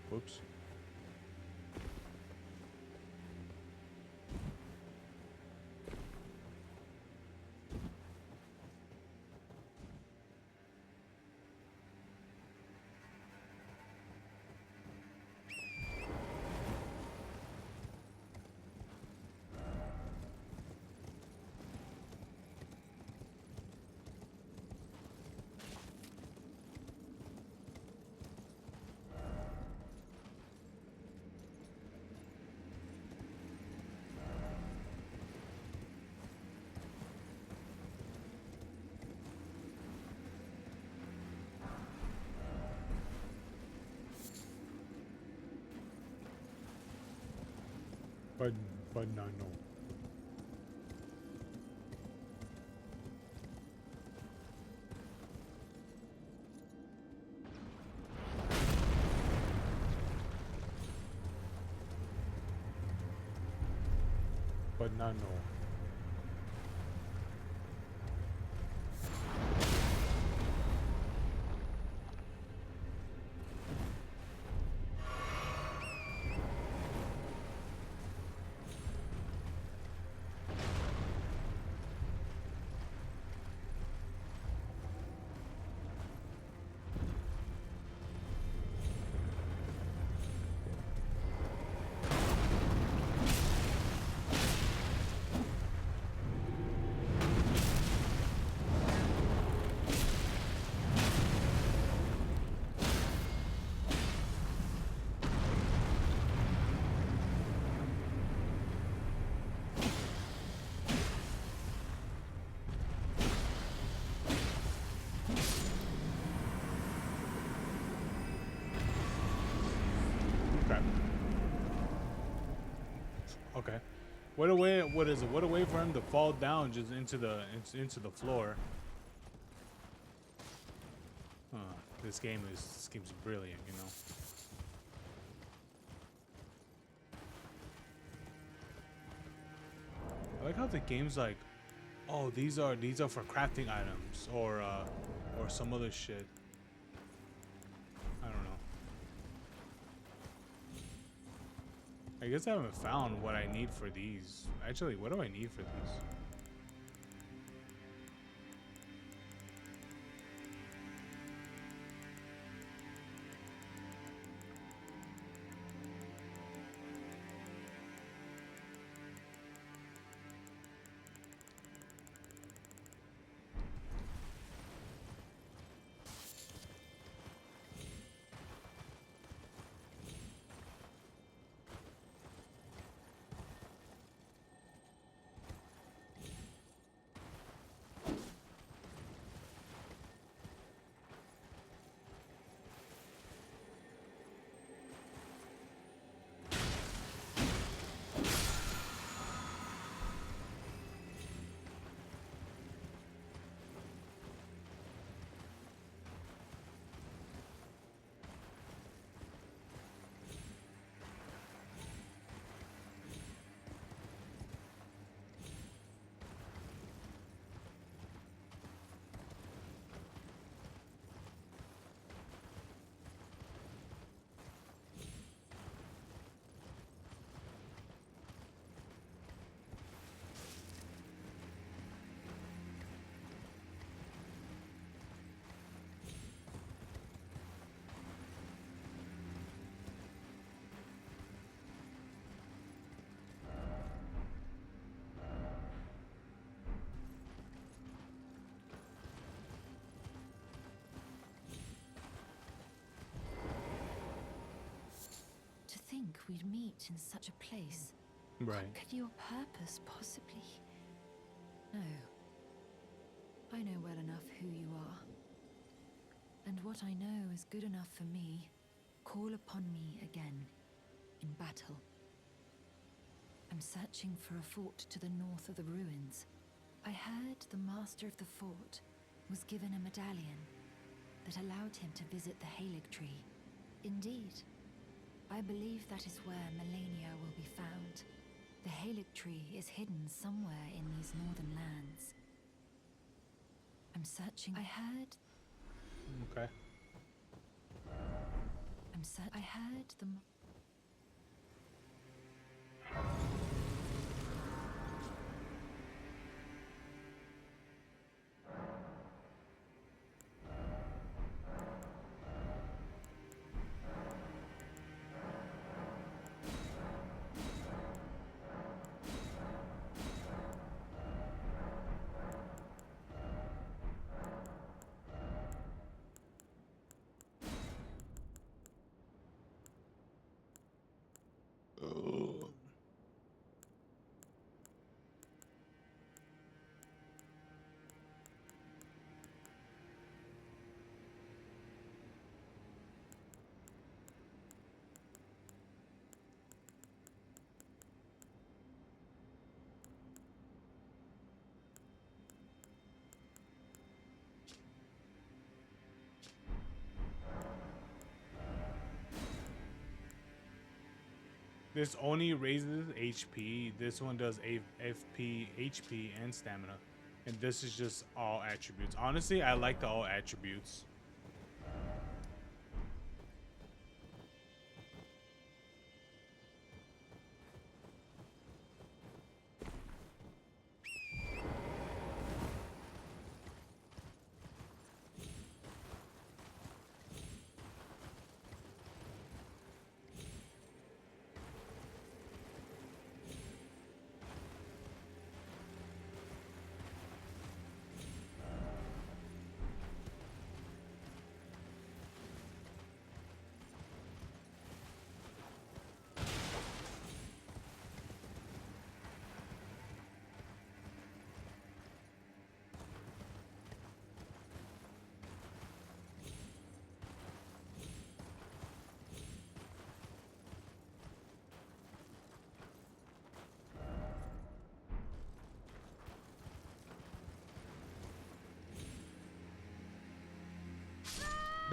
A: Whoops. Banana. Banana. Okay. What a way! What is it? What a way for him to fall down just into the floor. This game's brilliant, you know. I like how the game's like, oh, these are for crafting items or some other shit. I don't know. I guess I haven't found what I need for these. Actually, what do I need for these?
E: To think we'd meet in such a place.
A: Right.
E: What could your purpose possibly? No. I know well enough who you are. And what I know is good enough for me. Call upon me again, in battle. I'm searching for a fort to the north of the ruins. I heard the master of the fort was given a medallion that allowed him to visit the Halig tree. Indeed, I believe that is where Melania will be found. The Halig tree is hidden somewhere in these northern lands. I'm searching. I heard.
A: Okay.
E: I heard the.
A: This only raises HP. This one does FP, HP, and stamina. And this is just all attributes. Honestly, I like the all attributes.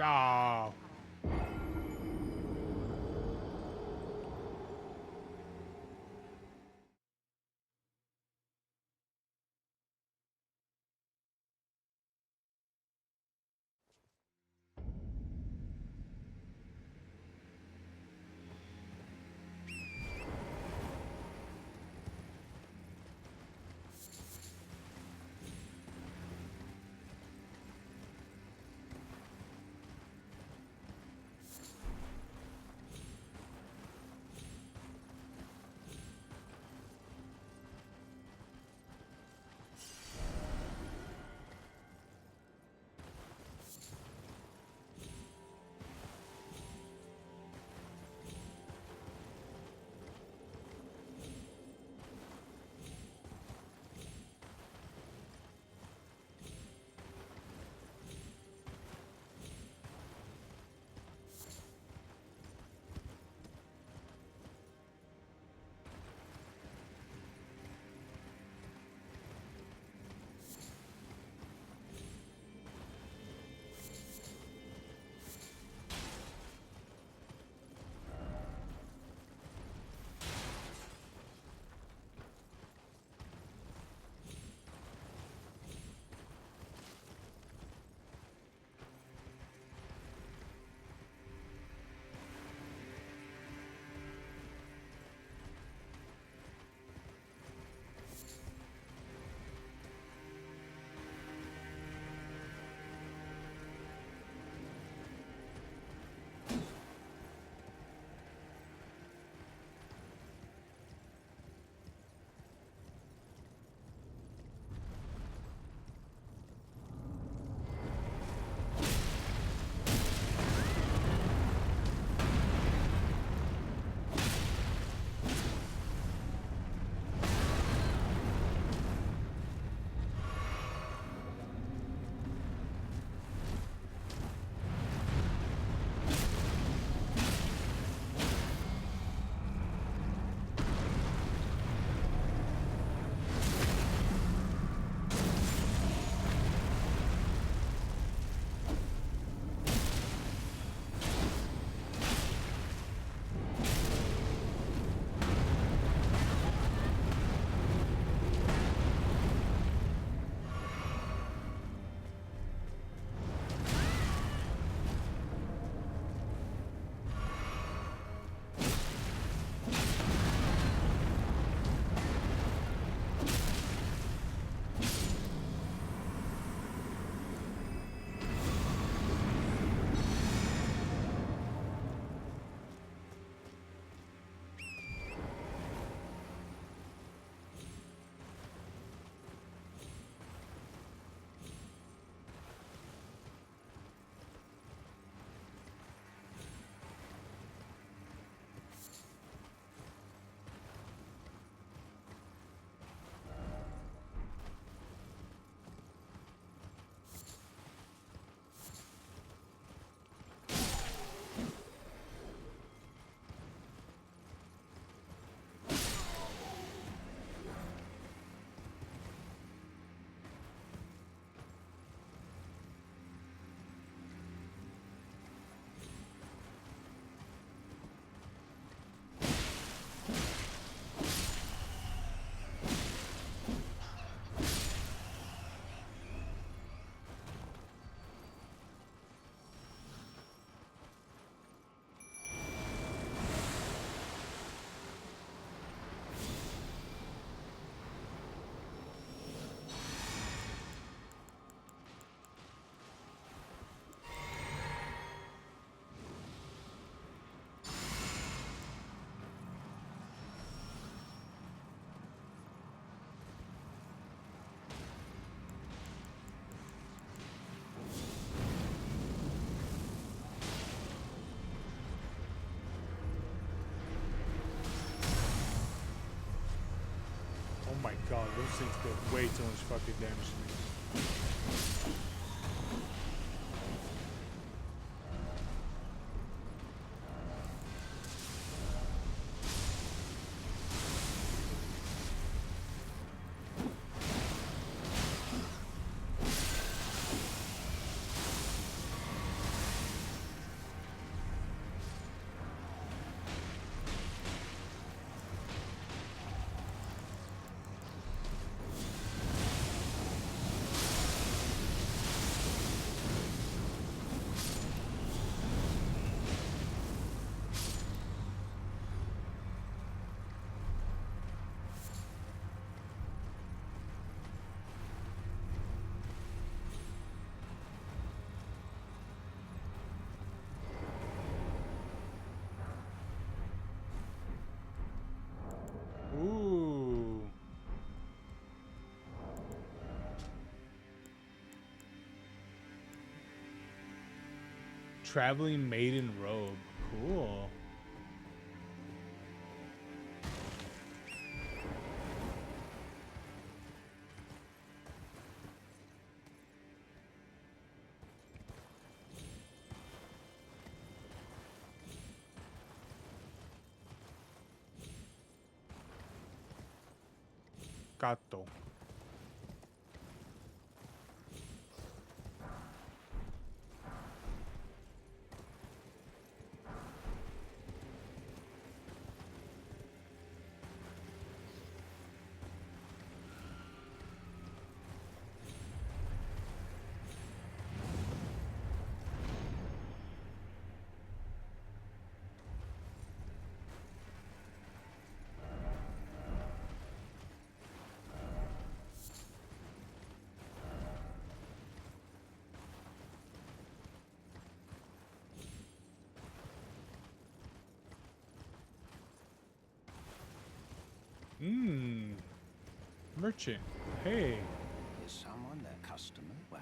A: Oh. my god, those things did way too much fucking damage to me. Traveling maiden robe. Cool. Gato. Merchant. Hey.
K: Is someone their customer? Well.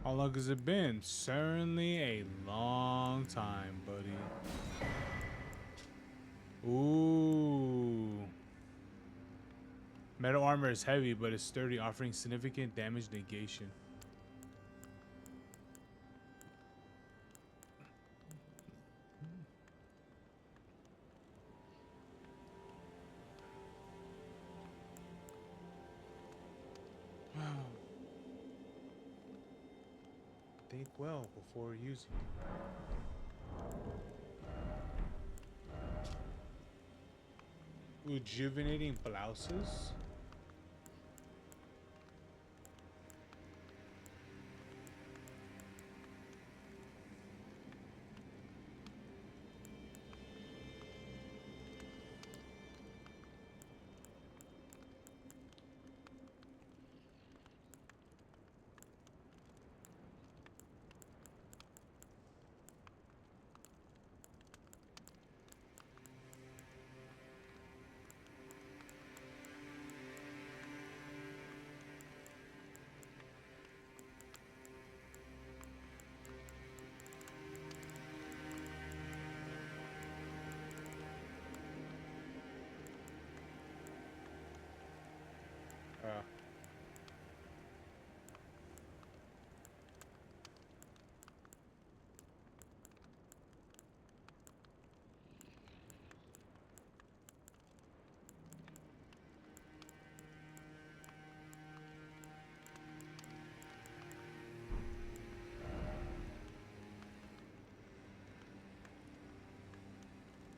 A: How long has it been? Certainly a long time, buddy. Ooh. Metal armor is heavy, but it's sturdy, offering significant damage negation. Think well before using it. Rejuvenating blouses.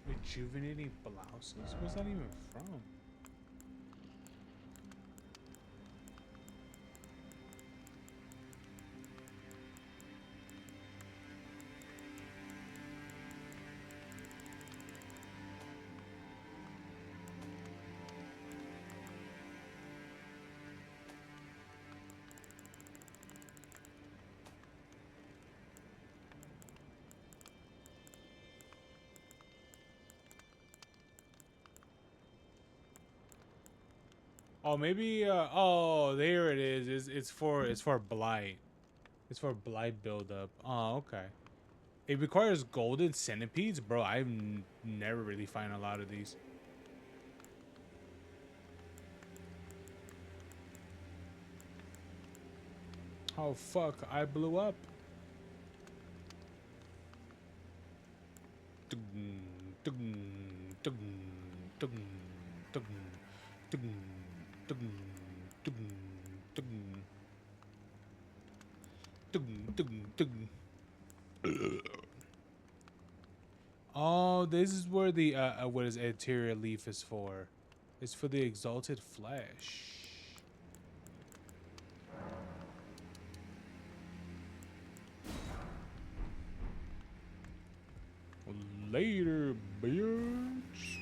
A: Rejuvenating blouses? What's that even from? Oh, maybe. Oh, there it is. It's for blight. It's for blight buildup. Oh, okay. It requires golden centipedes, bro. I've never really find a lot of these. Oh fuck! I blew up. Oh, this is where the what is anterior leaf is for. It's for the exalted flesh. Later, bitch.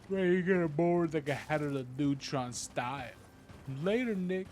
A: Ready to get aboard like I had it a neutron style. Later, Nick.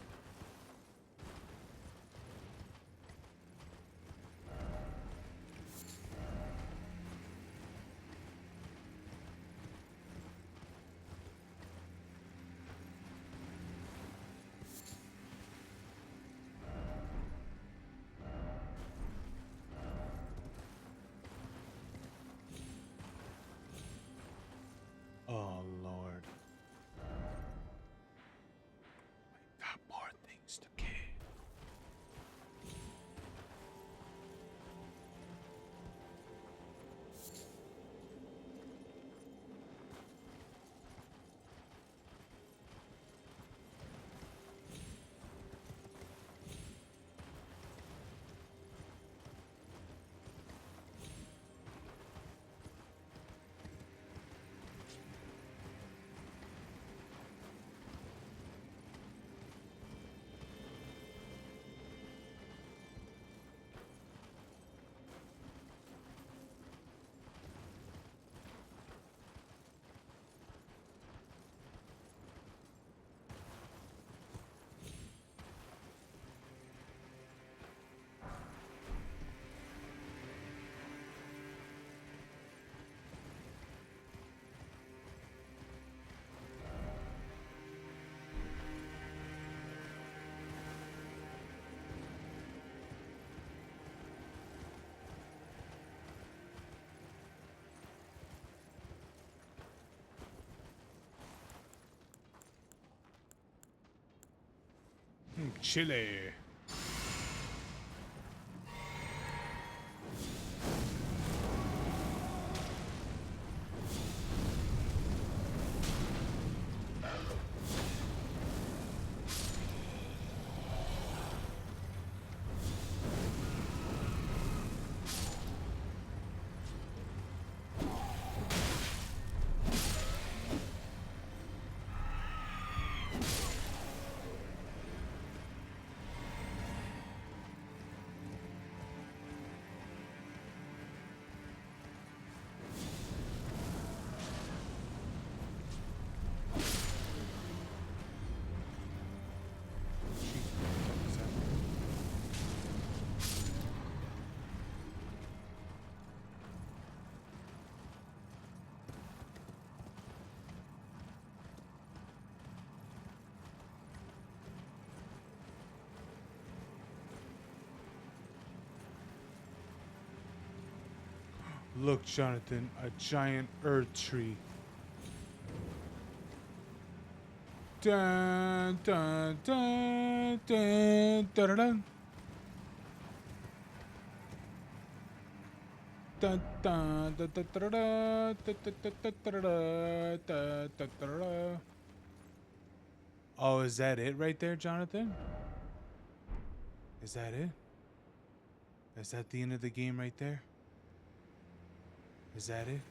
A: Chile. Look, Jonathan, a giant earth tree. Dun dun dun dun dun dun. Dun dun dun dun dun dun dun dun. Oh, is that it right there, Jonathan? Is that it? Is that the end of the game right there? Is that it?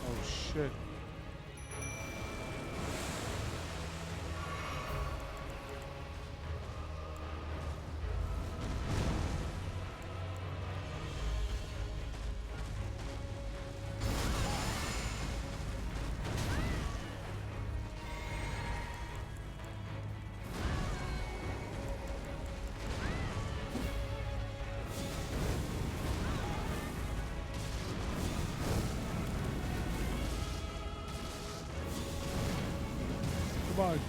A: Oh shit. Come on.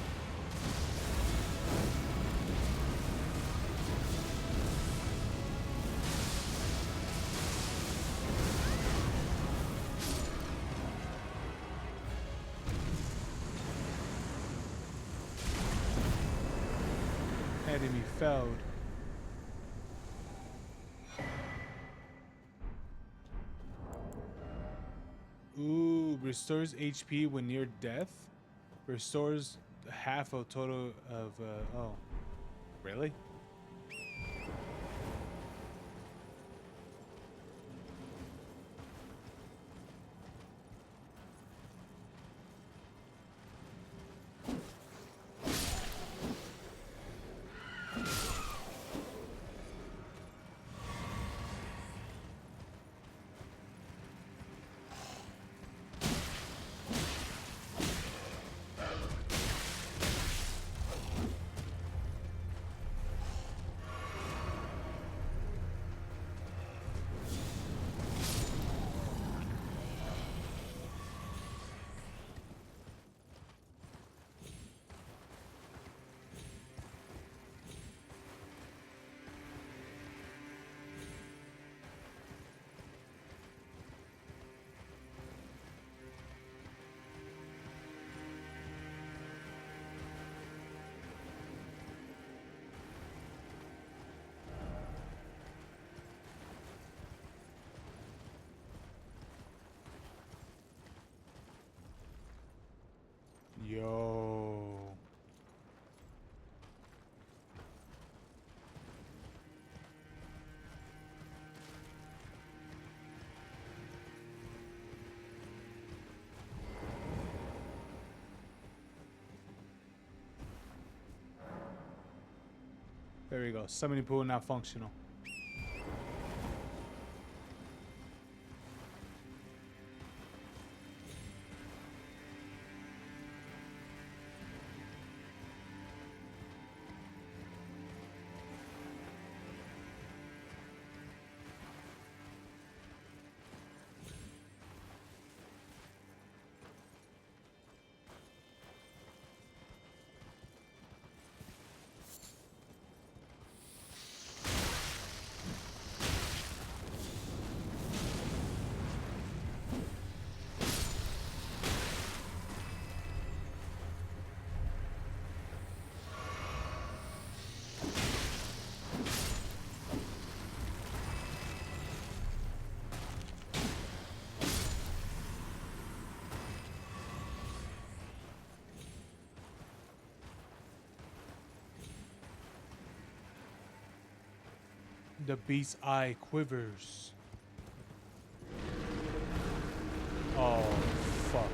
A: Enemy failed. Ooh, restores HP when near death. Restores half a total of, oh. Really? Yo. There we go. Summoning pool not functional. The beast's eye quivers. Oh, fuck.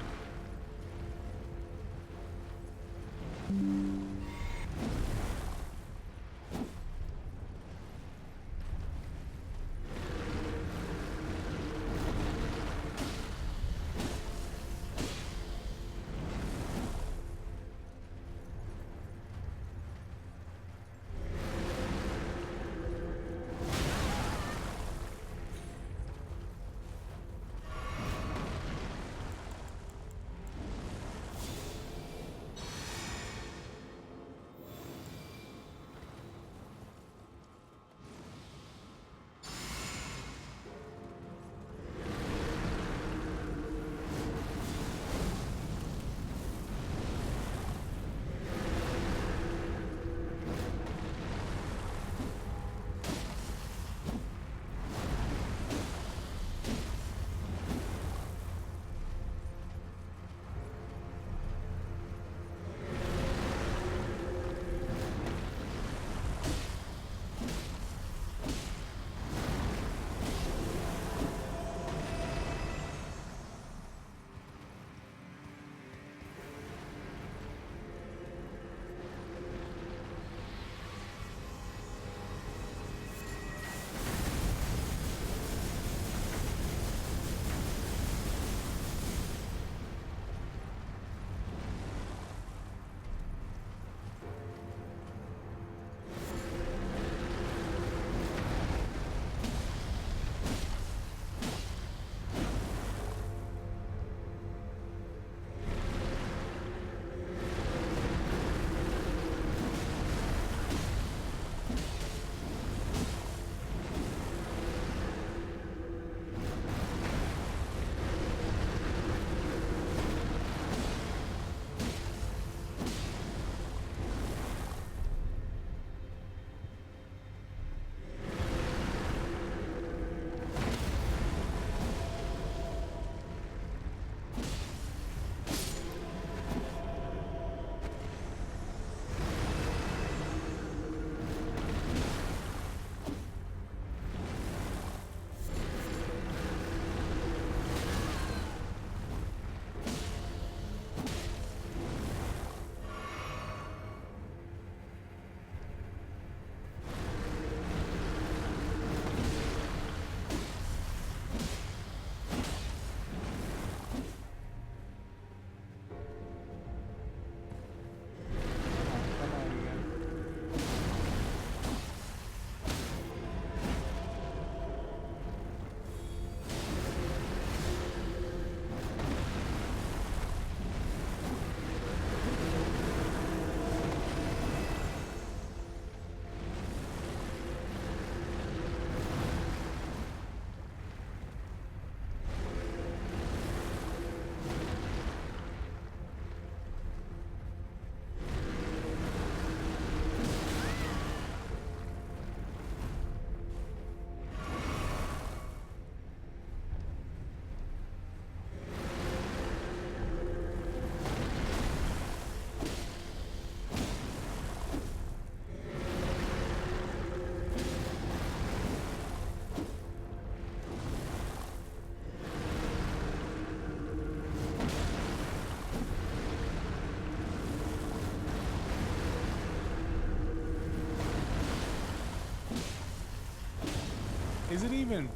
A: Is there even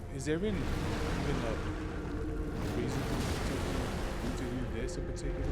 A: a reason to do this in particular?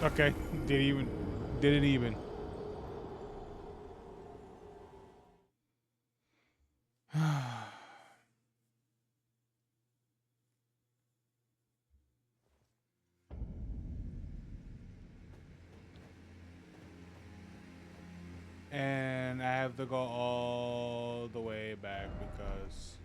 A: Okay, didn't even. And I have to go all the way back because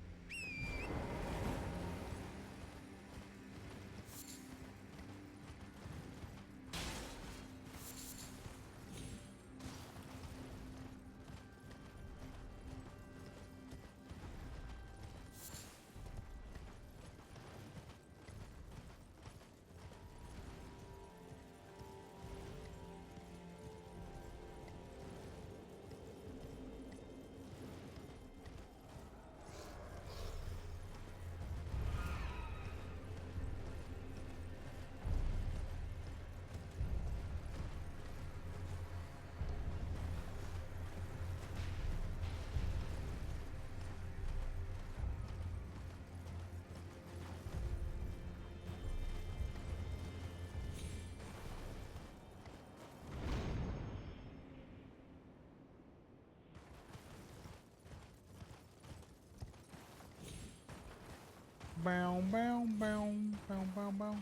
A: bow, bow, bow, bow, bow, bow.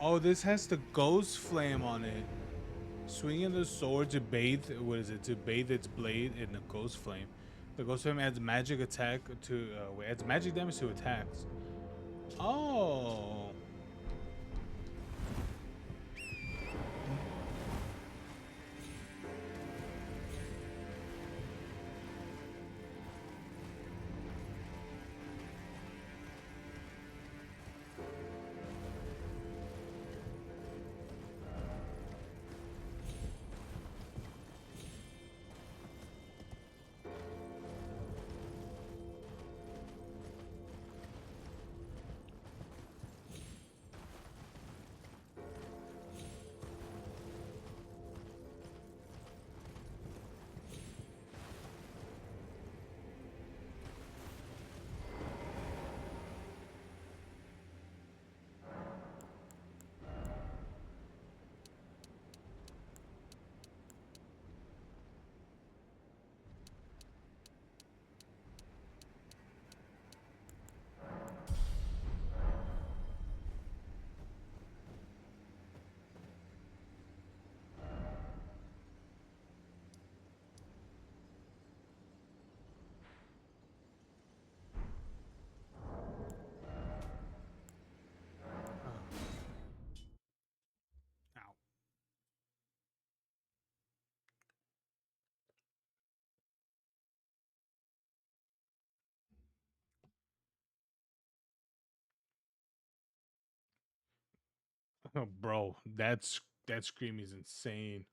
A: Oh, this has the ghost flame on it. Swinging the sword to bathe, what is it? To bathe its blade in the ghost flame. The ghost flame adds magic attack to, adds magic damage to attacks. Oh. Oh, bro, that scream is insane.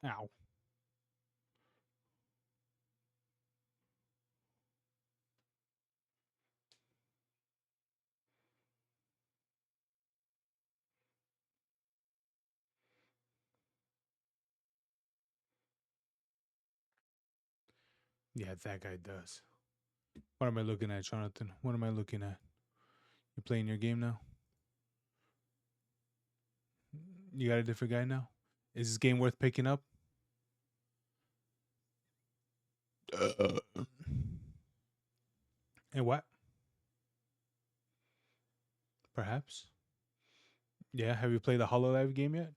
A: Ow. Yeah, that guy does. What am I looking at, Jonathan? What am I looking at? You playing your game now? You got a different guy now? Is this game worth picking up? And what? Perhaps. Yeah, have you played the HoloLive game yet?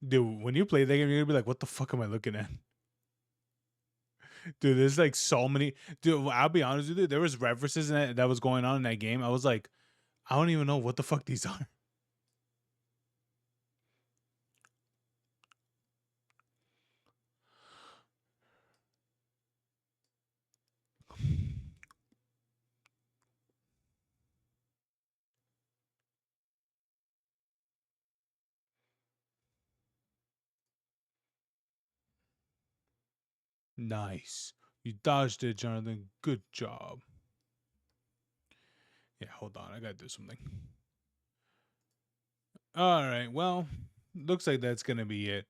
A: Dude, when you play that game, you're gonna be like, what the fuck am I looking at? Dude, there's like so many. Dude, I'll be honest with you, there was references in that was going on in that game. I was like, I don't even know what the fuck these are. Nice. You dodged it, Jonathan. Good job. Yeah, hold on. I gotta do something. All right. Well, looks like that's gonna be it.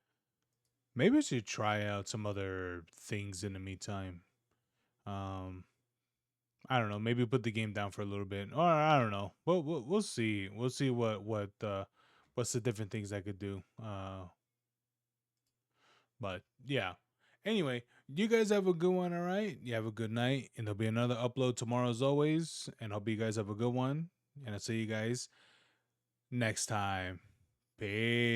A: Maybe I should try out some other things in the meantime. I don't know. Maybe put the game down for a little bit, or I don't know. We'll see. We'll see what's the different things I could do. But yeah. Anyway, you guys have a good one. All right. You have a good night, and there'll be another upload tomorrow as always. And hope you guys have a good one. And I'll see you guys next time. Peace.